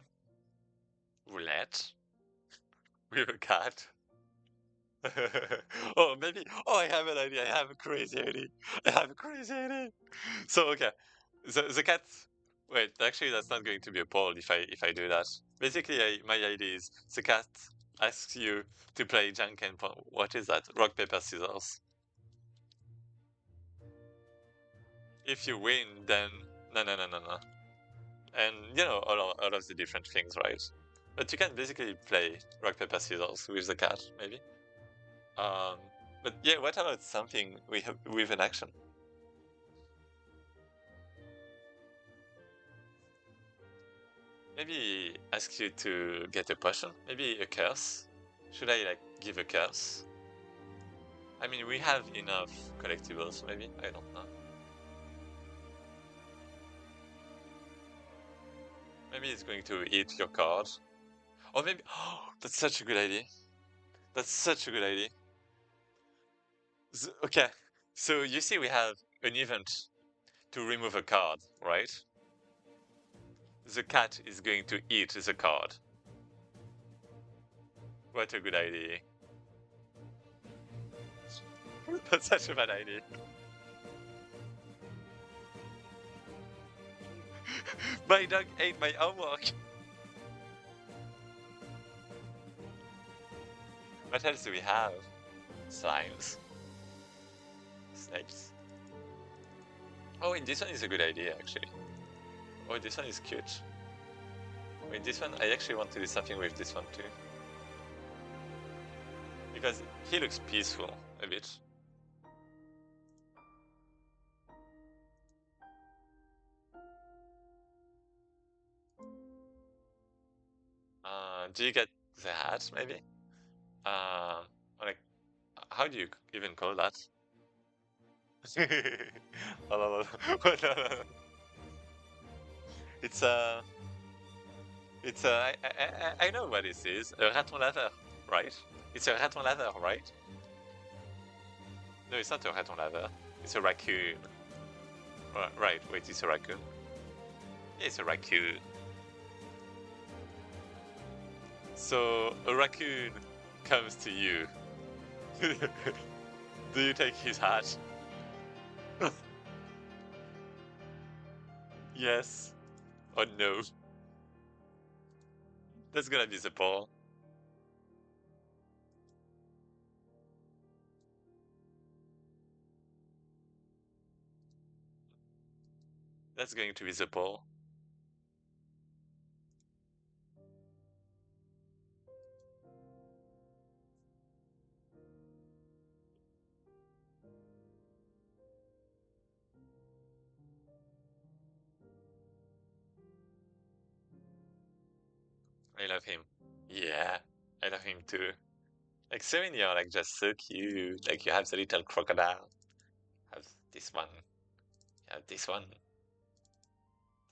S1: Roulette with a cat. Oh, maybe. Oh, I have an idea. I have a crazy idea. I have a crazy idea. So okay, the cat. Wait, actually, that's not going to be a poll if I do that. Basically, my idea is the cat asks you to play what is that? Rock paper scissors. If you win, then no. And all of the different things, right? But you can basically play rock paper scissors with the cat, maybe. Um, but yeah, what about something we have with an action? Maybe ask you to get a potion, maybe a curse. Should I like give a curse? I mean, we have enough collectibles, maybe? I don't know. Maybe it's going to eat your card. Or maybe, oh, that's such a good idea. That's such a good idea. Okay, so you see we have an event to remove a card, right? The cat is going to eat the card. What a good idea. That's such a bad idea. My dog ate my homework. What else do we have? Slimes. Snakes. Oh, and this one is a good idea, actually. Oh, this one is cute. Wait, this one, I actually want to do something with this one too. Because he looks peaceful, a bit. Do you get the hat, maybe? Like, how do you even call that? Oh, no, no, no. No, no, no. It's I know what this is. A raton laveur, right? It's a raton laveur, right? No, it's not a raton laveur. It's a raccoon. Right, wait, it's a raccoon. Yeah, it's a raccoon. So a raccoon comes to you. Do you take his hat? Yes. Or no? That's gonna be the ball. That's going to be the ball. I love him. Yeah, I love him too. Like Seven, you're like just so cute. Like you have the little crocodile. Have this one. You have this one.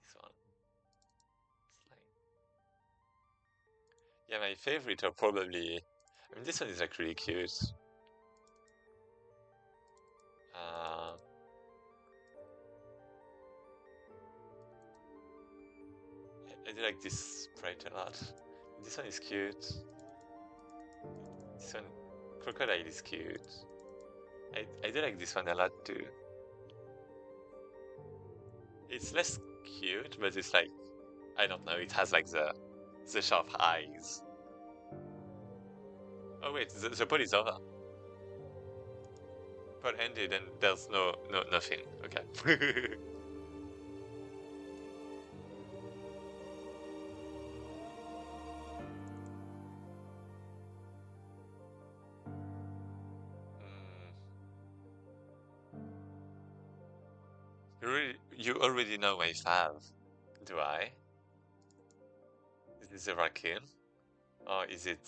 S1: This one. It's like yeah, my favorite are probably. I mean, this one is like really cute. Uh, I do like this sprite a lot. This one is cute. This one, crocodile is cute. I do like this one a lot too. It's less cute, but it's like I don't know. It has like the sharp eyes. Oh wait, the pod is over. Pod ended and there's no nothing. Okay. Mm, you already know my fav, do I? Is it the raccoon? Or is it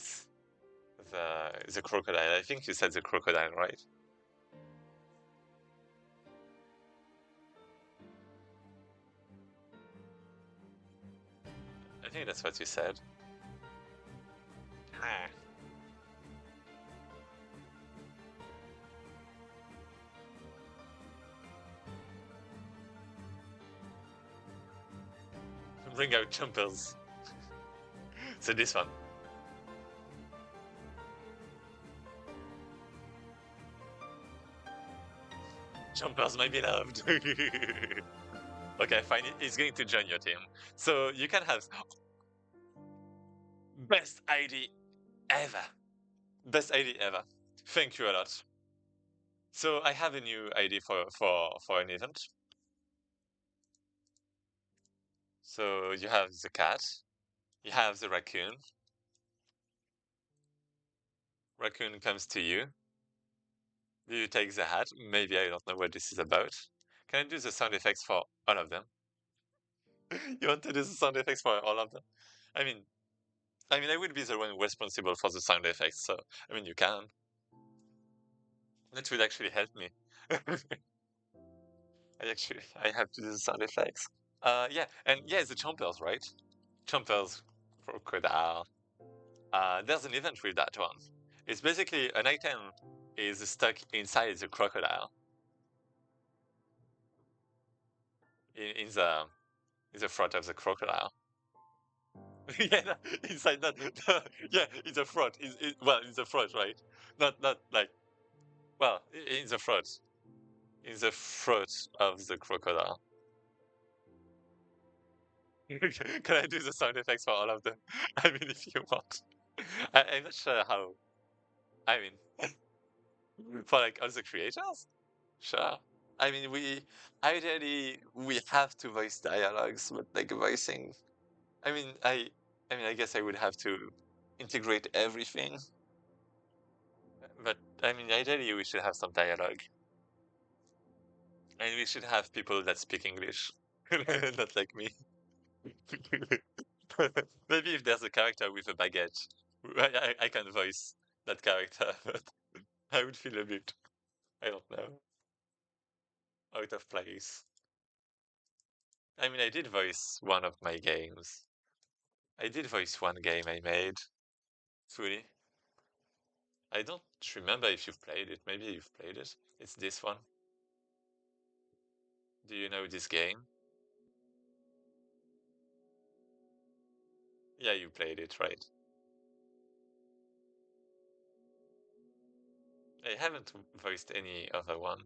S1: the crocodile? I think you said the crocodile, right? I think that's what you said. Ah. Bring out jumpers. So this one. Jumpers, my beloved. Okay, fine. He's going to join your team. So you can have best ID ever. Best ID ever. Thank you a lot. So I have a new ID for an event. So you have the cat. You have the raccoon. Raccoon comes to you. Do you take the hat? Maybe I don't know what this is about. Can I do the sound effects for all of them? You want to do the sound effects for all of them? I mean, I mean, I would be the one responsible for the sound effects, so I mean, you can. That would actually help me. I have to do the sound effects. Yeah, and yeah, the chompers, right? Chompers, crocodile. There's an event with that one. It's basically an item is stuck inside the crocodile in the front of the crocodile. Yeah, no, inside that. Yeah, in the front. Well, in the front, right? Not like well, in the front, in the front of the crocodile. Can I do the sound effects for all of them? I mean, if you want. I'm not sure how. I mean, for like all the creators, sure. I mean, ideally we have to voice dialogues, but like voicing. I mean, I guess I would have to integrate everything, but I mean, ideally we should have some dialogue, and we should have people that speak English, not like me. Maybe if there's a character with a baguette, I can voice that character, but I would feel a bit, I don't know, out of place. I mean, I did voice one of my games. I did voice one game I made fully. I don't remember if you've played it. Maybe you've played it. It's this one. Do you know this game? Yeah, you played it, right? I haven't voiced any other one.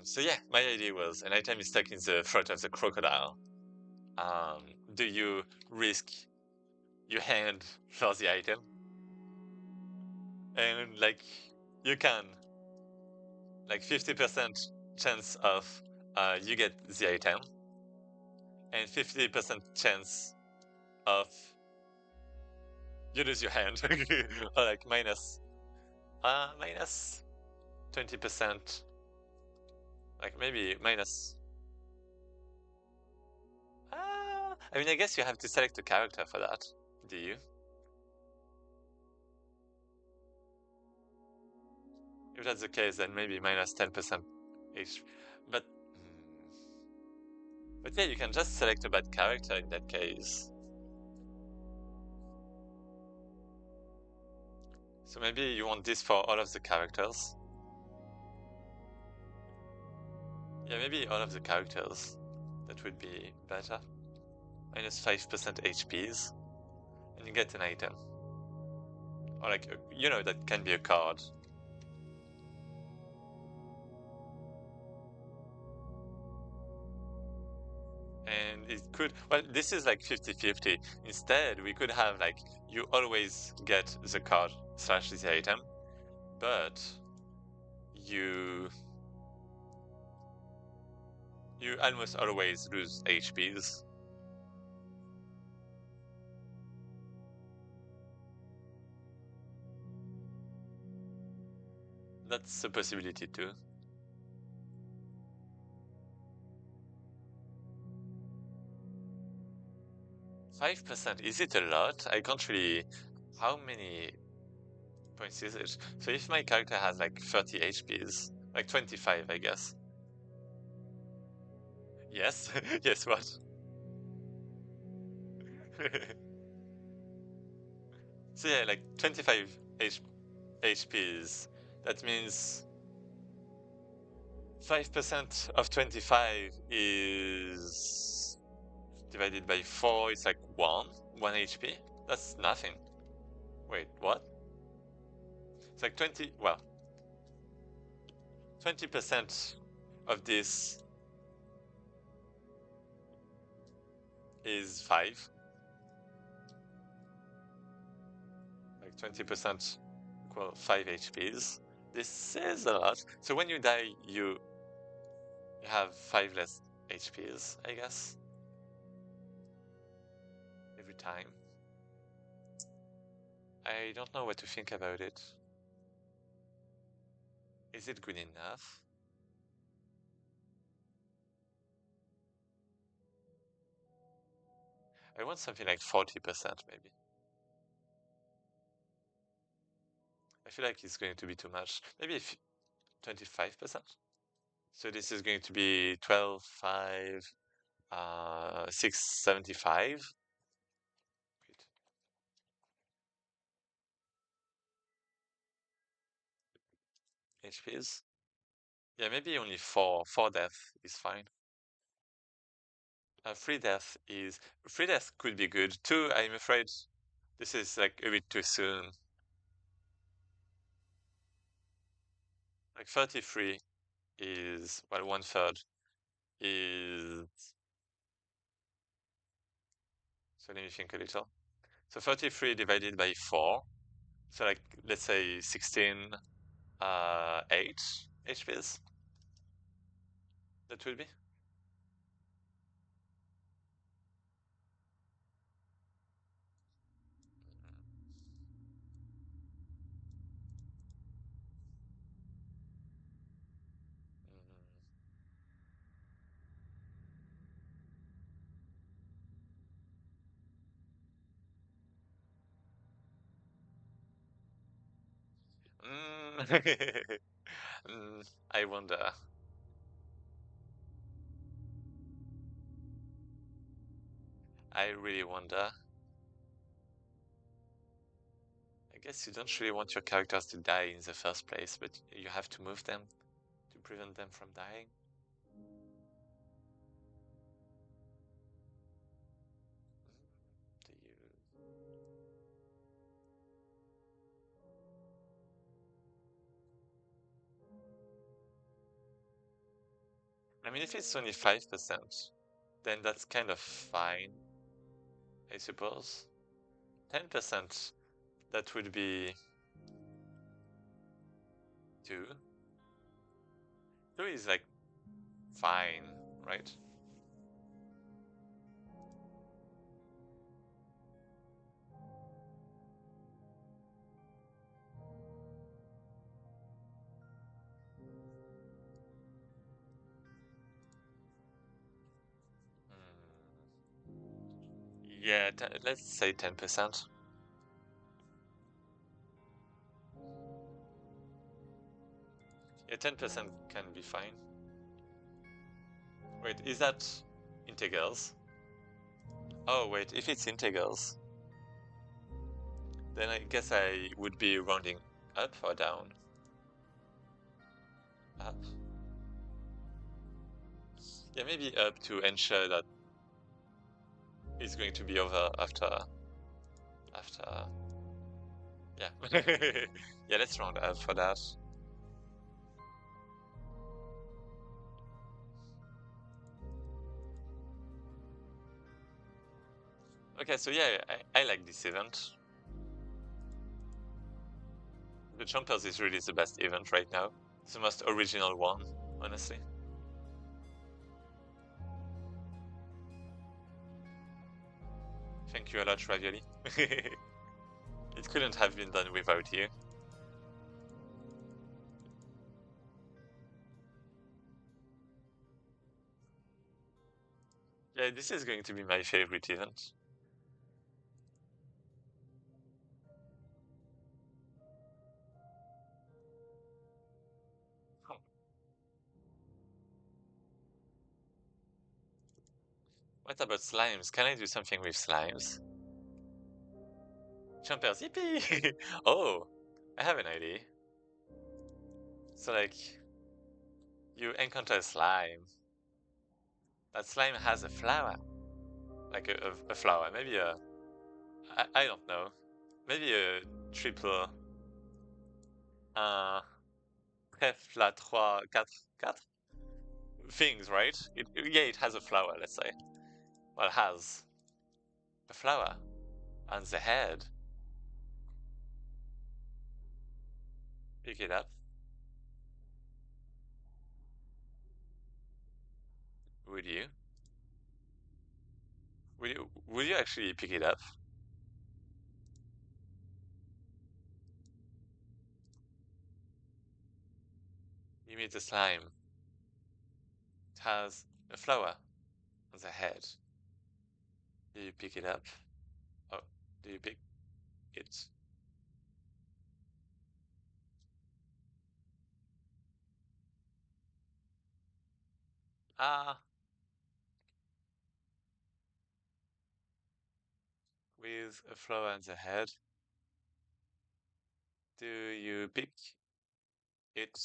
S1: So yeah, my idea was an item is stuck in the throat of the crocodile. Um, do you risk your hand for the item? And like you can, like 50% chance of you get the item, and 50% chance of you lose your hand, or like minus 20%, like maybe minus. I mean, I guess you have to select a character for that. Do you? If that's the case, then maybe minus 10% each. But, but yeah, you can just select a bad character in that case. So maybe you want this for all of the characters. Yeah, maybe all of the characters. That would be better. Minus 5% HPs. And you get an item. Or like, that can be a card. And it could, well, this is like 50-50. Instead, we could have like, you always get the card / the item, but you you almost always lose HPs. That's a possibility too. 5%, is it a lot? I can't really. How many points is it? So if my character has like 30 HPs, like 25, I guess. Yes, yes, what? So yeah, like 25 HPs. That means 5% of 25 is divided by 4, it's like 1 HP. That's nothing. Wait, what? It's like 20, well, 20% of this is 5. Like 20% equal 5 HPs. This is a lot. So when you die, you have 5 less HPs, I guess. Every time. I don't know what to think about it. Is it good enough? I want something like 40% maybe. I feel like it's going to be too much. Maybe if 25%. So this is going to be 12.5, 675. Wait. HPs. Yeah, maybe only four death is fine. Free death could be good. Two, I'm afraid this is like a bit too soon. Like 33 is, well, one third is, so let me think a little. So 33 divided by 4. So like, let's say 16, 8 HPs. That would be. Mm. I wonder. I really wonder. I guess you don't really want your characters to die in the first place, but you have to move them to prevent them from dying. Do you? I mean, if it's only 5%, then that's kind of fine, I suppose. 10%, that would be 2. 2 is like fine, right? Yeah, let's say 10%. Yeah, 10% can be fine. Wait, is that integers? Oh, wait, if it's integers, then I guess I would be rounding up or down? Up? Yeah, maybe up to ensure that it's going to be over after. Yeah. Yeah, let's round up for that. Okay, so yeah, I like this event. The Chompers is really the best event right now. It's the most original one, honestly. Thank you a lot, Ravioli. It couldn't have been done without you. Yeah, this is going to be my favorite event. Oh, what about slimes? Can I do something with slimes? Chompers, yippee! Oh, I have an idea. So, like, you encounter a slime. That slime has a flower. Like a flower. Maybe I don't know. Maybe a triple. Un trèfle à trois, quatre things, right? Yeah, it has a flower, let's say. Well, it has a flower on the head. Pick it up. Would you? Would you actually pick it up? Maybe it's a slime. It has a flower on the head. Do you pick it up? Oh, do you pick it? Ah, with a flower on the head. Do you pick it?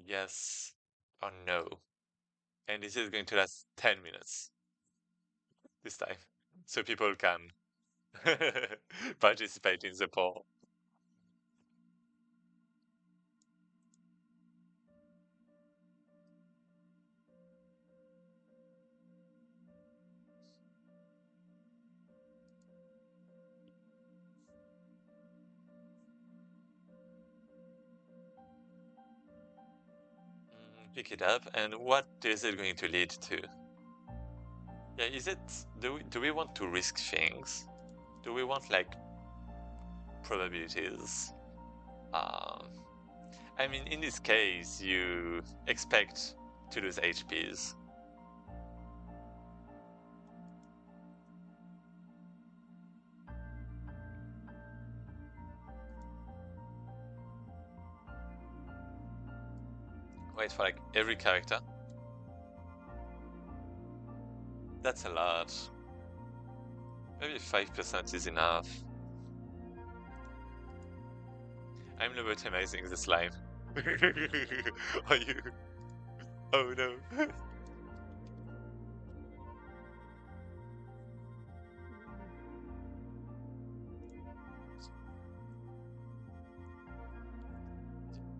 S1: Yes or no? And this is going to last 10 minutes this time. So people can participate in the poll. Pick it up, and what is it going to lead to? Yeah, is it, do we want to risk things? Do we want like probabilities? Um, I mean, in this case, you expect to lose HPs. Wait for like every character. That's a lot. Maybe 5% is enough. I'm lobotomizing the slime. Are you? Oh no.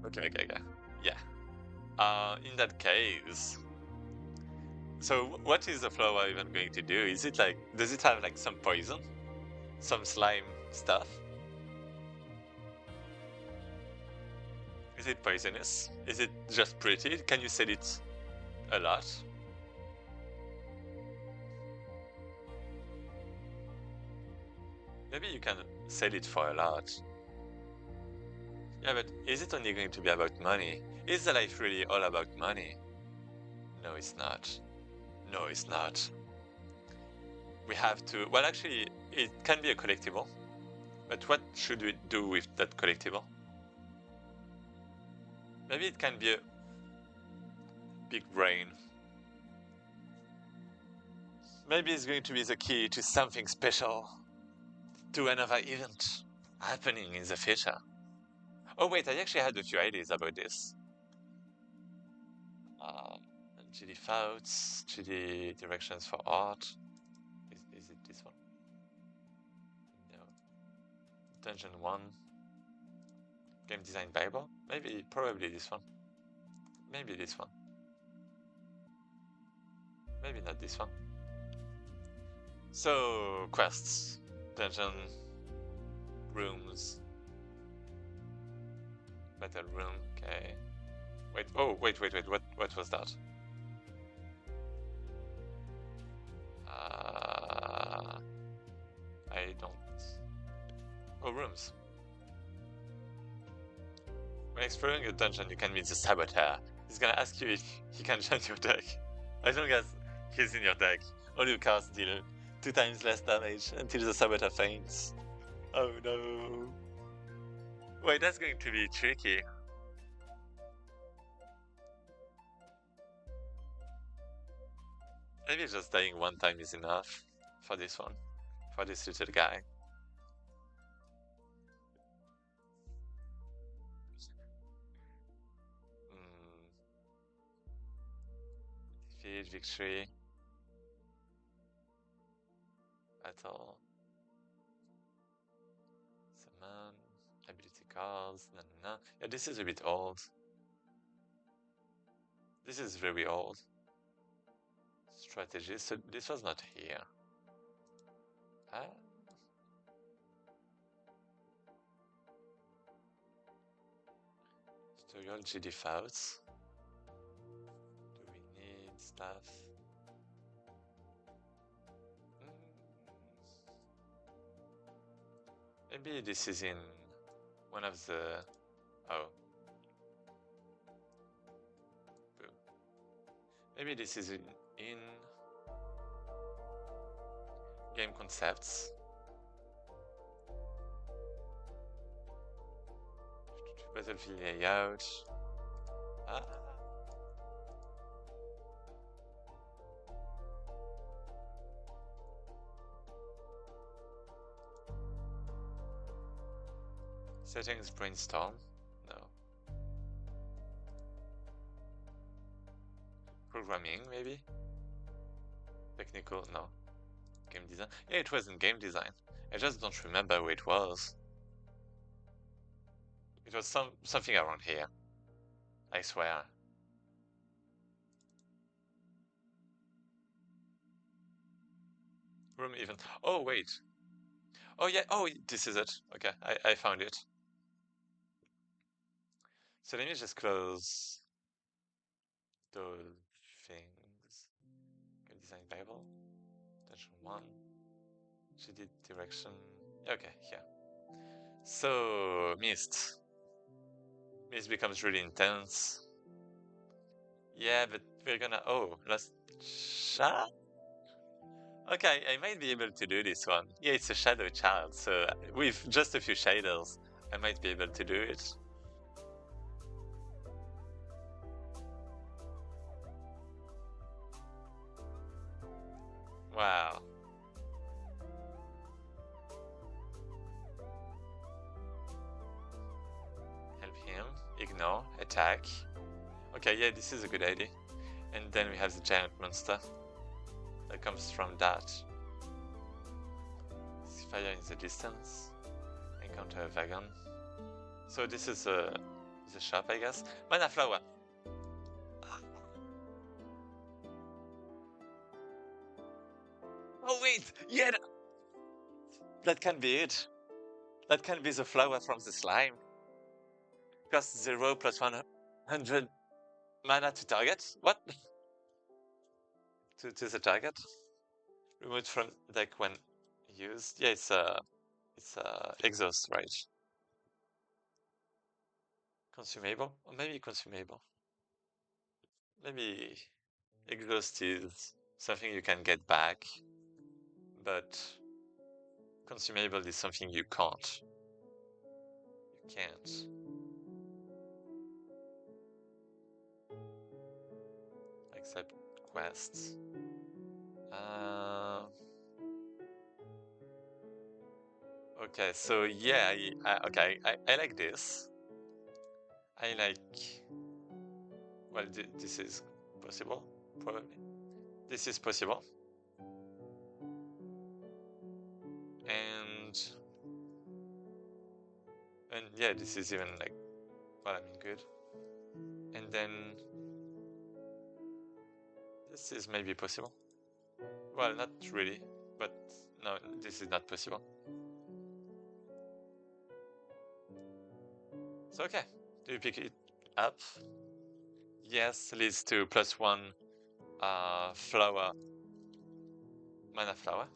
S1: Okay. Yeah. In that case, so what is the flower even going to do? Is it like, does it have like some poison? Some slime stuff? Is it poisonous? Is it just pretty? Can you sell it a lot? Maybe you can sell it for a lot. Yeah, but is it only going to be about money? Is the life really all about money? No, it's not. No, it's not. We have to, well, actually, it can be a collectible, but what should we do with that collectible? Maybe it can be a big brain. Maybe it's going to be the key to something special, to another event happening in the future. Oh wait, I actually had a few ideas about this. Um, GD Fouts, GD Directions for Art. Is it this one? No. Dungeon 1. Game Design Bible? Maybe, probably this one. Maybe this one. Maybe not this one. So, quests. Dungeon. Rooms. Battle room, okay. Wait, oh, wait, what was that? I don't... Oh, rooms. When exploring a dungeon, you can meet the saboteur. He's gonna ask you if he can join your deck. As long as he's in your deck, all your cards deal 2 times less damage until the saboteur faints. Oh no. Wait, that's going to be tricky. Maybe just dying 1 time is enough for this one, for this little guy. Defeat, victory, battle, summon, ability cards, no. Yeah, this is a bit old. This is very old. Strategy, so this was not here. Tutorial GD files. Do we need stuff? Maybe this is in one of the... Oh. Maybe this is in game concepts. Battlefield layout. Ah. Settings brainstorm? No. Programming, maybe? Technical? No. Game design? Yeah, it was in game design. I just don't remember where it was. It was something around here. I swear. Room event. Oh, wait. Oh, yeah. Oh, this is it. Okay, I found it. So let me just close those things. Game design Bible. Dungeon 1. GD direction. Okay, here. So, Mist. Mist becomes really intense. Yeah, but we're gonna... Oh, last shot? Okay, I might be able to do this one. Yeah, it's a shadow child, so with just a few shaders, I might be able to do it. Wow. Help him. Ignore. Attack. Okay, yeah, this is a good idea. And then we have the giant monster that comes from that. See fire in the distance. Encounter a wagon. So this is the shop, I guess. Mana flower. Oh wait, yeah, that can be it. That can be the flower from the slime. Cost 0 plus 100 mana to target. What? to the target. Removed from deck when used. Yeah, it's exhaust, right? Consumable? Or maybe consumable. Maybe exhaust is something you can get back, but consumable is something you can't. You can't. Accept quests. Okay, so yeah, okay, I like this. I like... Well, this is possible, probably. This is possible. And yeah, this is even like, well, I mean, good. And then this is maybe possible. Well, not really, but no, this is not possible. So okay, do you pick it up? Yes, leads to +1 flower, mana flower.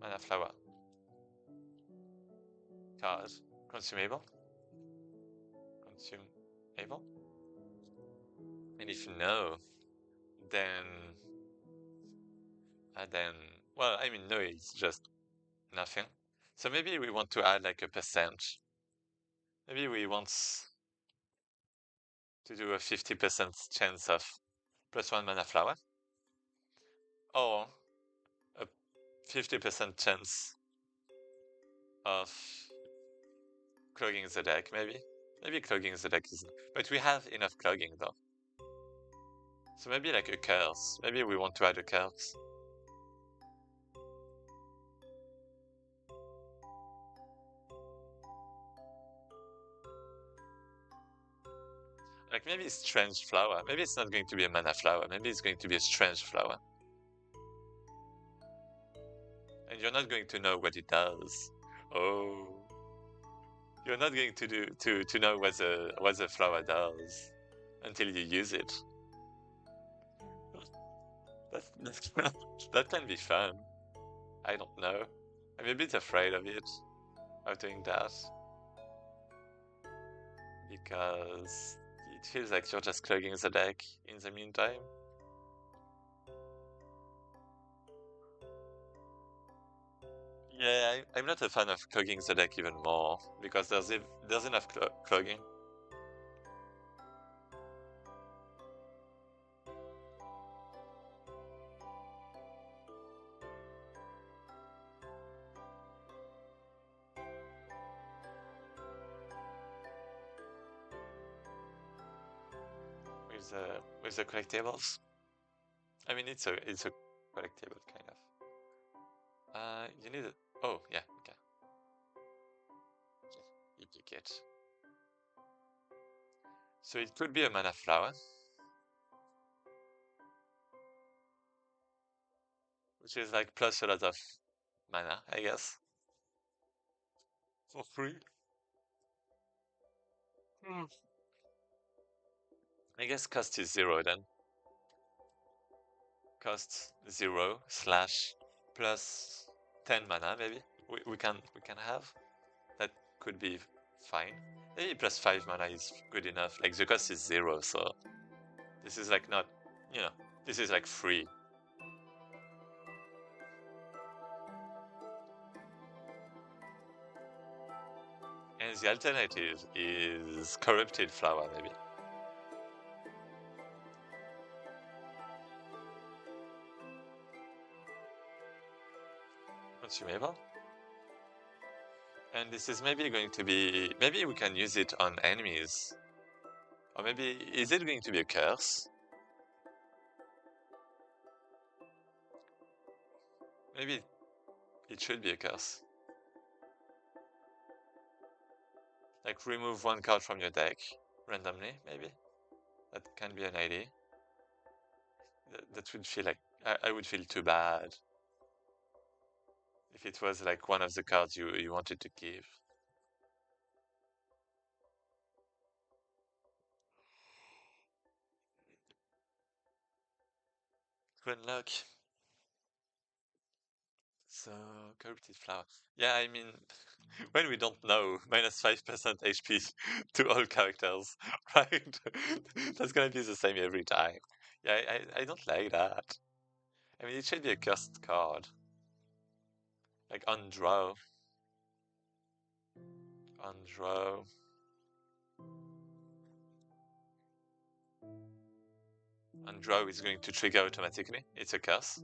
S1: Mana flower. Card. Consumable. Consumable. And if no, then well, I mean, no, it's just nothing. So maybe we want to add like a percent. Maybe we want to do a 50% chance of +1 mana flower, or a 50% chance of clogging the deck, maybe. Maybe clogging the deck is... But we have enough clogging though. So maybe like a curse. Maybe we want to add a curse. Like maybe strange flower. Maybe it's not going to be a mana flower. Maybe it's going to be a strange flower. And you're not going to know what it does. Oh. You're not going to know what the flower does until you use it. That can be fun. I don't know. I'm a bit afraid of it, of doing that. Because feels like you're just clogging the deck in the meantime. Yeah, I'm not a fan of clogging the deck even more, because there's enough clogging. With the collectibles. I mean, it's a collectible kind of. You need it. Oh yeah, okay. You pick it. So it could be a mana flower, which is like plus a lot of mana, I guess, for free. Hmm. I guess cost is 0 then. Cost 0 slash plus 10 mana maybe. We can have. That could be fine. Maybe plus 5 mana is good enough. Like the cost is 0, so this is like not, you know, this is like free. And the alternative is corrupted flower maybe. Consumable. And this is maybe going to be, maybe we can use it on enemies. Or maybe, is it going to be a curse? Maybe it should be a curse. Like remove one card from your deck randomly, maybe. That can be an idea. That would feel like, I would feel too bad if it was like one of the cards you wanted to keep. Good luck. So, corrupted flower. Yeah, I mean, when we don't know, minus 5% HP to all characters, right? That's gonna be the same every time. Yeah, I don't like that. I mean, it should be a cursed card. Like, on draw. On draw. On draw is going to trigger automatically. It's a curse.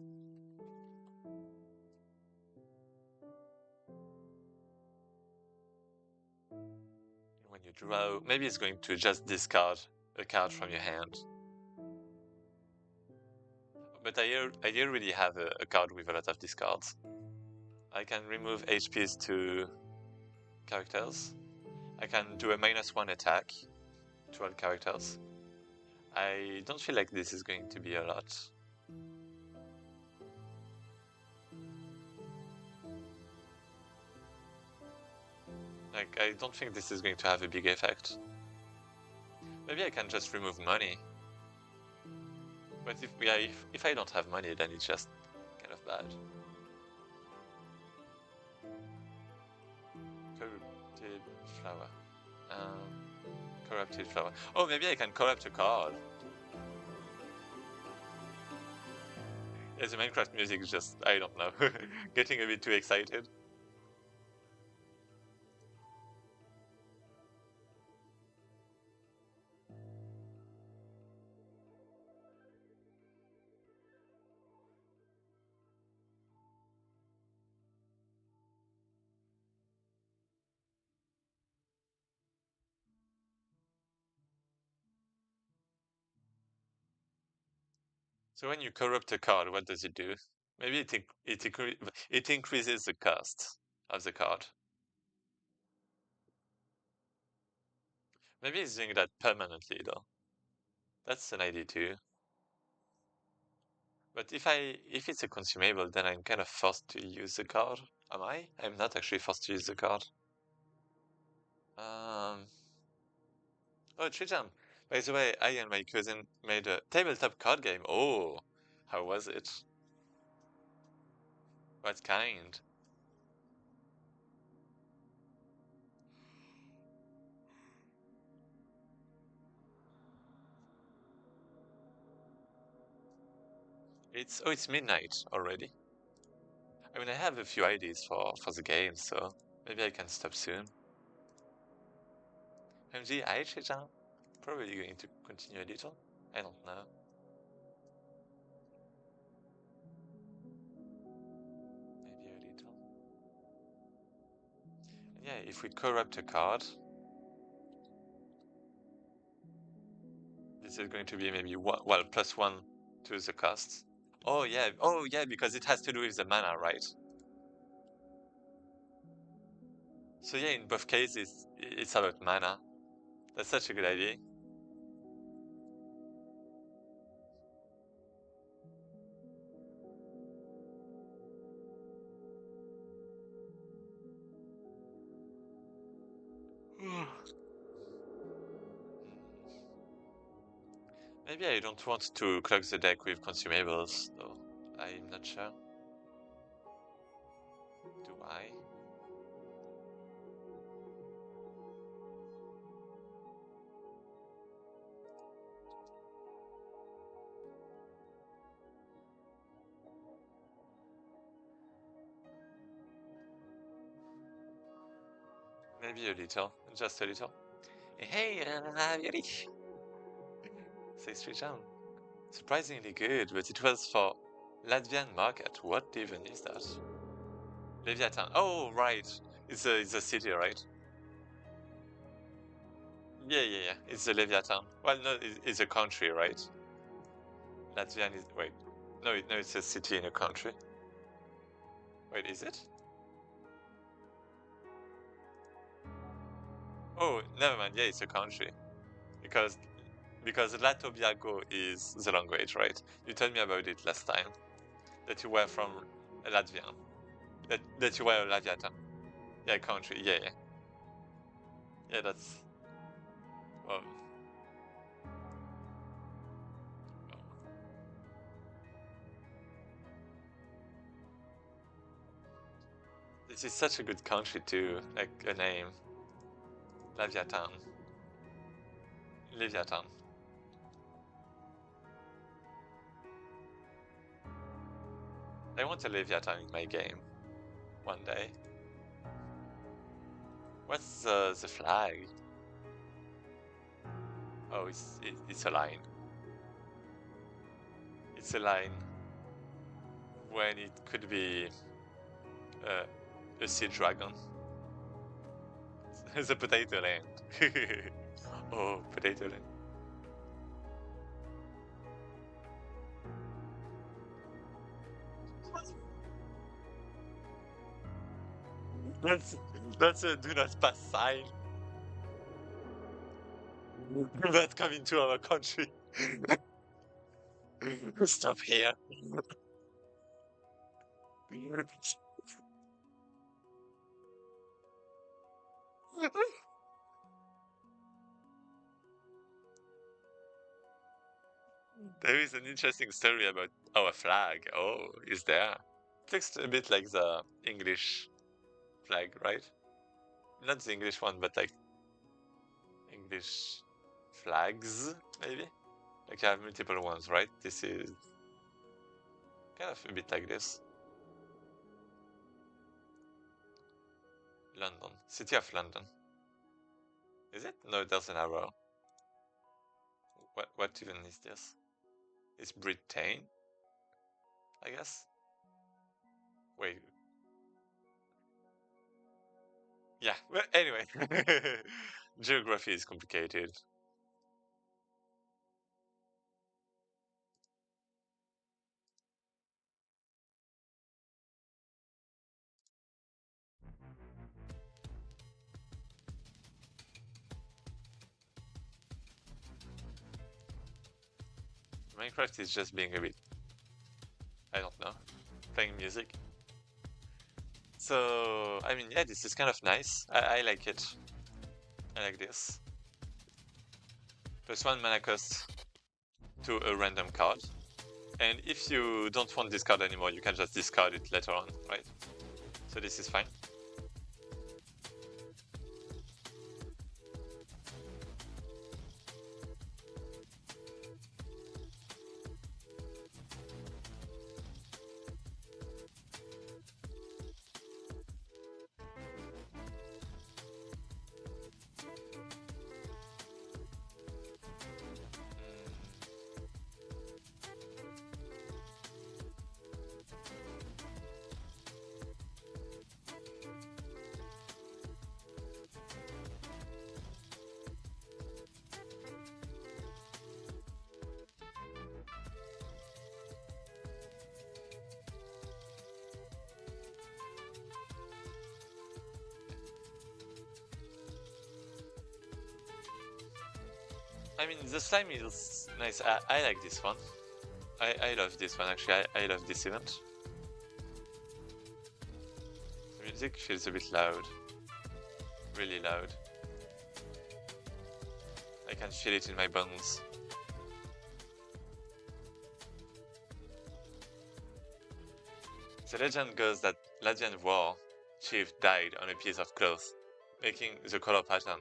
S1: When you draw, maybe it's going to just discard a card from your hand. But I already have a card with a lot of discards. I can remove HPs to characters. I can do a -1 attack to all characters. I don't feel like this is going to be a lot. Like, I don't think this is going to have a big effect. Maybe I can just remove money. But if I don't have money, then it's just kind of bad. Corrupted flower. Corrupted flower. Oh, maybe I can corrupt a card. Yeah, the Minecraft music is just, I don't know, getting a bit too excited. So when you corrupt a card, what does it do? Maybe it increases the cost of the card. Maybe it's doing that permanently though. That's an idea too. But if it's a consumable, then I'm kind of forced to use the card. Am I? I'm not actually forced to use the card. Um. Oh, Trijam. By the way, I and my cousin made a tabletop card game. Oh, how was it? What kind? It's midnight already. I mean, I have a few ideas for the game, so maybe I can stop soon. MG, hi Chejan. Probably going to continue a little. I don't know. Maybe a little. Yeah, if we corrupt a card, this is going to be maybe one, well, +1 to the cost. Oh yeah, because it has to do with the mana, right? So yeah, in both cases, it's about mana. That's such a good idea. Maybe I don't want to clog the deck with consumables, though. I'm not sure. Do I? Maybe a little, just a little. Hey, Yuri! Says Trijam. Surprisingly good, but it was for Latvian market. What even is that? Leviathan. Oh, right. It's a city, right? Yeah. It's a Leviathan. Well, no, it's a country, right? Latvian is wait. No, it's a city in a country. Wait, is it? Oh, never mind. Yeah, it's a country because Latobiago is the language, right? You told me about it last time that you were from Latvian. That you were a Latvian. Yeah, country. Yeah. That's um. This is such a good country too. Like a name, Leviathan. Leviathan. I want a Leviathan in my game one day. What's the flag? Oh, it's a line. It's a line when it could be uh, a sea dragon. The potato land. Oh, potato land. That's that's a do not pass sign. Do not come into our country. Stop here. There is an interesting story about our flag. Oh, is there? It looks a bit like the English flag, right? Not the English one, but like English flags, maybe? Like you have multiple ones, right? This is kind of a bit like this. London. City of London. Is it? No, there's an arrow. What even is this? It's Britain, I guess? Wait. Yeah, well, anyway. Geography is complicated. Minecraft is just being a bit, I don't know, playing music. So, I mean, yeah, this is kind of nice. I like it. I like this. +1 mana cost to a random card. And if you don't want this card anymore, you can just discard it later on, right? So this is fine. I mean, the slime is nice. I like this one. I love this one actually. I love this event. The music feels a bit loud. Really loud. I can feel it in my bones. The legend goes that Ladian War chief died on a piece of cloth, making the color pattern.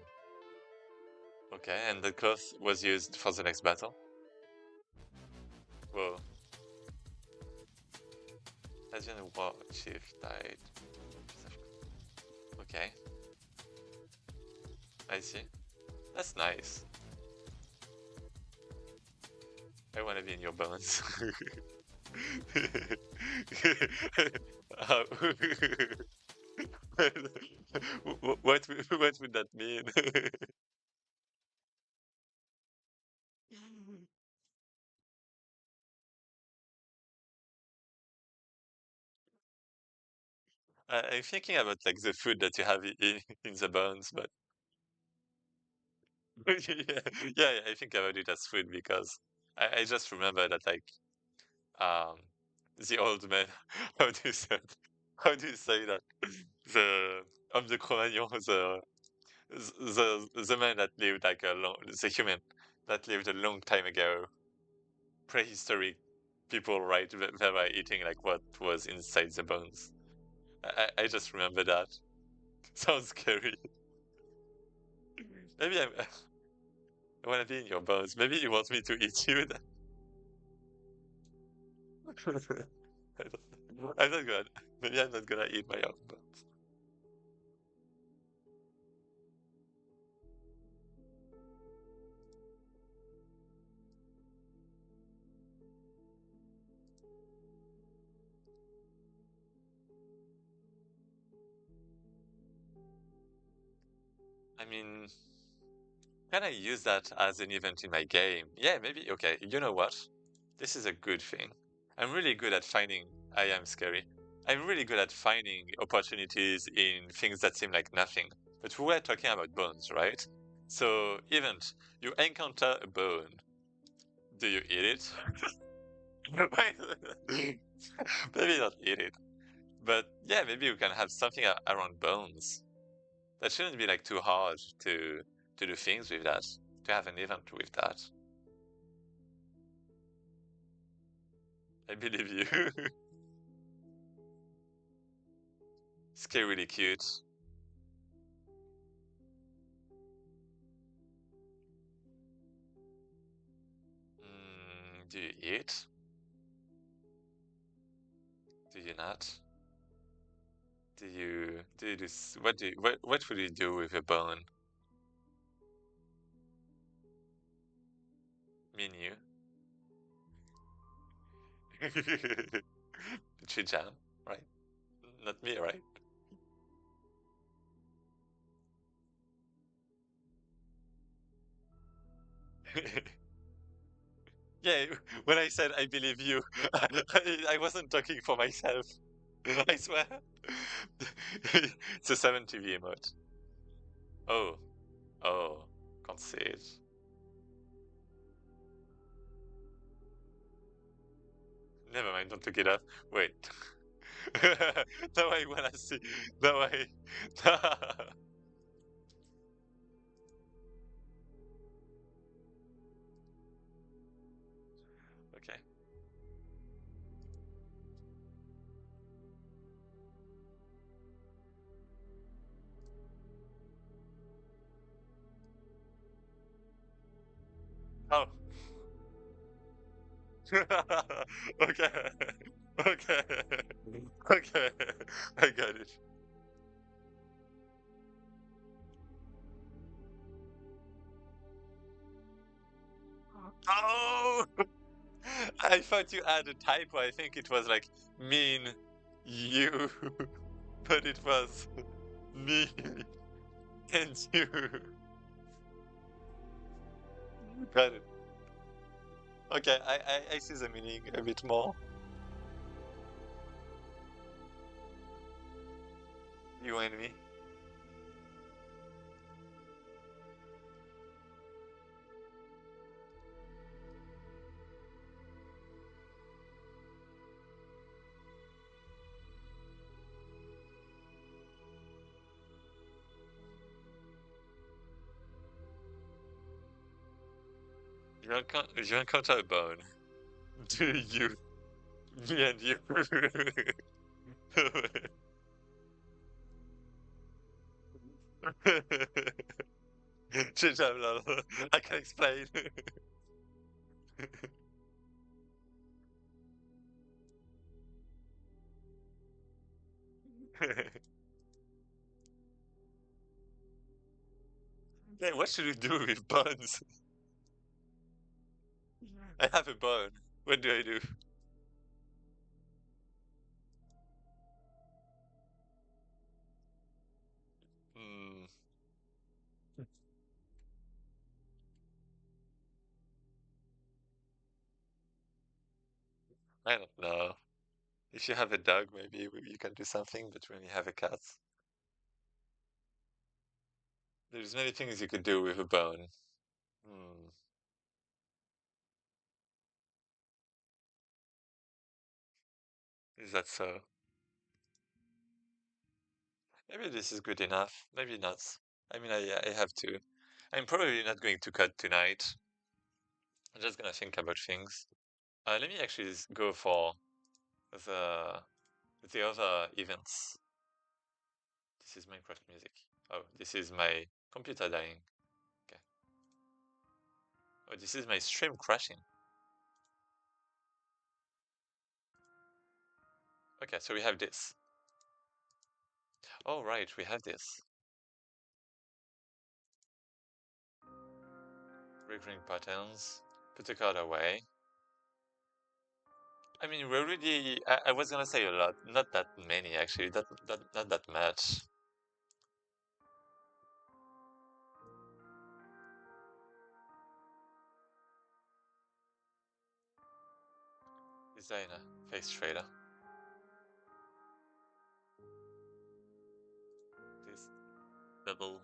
S1: Okay, and the cloth was used for the next battle. Whoa. Ladian War chief died. Okay. I see. That's nice. I wanna be in your bones. What would that mean? I'm thinking about like the food that you have in the bones, but yeah, I think about it as food because I just remember that like um the old man. How do you say it? How do you say that? The of the Cro-Magnon, the man that lived like a long, the human that lived a long time ago, prehistoric people, right? They were eating like what was inside the bones. I just remember that. Sounds scary. Maybe I want to be in your bones. Maybe you want me to eat you. I'm not gonna. Maybe I'm not gonna eat my own bones. I mean, can I use that as an event in my game? Yeah, maybe. Okay, you know what? This is a good thing. I'm really good at finding. I am scary. I'm really good at finding opportunities in things that seem like nothing. But we were talking about bones, right? So, event. You encounter a bone. Do you eat it? Maybe not eat it. But yeah, maybe you can have something around bones. That shouldn't be like too hard to do things with that. To have an event with that. I believe you. Scarily cute. Do you eat? Do you not? Do you do what would you do with a bone? Menu. Jam, right? Not me, right? Yeah, when I said I believe you, I wasn't talking for myself. I swear. It's a 7 TV emote. Oh, oh, can't see it. Never mind, don't look it up. Wait. Now I wanna see. Now I. Okay. Oh. Okay. Okay. Okay. I got it. Oh! I thought you had a typo. I think it was like mean you, but it was me and you. Got it. Okay, I see the meaning a bit more. You and me. you encounter a bone. Do you? Me and you. I can explain. Then what should we do with bones? I have a bone. What do I do? Hmm, I don't know. If you have a dog, maybe you can do something, but when you have a cat, there's many things you could do with a bone. Hmm, is that so? Maybe this is good enough. Maybe not. I mean, I have to. I'm probably not going to cut tonight. I'm just gonna think about things. Let me actually go for the the other events. This is Minecraft music. Oh, this is my computer dying. Okay. Oh, this is my stream crashing. Okay, so we have this. Oh, right, we have this. Recurring patterns. Put the card away. I mean, we already. I was gonna say a lot. Not that many, actually. Not that much. Designer. Face trader. This double.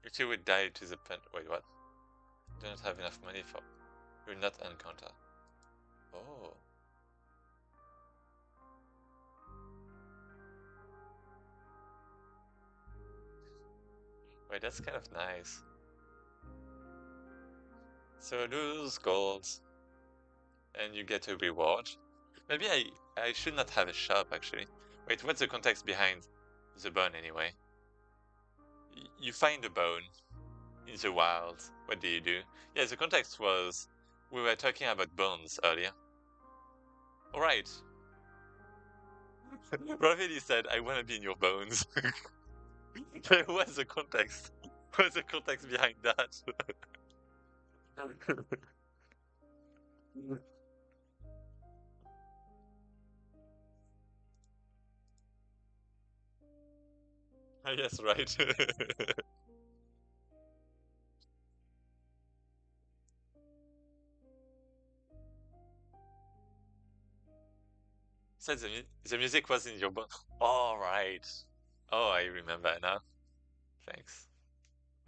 S1: If you would die to the pen. Wait, what? Do not have enough money for. You're not encounter. Oh. Wait, that's kind of nice. So lose gold, and you get a reward. Maybe I should not have a shop, actually. Wait, what's the context behind the bone, anyway? You find a bone in the wild. What do you do? Yeah, the context was we were talking about bones earlier. Alright. Ravili said, I want to be in your bones. What's the context? What's the context behind that? Yes, right. Said the music was in your bone. All right. Oh, I remember now. Thanks.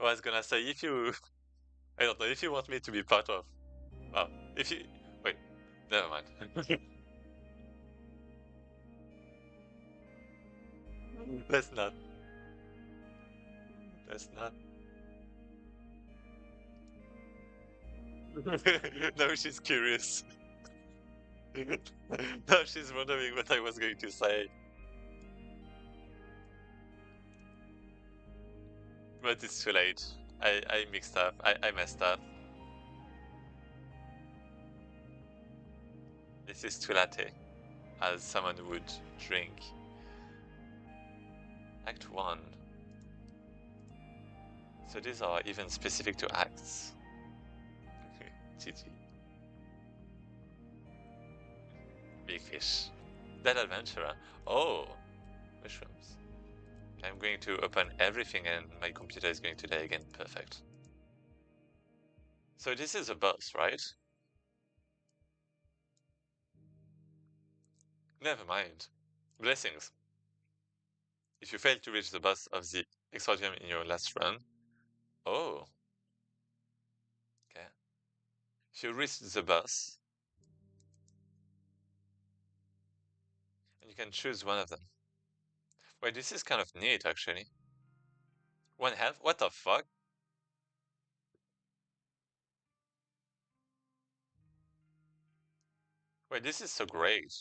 S1: I was gonna say if you, I don't know if you want me to be part of. Well, if you wait, never mind. Let's not. Let's not. Now she's curious. Now she's wondering what I was going to say. But it's too late. I mixed up. I messed up. This is too latte, as someone would drink. Act 1. So these are even specific to acts. GG. Big fish. That adventurer. Oh, mushrooms. I'm going to open everything and my computer is going to die again. Perfect. So this is a boss, right? Never mind. Blessings. If you fail to reach the boss of the exordium in your last run. Oh, okay. If you reach the boss, You can choose one of them. Wait, this is kind of neat, actually. One health? What the fuck? Wait, this is so great.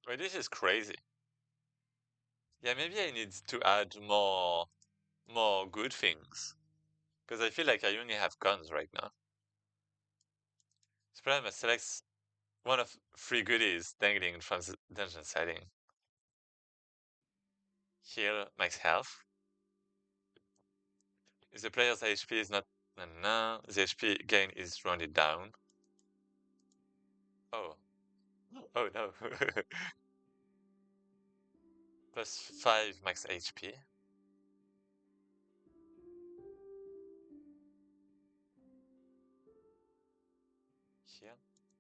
S1: Wait, this is crazy. Yeah, maybe I need to add more good things. Because I feel like I only have guns right now. Sprite must select one of three goodies dangling from the dungeon setting. Heal max health. If the player's HP is not the HP gain is rounded down. Oh. Oh no. Plus 5 max HP. Here.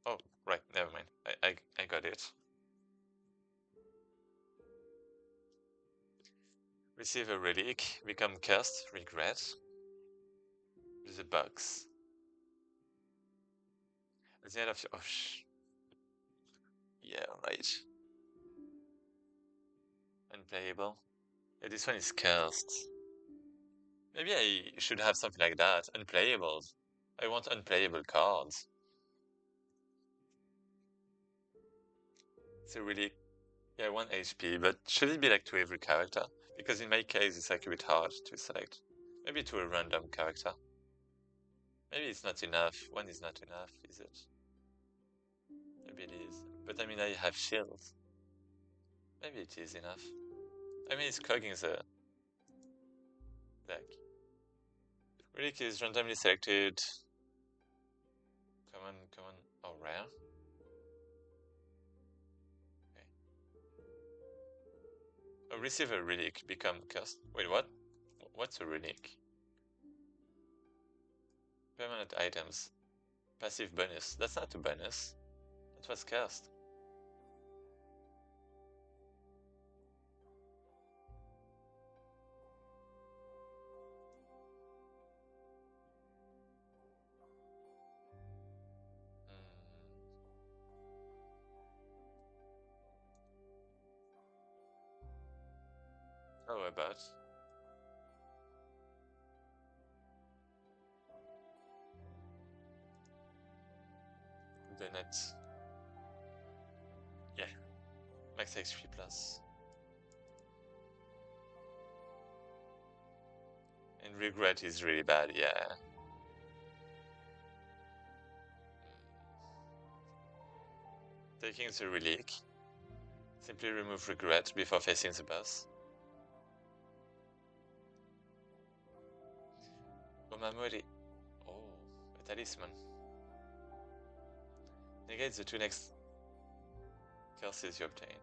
S1: Oh, right, never mind. I got it. Receive a relic, become cursed, regret. Use a box. At the end of your yeah, right. Unplayable. Yeah, this one is cursed. Maybe I should have something like that. Unplayables. I want unplayable cards. It's a really yeah, 1 HP, but should it be like to every character? Because in my case it's like a bit hard to select. Maybe to a random character. Maybe it's not enough. One is not enough, is it? Maybe it is. But I mean I have shields. Maybe it is enough. I mean it's clogging the deck. Relic is randomly selected. Common, common, or rare. Okay. Oh, receive a relic, become cursed. Wait, what? What's a relic? Permanent items. Passive bonus. That's not a bonus. That was cursed. Mm. Oh, about. The net. Yeah. Max HP plus. And regret is really bad, yeah. Taking the relic. Simply remove regret before facing the boss. Omamori. Oh, a talisman. Negate the two next curses you obtain.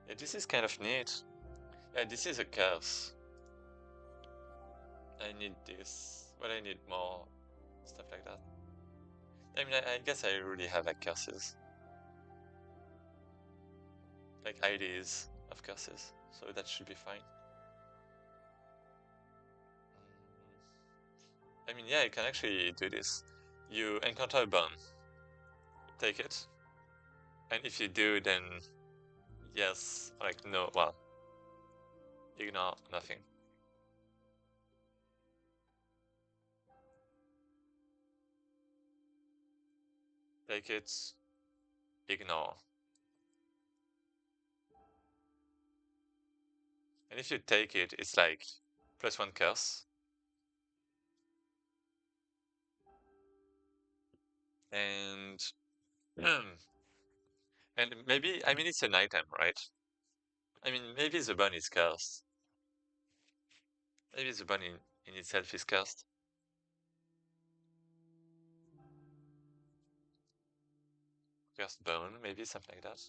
S1: Yeah, this is kind of neat. Yeah, this is a curse. I need this, but I need more stuff like that. I mean, I guess I really have like curses, like IDs of curses, so that should be fine. I mean, yeah, I can actually do this. You encounter a bone, take it, and if you do, then yes, like no, well, ignore nothing. Take it, ignore. And if you take it, it's like +1 curse. And and maybe I mean it's an item, right? I mean maybe the bone is cursed. Maybe the bone in itself is cursed. Cursed bone, maybe something like that.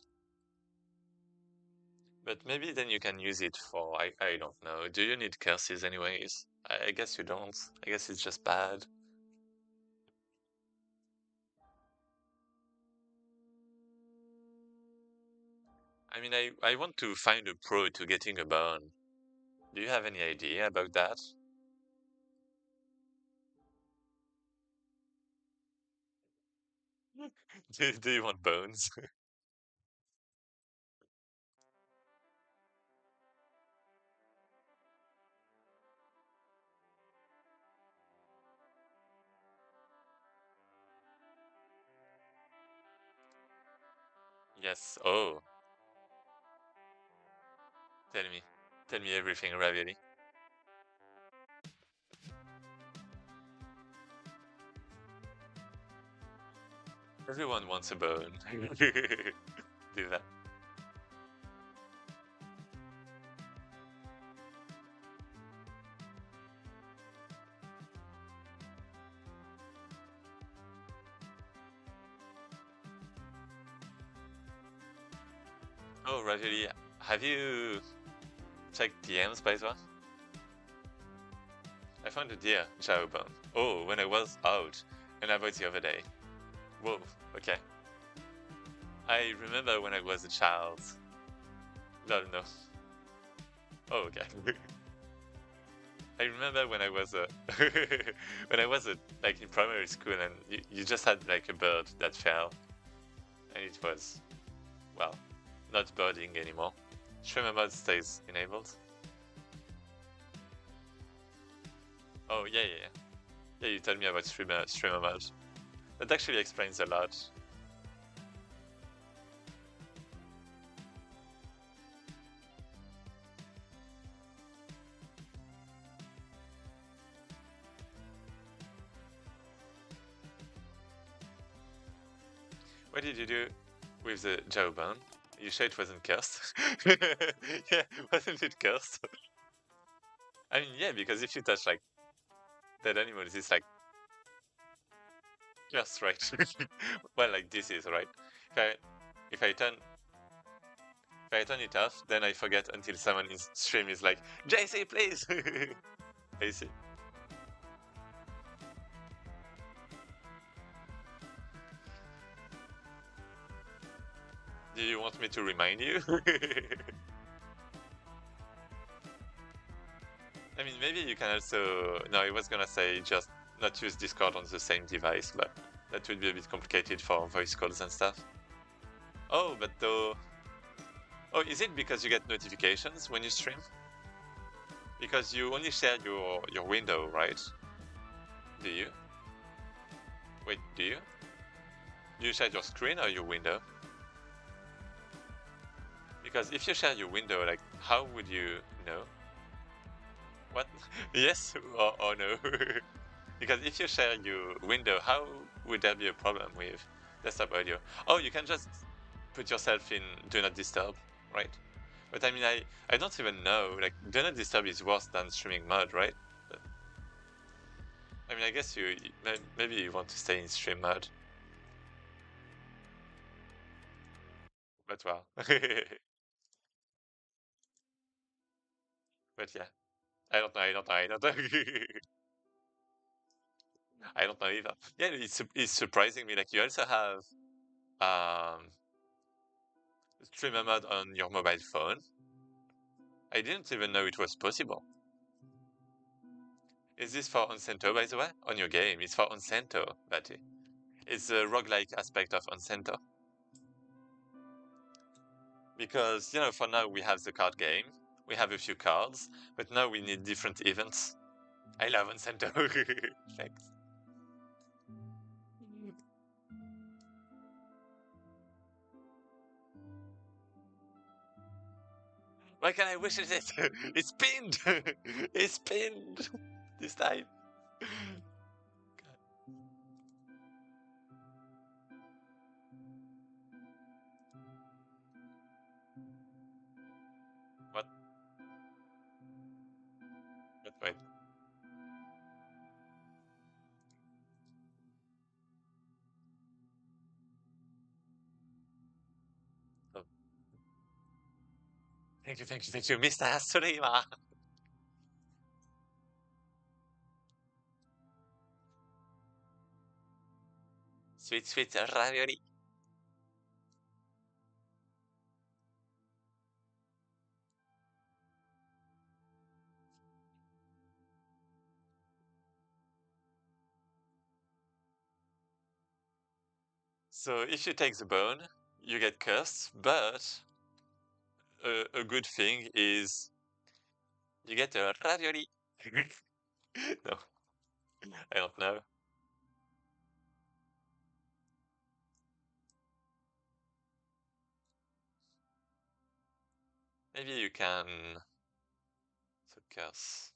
S1: But maybe then you can use it for I don't know. Do you need curses anyways? I guess you don't. I guess it's just bad. I mean, I want to find a pro to getting a bone. Do you have any idea about that? Do you want bones? Yes. Oh, tell me. Tell me everything, Ravioli. Everyone wants a bone. Do that. Oh, Ravioli, have you checked DMs by the way? I found a deer jawbone. Oh, when I was out, and I was the other day. Whoa, okay. I remember when I was a child. No, no. Oh, okay. I remember when I was a when I was a, like in primary school, and you just had like a bird that fell, and it was, well, not birding anymore. Streamer mode stays enabled. Oh yeah, yeah, yeah. Yeah, you told me about streamer mode. That actually explains a lot. What did you do with the jawbone? You sure it wasn't cursed? Yeah, wasn't it cursed? I mean, yeah, because if you touch like dead animals, it's like cursed, right? Well, like this is right. If I if I turn if I turn it off, then I forget until someone in stream is like, JC, please. I see. Do you want me to remind you? I mean, maybe you can also. No, I was gonna say just not use Discord on the same device, but that would be a bit complicated for voice calls and stuff. Oh, but though. Oh, is it because you get notifications when you stream? Because you only share your window, right? Do you? Wait, do you? Do you share your screen or your window? Because if you share your window, like, how would you know? What? Yes or no? Because if you share your window, how would there be a problem with desktop audio? Oh, you can just put yourself in Do Not Disturb, right? But I mean, I don't even know. Like, Do Not Disturb is worse than streaming mode, right? But, I mean, I guess maybe you want to stay in stream mode. But well. But yeah, I don't know. I don't know. I don't know. I don't know either. Yeah, it's surprising me. Like, you also have um streamer mode on your mobile phone. I didn't even know it was possible. Is this for Onsento, by the way? On your game, it's for Onsento, Betty. It's the roguelike aspect of Onsento. Because, for now we have the card game, we have a few cards, but now we need different events. I love Onsento. Thanks. Why can I wish it? It's pinned! It's pinned! This time. What? Wait. Oh. Thank you, Mr. Asurima! Sweet, sweet ravioli. So if you take the bone, you get cursed, but a good thing is you get a ravioli. No, I don't know. Maybe you can. So curse.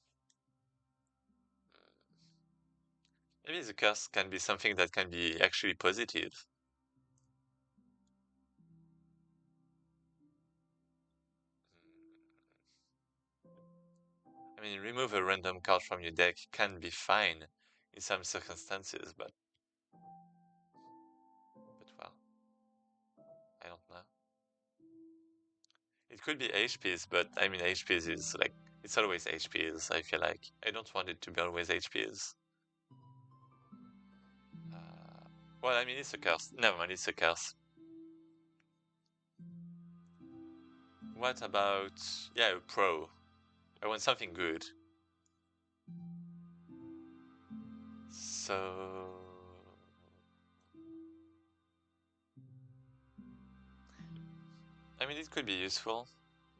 S1: Maybe the curse can be something that can be actually positive. I mean, remove a random card from your deck can be fine in some circumstances, but well, I don't know. It could be HPs, but I mean HPs is like it's always HPs. I feel like I don't want it to be always HPs. Well, I mean it's a curse. Never mind, it's a curse. What about yeah, a pro? I want something good. So I mean it could be useful.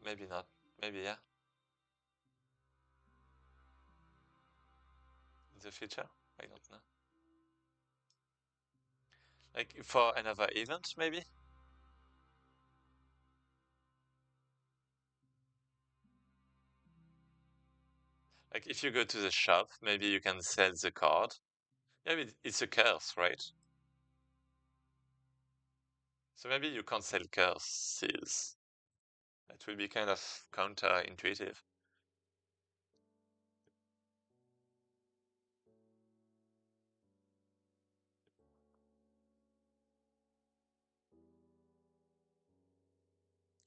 S1: Maybe not. Maybe yeah. In the future, I don't know. Like for another event, maybe. Like if you go to the shop, maybe you can sell the card. Yeah, but it's a curse, right? So maybe you can't sell curses. That will be kind of counterintuitive.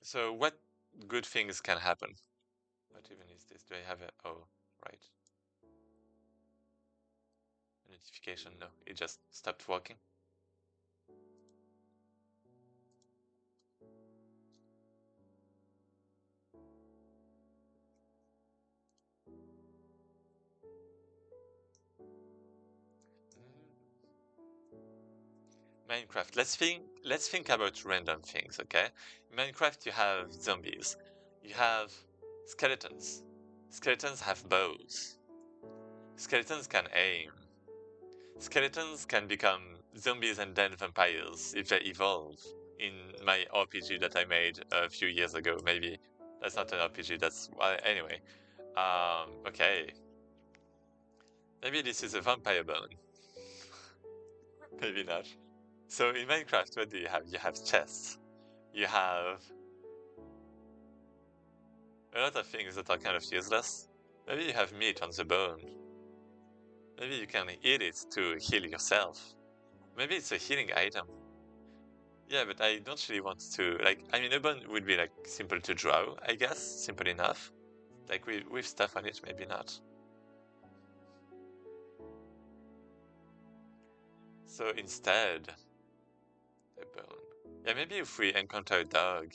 S1: So what good things can happen? What even is this? Do I have a... Oh, right. A notification? No, it just stopped working. Minecraft. Let's think about random things, okay? In Minecraft you have zombies. You have skeletons. Skeletons have bows. Skeletons can aim. Skeletons can become zombies and then vampires if they evolve. In my RPG that I made a few years ago, maybe. That's not an RPG, that's... Well, anyway. Okay. Maybe this is a vampire bone. Maybe not. So in Minecraft, what do you have? You have chests. You have a lot of things that are kind of useless. Maybe you have meat on the bone. Maybe you can eat it to heal yourself. Maybe it's a healing item. Yeah, but I don't really want to, like, I mean, a bone would be, like, simple to draw, I guess, simple enough. Like, with stuff on it, maybe not. So instead, a bone. Yeah, maybe if we encounter a dog.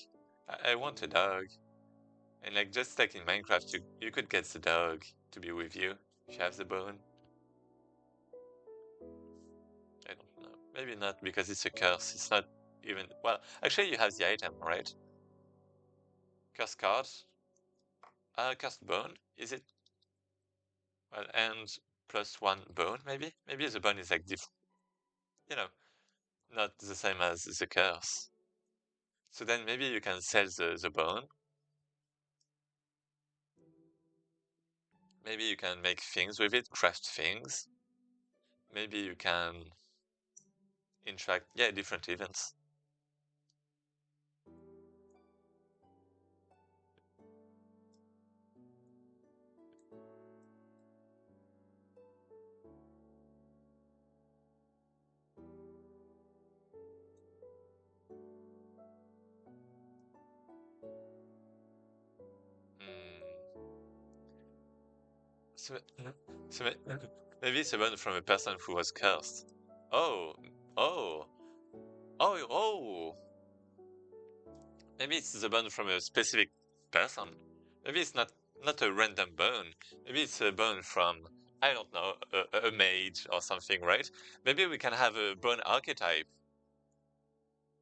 S1: I want a dog. And, like, just like in Minecraft, you could get the dog to be with you if you have the bone. I don't know. Maybe not, because it's a curse. It's not even... Well, actually, you have the item, right? Curse card. Cursed bone. Is it? Well, and plus one bone, maybe? Maybe the bone is like you know, not the same as the curse. So then maybe you can sell the bone. Maybe you can make things with it, craft things. Maybe you can interact, yeah, different events. Hmm. So, so maybe it's a bone from a person who was cursed. Oh, oh, oh. Maybe it's the bone from a specific person. Maybe it's not a random bone. Maybe it's a bone from, I don't know, a mage or something, right? Maybe we can have a bone archetype.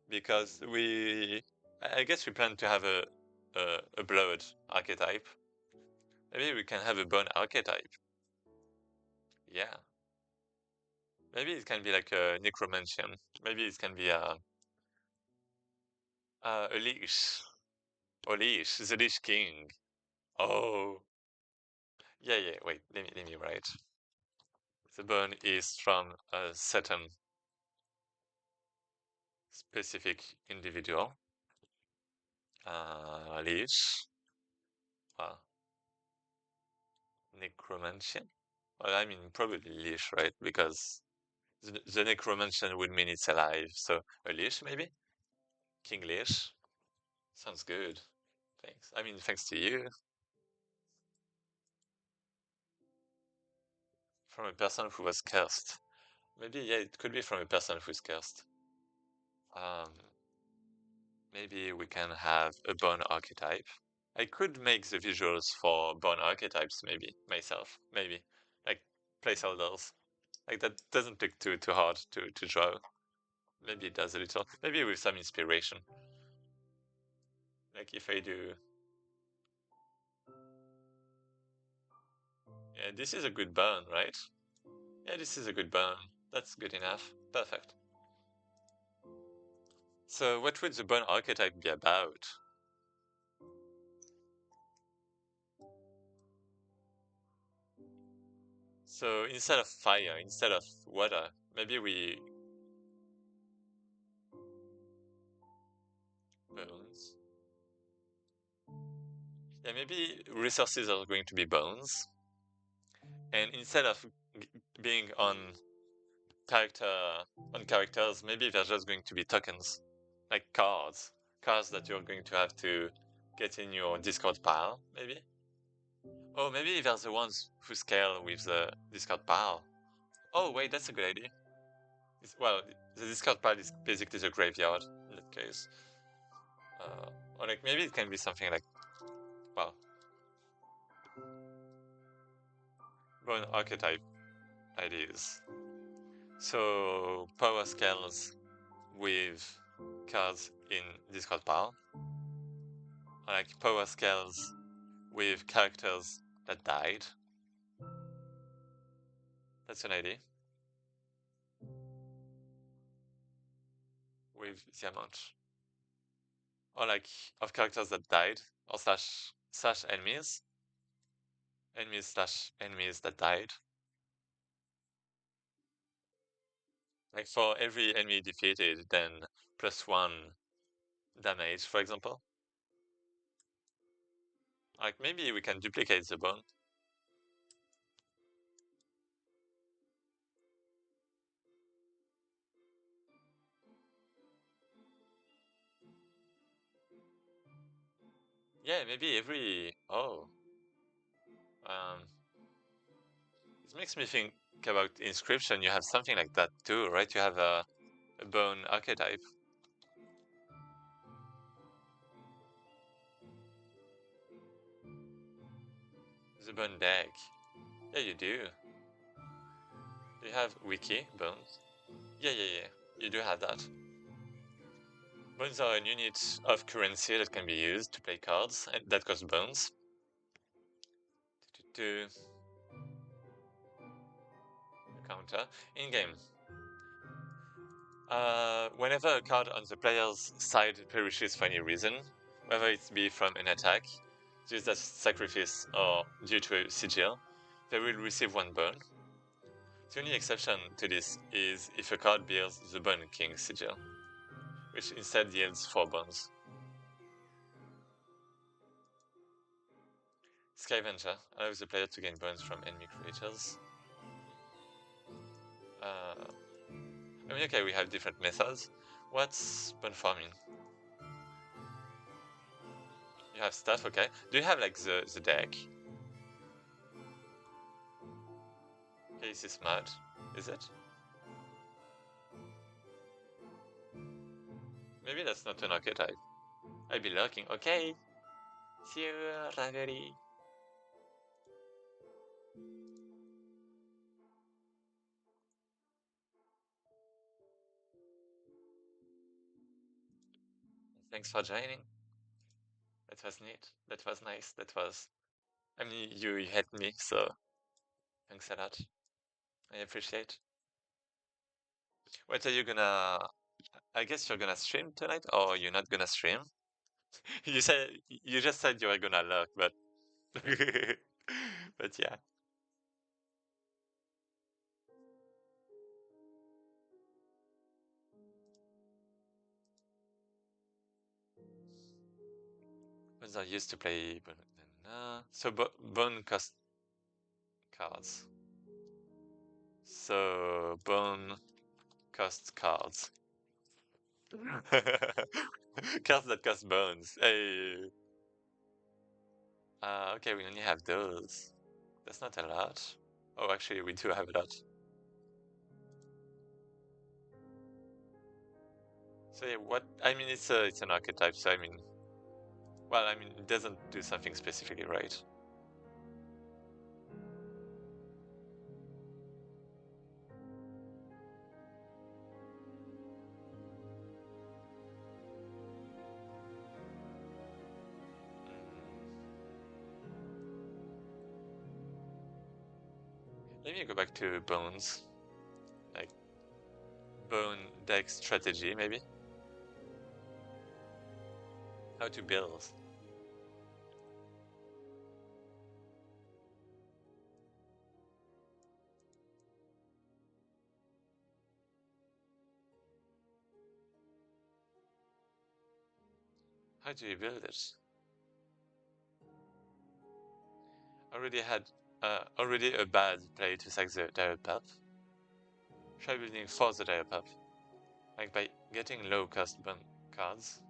S1: because I guess we plan to have a blood archetype. Maybe we can have a bone archetype. Yeah. Maybe it can be like a necromantian. Maybe it can be a leash. Or leash, the leash king. Oh. Yeah, yeah, wait, let me write. The bone is from a certain specific individual. Leash. Uh, necromantian. Well, I mean, probably leash, right? Because the necromantian would mean it's alive. So a leash, maybe? King leash. Sounds good. Thanks. I mean, thanks to you. From a person who was cursed. Maybe, yeah, it could be from a person who's cursed. Um, maybe we can have a bone archetype. I could make the visuals for bone archetypes, maybe, myself. Maybe. Like, placeholders. Like, that doesn't look too hard to draw. Maybe it does a little. Maybe with some inspiration. Like, if I do... Yeah, this is a good bone, right? Yeah, this is a good bone. That's good enough. Perfect. So what would the bone archetype be about? So instead of fire, instead of water, maybe we... Bones. Yeah, maybe resources are going to be bones. And instead of being character on characters, maybe they're just going to be tokens. Like cards. Cards that you're going to have to get in your Discord pile, maybe? Oh, maybe they're the ones who scale with the discard pile. Oh, wait, that's a good idea. Well, the discard pile is basically the graveyard in that case. Or like maybe it can be something like, well, bone archetype ideas. So power scales with cards in discard pile. Or like power scales with characters that died. That's an idea. With the amount. Or like of characters that died. Or slash enemies. Enemies slash enemies that died. Like for every enemy defeated, then +1 damage, for example. Like maybe we can duplicate the bone. Yeah, maybe every... Oh. Um, it makes me think about Inscription. You have something like that too, right? You have a bone archetype. The bone deck. Yeah, you do. Do you have wiki bones? Yeah, yeah, yeah. You do have that. Bones are a unit of currency that can be used to play cards, and that cost bones. To counter in game. Whenever a card on the player's side perishes for any reason, whether it be from an attack, used as sacrifice, or due to a sigil, they will receive 1 bone. The only exception to this is if a card bears the Bone King sigil, which instead yields 4 bones. Scavenger allows the player to gain bones from enemy creatures. I mean, okay, we have different methods. What's bone farming? You have stuff, okay. Do you have like the deck? Okay, this is mud. Is it? Maybe that's not an archetype. I'll be lurking. Okay. See you, Raveri. Thanks for joining. That was neat. That was nice. That was. I mean, you helped me, so thanks a lot. I appreciate. What are you gonna? I guess you're gonna stream tonight, or you're not gonna stream? You just said you were gonna lurk, but but yeah. When I used to play so bone cost cards. So bone cost cards. Cards that cost bones. Hey. Okay, we only have those. That's not a lot. Oh, actually, we do have a lot. So yeah, what? I mean, it's an archetype. So I mean, well, I mean, it doesn't do something specifically, right? Let me go back to bones, like bone deck strategy, maybe. How to build. How do you build it? Already had already a bad play to sack the dire pup. Try building for the dire pup, like by getting low cost bone cards,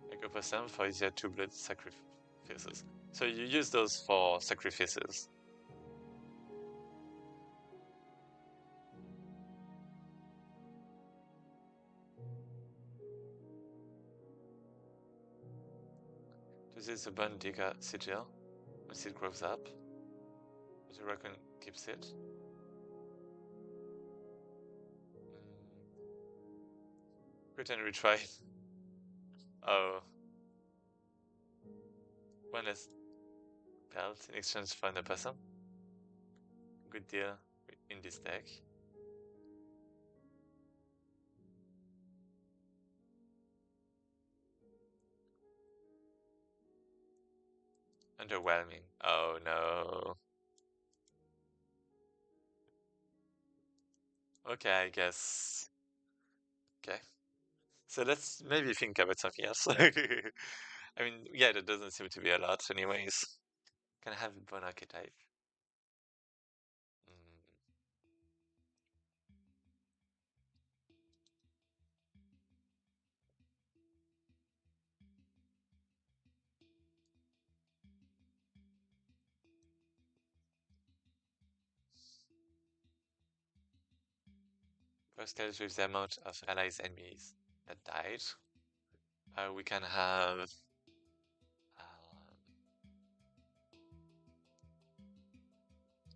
S1: like opossum for easier two blood sacrifices. So you use those for sacrifices. This is a bone digger sigil. Once it grows up, the raccoon keeps it. Quit and retry. Oh. One less belt in exchange for an opossum. Good deal in this deck. Underwhelming. Oh no. Okay, I guess. Okay. So let's maybe think about something else. I mean, yeah, there doesn't seem to be a lot anyways. Can I have a bone archetype? Mm. First tells with the amount of allies enemies that died. We can have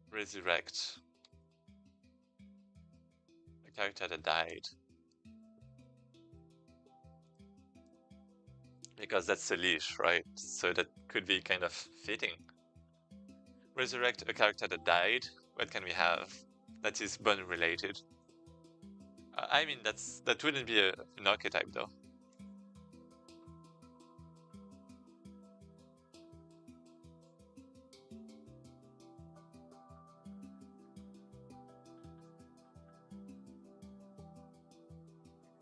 S1: resurrect a character that died. Because that's a leash, right? So that could be kind of fitting. Resurrect a character that died. What can we have that is bone related? I mean, that wouldn't be an archetype though.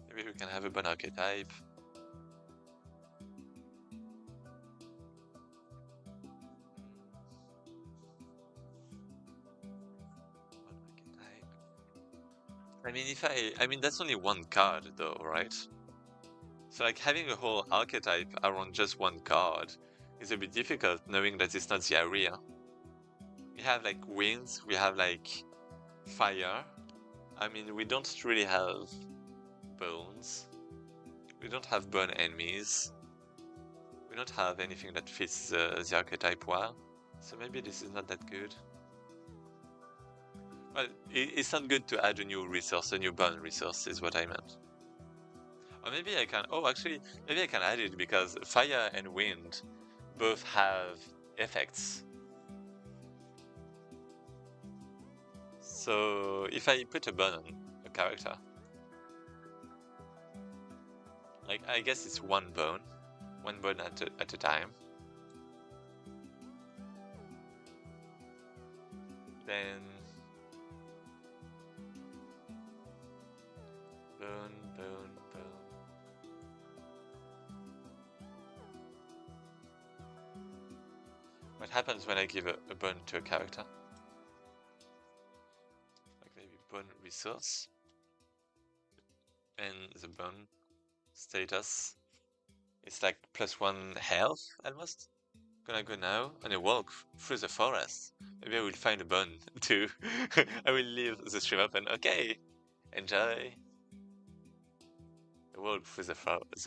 S1: Maybe we can have a bone archetype. I mean, I mean, that's only one card though, right? So like having a whole archetype around just one card is a bit difficult knowing that it's not the area. We have like winds, we have like fire. I mean, we don't really have bones. We don't have bone enemies. We don't have anything that fits the archetype well. So maybe this is not that good. Well, it's not good to add a new resource, a new bone resource is what I meant. Or maybe I can. Oh, actually, maybe I can add it because fire and wind both have effects. So if I put a burn on a character, like I guess it's one bone at a time. Then bone, bone, bone. What happens when I give a bone to a character? Like maybe bone resource and the bone status. It's like +1 health almost. Gonna go now on a walk through the forest. Maybe I will find a bone too. I will leave the stream open. Okay, enjoy the walk through the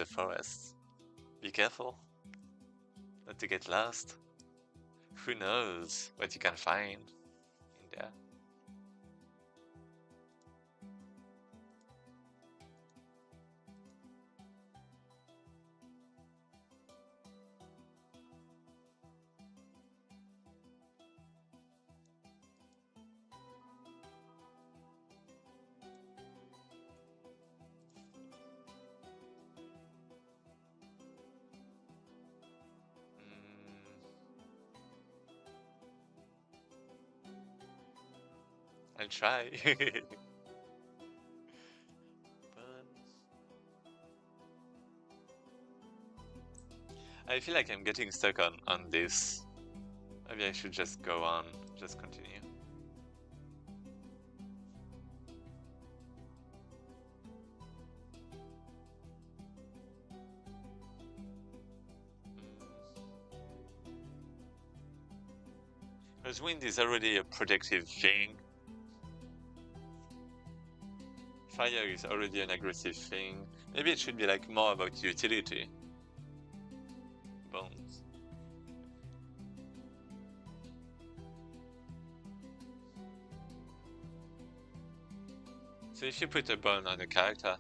S1: forest. Be careful not to get lost. Who knows what you can find in there? Mm, I'll try. But I feel like I'm getting stuck on this. Maybe I should just go on, just continue. Because wind is already a protective thing. Fire is already an aggressive thing. Maybe it should be like more about utility. Bones. So if you put a bone on a character,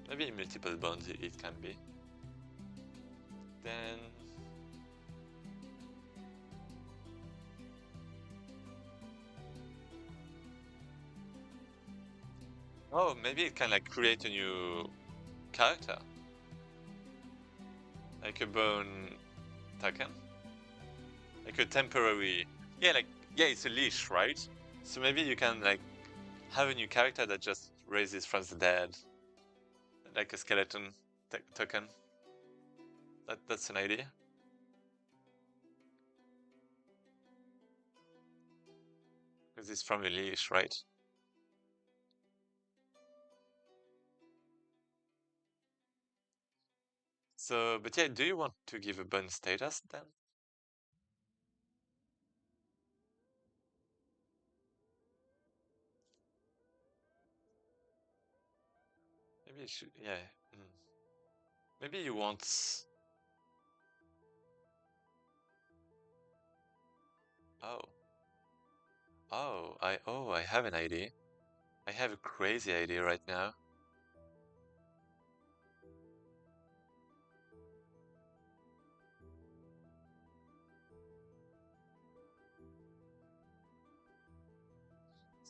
S1: maybe multiple bones it can be, then oh, maybe it can like create a new character, like a bone token, like a temporary. Yeah, like yeah, it's a leash, right? So maybe you can like have a new character that just raises from the dead, like a skeleton token. That's an idea. Because it's from a leash, right? So, but yeah, do you want to give a bone status then? Maybe you should, yeah. Mm. Maybe you want. Oh, I have an idea. I have a crazy idea right now.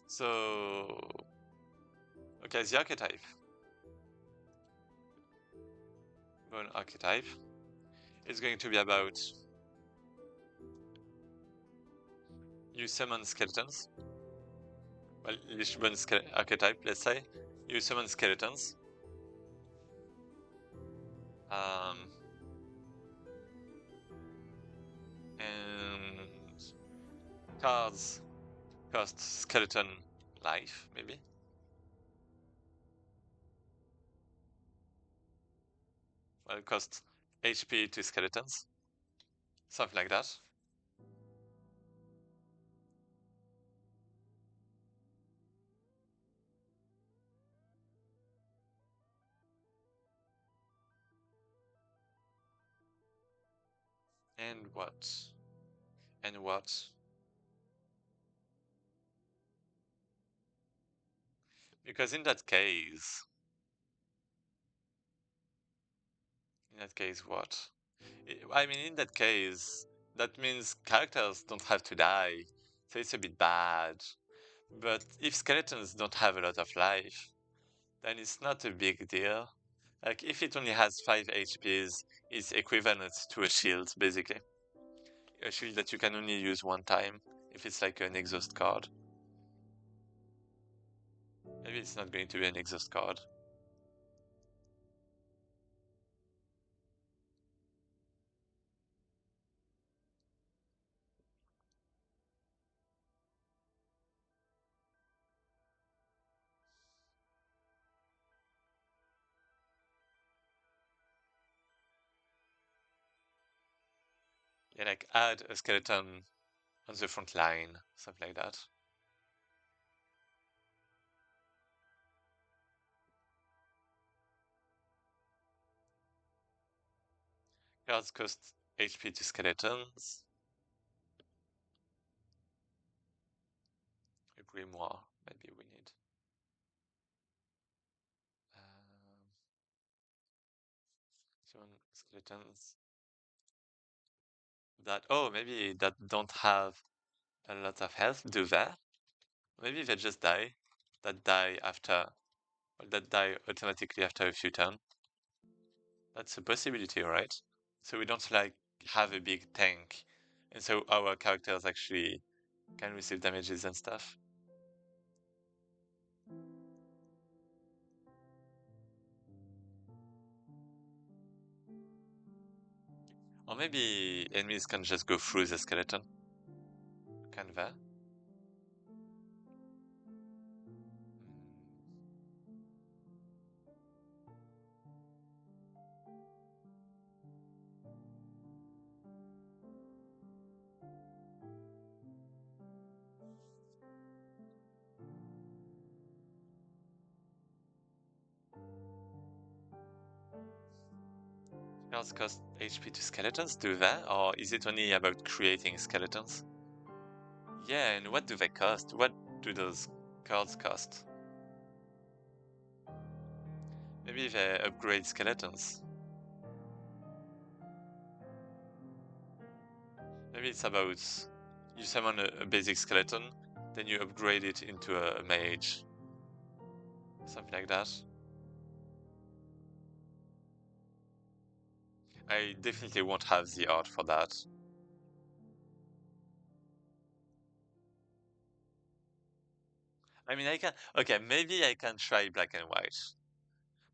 S1: So, okay, the archetype, bone archetype, is going to be about you summon skeletons. Well, Lich-bone archetype, let's say. You summon skeletons. Um, and cards cost skeleton life, maybe. Well, it costs HP to skeletons, something like that. And what? And what? Because in that case, that case, what? I mean, in that case, that means characters don't have to die, so it's a bit bad. But if skeletons don't have a lot of life, then it's not a big deal. Like, if it only has 5 HPs, it's equivalent to a shield, basically. A shield that you can only use one time, if it's like an exhaust card. Maybe it's not going to be an exhaust card. Yeah, like add a skeleton on the front line, something like that. Cards cost HP to skeletons. A grimoire, maybe we need. Um, skeletons that, oh, maybe that don't have a lot of health, do they? Maybe they just die. That die after, well, that die automatically after a few turns. That's a possibility, right? So we don't like have a big tank, and so our characters actually can receive damages and stuff. Or maybe enemies can just go through the skeleton. Can they? Cards cost HP to skeletons, do they? Or is it only about creating skeletons? Yeah, and what do they cost? What do those cards cost? Maybe they upgrade skeletons. Maybe it's about you summon a basic skeleton, then you upgrade it into a mage. Something like that. I definitely won't have the art for that. I mean, I can. Okay, maybe I can try black and white.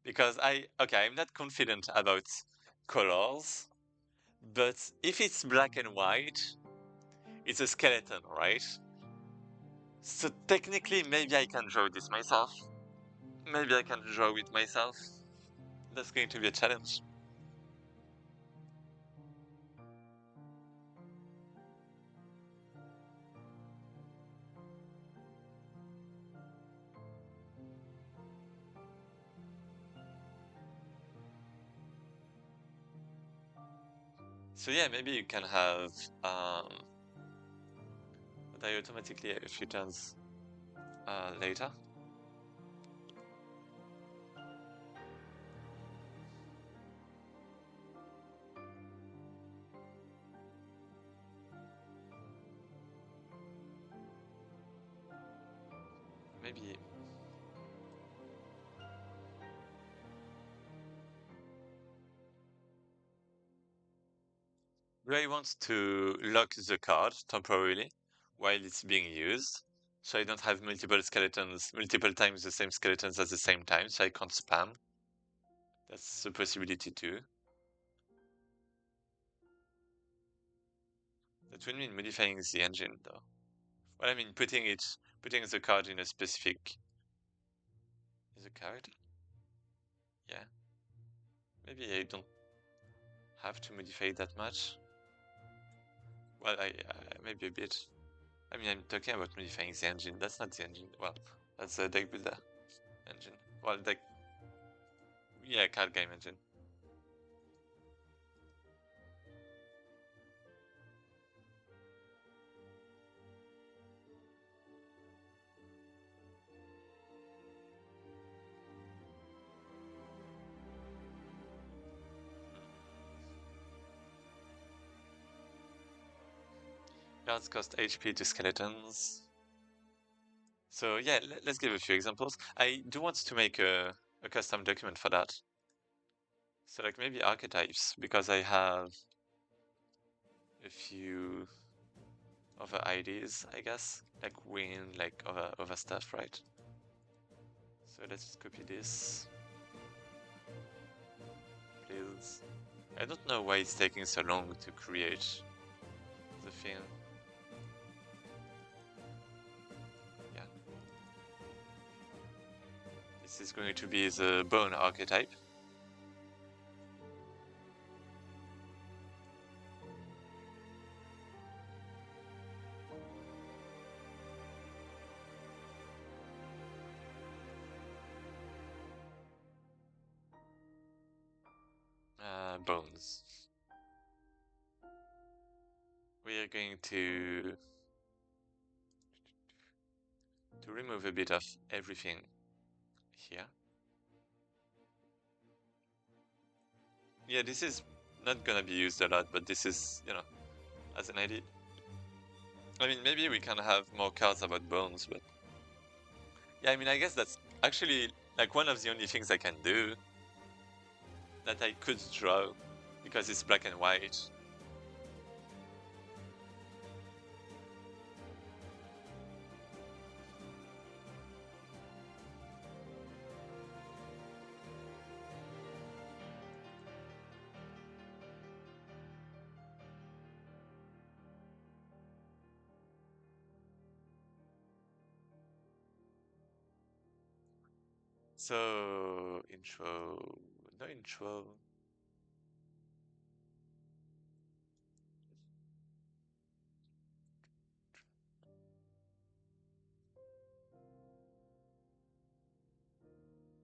S1: Because I'm not confident about colors, but if it's black and white, it's a skeleton, right? So technically, maybe I can draw this myself. Maybe I can draw it myself. That's going to be a challenge. So yeah, maybe you can have die automatically a few turns later. Maybe. Do I want to lock the card temporarily while it's being used? So I don't have multiple skeletons, multiple times the same skeletons at the same time, so I can't spam. That's a possibility too. That would mean modifying the engine though. Well, I mean putting the card in a specific is a character? Yeah. Maybe I don't have to modify that much. Well, I maybe a bit. I mean, I'm talking about modifying the engine. That's not the engine. Well, that's the deck builder engine. Well, deck, yeah, card game engine. Cards cost HP to skeletons. So yeah, let's give a few examples. I do want to make a custom document for that. So like maybe archetypes, because I have a few other ideas, I guess, like win, like other stuff, right? So let's copy this, please. I don't know why it's taking so long to create the thing. Yeah. This is going to be the bone archetype. Bones. We are going to remove a bit of everything here. Yeah, this is not gonna be used a lot, but this is, you know, as an idea. I mean, maybe we can have more cards about bones, but yeah, I mean, I guess that's actually like one of the only things I can do that I could draw because it's black and white. So, intro, no intro.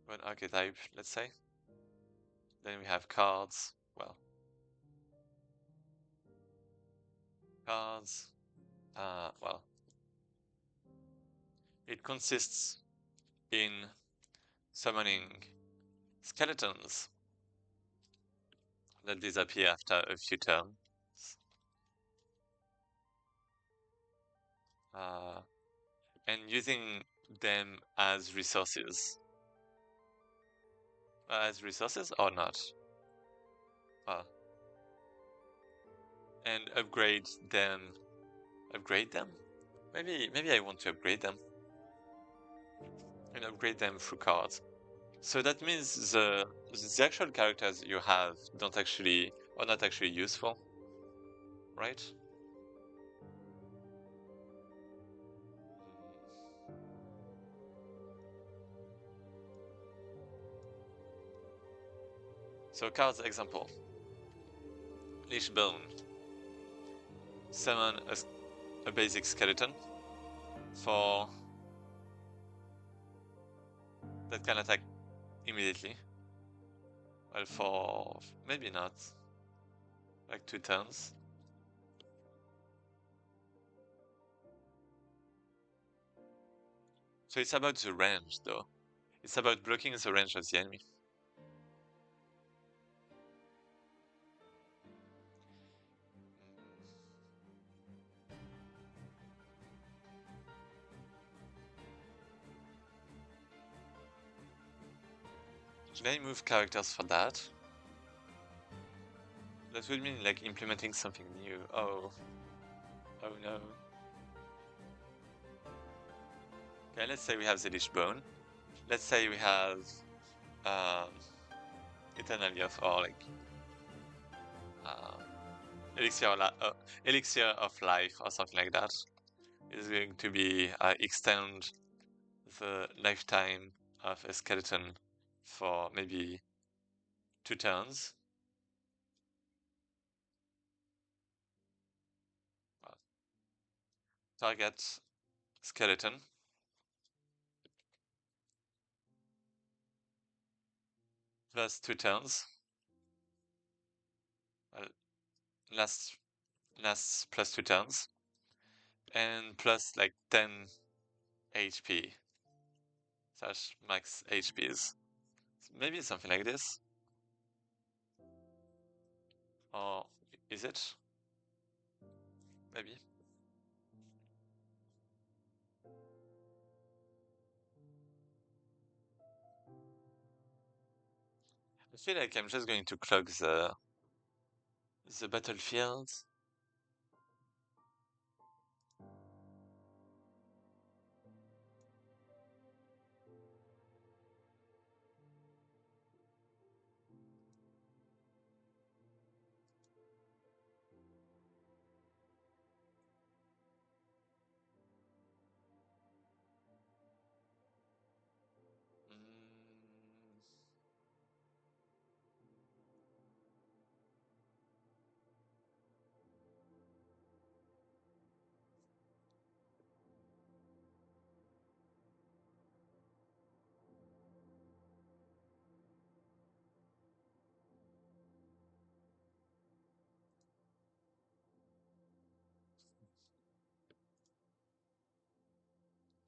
S1: One archetype, let's say. Then we have cards. Well, cards. Well, it consists in summoning skeletons that disappear after a few turns. Uh, and using them as resources. As resources or not? Uh, and upgrade them. Upgrade them? Maybe I want to upgrade them. And upgrade them through cards. So that means the actual characters you have don't actually are not actually useful, right? So cards example. Leash Bone. Summon a basic skeleton for that can attack immediately. Well, for maybe not, like 2 turns. So it's about the range, though. It's about blocking the range of the enemy. Should I move characters for that? That would mean like implementing something new. Oh. Oh no. Okay, let's say we have the Lich Bone. Let's say we have um, Eternal Youth or like uh, Elixir of Life or something like that. It's going to be extend the lifetime of a skeleton for maybe 2 turns. Well, target skeleton plus 2 turns. Well, last plus 2 turns. And plus like 10 HP. Slash max HPs. Maybe something like this. Or is it? Maybe. feel like I'm just going to clog the battlefield. Mm,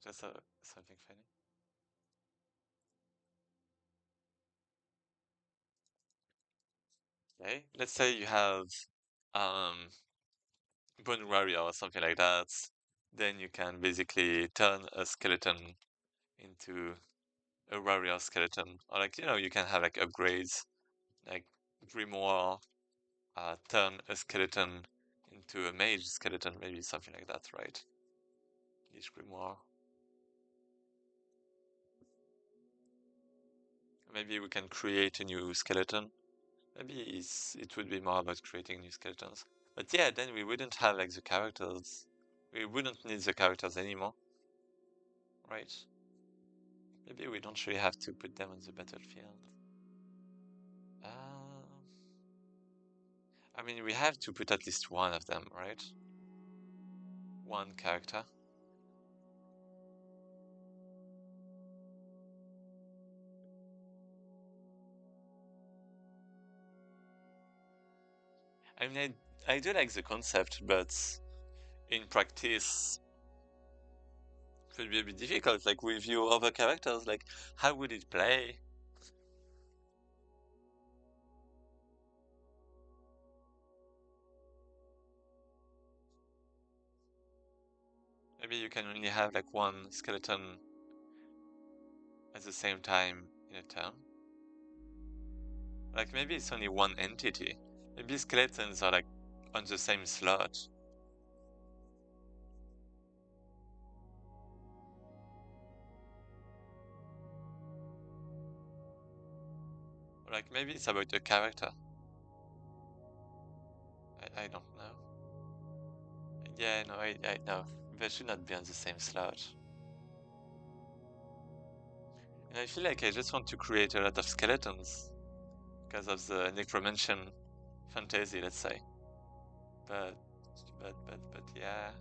S1: just something funny. Okay, let's say you have um bone warrior or something like that. Then you can basically turn a skeleton into a warrior skeleton, or like you can have like upgrades, like Grimoire, turn a skeleton into a mage skeleton, maybe something like that, right? Each Grimoire. Maybe we can create a new skeleton. Maybe it would be more about creating new skeletons. But yeah, then we wouldn't have like the characters. We wouldn't need the characters anymore, right? Maybe we don't really have to put them on the battlefield. Uh, I mean, we have to put at least one of them, right? One character. I mean, I do like the concept, but in practice, it would be a bit difficult. Like with your other characters, like how would it play? Maybe you can only have like one skeleton at the same time in a turn. Like maybe it's only one entity. Maybe skeletons are like on the same slot. Or like maybe it's about a character. I don't know. Yeah, no, I know. They should not be on the same slot. And I feel like I just want to create a lot of skeletons because of the necromantian fantasy, let's say. But, but, yeah.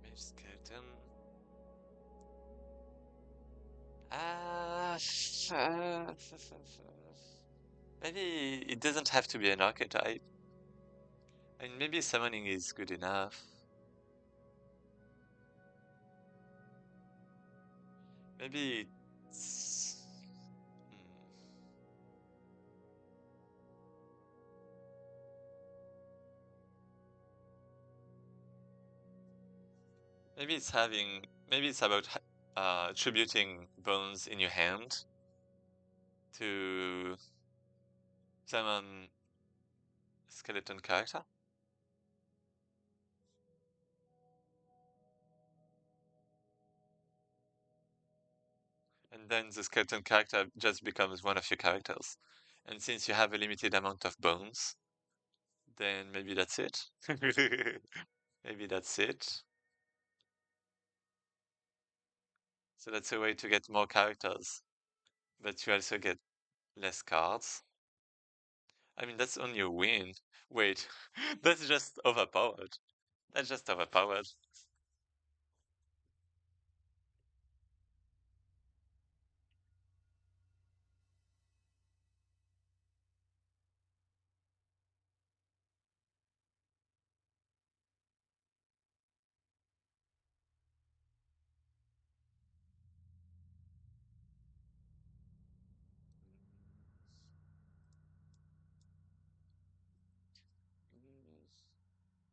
S1: Mage skeleton. Ah, maybe it doesn't have to be an archetype. I mean, maybe summoning is good enough. Maybe it's... Maybe it's having... Maybe it's about attributing bones in your hand to summon a skeleton character. And then the skeleton character just becomes one of your characters. And since you have a limited amount of bones, then maybe that's it. Maybe that's it. So that's a way to get more characters, but you also get less cards. I mean, that's only a win. Wait, that's just overpowered. That's just overpowered. Mm,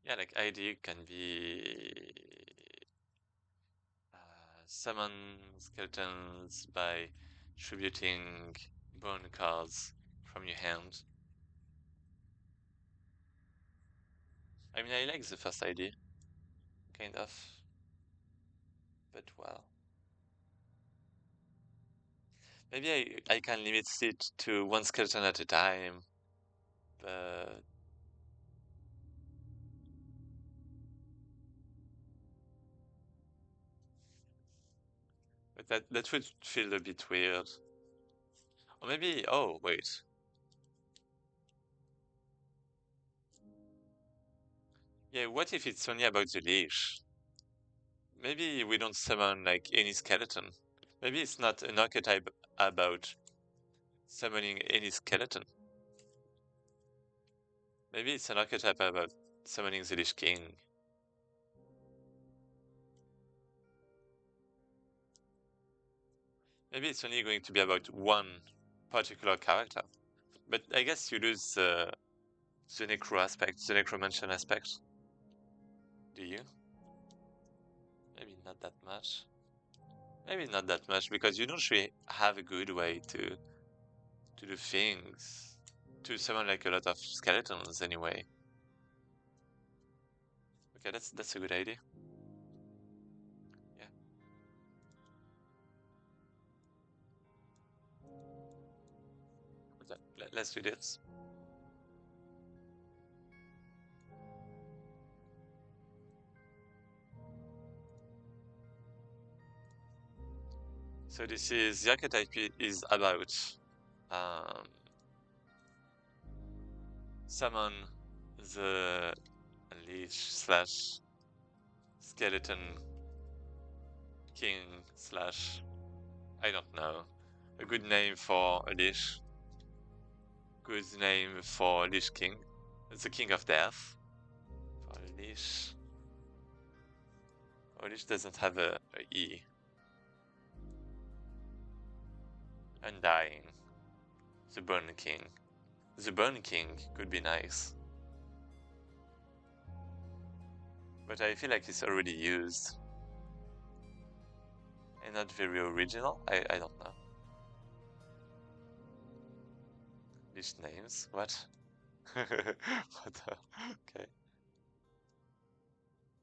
S1: yeah, like ID can be summon skeletons by tributing bone cards from your hand. I mean, I like the first idea, kind of, but well. Maybe I can limit it to one skeleton at a time, but that would feel a bit weird. Or maybe, oh, wait. Yeah, what if it's only about the leash? Maybe we don't summon like any skeleton. Maybe it's not an archetype about summoning any skeleton. Maybe it's an archetype about summoning the Lich King. Maybe it's only going to be about one particular character. But I guess you lose the necro aspect, the necromancer aspect. Do you? Maybe not that much. Maybe not that much because you don't really have a good way to do things. To summon like a lot of skeletons anyway. Okay, that's a good idea. Yeah. Let's do this. So this is the archetype is about um, summon the leech slash skeleton king slash I don't know a good name for a leech. Good name for Lich King. It's the King of Death. For Lich. Oh, Lich doesn't have a E. Undying. The Burn King. The Burn King could be nice. But I feel like it's already used. And not very original. I don't know. Lich names? What? what okay.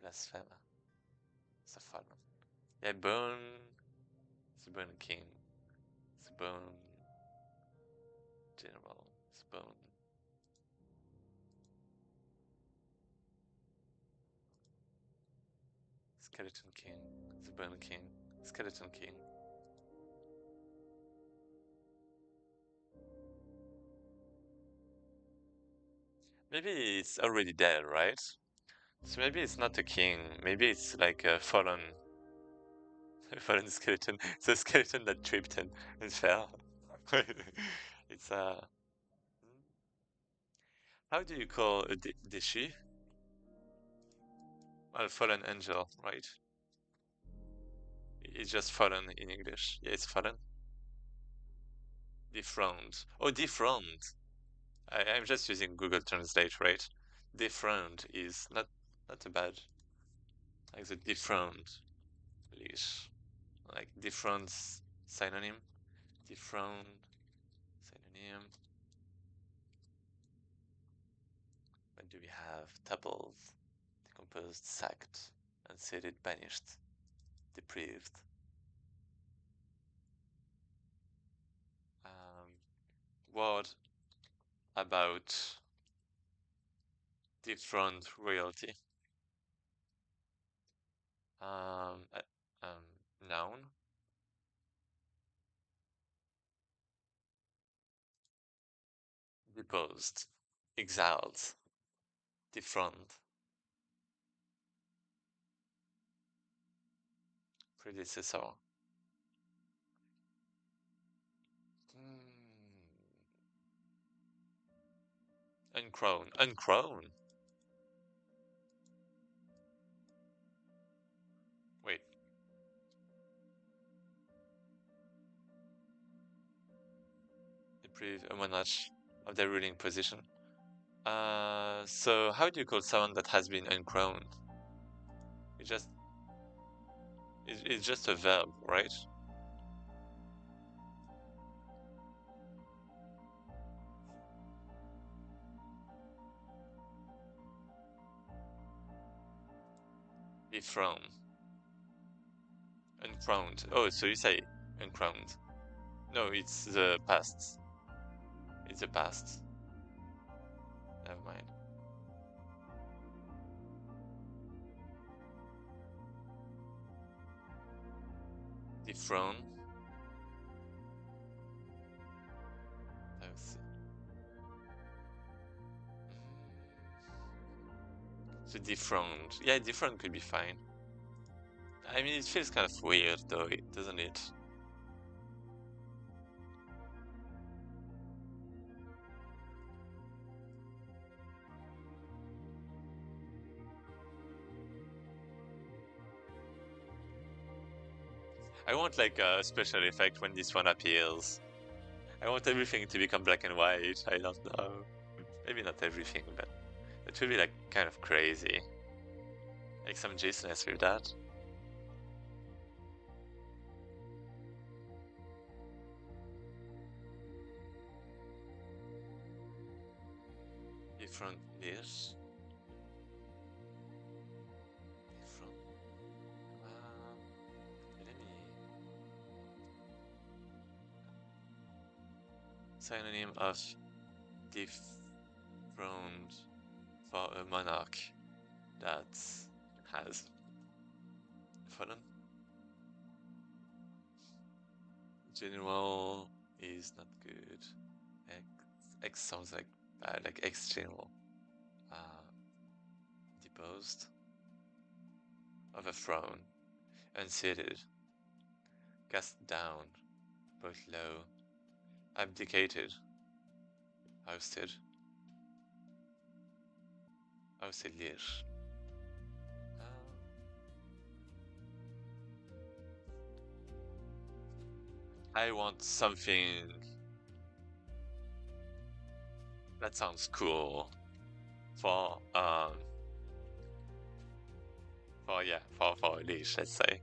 S1: Blasphema. It's a fun one. Yeah, Burn. The Burn King. The Burn General. The Burn. Skeleton King. The Burn King. Skeleton King. Maybe it's already dead, right? So maybe it's not a king. Maybe it's like a fallen, a fallen skeleton. It's a skeleton that tripped and fell. it's a. How do you call a dishi? Well, fallen angel, right? It's just fallen in English. Yeah, it's fallen. Dethroned. Oh, dethroned. I'm just using Google Translate, right? Dethroned is not too bad. Like the dethroned leash. Like dethroned synonym. Dethroned synonym. What do we have? Tuples. Decomposed, sacked, unseated, banished, deprived. Word about dethroned royalty. Um, uh, um, Noun. Deposed. Exiled. Dethroned. Predecessor. Hmm. Uncrown. Uncrown. Wait. Deprive a monarch of their ruling position. So how do you call someone that has been uncrowned? It just it's just a verb, right? Dethrone. Uncrowned. Oh, so you say uncrowned. No, it's the past. It's the past. Never mind. Dethrone. Let's see. So dethroned. Yeah, dethroned could be fine. I mean, it feels kind of weird though, doesn't it? I want like a special effect when this one appears. I want everything to become black and white. I don't know. Maybe not everything, but it would be like kind of crazy. Like some JSONs with that. Different this. Different. Let me. Synonym of dethroned for a monarch that has fallen. General is not good. X, X sounds like bad, like X general. Uh, Deposed. Overthrown. Unseated. Cast down. Brought low. Abdicated. Ousted. Ousted liege. I want something that sounds cool for yeah for a leash, let's say.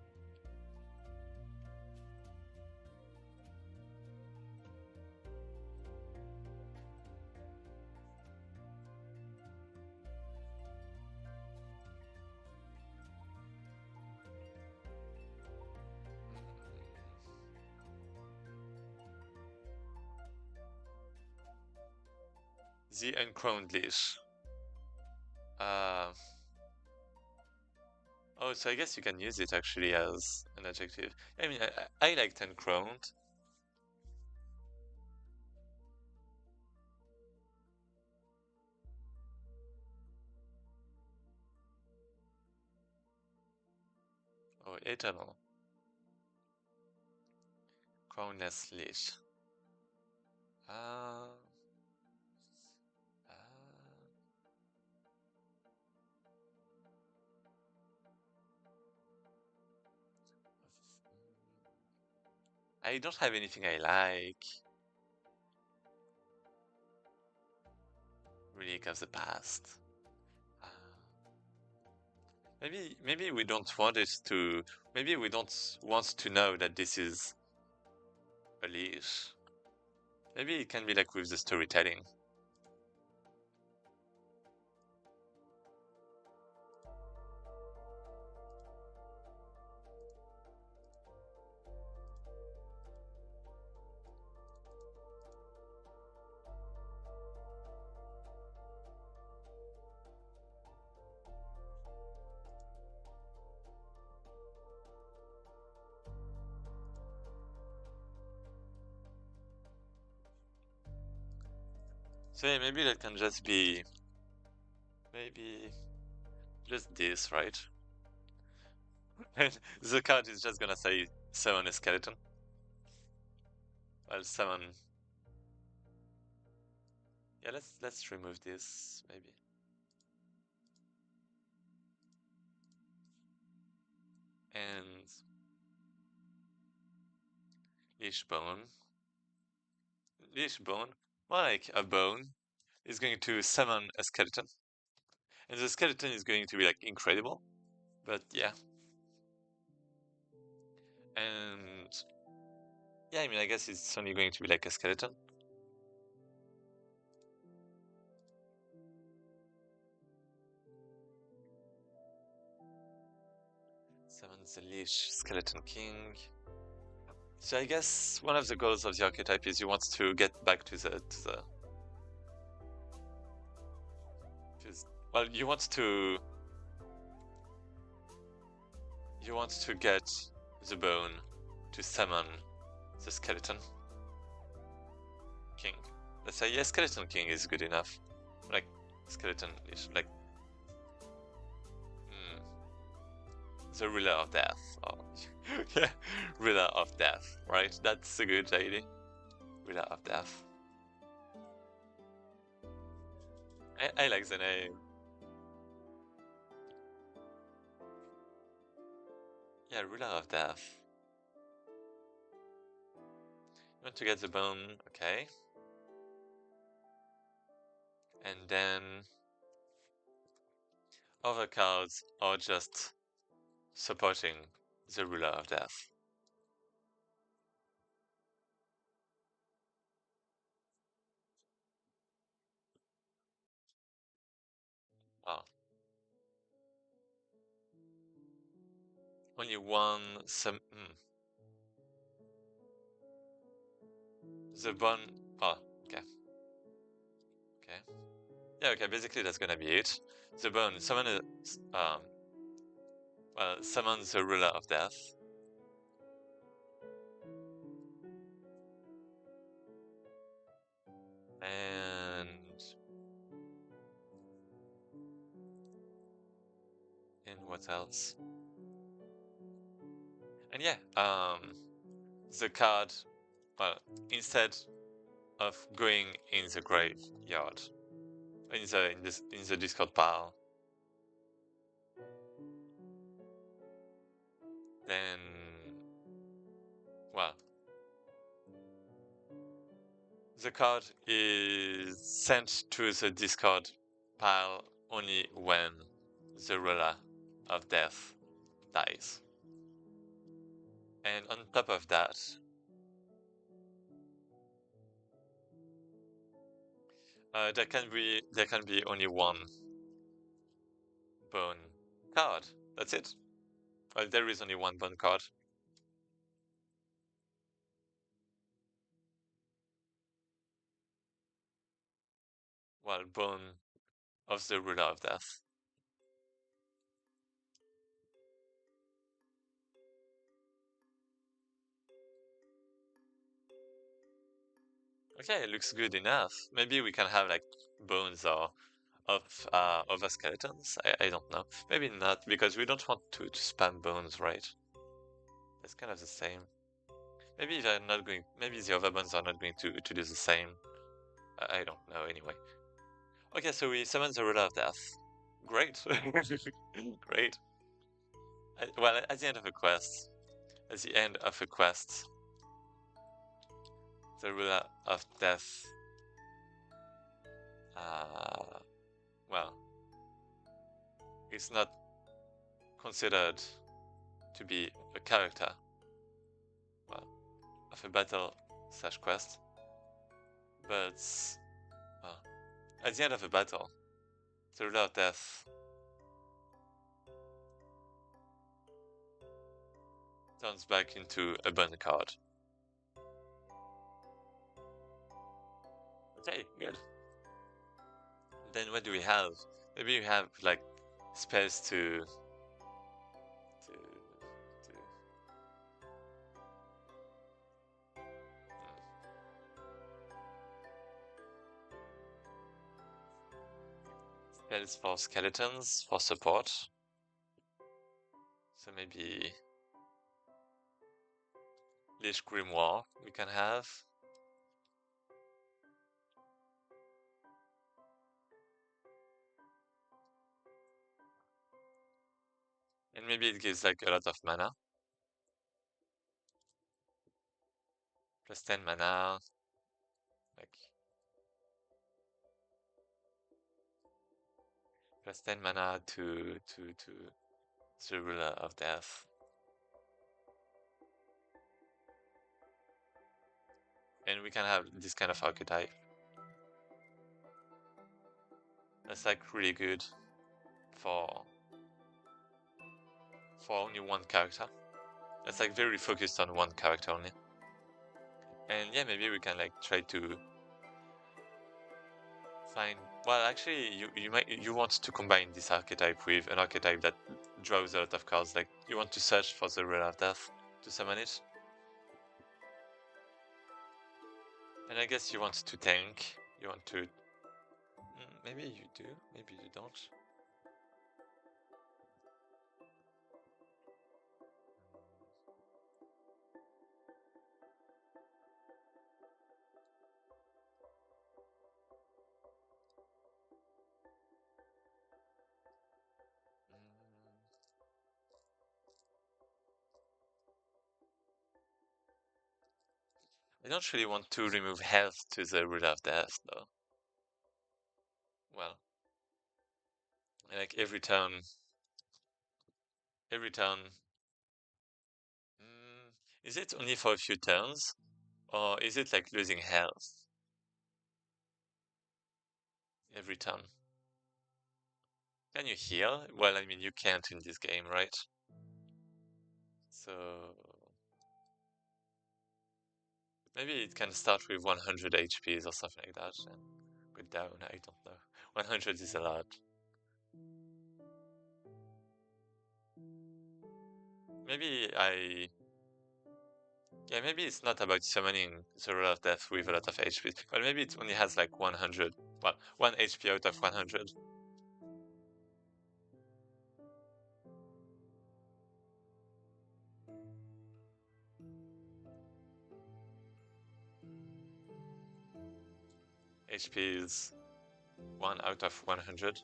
S1: The uncrowned leash. Uh, oh, so I guess you can use it actually as an adjective. I mean, I liked uncrowned. Oh, eternal. Crownless leash. Uh, uh, I don't have anything I like. Relic of the past. Uh, maybe we don't want it to. Maybe we don't want to know that this is a leash. Maybe it can be like with the storytelling. So yeah, maybe that can just be maybe just this, right? And the card is just gonna say summon a skeleton. I'll summon. Yeah, let's remove this maybe. And leash bone. Leash bone, more like a bone, is going to summon a skeleton. And the skeleton is going to be like incredible. But yeah. And yeah, I mean, I guess it's only going to be like a skeleton. Summons the leash, skeleton king. So I guess one of the goals of the archetype is you want to get back to the well, you want to get the bone to summon the skeleton king. Let's say yeah, skeleton king is good enough. Like skeleton is like the ruler of death. Oh, yeah, ruler of death, right? That's a good idea. Ruler of death. I like the name. Yeah, ruler of death. You want to get the bone, okay. And then other cards are just supporting the ruler of death. Oh. Only one the bone. Oh, okay. Okay. Yeah, okay, basically that's gonna be it. The bone summon summons the ruler of death. And what else? And yeah, the card, well, instead of going in the graveyard, in the discard pile, then, well, the card is sent to the discard pile only when the ruler of death dies. And on top of that, there can be only one bone card. That's it. Well, there is only one bone card. Well, bone of the ruler of death. Okay, it looks good enough. Maybe we can have like bones or of other skeletons. I don't know. Maybe not, because we don't want to spam bones, right? It's kind of the same. Maybe they're not going. Maybe the other bones are not going to do the same. I don't know. Anyway. Okay, so we summon the ruler of death. Great, great. Well, at the end of a quest, the ruler of death. Uh, well, it's not considered to be a character, well, of a battle slash quest, but at the end of a battle, the ruler of death turns back into a burn card. Okay, good. Then what do we have? Maybe we have like space to That is for skeletons, for support. So maybe Lich Grimoire we can have. And maybe it gives like a lot of mana. Plus 10 mana. Like plus 10 mana to the Ruler of Death. And we can have this kind of archetype. That's like really good for only one character. That's like very focused on one character only. And yeah, maybe we can like try to find. Well, actually, you want to combine this archetype with an archetype that draws a lot of cards. Like you want to search for the Ruler of Death to summon it. And I guess you want to tank. You want to. Maybe you do. Maybe you don't. I don't really want to remove health to the Ruler of Death, though. Well, like every turn. Is it only for a few turns, or is it like losing health every turn? Can you heal? Well, I mean, you can't in this game, right? So maybe it can start with 100 HPs or something like that and go down. I don't know. 100 is a lot. Maybe I. Yeah, maybe it's not about summoning the Roll of Death with a lot of HP, but maybe it only has like 100. Well, 1 HP out of 100. HP is 1 out of 100.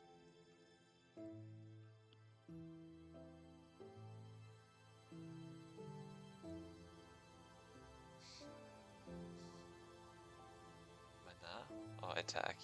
S1: Mana or attack.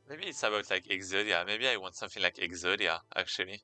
S1: Maybe it's about like Exodia. Maybe I want something like Exodia, actually.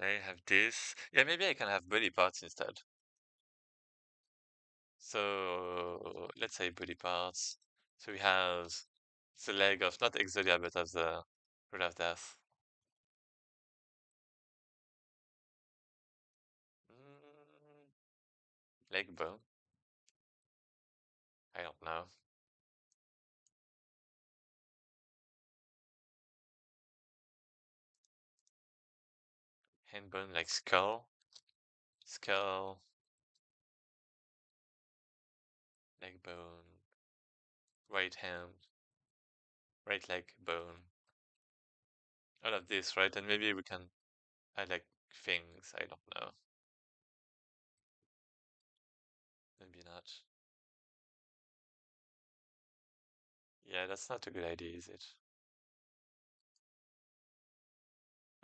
S1: Mm, I have this. Yeah, maybe I can have body parts instead. So let's say body parts. So we have the leg of not Exodia, but of the Root of Death. Mm, leg bone. I don't know. Hand bone like skull. Skull. Leg bone, right hand, right leg bone. All of this, right? And maybe we can add like things, I don't know. Maybe not. Yeah, that's not a good idea, is it?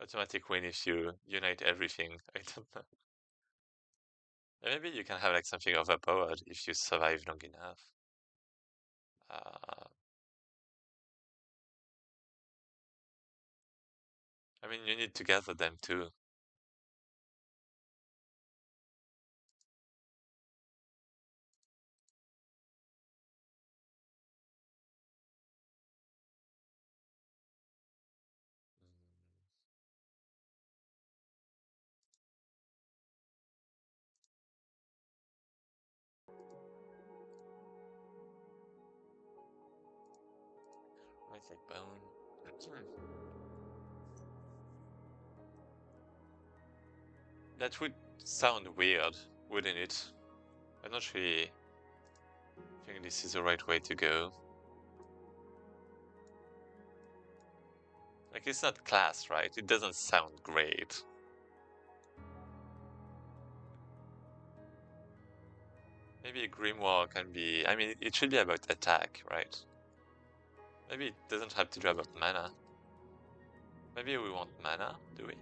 S1: Automatic win if you unite everything. I don't know. Maybe you can have like something overpowered if you survive long enough. Uh, I mean, you need to gather them too. Right leg bone. That would sound weird, wouldn't it? I'm not really think this is the right way to go. Like, it's not class, right? It doesn't sound great. Maybe a grimoire can be... I mean, it should be about attack, right? Maybe it doesn't have to be about mana. Maybe we want mana, do we?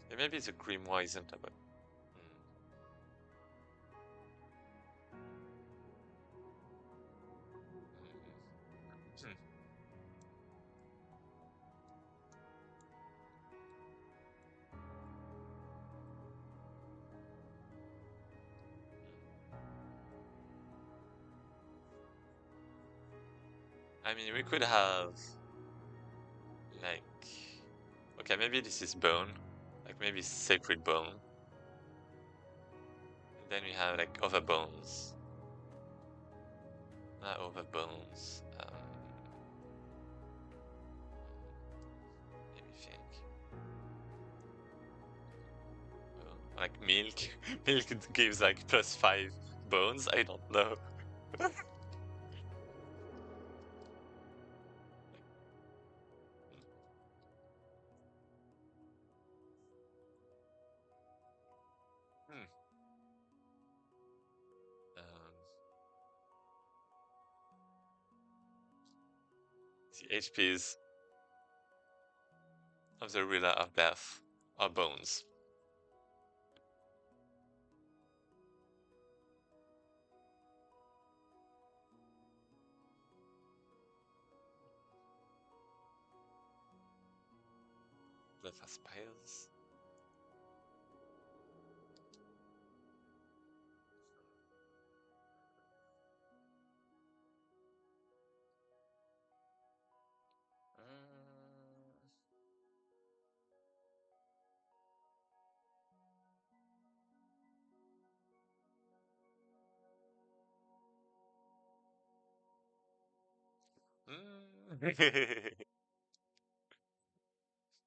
S1: Yeah, maybe the grimoire isn't about... Hmm. Hmm. I mean, we could have... Like... Okay, maybe this is bone. Like, maybe sacred bone. And then we have, like, other bones. Not other bones. Let me think. Like milk. Milk gives like +5 bones. I don't know. Hmm. Um, the HPs of the ruler of death are bones. That aspires.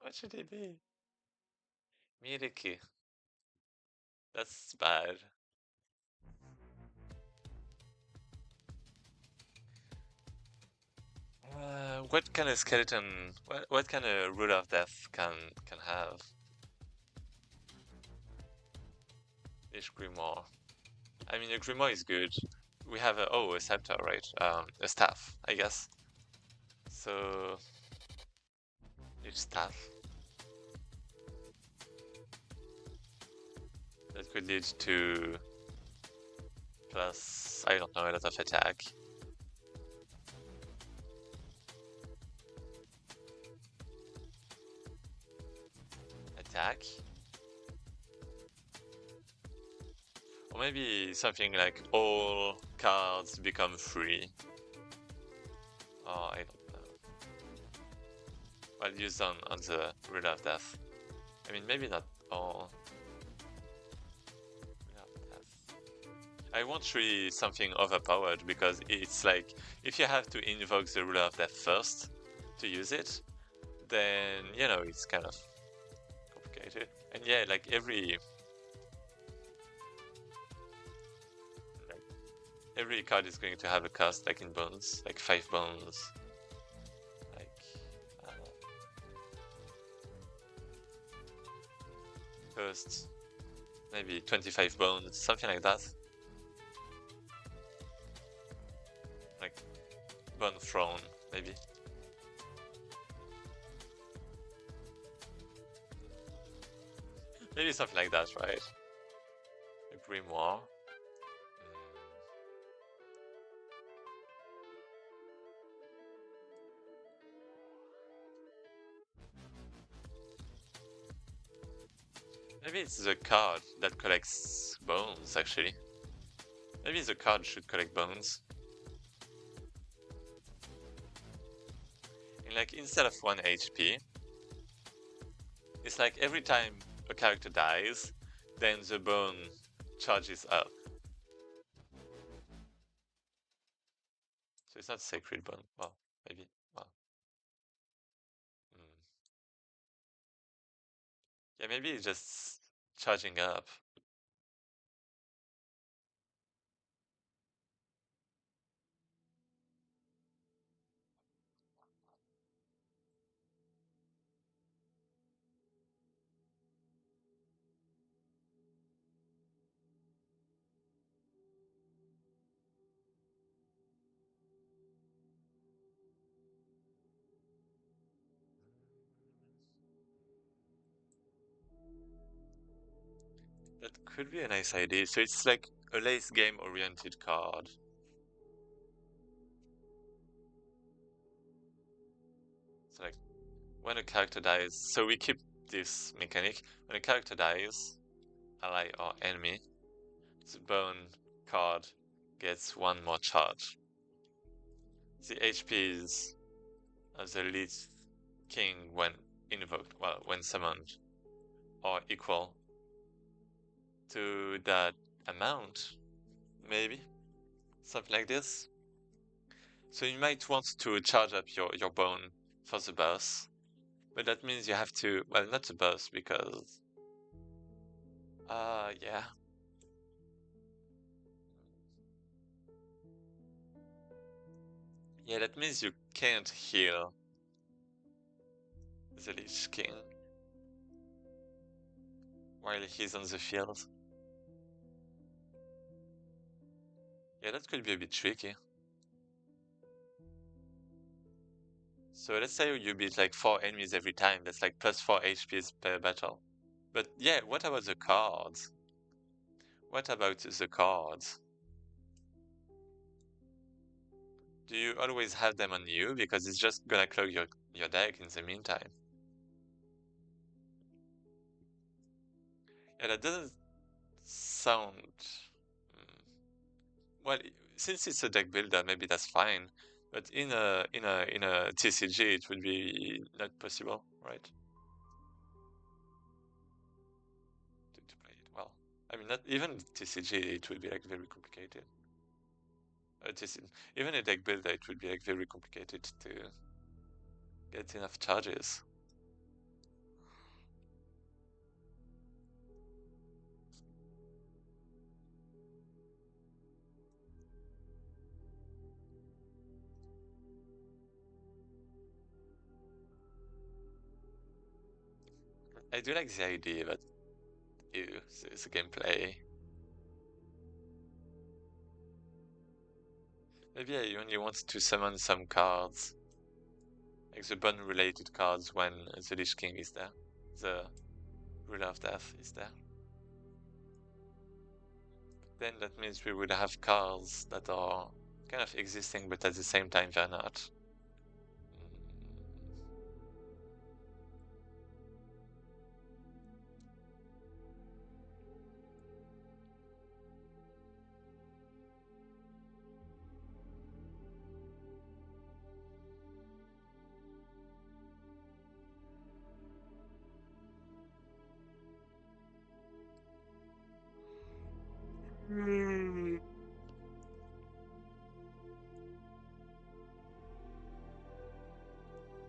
S1: What should it be? Miriki. That's bad. What kind of skeleton? What kind of ruler of death can have? This grimoire. I mean, a grimoire is good. We have a scepter, right? A staff, I guess. So each staff that could lead to plus, I don't know, a lot of attack. Attack. Or maybe something like all cards become free. Oh, I don't know. Well, used on the Ruler of Death. I mean, maybe not all. Ruler of Death. I want really something overpowered because it's like, if you have to invoke the Ruler of Death first to use it, then it's kind of complicated. And yeah, like every card is going to have a cost, like in bones, like 5 bones, like I don't know, cost maybe 25 bones, something like that. Like bone throne, maybe. Maybe something like that, right? A grimoire. Maybe it's the card that collects bones, actually. Maybe the card should collect bones. And like, instead of 1 HP, it's like every time a character dies, then the bone charges up. So it's not sacred bone. Well, maybe. Well. Hmm. Yeah, maybe it's just charging up. That could be a nice idea. So it's like a late game oriented card. So like when a character dies, so we keep this mechanic. When a character dies, ally or enemy, the bone card gets 1 more charge. The HPs of the lead king when invoked, well, when summoned, are equal to that amount, maybe? Something like this. So you might want to charge up your bone for the boss, but that means you have to, well, not the boss, because, yeah. Yeah, that means you can't heal the Lich King while he's on the field. Yeah, that could be a bit tricky. So let's say you beat like 4 enemies every time, that's like plus 4 HPs per battle. But yeah, what about the cards? What about the cards? Do you always have them on you? Because it's just gonna clog your deck in the meantime. Yeah, that doesn't sound... mm, Well, since it's a deck builder, maybe that's fine. But in a TCG, it would be not possible, right? To play it well. I mean, not even TCG, it would be like very complicated. Even a deck builder, it would be like very complicated to get enough charges. I do like the idea, but ew, the gameplay. Maybe I only want to summon some cards, like the bun-related cards when the Lich King is there. The Ruler of Death is there. Then that means we would have cards that are kind of existing, but at the same time they're not.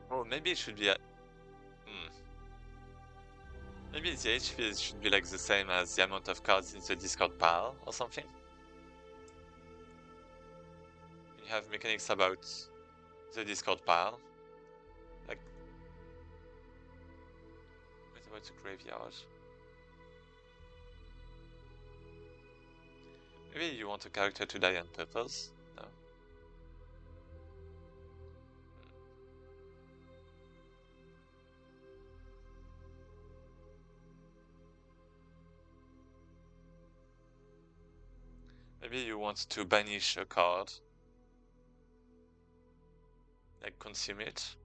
S1: Oh, maybe it should be Maybe the HP should be like the same as the amount of cards in the discard pile or something. You have mechanics about the discard pile. Like, what about the graveyard? Maybe you want a character to die on purpose? No? Maybe you want to banish a card. Like, consume it.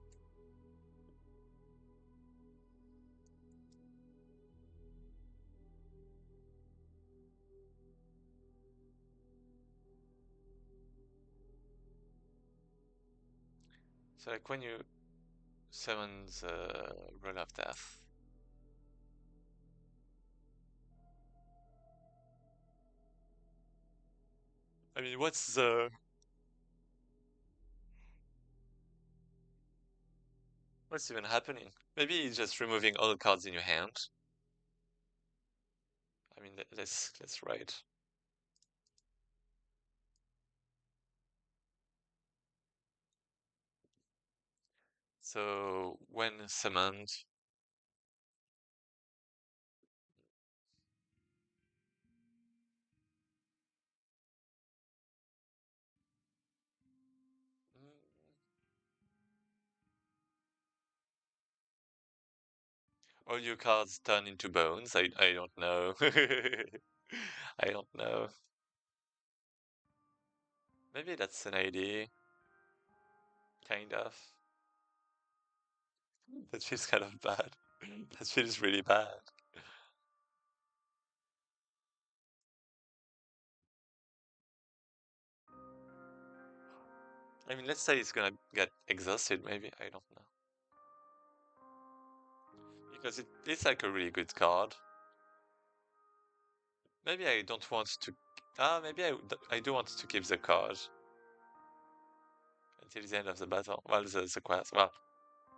S1: So like when you summon the Roll of Death. I mean, what's even happening? Maybe it's just removing all the cards in your hand. I mean, let's write. So when summoned, mm, all your cards turn into bones. I don't know. I don't know. Maybe that's an idea. Kind of. That feels kind of bad. That feels really bad. I mean, let's say it's gonna get exhausted, maybe. I don't know. Because it's like a really good card. Maybe I don't want to. Maybe I do want to keep the card until the end of the battle. Well, the quest. Well,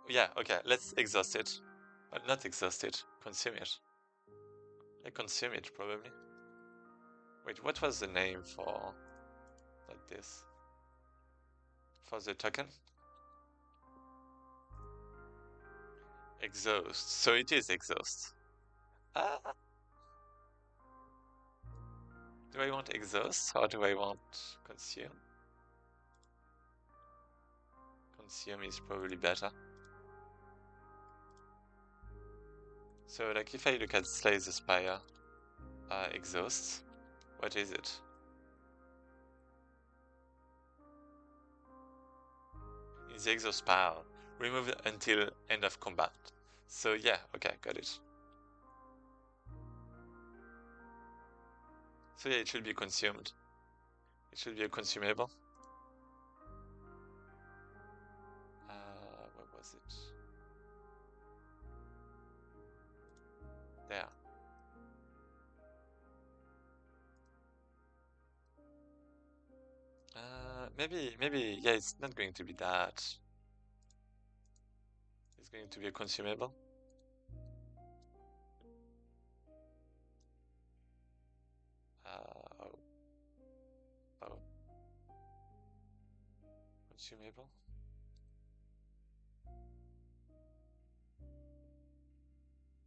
S1: yeah, okay, let's exhaust it. Well, not exhaust it, consume it. I consume it, probably. Wait, what was the name for like this? For the token? Exhaust. So it is exhaust. Ah, do I want exhaust or do I want consume? Consume is probably better. So, like, if I look at Slay the Spire, exhaust, what is it? In the exhaust pile, remove it until end of combat. So yeah, okay, got it. So yeah, it should be consumed. It should be a consumable. Where was it? There. Maybe, yeah, it's not going to be that. It's going to be a consumable. Oh, oh, consumable.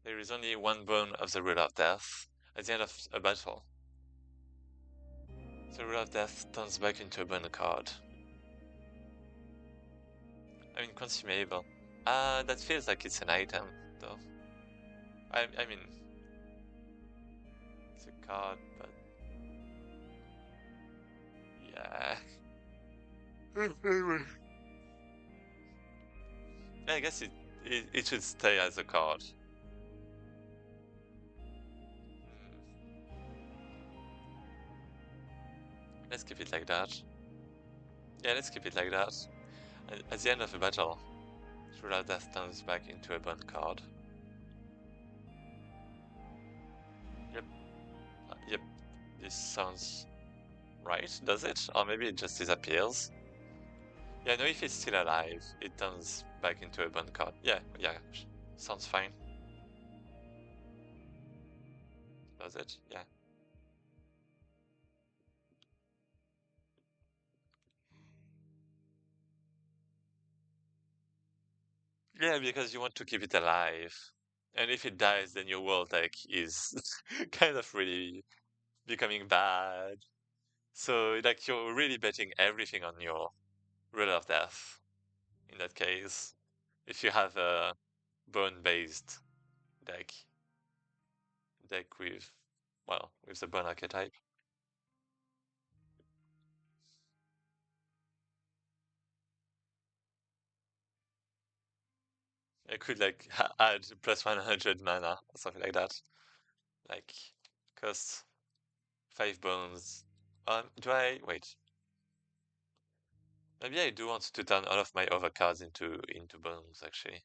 S1: There is only one bone of the Rule of Death at the end of a battle. The Rule of Death turns back into a bone card. I mean, consumable. That feels like it's an item, though. I mean, it's a card, but yeah. Anyway. Yeah, I guess it should stay as a card. Let's keep it like that. Yeah, let's keep it like that. At the end of the battle, Rule of Death turns back into a bone card. Yep. Yep. This sounds right, does it? Or maybe it just disappears. Yeah, no, if it's still alive, it turns back into a bone card. Yeah, sounds fine. Does it? Yeah. Yeah, because you want to keep it alive. And if it dies, then your world like is kind of really becoming bad. So like you're really betting everything on your Riddle of Death in that case. If you have a bone-based deck, deck with, well, with the bone archetype, I could like add plus 100 mana or something like that. Like, cost 5 bones. Do I wait? Maybe I do want to turn all of my other cards into bones actually.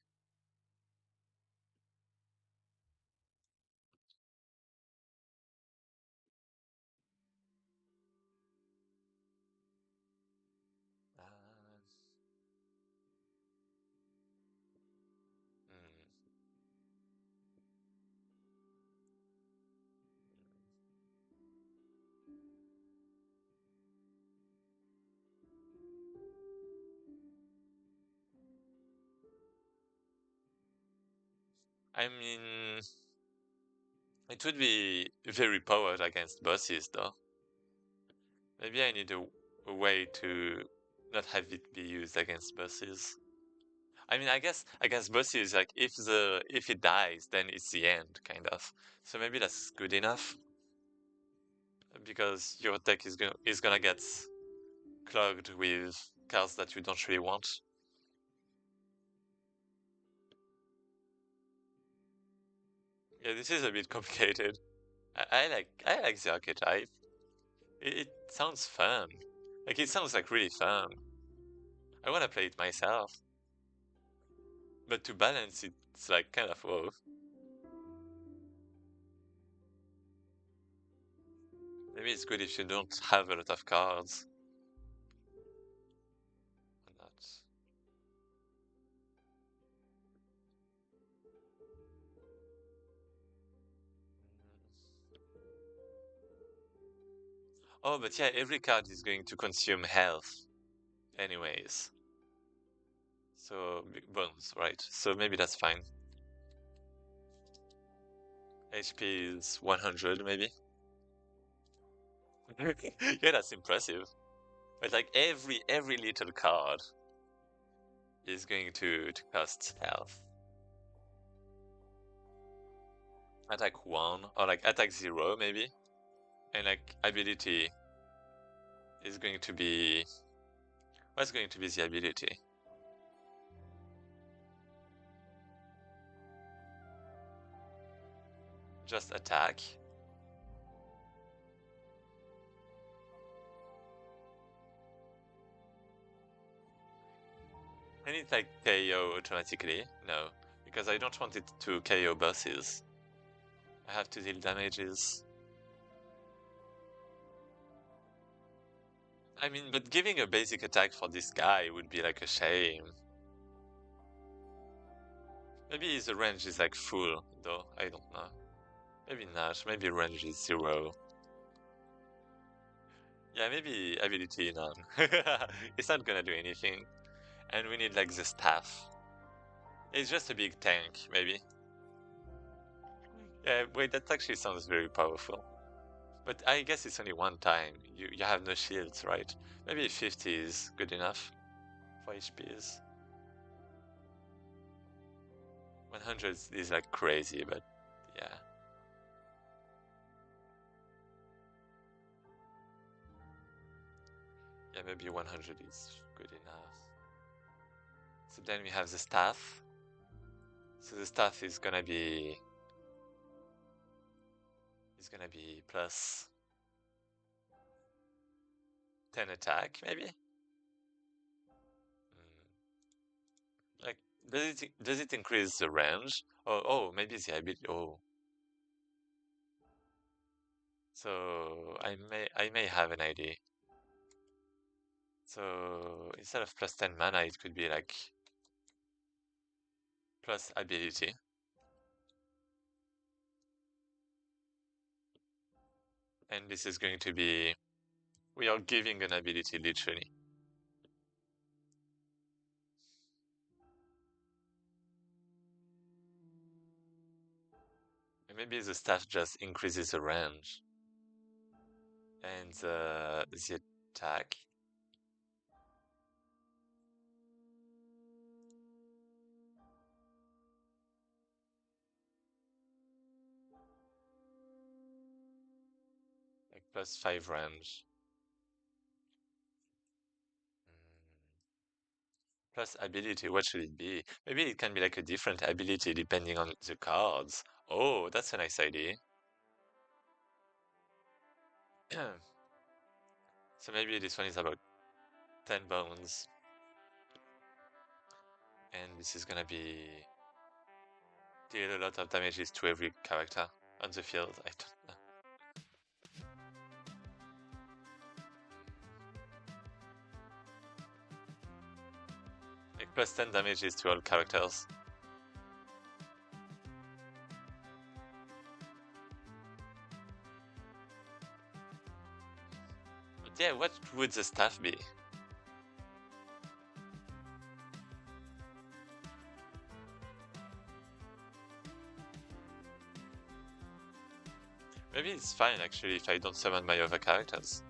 S1: Uh, hmm. I mean, it would be very powered against bosses though. Maybe I need a way to not have it be used against bosses. I mean, I guess against bosses, like if it dies, then it's the end, kind of. So maybe that's good enough because your deck is gonna get clogged with cards that you don't really want. Yeah, this is a bit complicated. I like the archetype. It sounds fun. Like it sounds like really fun. I want to play it myself, but to balance it, it's like kind of whoa. Maybe it's good if you don't have a lot of cards. Or not. Oh, but yeah, every card is going to consume health, anyways. So bones, right? So maybe that's fine. HP is 100, maybe. Yeah, that's impressive. But like every little card is going to cost health. Attack 1 or like attack 0 maybe. And like ability is going to be, what's going to be the ability? Just attack. And it like KO automatically? No, because I don't want it to KO bosses. I have to deal damages. I mean, but giving a basic attack for this guy would be like a shame. Maybe the range is like full, though. I don't know. Maybe not. Maybe range is 0. Yeah, maybe ability none. It's not gonna do anything. And we need like the staff. It's just a big tank, maybe. Yeah, wait, that actually sounds very powerful. But I guess it's only one time. You have no shields, right? Maybe 50 is good enough for HPs. 100 is like crazy, but yeah. Yeah, maybe 100 is good enough. So then we have the staff. So the staff is gonna be plus 10 attack, maybe? Like, does it increase the range? Oh, maybe the ability. Oh, so I may have an idea. So instead of plus 10 mana, it could be like plus ability. And this is going to be, we are giving an ability literally. And maybe the staff just increases the range. And the attack. Like +5 range. Plus ability, what should it be? Maybe it can be like a different ability depending on the cards. Oh, that's a nice idea. So maybe this one is about 10 bones. And this is gonna be deal a lot of damages to every character on the field. I don't know. Like +10 damages to all characters. But yeah, what would the staff be? Maybe it's fine actually if I don't summon my other characters.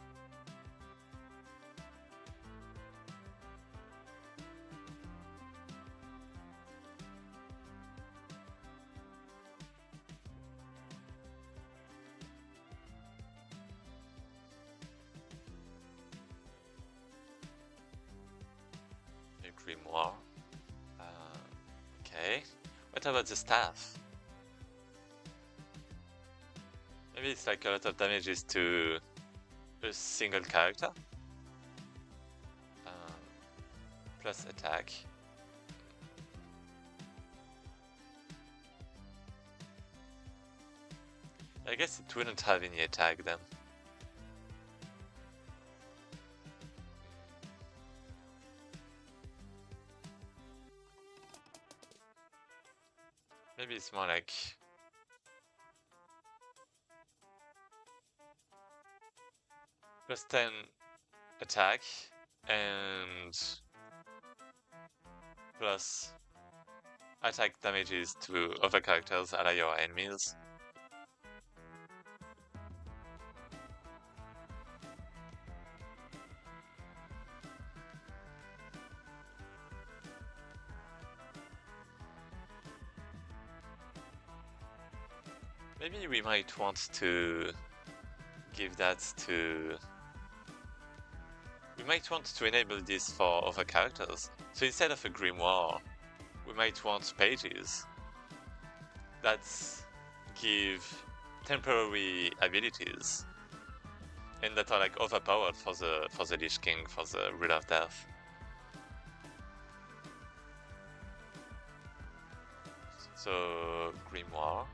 S1: A grimoire. Okay. What about the staff? Maybe it's like a lot of damages to a single character. Plus attack. I guess it wouldn't have any attack then. Maybe it's more like +10 attack and plus attack damages to other characters ally or enemies. Maybe we might want to give that to... We might want to enable this for other characters. So instead of a grimoire, we might want pages that give temporary abilities and that are like overpowered for the Lich King, for the Ruler of Death. So grimoire.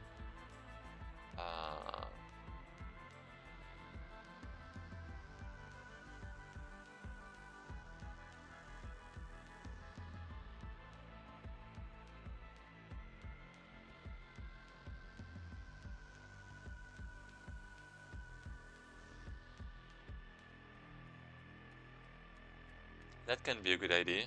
S1: That can be a good idea.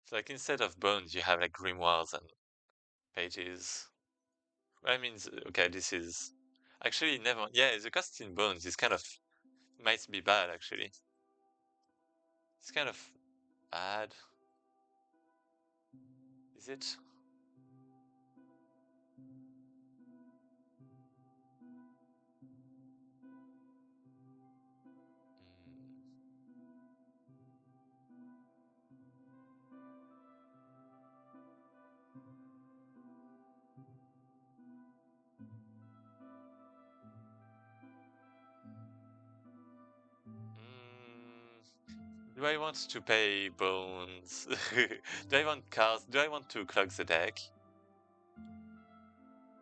S1: So like instead of bones, you have like grimoires and pages. I mean, okay, this is actually never. Yeah, the cost in bones is kind of might be bad actually. It's kind of bad. Is it? Do I want to pay bones? Do I want cards? Do I want to clog the deck?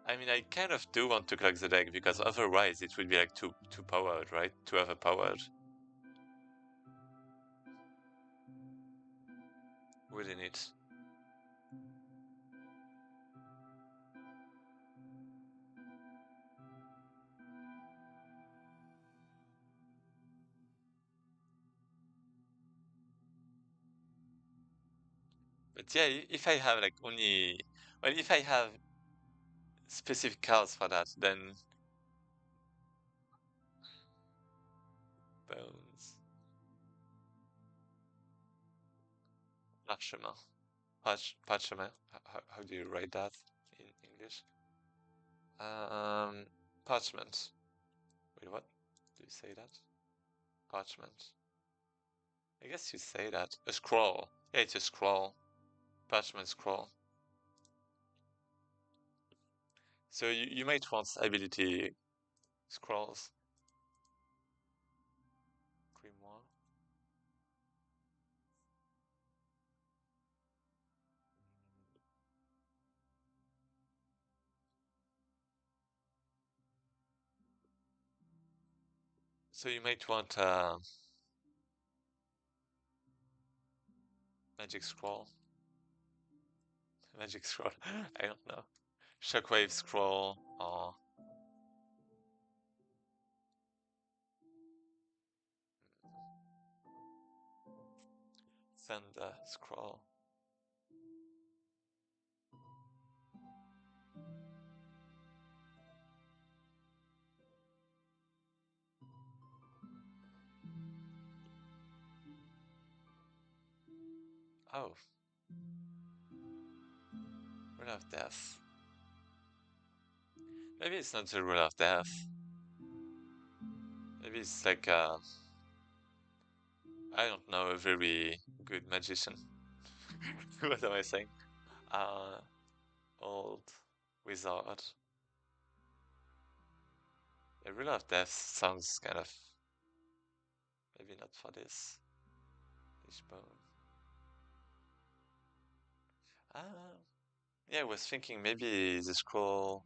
S1: I mean, I kind of do want to clog the deck because otherwise it would be like too powered, right? Too overpowered. Wouldn't it? But yeah, if I have like only, well, if I have specific cards for that, then bones, parchment, parchment. How do you write that in English? Um, parchment. Wait, what? Do you say that? Parchment. I guess you say that. A scroll. Yeah, it's a scroll. Parchment scroll. So you might want ability scrolls. Grimoire. So you might want magic scroll. Magic scroll. I don't know. Shockwave scroll or thunder scroll. Oh, rule of death. Maybe it's not the rule of death. Maybe it's like I don't know, a very good magician. What am I saying? Uh, old wizard. A rule of death sounds kind of maybe not for this. Bone. Ah, yeah, I was thinking maybe the scroll.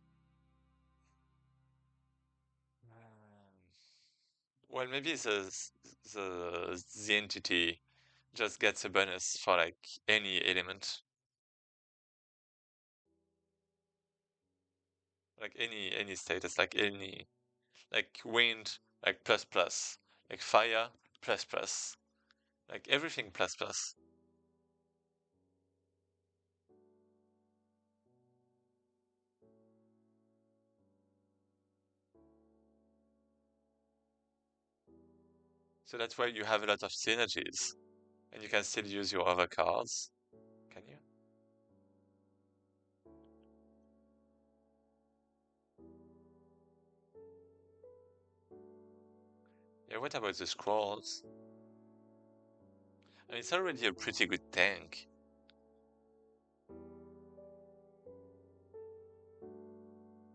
S1: Well, maybe the entity just gets a bonus for like any element, like any status, like any like wind, like plus plus, like fire plus plus, like everything plus plus. So that's why you have a lot of synergies, and you can still use your other cards. Can you? Yeah. What about the scrolls? I mean, it's already a pretty good tank.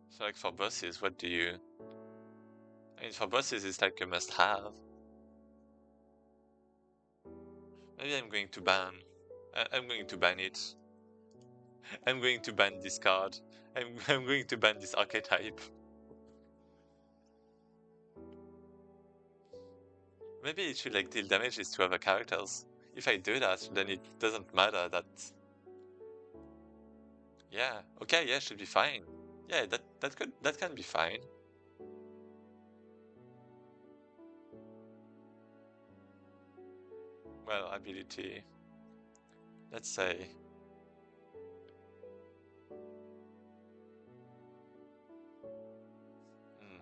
S1: So like for bosses, what do you? I mean, for bosses, it's like a must-have. Maybe I'm going to ban. I'm going to ban it. I'm going to ban this card. I'm going to ban this archetype. Maybe it should like deal damages to other characters. If I do that, then it doesn't matter that. Yeah. Okay. Yeah. Should be fine. Yeah. That can be fine. Well, ability. Let's say. Hmm,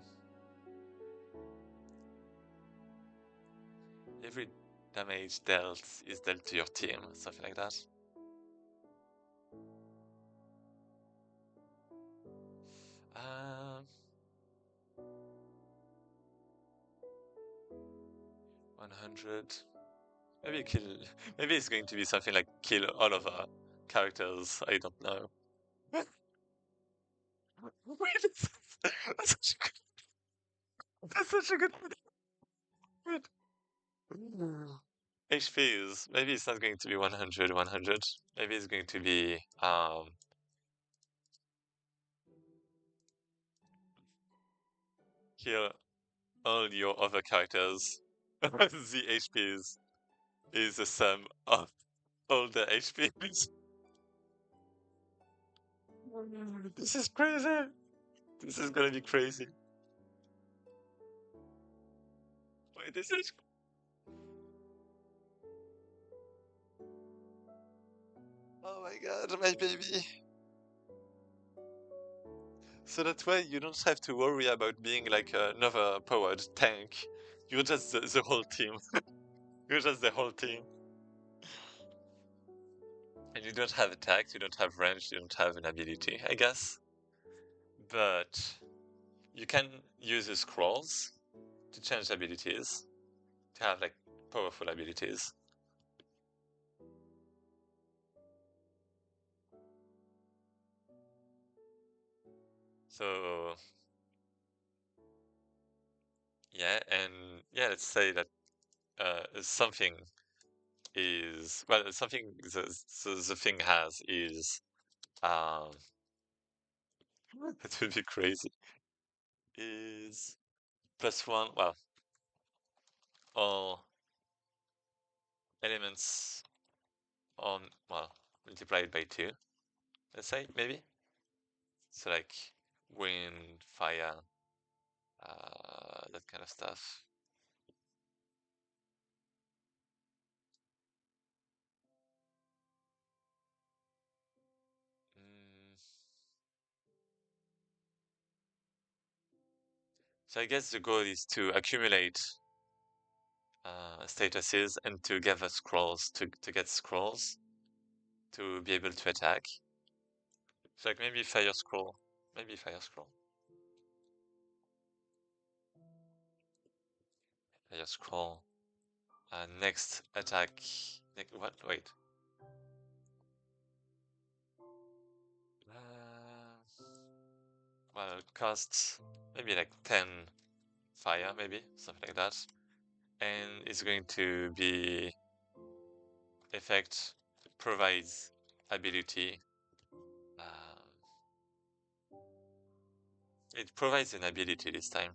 S1: every damage dealt is dealt to your team. Something like that. Um, 100. Maybe kill. Maybe it's going to be something like kill all of our characters. I don't know. Wait, that's such a that's such a good point. HPs. Maybe it's not going to be 100, 100. Maybe it's going to be kill all your other characters. The HPs is the sum of all the HPs. This is crazy. This is gonna be crazy. Wait, this is. Oh my god, my baby. So that way you don't have to worry about being like another powered tank. You're just the whole team. You're just the whole team. And you don't have attack, you don't have range, you don't have an ability, I guess. But you can use the scrolls to change abilities, to have like powerful abilities. So yeah, and yeah, let's say that something is well, something the thing has is um, that would be crazy. Is +1. Well, all elements on well multiplied by 2. Let's say maybe. So like wind, fire, that kind of stuff. Mm. So I guess the goal is to accumulate statuses and to gather scrolls to get scrolls to be able to attack. So like maybe fire scroll, maybe fire scroll, fire scroll. Next attack. What? Wait. Well, it costs maybe like 10 fire, maybe something like that, and it's going to be effect provides ability. Um, it provides an ability this time.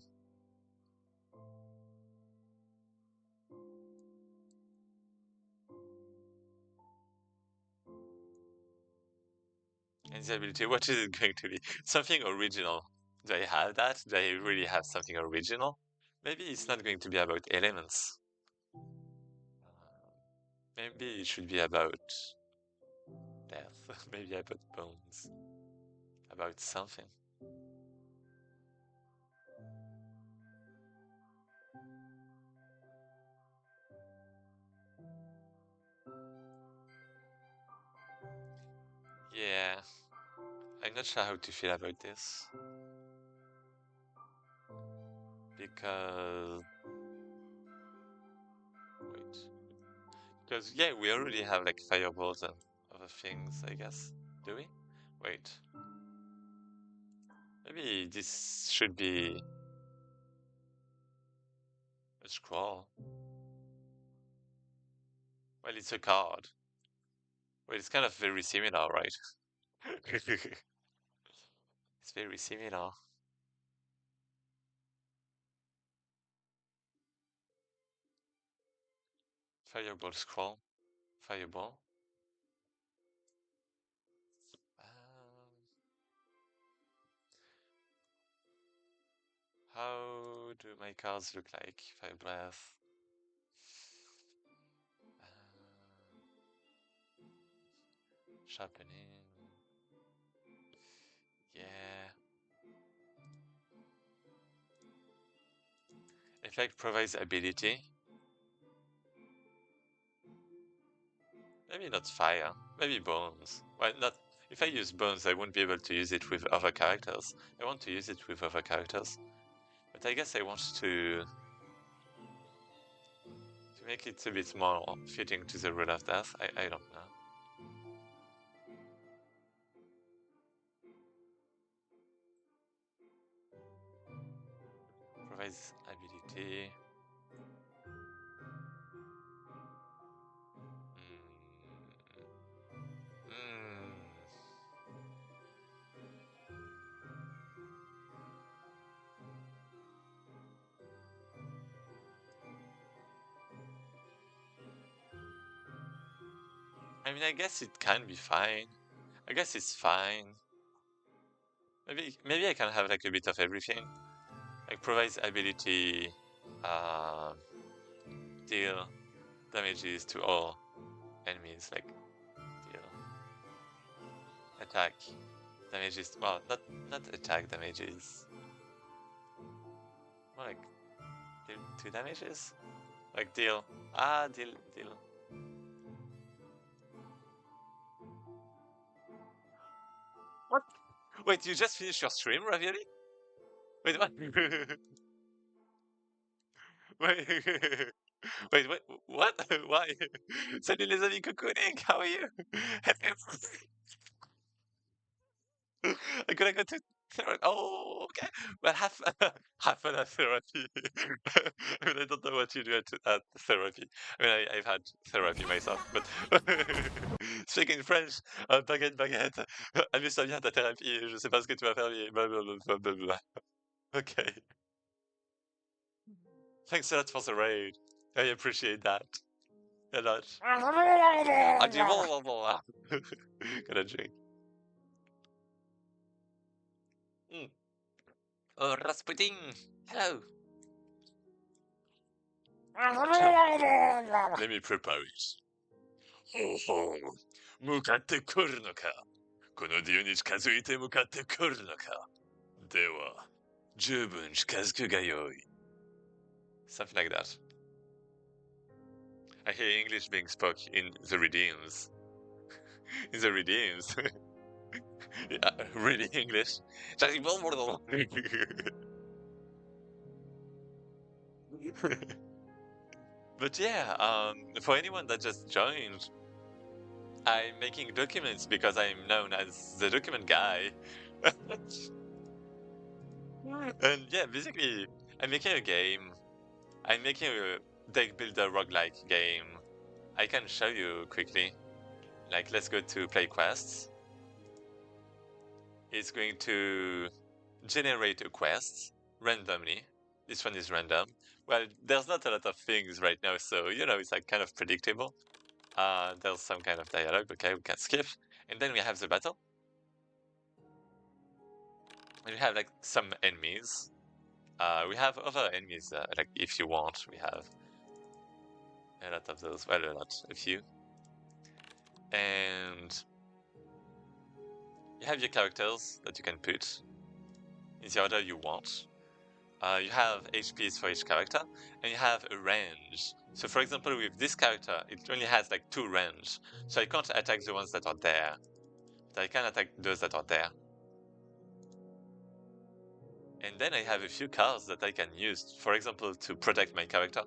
S1: And the ability, what is it going to be? Something original. Do I have that? Do I really have something original? Maybe it's not going to be about elements. Maybe it should be about death. Maybe about bones. About something. Yeah, I'm not sure how to feel about this. Because... Wait. Because, yeah, we already have like fireballs and other things, I guess. Do we? Wait. Maybe this should be a scroll. Well, it's a card. Well, it's kind of very similar, right? It's very similar. Fireball scroll. Fireball. How do my cards look like? Fire breath. Sharpening. Yeah. Effect provides ability. Maybe not fire. Maybe bones. Well, not. If I use bones, I won't be able to use it with other characters. I want to use it with other characters, but I guess I want to make it a bit more fitting to the rule of death. I don't know. Provides ability. Mm. Mm. I mean, I guess it can be fine. I guess it's fine. Maybe I can have like a bit of everything. Like provides ability, uh, deal damages to all enemies. Like deal. attack damages. Well, not attack damages. More like deal 2 damages. Like deal. Deal. What? Wait, you just finished your stream, Ravioli? Wait, what? Wait, wait, what? Why? Salut les amis cocooning, how are you? I'm gonna go to therapy. Oh, okay. Well, half an hour therapy. I mean, I don't know what you do at therapy. I mean, I've had therapy myself, but speaking French, baguette. Amuse-toi bien ta thérapie. Je sais pas ce que tu vas faire, mais blablabla. Okay. Thanks a lot for the raid. I appreciate that a lot. I do blah blah blah. Gonna drink. Mm. Oh, Rasputin. Hello. Let me prepare it. Ho ho. Mukatte kuru no ka. このデュに近づいて向かってくるのか。では、十分近づくがよい。Something like that. I hear English being spoke in the redeems. In the redeems. Yeah, reading English. But yeah, for anyone that just joined, I'm making documents because I'm known as the document guy. And yeah, basically, I'm making a game. I'm making a deck builder roguelike game. I can show you quickly. Like, let's go to play quests. It's going to generate a quest randomly. This one is random. Well, there's not a lot of things right now, so you know, it's like kind of predictable. There's some kind of dialogue, okay, we can skip. And then we have the battle. And we have like some enemies. We have other enemies, like if you want, we have a lot of those. Well, a few. And you have your characters that you can put in the order you want. You have HPs for each character, and you have a range. So for example, with this character, it only has like 2 range. So I can't attack the ones that are there. But I can attack those that are there. And then I have a few cards that I can use, for example, to protect my character.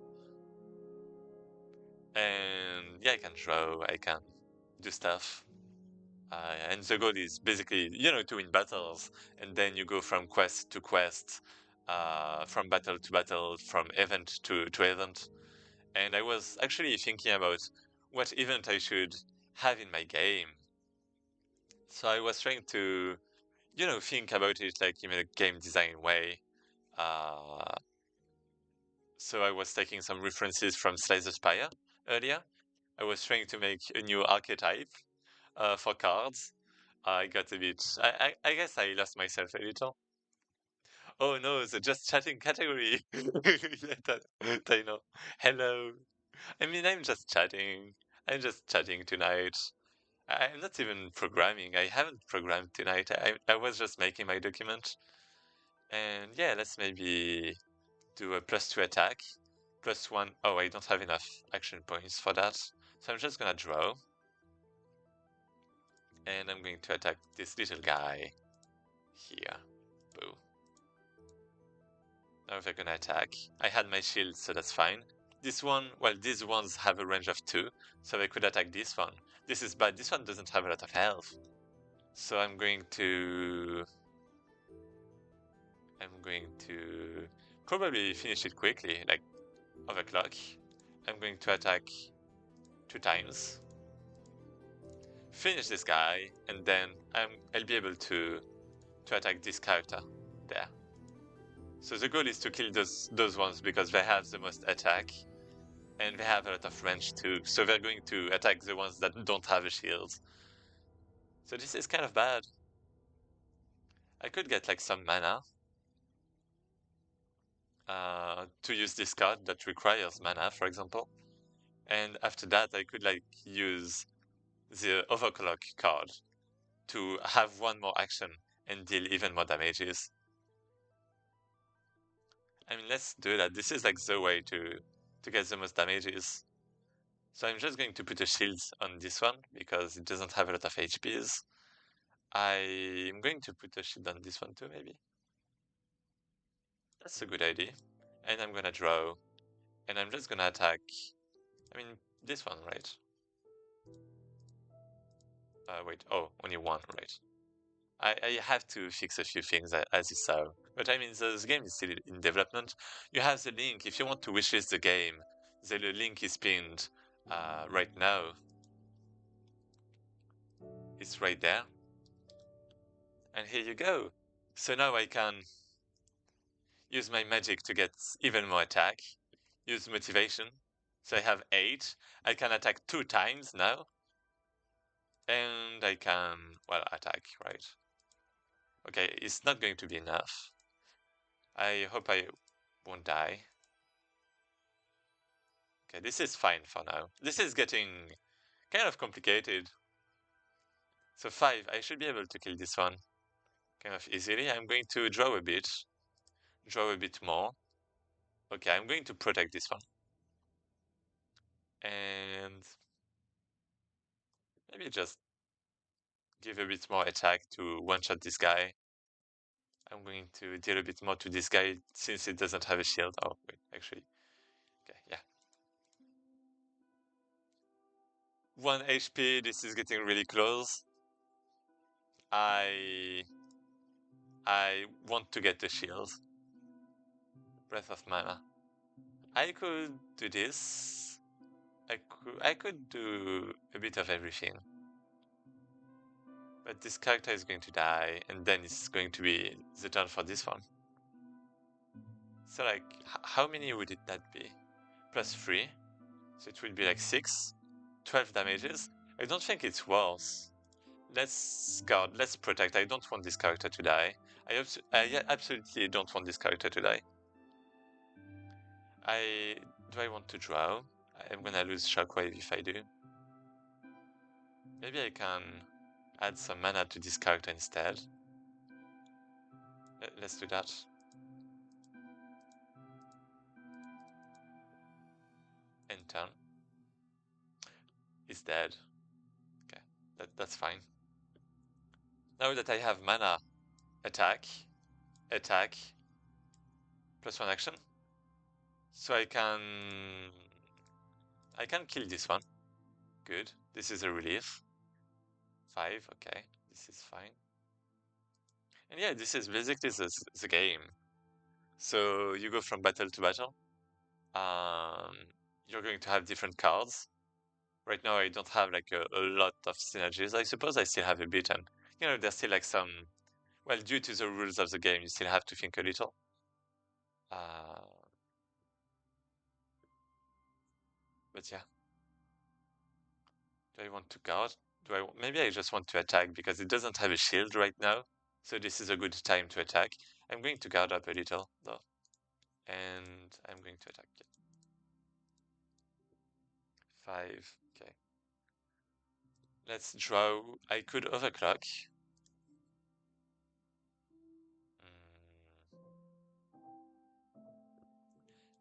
S1: And yeah, I can draw, I can do stuff. And the goal is basically, you know, to win battles, and then you go from quest to quest, from battle to battle, from event to event. And I was actually thinking about what event I should have in my game. So I was trying to, you know, think about it like in a game design way. So I was taking some references from Slay the Spire earlier. I was trying to make a new archetype for cards. I got a bit. I guess I lost myself a little. Oh no, the just chatting category. I know. Hello. I mean, I'm just chatting. I'm just chatting tonight. I'm not even programming. I haven't programmed tonight. I was just making my document. And yeah, let's maybe do a +2 attack. +1. Oh, I don't have enough action points for that. So I'm just gonna draw. And I'm going to attack this little guy here. Boo. Now they're gonna attack. I had my shield, so that's fine. This one, well, these ones have a range of 2, so I could attack this one. This is bad. This one doesn't have a lot of health. So I'm going to probably finish it quickly, like overclock. I'm going to attack 2 times. Finish this guy, and then I'll be able to attack this character there. So the goal is to kill those ones because they have the most attack, and they have a lot of range too. So they're going to attack the ones that don't have a shield. So this is kind of bad. I could get like some mana to use this card that requires mana, for example. And after that, I could like use the overclock card to have one more action and deal even more damages. I mean, let's do that. This is like the way to get the most damages. So I'm just going to put a shield on this one because it doesn't have a lot of HPs. I'm going to put a shield on this one too, maybe. That's a good idea. And I'm gonna draw. And I'm just gonna attack. I mean, this one, right? Wait. Oh, only one, right? I have to fix a few things as you saw. But I mean, the game is still in development. You have the link. If you want to wishlist the game, the link is pinned right now. It's right there. And here you go. So now I can use my magic to get even more attack. Use motivation. So I have 8. I can attack 2 times now. And I can, well, attack, right? Okay, it's not going to be enough. I hope I won't die. Okay, this is fine for now. This is getting kind of complicated. So 5, I should be able to kill this one kind of easily. I'm going to draw a bit more. Okay, I'm going to protect this one. And maybe just give a bit more attack to one-shot this guy. I'm going to deal a bit more to this guy since it doesn't have a shield. Oh, wait, actually. Okay, yeah. 1 HP, this is getting really close. I want to get the shield. Breath of Mana. I could do this. I could do a bit of everything. But this character is going to die, and then it's going to be the turn for this one. So like, how many would that be? Plus 3. So it would be like 6. 12 damages. I don't think it's worse. Let's guard, let's protect. I don't want this character to die. I absolutely don't want this character to die. Do I want to draw? I'm gonna lose Shockwave if I do. Maybe I can add some mana to this character instead. Let's do that. And turn. He's dead. Okay, that's fine. Now that I have mana, attack, attack, plus 1 action. So I can kill this one. Good. This is a relief. 5, okay. This is fine. And yeah, this is basically the game. So you go from battle to battle. You're going to have different cards. Right now I don't have like a lot of synergies. I suppose I still have a bit, and you know, there's still like some, well, due to the rules of the game, you still have to think a little. But yeah. Do I want to guard? Maybe I just want to attack because it doesn't have a shield right now. So this is a good time to attack. I'm going to guard up a little though. And I'm going to attack. Yeah. 5, okay. Let's draw. I could overclock. Mm.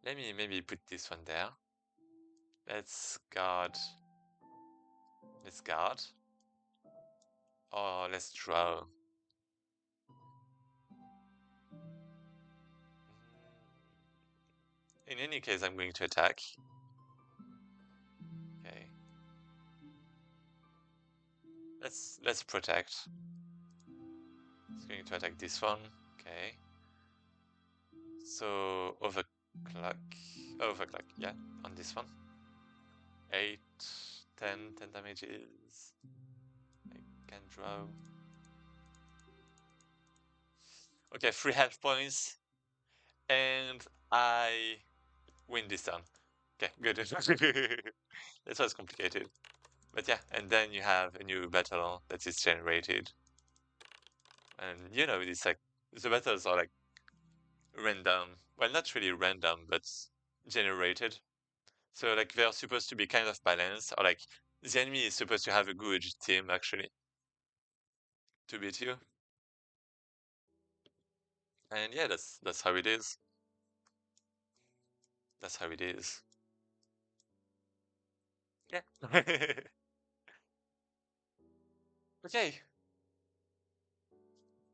S1: Let me maybe put this one there. Let's guard. Let's guard. Or let's draw. In any case, I'm going to attack. Okay. Let's protect. It's going to attack this one. Okay. So overclock, yeah, on this one. 8, 10 damages. I can draw. Okay, 3 health points. And I win this turn. Okay, good. This was complicated. But yeah, and then you have a new battle that is generated. And you know, it's like, the battles are like random. Well, not really random, but generated. So like they're supposed to be kind of balanced, or like the enemy is supposed to have a good team actually. to beat you. And yeah, that's how it is. That's how it is. Yeah. Okay.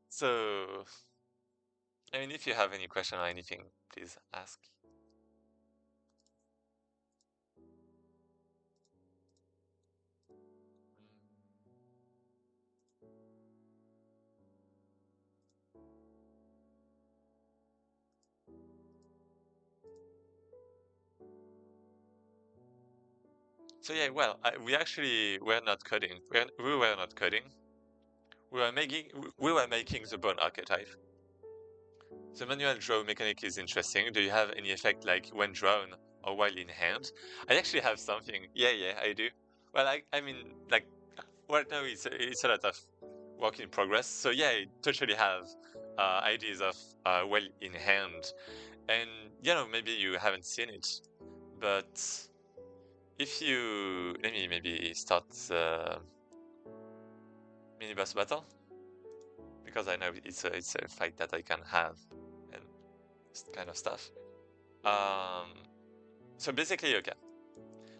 S1: So, I mean, if you have any question or anything, please ask. So yeah, well, we actually were not coding. We were not coding. We were making the bone archetype. The manual draw mechanic is interesting. Do you have any effect like when drawn or while in hand? I actually have something. Yeah, yeah, I do. Well, I mean, like right now it's a lot of work in progress. So yeah, I totally have ideas of well in hand, and maybe you haven't seen it, but if you let me maybe start the mini boss battle because I know it's a fight that I can have and this kind of stuff. Um, so basically, okay,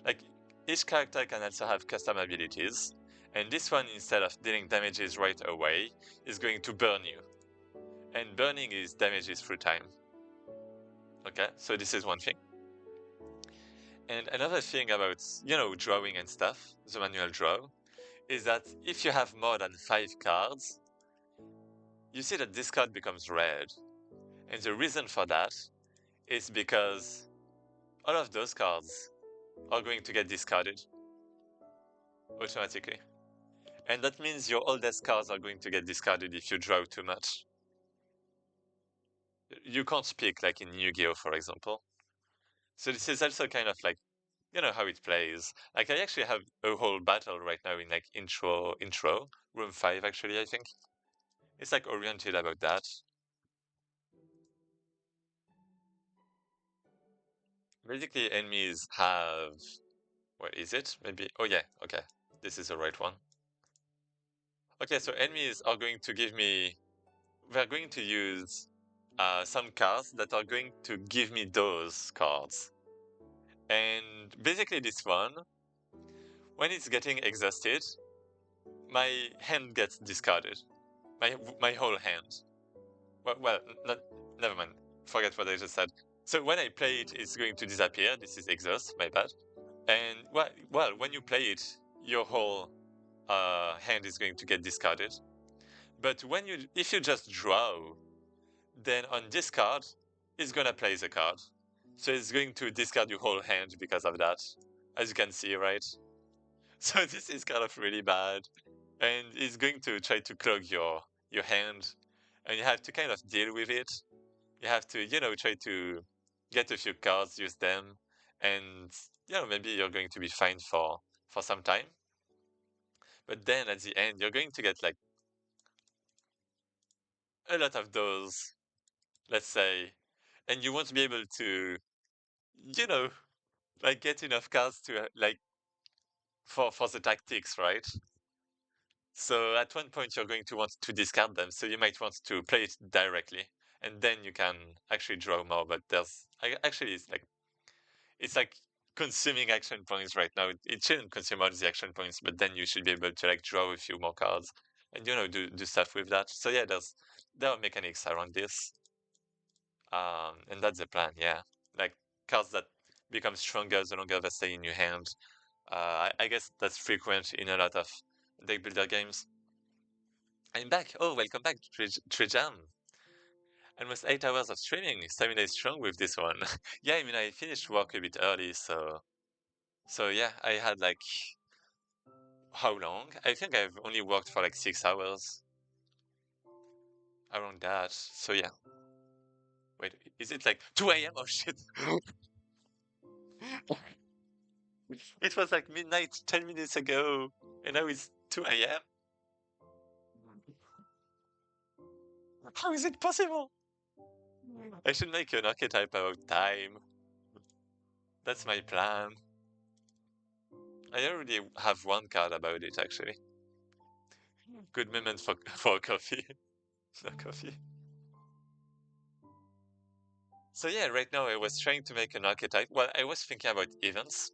S1: like each character can also have custom abilities, and this one instead of dealing damages right away is going to burn you, and burning is damages through time. Okay, so this is one thing. And another thing about drawing and stuff, the manual draw, is that if you have more than 5 cards, you see that this card becomes red. And the reason for that is because all of those cards are going to get discarded automatically. And that means your oldest cards are going to get discarded if you draw too much. You can't speak like in Yu-Gi-Oh, for example. So this is also kind of like, how it plays. Like I actually have a whole battle right now in like intro, room 5 actually, I think. It's like oriented about that. Basically enemies have, where is it? Maybe, oh yeah, okay. This is the right one. Okay, so enemies are going to give me, we're going to use some cards that are going to give me those cards. And basically this one, when it's getting exhausted, my hand gets discarded. My whole hand. Well, not, never mind. Forget what I just said. So when I play it, it's going to disappear. This is exhaust, my bad. And well, when you play it, your whole hand is going to get discarded. But if you just draw, then on discard, it's gonna play the card. So it's going to discard your whole hand because of that, as you can see, right? So this is kind of really bad, and it's going to try to clog your hand, and you have to kind of deal with it. You have to, try to get a few cards, use them, and maybe you're going to be fine for some time. But then at the end, you're going to get like a lot of those, let's say, and you won't be able to, you know, like get enough cards to like for the tactics, right? So at one point you're going to want to discard them, so you might want to play it directly, and then you can actually draw more. But actually it's like consuming action points right now. It shouldn't consume all the action points, but then you should be able to like draw a few more cards and do stuff with that. So yeah, there are mechanics around this, and that's the plan. Yeah, like cards that become stronger the longer they stay in your hand. I guess that's frequent in a lot of deck builder games. I'm back. Oh, welcome back, Trijam. Almost 8 hours of streaming. Stamina is strong with this one. Yeah, I mean, I finished work a bit early, so yeah, I had like how long? I think I've only worked for like 6 hours around that. So yeah. Wait, is it like 2 a.m.? Oh shit! It was like midnight 10 minutes ago, and now it's 2 a.m. How is it possible? I should make an archetype about time. That's my plan. I already have one card about it, actually. Good moment for for coffee. No coffee. So yeah, right now I was trying to make an archetype. Well, I was thinking about events.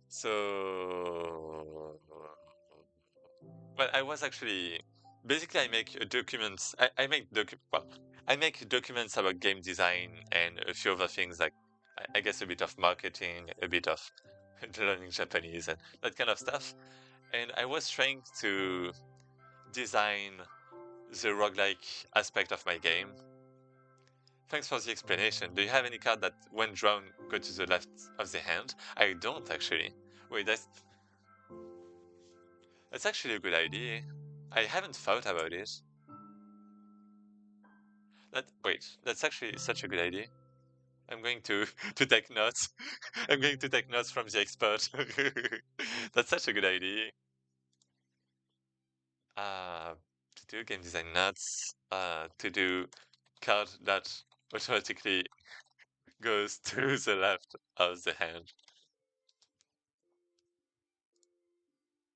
S1: So, well, I was actually basically I make documents. I make I make documents about game design and a few other things like I guess a bit of marketing, a bit of learning Japanese and that kind of stuff. And I was trying to design the roguelike aspect of my game. Thanks for the explanation. Do you have any card that, when drawn, go to the left of the hand? I don't actually. Wait, that's actually a good idea. I haven't thought about it. That's actually such a good idea. I'm going to to take notes. I'm going to take notes from the expert. That's such a good idea. Uh, to do game design notes. To do card that automatically goes to the left of the hand.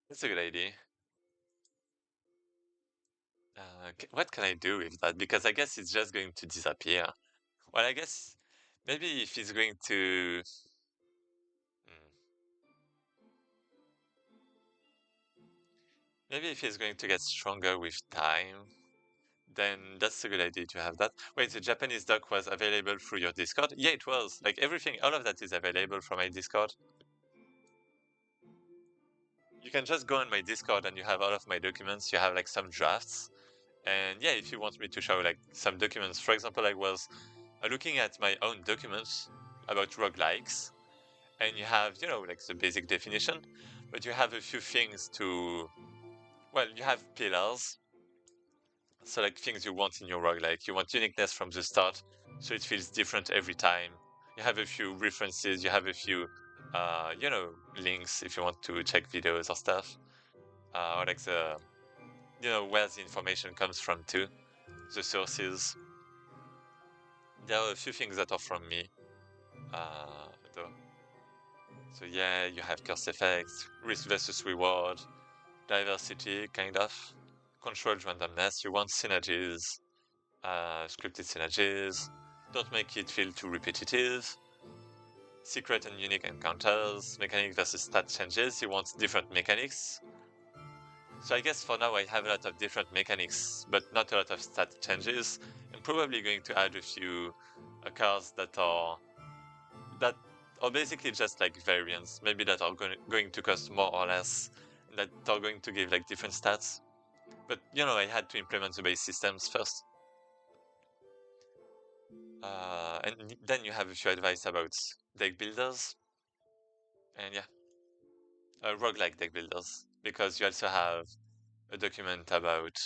S1: That's a good idea. What can I do with that? Because I guess it's just going to disappear. Well, I guess maybe if it's going to. Hmm, maybe if it's going to get stronger with time, then that's a good idea to have that. Wait, the Japanese doc was available through your Discord? Yeah, it was. Like everything, all of that is available from my Discord. You can just go on my Discord and you have all of my documents. You have like some drafts. And yeah, if you want me to show like some documents, for example, I was looking at my own documents about roguelikes, and you have, like the basic definition, but you have a few things to, well, you have pillars. So like things you want in your roguelike. You want uniqueness from the start, so it feels different every time. You have a few references, you have a few, links if you want to check videos or stuff. Or like where the information comes from too, the sources. There are a few things that are from me, though. So yeah, you have curse effects, risk versus reward, diversity, kind of, controlled randomness. You want synergies, scripted synergies. Don't make it feel too repetitive. Secret and unique encounters, mechanic versus stat changes. You want different mechanics. So I guess for now I have a lot of different mechanics, but not a lot of stat changes. I'm probably going to add a few cards that are basically just like variants, maybe that are going to cost more or less, that are going to give like different stats. But I had to implement the base systems first. And then you have a few advice about deck builders, and yeah, roguelike deck builders, because you also have a document about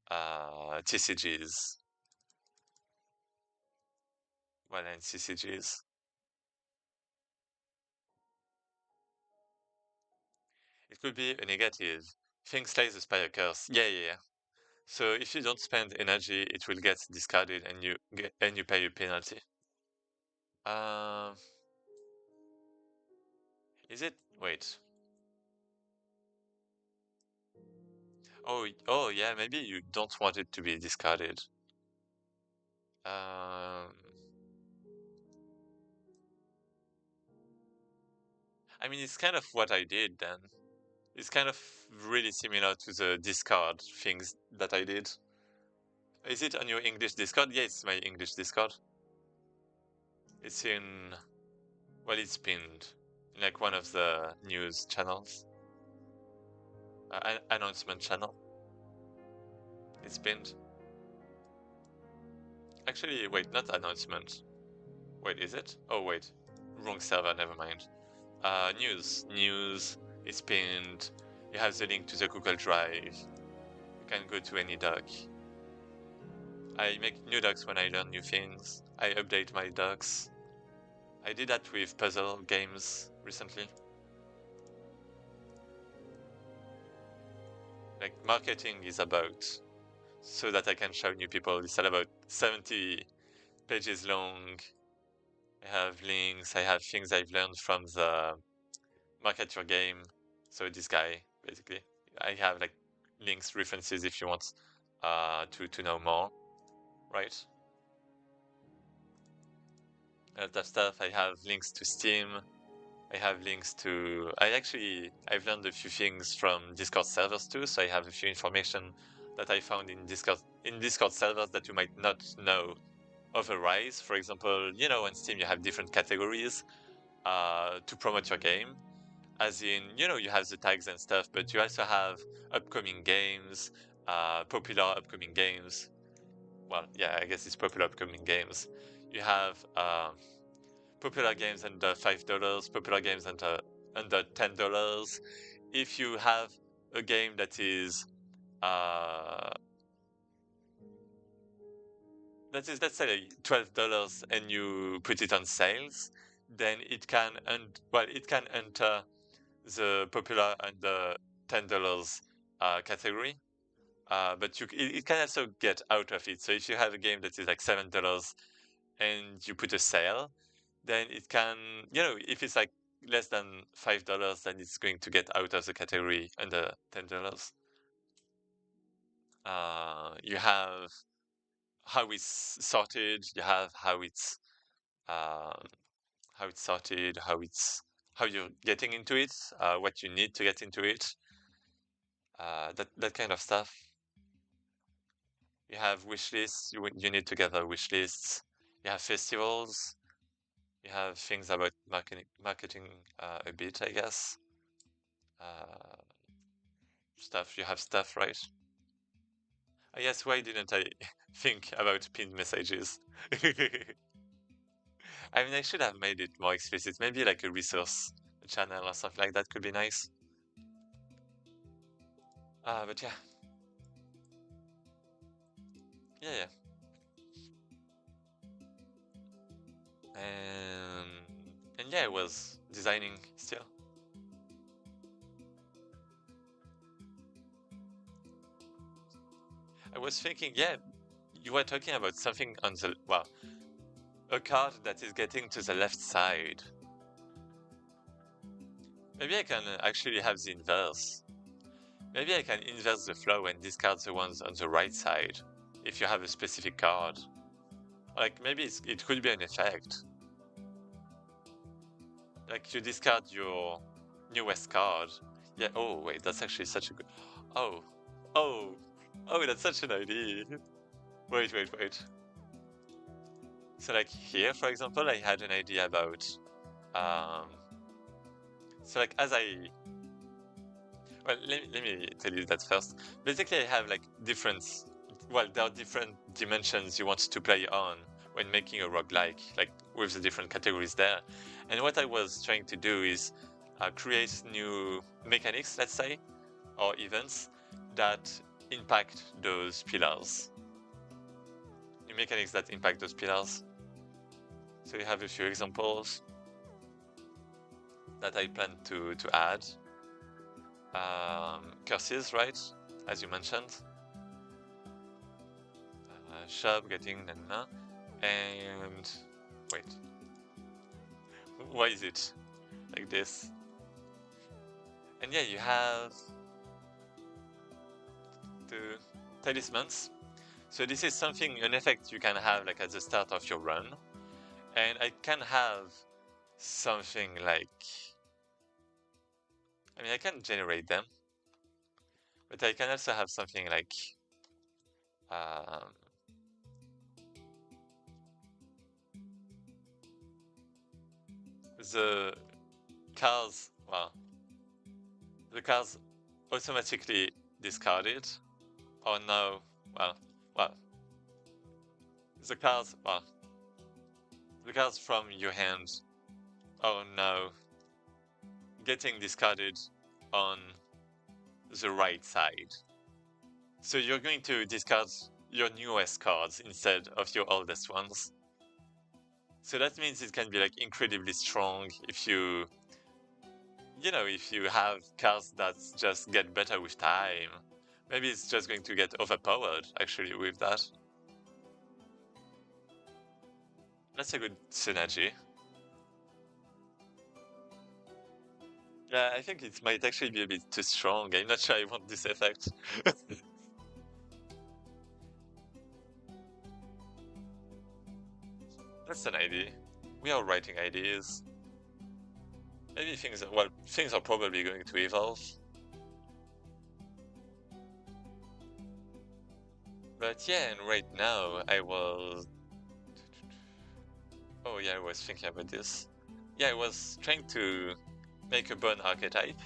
S1: TCGs, well, and CCGs. It could be a negative. Things like the Spire Curse. Yeah, yeah, yeah. So if you don't spend energy, it will get discarded, and you pay a penalty. Um, is it? Wait. Oh, yeah. Maybe you don't want it to be discarded. Um, I mean, it's kind of what I did then. It's kind of really similar to the discard things that I did. Is it on your English Discord? Yeah, it's my English Discord. It's in, well, it's pinned in like one of the news channels, announcement channel. It's pinned. Actually, wait, not announcement. Wait, is it? Oh, wait. Wrong server, never mind. News. News is pinned. You have the link to the Google Drive. You can go to any doc. I make new docs when I learn new things. I update my docs. I did that with puzzle games recently. Like, marketing is about so that I can show new people. It's all about 70 pages long. I have links, I have things I've learned from the Market Your Game. So this guy, basically. I have like links, references if you want to know more, right? That stuff. I have links to Steam. I have links to. I've learned a few things from Discord servers too. So I have a few information that I found in Discord servers that you might not know otherwise. For example, on Steam you have different categories to promote your game. As in, you have the tags and stuff, but you also have upcoming games, popular upcoming games. Well, yeah, I guess it's popular upcoming games. You have popular games under $5, popular games under $10. If you have a game that is let's say like $12 and you put it on sales, then it can enter the popular under $10 category. But it can also get out of it. So if you have a game that is like $7 and you put a sale, then it can, if it's like less than $5, then it's going to get out of the category under $10. You have how it's sorted. You have um, how it's sorted, how you're getting into it, what you need to get into it, that kind of stuff. You have wish lists. You need to gather wish lists. You have festivals. You have things about marketing a bit, I guess. Uh, Stuff. You have stuff, right? I guess why didn't I think about pinned messages? I mean, I should have made it more explicit. Maybe like a resource channel or something like that could be nice. But yeah, yeah. And yeah, I was designing still. I was thinking, yeah, you were talking about something on the, well, a card that is getting to the left side. Maybe I can actually have the inverse. Maybe I can inverse the flow and discard the ones on the right side if you have a specific card. Like maybe it could be an effect. Like you discard your newest card. Yeah, oh wait, that's actually such a good. Oh, oh, oh, that's such an idea. Wait. So like here, for example, I had an idea about, um, so like well, let me tell you that first. Basically, I have like there are different dimensions you want to play on when making a roguelike, like with the different categories there. And what I was trying to do is create new mechanics, let's say, or events that impact those pillars. New mechanics that impact those pillars. So you have a few examples that I plan to add. Curses, right? As you mentioned. Shop, getting, and wait. Why is it like this? And yeah, you have the talismans. So this is an effect you can have like at the start of your run. And I can have something like, I mean, I can generate them, but I can also have something like, the cards, the cards automatically discarded, or no, well, the cards, the cards from your hand, oh no, getting discarded on the right side. So you're going to discard your newest cards instead of your oldest ones. So that means it can be like incredibly strong if you have cards that just get better with time. Maybe it's just going to get overpowered actually with that. That's a good synergy. Yeah, I think it might actually be a bit too strong. I'm not sure I want this effect. That's an idea. We are writing ideas. Maybe things are probably going to evolve. But yeah, and right now oh yeah, I was thinking about this. Yeah, I was trying to make a bone archetype.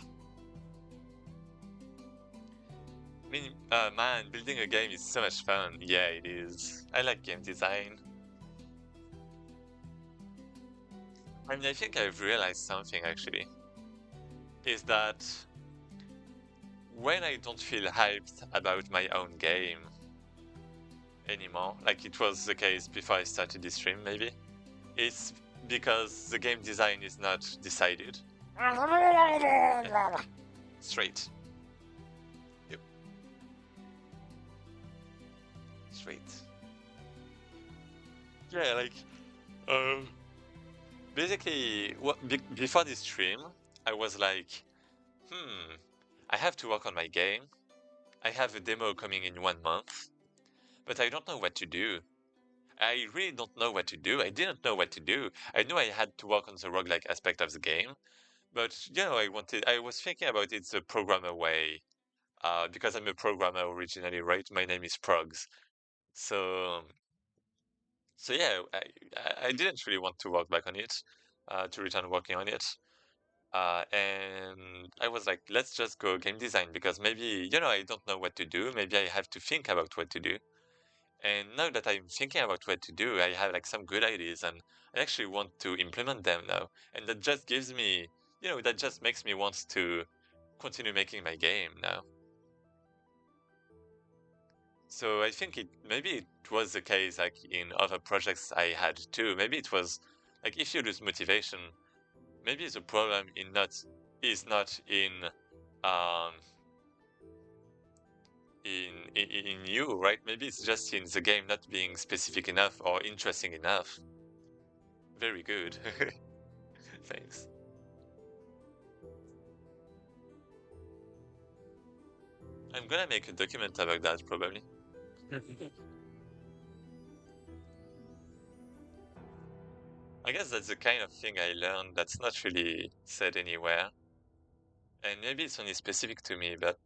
S1: I mean, man, building a game is so much fun. Yeah, it is. I like game design. I mean, I think I've realized something actually, is that when I don't feel hyped about my own game anymore, like it was the case before I started this stream, maybe, it's because the game design is not decided. Straight. Yep. Straight. Yeah, like, um, basically, before this stream, I was like, hmm, I have to work on my game. I have a demo coming in 1 month, but I don't know what to do. I really don't know what to do. I didn't know what to do. I knew I had to work on the roguelike aspect of the game, but I was thinking about it the programmer way, because I'm a programmer originally, right? My name is Progs. So, so yeah, I didn't really want to work back on it, to return working on it. And I was like, let's just go game design because maybe, I don't know what to do. Maybe I have to think about what to do. And now that I'm thinking about what to do, I have like some good ideas and I actually want to implement them now. And that just gives me, that just makes me want to continue making my game now. So I think maybe it was the case like in other projects I had too. Maybe it was like if you lose motivation, maybe the problem is not um in you, right? Maybe it's just in the game not being specific enough or interesting enough. Very good. Thanks. I'm gonna make a document about that probably. I guess that's the kind of thing I learned that's not really said anywhere, and maybe it's only specific to me, but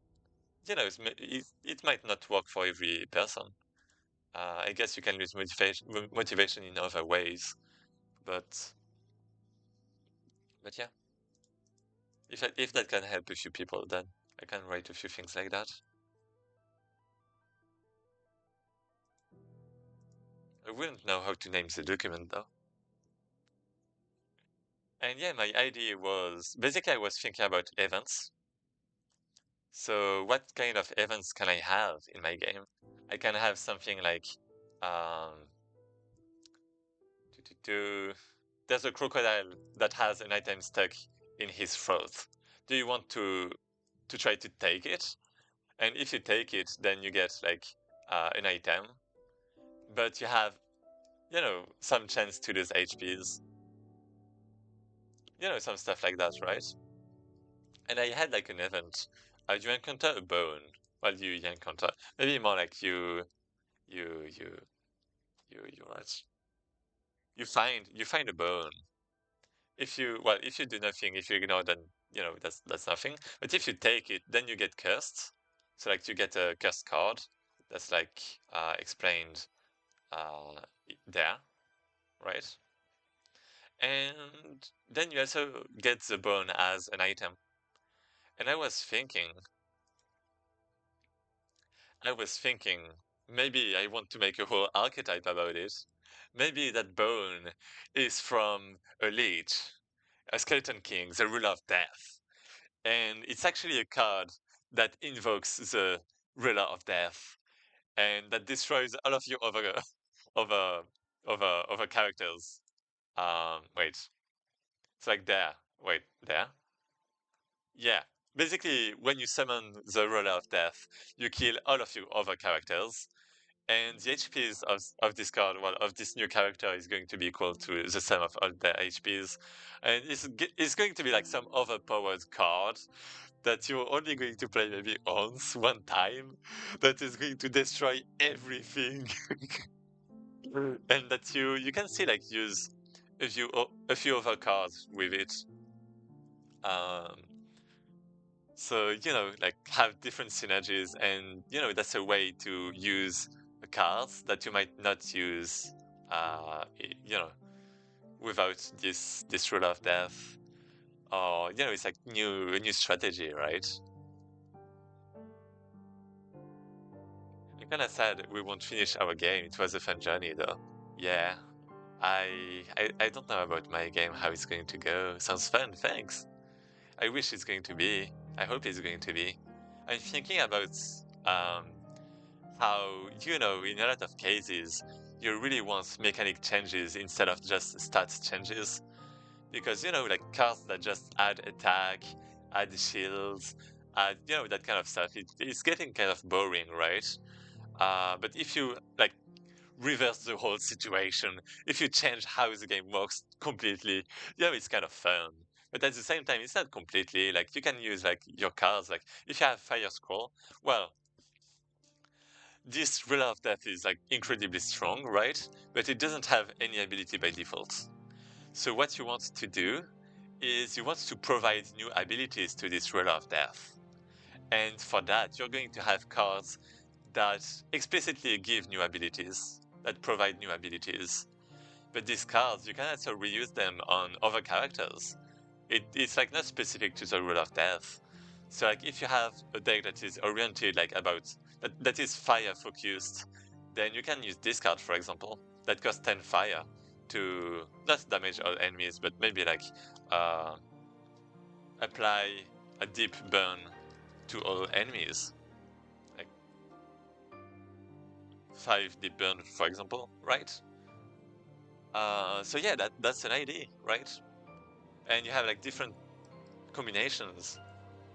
S1: it might not work for every person. I guess you can lose motivation in other ways, but yeah, if that can help a few people, then I can write a few things like that. I wouldn't know how to name the document though. And yeah, my idea was basically I was thinking about events. So what kind of events can I have in my game? I can have something like, um, there's a crocodile that has an item stuck in his throat. Do you want to try to take it? And if you take it, then you get like an item, but you have some chance to lose HPs, some stuff like that, right? And I had like an event. You encounter a bone. Well, you encounter maybe more like you you you what? You find a bone. If you do nothing, if you ignore, then that's nothing. But if you take it, then you get cursed. So like you get a cursed card. That's like explained there, right? And then you also get the bone as an item. And I was thinking, maybe I want to make a whole archetype about it. Maybe that bone is from a leech, a skeleton king, the ruler of death. And it's actually a card that invokes the ruler of death and that destroys all of your other other characters. Wait. It's like there. Wait, there? Yeah. Basically, when you summon the ruler of death, you kill all of your other characters And the HPs of this card, well, of this new character is going to be equal to the sum of all their HPs. And it's going to be like some overpowered card that you're only going to play maybe once, one time, that is going to destroy everything. And that you can still like use a few other cards with it. Um, so like have different synergies, and that's a way to use cards that you might not use, without this rule of death, or it's like a new strategy, right? I'm kind of sad we won't finish our game. It was a fun journey, though. Yeah, I don't know about my game, how it's going to go. Sounds fun, thanks. I wish it's going to be. I hope it's going to be. I'm thinking about um, how, in a lot of cases, you really want mechanic changes instead of just stats changes. Because, like cards that just add attack, add shields, add, that kind of stuff, it's getting kind of boring, right? But if you, like, reverse the whole situation, if you change how the game works completely, it's kind of fun. But at the same time, it's not completely like you can use like your cards. Like if you have Fire Scroll, well, this Ruler of Death is like incredibly strong, right? But it doesn't have any ability by default. So what you want to do is you want to provide new abilities to this Ruler of Death. And for that, you're going to have cards that explicitly give new abilities, that provide new abilities. But these cards, you can also reuse them on other characters. It's like not specific to the Rule of Death. So like if you have a deck that is oriented like about that is fire focused, then you can use this card, for example, that costs 10 fire to not damage all enemies, but maybe like uh, apply a deep burn to all enemies, like 5 deep burn, for example, right? So yeah, that's an idea, right? And you have like different combinations,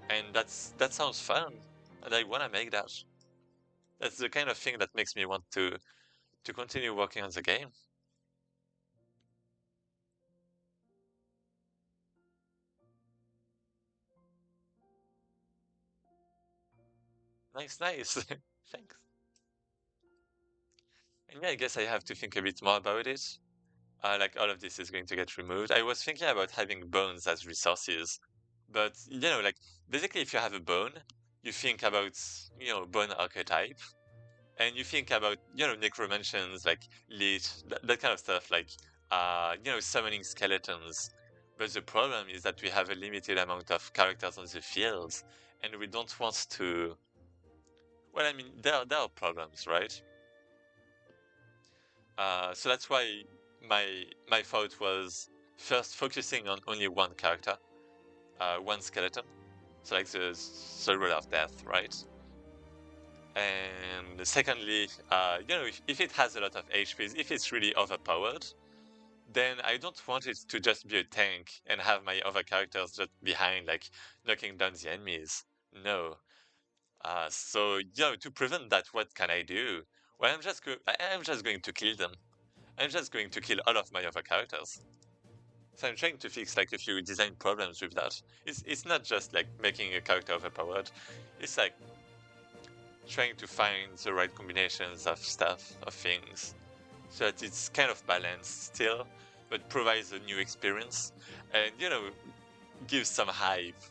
S1: and that sounds fun, and I want to make that. That's the kind of thing that makes me want to continue working on the game. Nice, nice. Thanks. And yeah, I guess I have to think a bit more about it. Like all of this is going to get removed. I was thinking about having bones as resources, but like basically, if you have a bone, you think about bone archetype, and you think about necromanctions like leech, that kind of stuff, like summoning skeletons. But the problem is that we have a limited amount of characters on the field, and we don't want to. Well, I mean, there are problems, right? So that's why my thought was first focusing on only one character, one skeleton. So like the rule of death, right? And secondly, if it has a lot of HPs, if it's really overpowered, then I don't want it to just be a tank and have my other characters just behind, like knocking down the enemies. No. So to prevent that, what can I do? Well, I'm just going to kill them. I'm just going to kill all of my other characters. So I'm trying to fix like a few design problems with that. It's not just like making a character overpowered. It's like trying to find the right combinations of stuff, of things, so that it's kind of balanced still, but provides a new experience and gives some hype.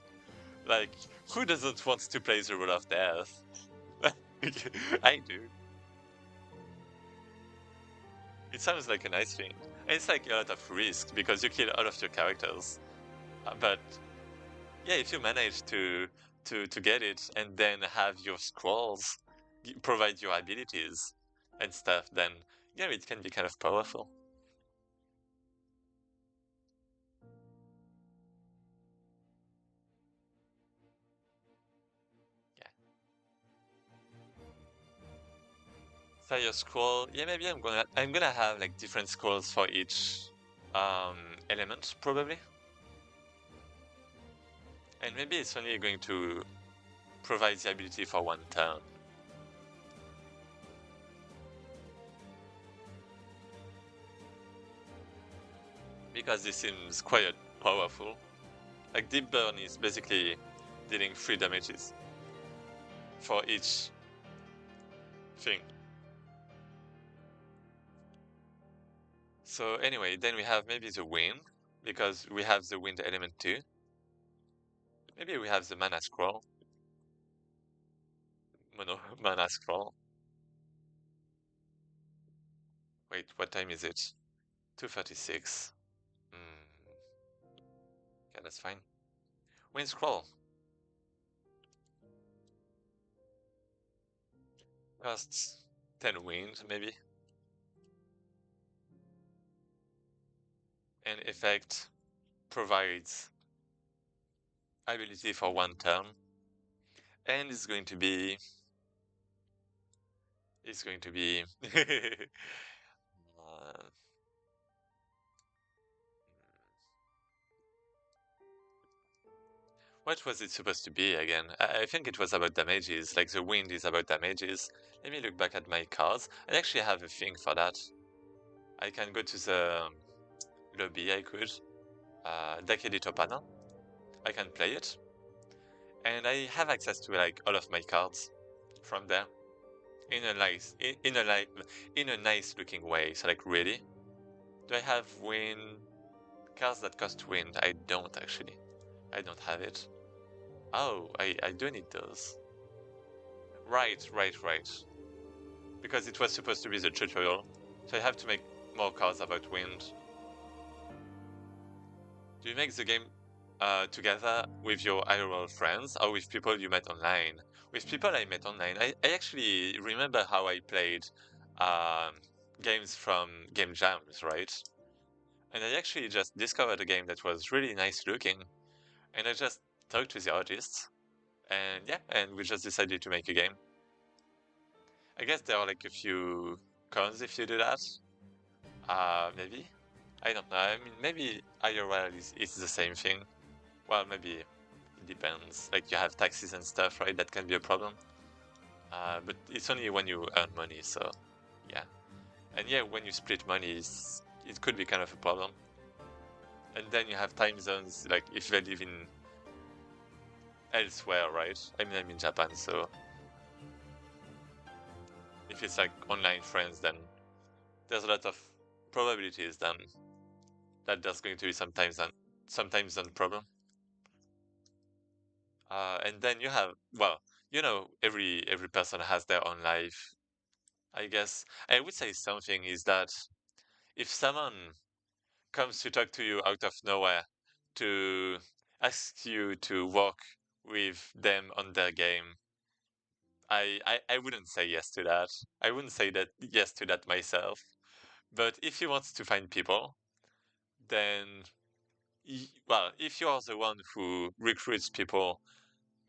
S1: Like, who doesn't want to play the role of death? I do. It sounds like a nice thing. And it's like a lot of risk because you kill all of your characters. But yeah, if you manage to get it and then have your scrolls provide your abilities and stuff, then it can be kind of powerful. Yeah. Fire scroll. Yeah, maybe I'm gonna have like different scrolls for each um element probably. And maybe it's only going to provide the ability for one turn. because this seems quite powerful. Like Deep Burn is basically dealing 3 damages for each thing. So anyway, then we have maybe the wind, because we have the wind element too. Maybe we have the mana scroll. Mana scroll. Wait, what time is it? 2:36. Hmm. Yeah, that's fine. Wind scroll. Costs 10 wind, maybe. And effect provides ability for 1 turn. And it's going to be uh, what was it supposed to be again? I think it was about damages, like the wind is about damages. Let me look back at my cards. I actually have a thing for that. I can go to the lobby, I could. Deck editor panel. I can play it. And I have access to like all of my cards from there. In a nice looking way. So like really? Do I have wind cards that cost wind? I don't actually. I don't have it. Oh, I do need those. Right. Because it was supposed to be the tutorial. So I have to make more cards about wind. Do you make the game together with your IRL friends or with people you met online? With people I met online, I actually remember how I played um, games from game jams, right? And I actually just discovered a game that was really nice looking, and I just talked to the artists, and yeah, and we just decided to make a game. I guess there are like a few cons if you do that. Maybe. I don't know. I mean, maybe IRL is the same thing. Well, maybe it depends. Like you have taxes and stuff, right? That can be a problem. But it's only when you earn money, so yeah. And yeah, when you split money, it could be kind of a problem. And then you have time zones, like if they live in elsewhere, right? I mean, I'm in Japan, so if it's like online friends, then there's a lot of probabilities then that there's going to be sometimes a problem. And then you have, well, every person has their own life. I guess I would say something is that if someone comes to talk to you out of nowhere to ask you to work with them on their game, I wouldn't say yes to that. I wouldn't say that yes to that myself. But if you want to find people, then well, if you are the one who recruits people,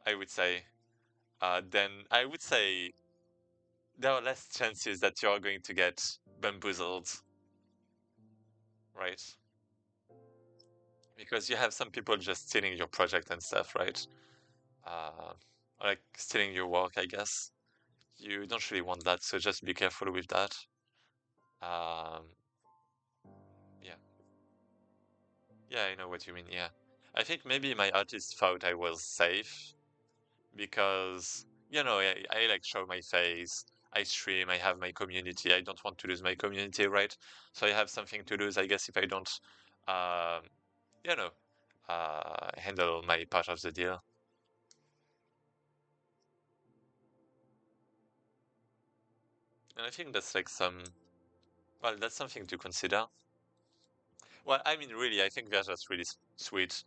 S1: I would say, then I would say there are less chances that you're going to get bamboozled, right? Because you have some people just stealing your project and stuff, right? Uh, like stealing your work, I guess. You don't really want that, so just be careful with that. Um, yeah, yeah, I know what you mean. Yeah, I think maybe my artist thought I was safe because I like show my face. I stream. I have my community. I don't want to lose my community, right? So I have something to lose, I guess, if I don't, um, you know, handle my part of the deal. And I think that's like well, that's something to consider. Well, I mean, really, I think they're just really sweet.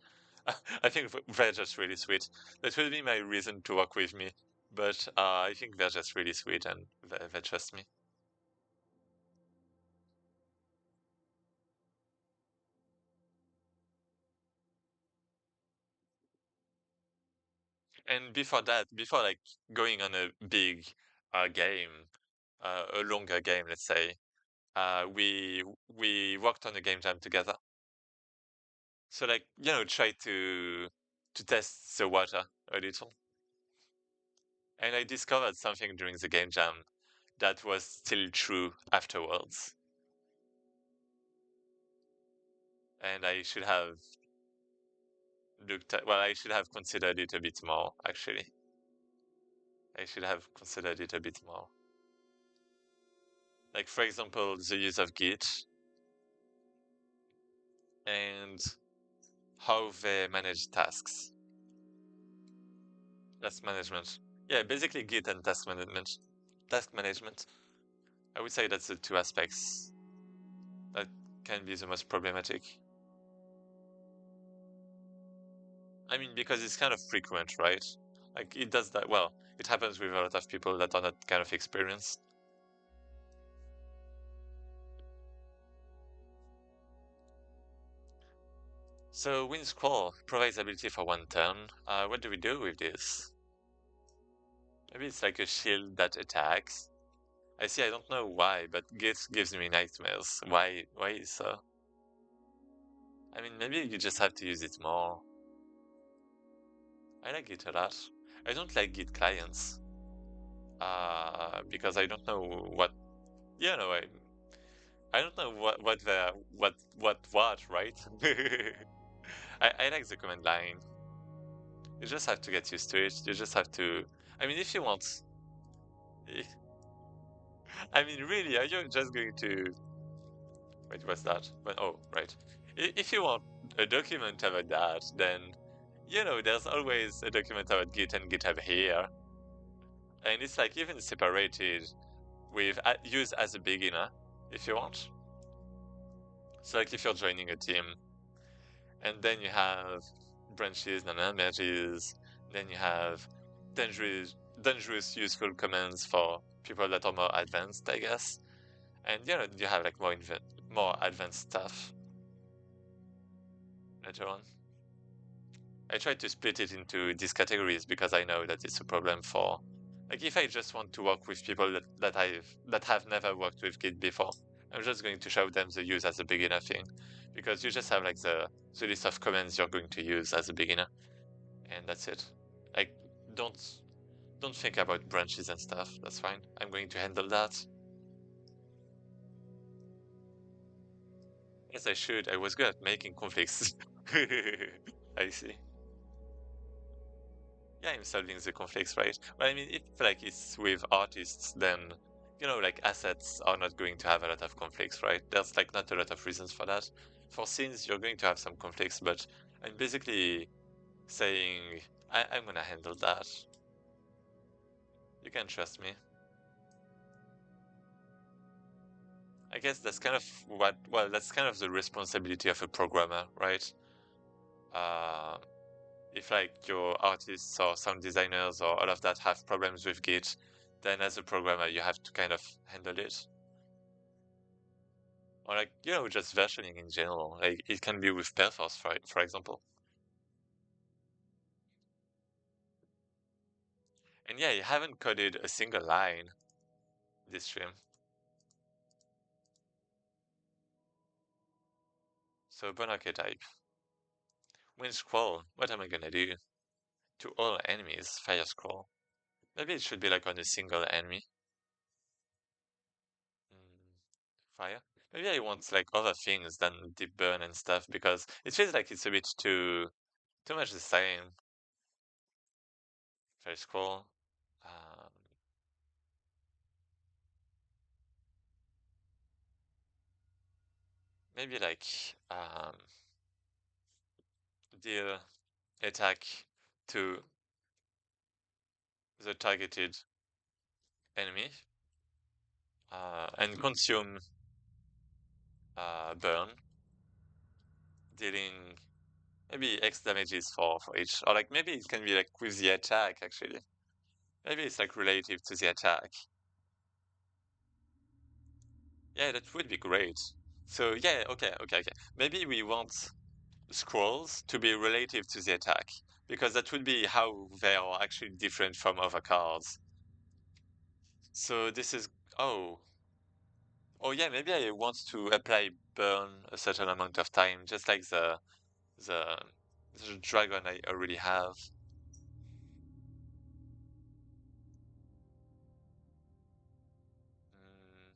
S1: I think they're just really sweet. That will be my reason to work with me. But I think they're just really sweet and they trust me. And before that, before like going on a big game, a longer game, let's say, we worked on a game jam together. So like try to test the water a little. And I discovered something during the game jam that was still true afterwards. and I should have well, I should have considered it a bit more, actually. I should have considered it a bit more. Like, for example, the use of Git and how they manage tasks. Task management. Yeah, basically Git and task management. Task management. I would say that's the two aspects that can be the most problematic. I mean, because it's kind of frequent, right? Like, it does that, well, it happens with a lot of people that are not kind of experienced. So, Win Scroll provides ability for one turn. What do we do with this? Maybe it's like a shield that attacks. I see, I don't know why, but Git gives me nightmares. Why so? I mean, maybe you just have to use it more. I like Git a lot. I don't like Git clients. Because I don't know what, you know, I don't know what the, what, right? I like the command line. You just have to get used to it. You just have to, I mean, if you want, I mean, really, are you just going to, wait, what's that? But, oh, right. If you want a document about that, then, you know, there's always a document about Git and GitHub here. And it's like even separated with use as a beginner, if you want. So like if you're joining a team, and then you have branches and merges, then you have dangerous useful commands for people that are more advanced, I guess. And you know, you have like more advanced stuff later on. I try to split it into these categories because I know that it's a problem for, like, if I just want to work with people that have never worked with Git before, I'm just going to show them the use as a beginner thing, because you just have like the list of commands you're going to use as a beginner, and that's it. Like, don't don't think about branches and stuff. That's fine. I'm going to handle that. Yes, I should. I was good at making conflicts. I see. Yeah, I'm solving the conflicts, right? But I mean, if like it's with artists, then you know, like assets are not going to have a lot of conflicts, right? There's like not a lot of reasons for that. For scenes, you're going to have some conflicts, but I'm basically saying I'm gonna handle that. You can trust me. I guess that's kind of well, that's kind of the responsibility of a programmer, right? Uh, if like your artists or sound designers or all of that have problems with Git, then as a programmer you have to kind of handle it. Or like, you know, just versioning in general. Like it can be with Perforce, for example. And yeah, you haven't coded a single line this stream. So burn archetype. Wind scroll, what am I gonna do? To all enemies, fire scroll. Maybe it should be like on a single enemy. Mm, fire. Maybe I want like other things than deep burn and stuff because it feels like it's a bit too much the same. Fire scroll. Um, maybe like deal attack to the targeted enemy and consume burn, dealing maybe X damages for each, or like maybe it can be like with the attack actually. Maybe it's like relative to the attack. Yeah, that would be great. So yeah, okay. Maybe we want scrolls to be relative to the attack because that would be how they are actually different from other cards. So this is oh oh yeah, maybe I want to apply burn a certain amount of time, just like the the dragon I already have. Mm,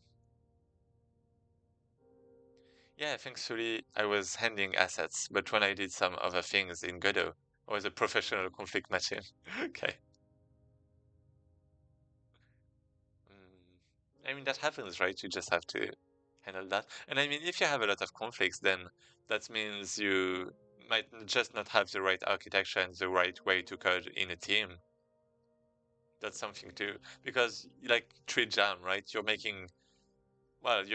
S1: Yeah, thankfully I was handling assets, but when I did some other things in Godot, I was a professional conflict machine. Okay. I mean, that happens, right? You just have to handle that. And I mean, if you have a lot of conflicts, then that means you might just not have the right architecture and the right way to code in a team. That's something too. Because, like, tree jam, right? You're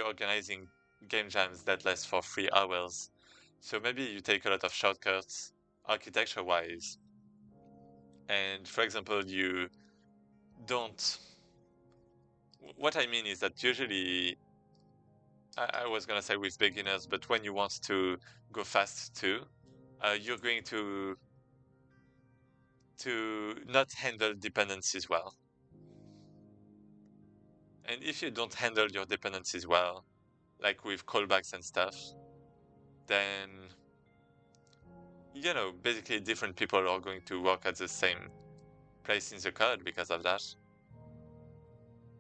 S1: organizing game jams that last for 3 hours. So maybe you take a lot of shortcuts architecture-wise. And for example, you don't. What I mean is that usually I was gonna say with beginners, but when you want to go fast too, you're going to not handle dependencies well. And if you don't handle your dependencies well, like with callbacks and stuff, then basically different people are going to work at the same place in the code because of that.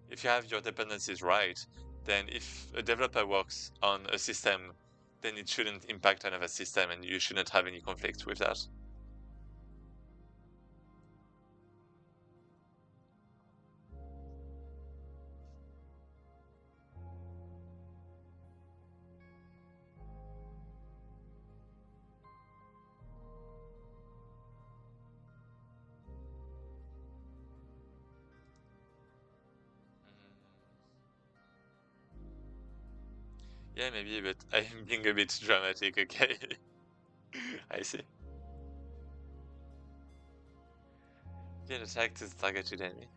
S1: If you have your dependencies right, then if a developer works on a system, then it shouldn't impact another system and you shouldn't have any conflict with that. Yeah, maybe, but I'm being a bit dramatic, okay? I see. Get attacked is targeted enemy.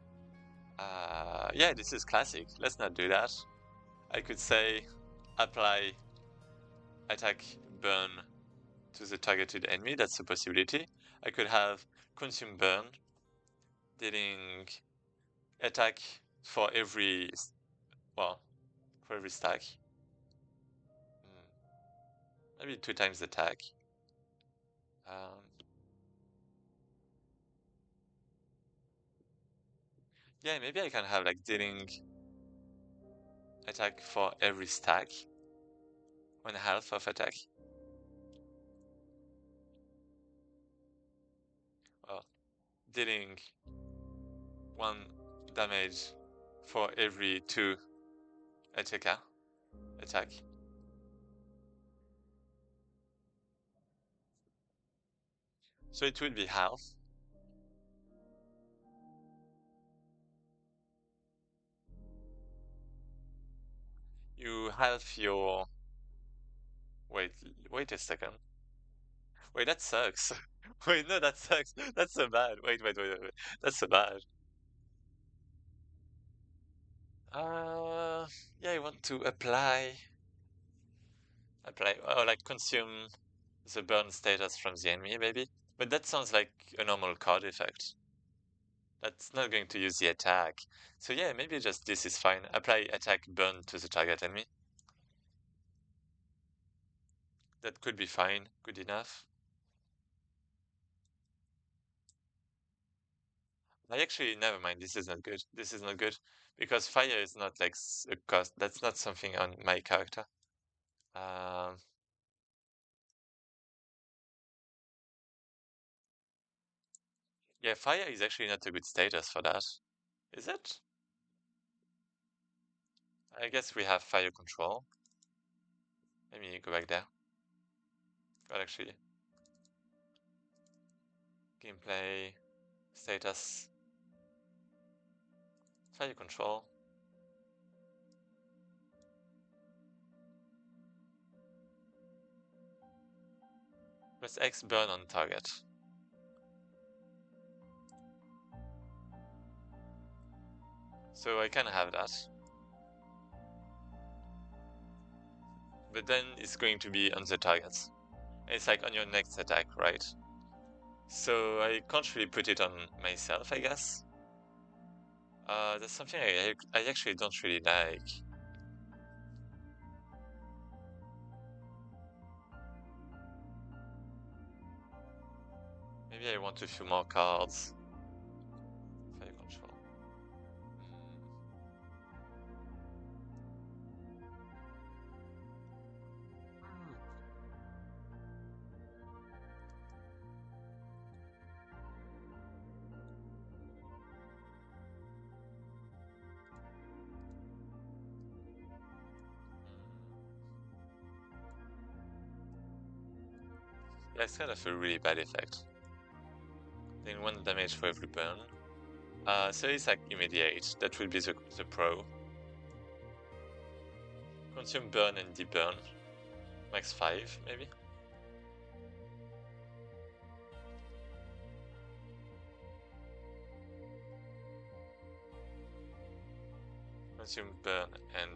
S1: Yeah, this is classic. Let's not do that. I could say apply attack burn to the targeted enemy. That's a possibility. I could have consume burn, dealing attack for every, well, for every stack. Maybe 2 times attack. Um, yeah, maybe I can have like dealing attack for every stack. 1/2 of attack. Well, dealing 1 damage for every 2 attack. So it will be half. You half your. Wait, wait a second. Wait, that sucks. Wait, no, that sucks. That's so bad. Wait. That's so bad. Uh, yeah, I want to apply, like consume the burn status from the enemy, maybe. But that sounds like a normal card effect. That's not going to use the attack. So yeah, maybe just this is fine. Apply attack burn to the target enemy. That could be fine, good enough. I actually, never mind, this is not good. This is not good. Because fire is not like a cost. That's not something on my character. Um, yeah, fire is actually not a good status for that. Is it? I guess we have fire control. Let me go back there. Well, actually, gameplay, status, fire control. Press X burn on target. So I can have that. But then it's going to be on the targets. It's like on your next attack, right? So I can't really put it on myself, I guess. That's something I actually don't really like. Maybe I want a few more cards. Fire control. Yeah, it's kind of a really bad effect. Then 1 damage for every burn. So it's like immediate. That would be the pro. Consume burn and deep burn. Max 5, maybe? Consume burn and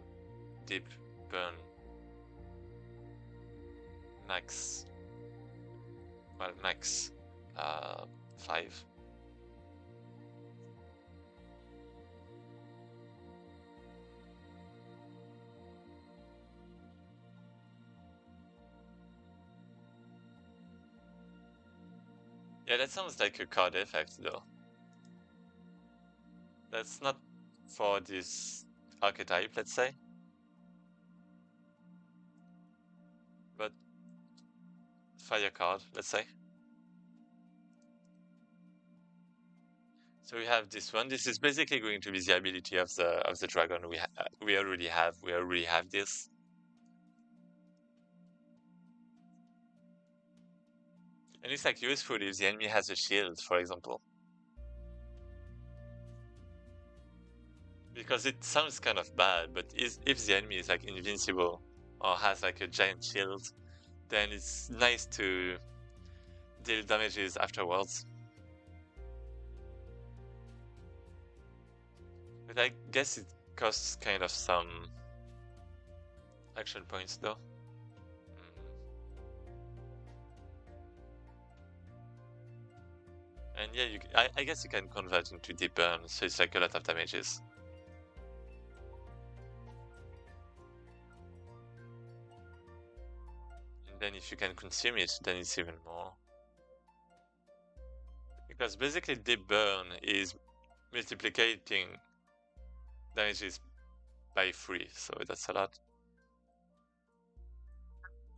S1: deep burn. Max. Well, max 5. Yeah, that sounds like a card effect though. That's not for this archetype, let's say. But fire card, let's say. So we have this one. This is basically going to be the ability of the dragon we already have. We already have this. And it's like useful if the enemy has a shield, for example. Because it sounds kind of bad, but if the enemy is like invincible or has like a giant shield, then it's nice to deal damages afterwards. But I guess it costs kind of some action points though. And yeah, I guess you can convert into deep burn, so it's like a lot of damages. And then if you can consume it, then it's even more. Because basically deep burn is multiplicating damages by 3, so that's a lot.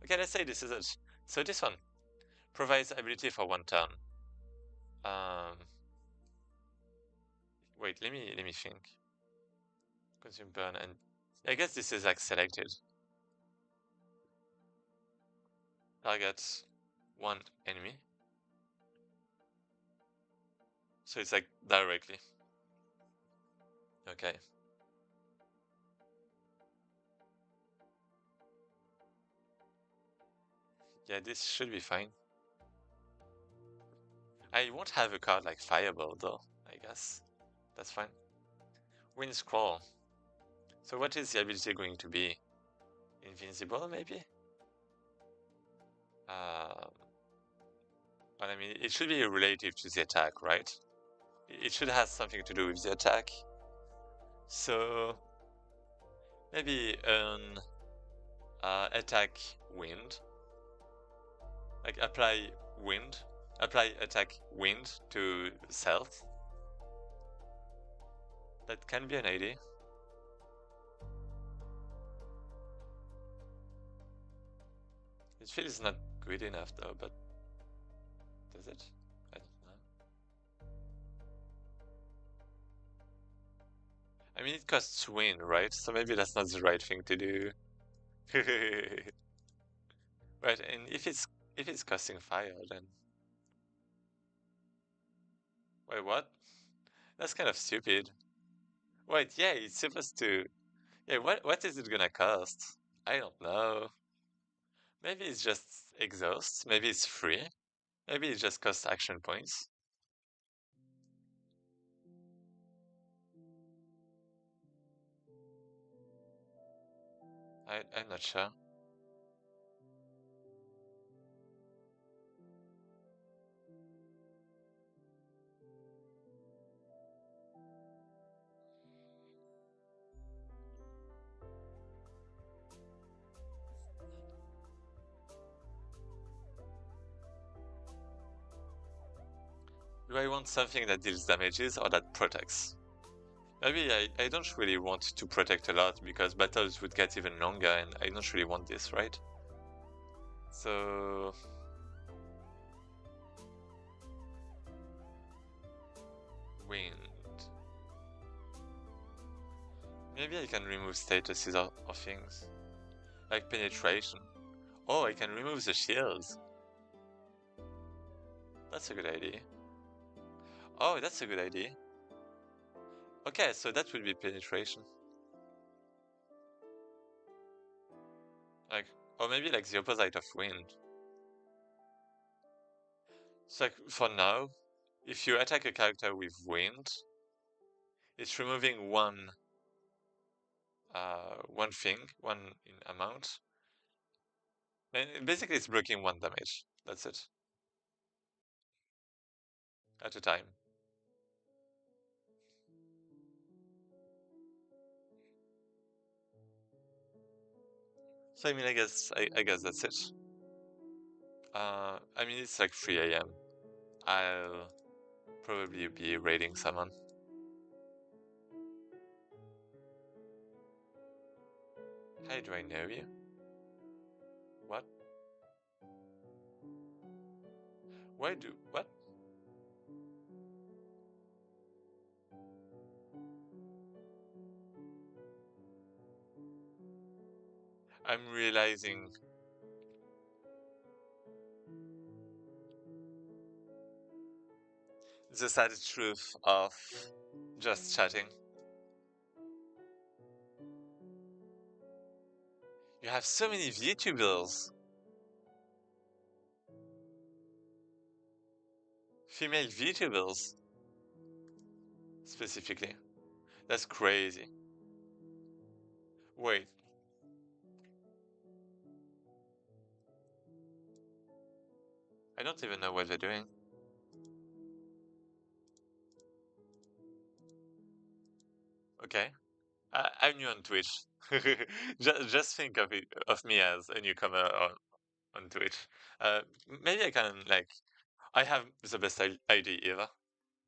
S1: Okay, let's say this is it. So this one provides ability for 1 turn. Wait, let me think. Consume burn, and I guess this is like selected. Target 1 enemy. So it's like directly. Okay. Yeah, this should be fine. I won't have a card like Fireball though, I guess. That's fine. Wind Scroll. So what is the ability going to be? Invincible, maybe? But I mean, it should be relative to the attack, right? It should have something to do with the attack. So maybe an attack wind. Like apply wind. Apply attack wind to stealth. That can be an idea. It feels not good enough though, but does it? I don't know. I mean, it costs wind, right? So maybe that's not the right thing to do. Right, and if it's costing fire, then wait, what? That's kind of stupid. Wait, yeah, it's supposed to. Yeah, what is it gonna cost? I don't know. Maybe it's just exhaust. Maybe it's free. Maybe it just costs action points. I'm not sure. Do I want something that deals damages or that protects? Maybe I don't really want to protect a lot because battles would get even longer and I don't really want this, right? So wind. Maybe I can remove statuses of things. Like penetration. Oh, I can remove the shields. That's a good idea. Oh, that's a good idea. Okay, so that would be penetration. Like, or maybe like the opposite of wind. So like, for now, if you attack a character with wind, it's removing one thing, one in amount. And basically it's blocking 1 damage. That's it. At a time. So I mean, I guess that's it. I mean, it's like 3 a.m. I'll probably be raiding someone. How do I know you? What? What? I'm realizing the sad truth of just chatting. You have so many VTubers. Female VTubers, specifically. That's crazy. Wait. I don't even know what they're doing. Okay. I'm new on Twitch. Just think of me as a newcomer on Twitch. Uh, Maybe I can like I have the best idea ever.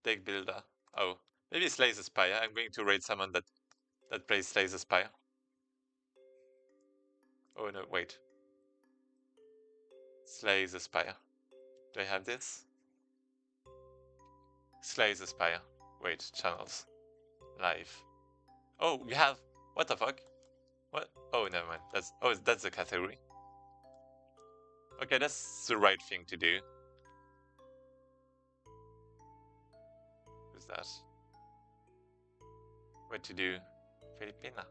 S1: Deck builder. Oh, maybe Slay the Spire. I'm going to raid someone that plays Slay the Spire. Oh no, wait. Slay the Spire. Do I have this? Slay the Spire. Wait, channels. Live. Oh, we have. What the fuck? What? Oh, never mind. That's the category. Okay, that's the right thing to do. Who's that? What to do? Filipina.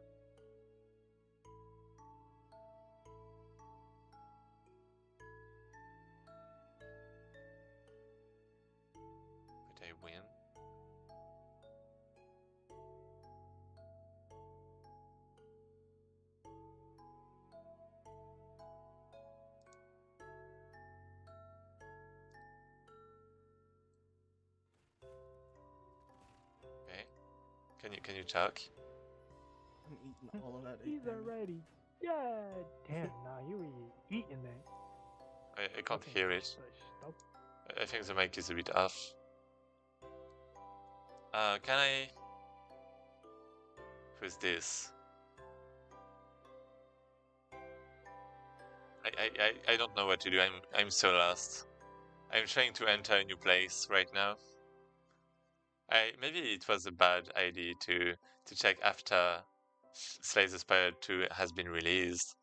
S1: Would I win? Okay. Can you talk?
S2: I'm eating all of that.
S3: He's already. Yeah, damn. Nah, you were eating that.
S1: I can't
S3: Okay,
S1: hear it.
S3: Stop.
S1: I think the mic is a bit off. Can I? Who's this? I don't know what to do. I'm so lost. I'm trying to enter a new place right now. Maybe it was a bad idea to check after Slay the Spire 2 has been released.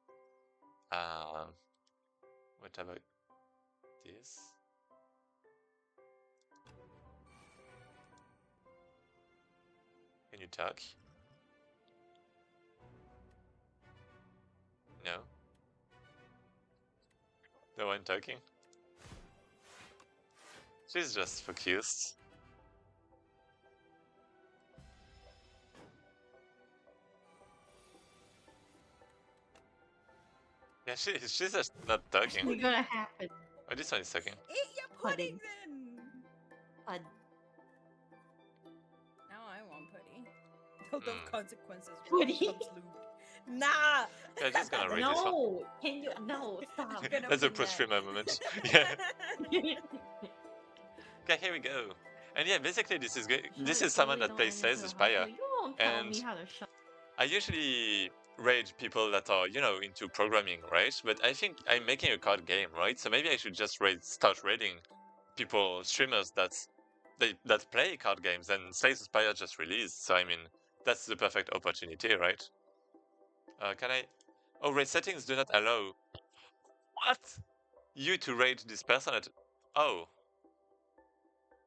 S1: What about this? Can you talk? No. No one talking? She's just focused. Yeah, she's just not talking.
S4: What's gonna happen?
S1: Oh, this one is talking.
S2: Eat your pudding then.
S4: Pud.
S2: Now I want pudding. Those consequences.
S4: Pudding?
S2: Comes lube. Nah.
S1: Yeah, just gonna read this one.
S4: No, can you? No, stop.
S1: That's a pro-streamer moment. Yeah. Okay, here we go. And yeah, basically this is good. This is someone that plays Slay the Spire.
S4: You won't tell
S1: And
S4: me how to shut.
S1: I usually raid people that are, into programming, right? But I think I'm making a card game, right? So maybe I should just start raiding people, streamers that play card games. And Slay the Spire just released, so I mean, that's the perfect opportunity, right? Can I? Oh, raid settings do not allow. What? You to raid this person at? Oh.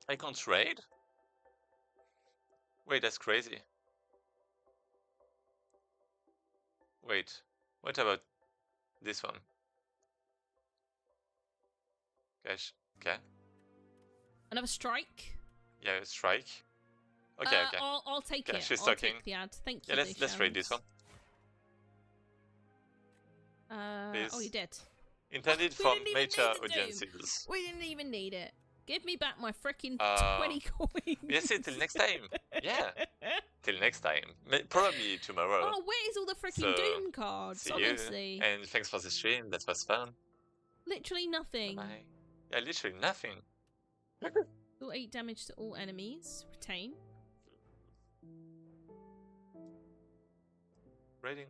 S1: I can't trade? Wait, that's crazy. Wait, what about this one? Gosh, okay.
S5: Another strike.
S1: Yeah, strike. Okay, okay.
S5: I'll take
S1: Okay,
S5: it.
S1: she's
S5: I'll
S1: talking.
S5: take the ad. Thank
S1: Yeah,
S5: you.
S1: let's trade this one.
S5: Oh,
S1: Please.
S5: you did.
S1: Intended
S5: We
S1: for
S5: didn't even
S1: major
S5: need the Doom.
S1: audiences.
S5: We didn't even need it. Give me back my freaking 20 coins.
S1: Yes, till next time. Yeah, till next time. Probably tomorrow.
S5: Oh, where's all the freaking
S1: So,
S5: Doom cards?
S1: See
S5: Honestly.
S1: you. And thanks for the stream. That was fun.
S5: Literally nothing.
S1: Bye. Yeah, literally nothing.
S5: Deal 8 damage to all enemies. Retain.
S1: Rating.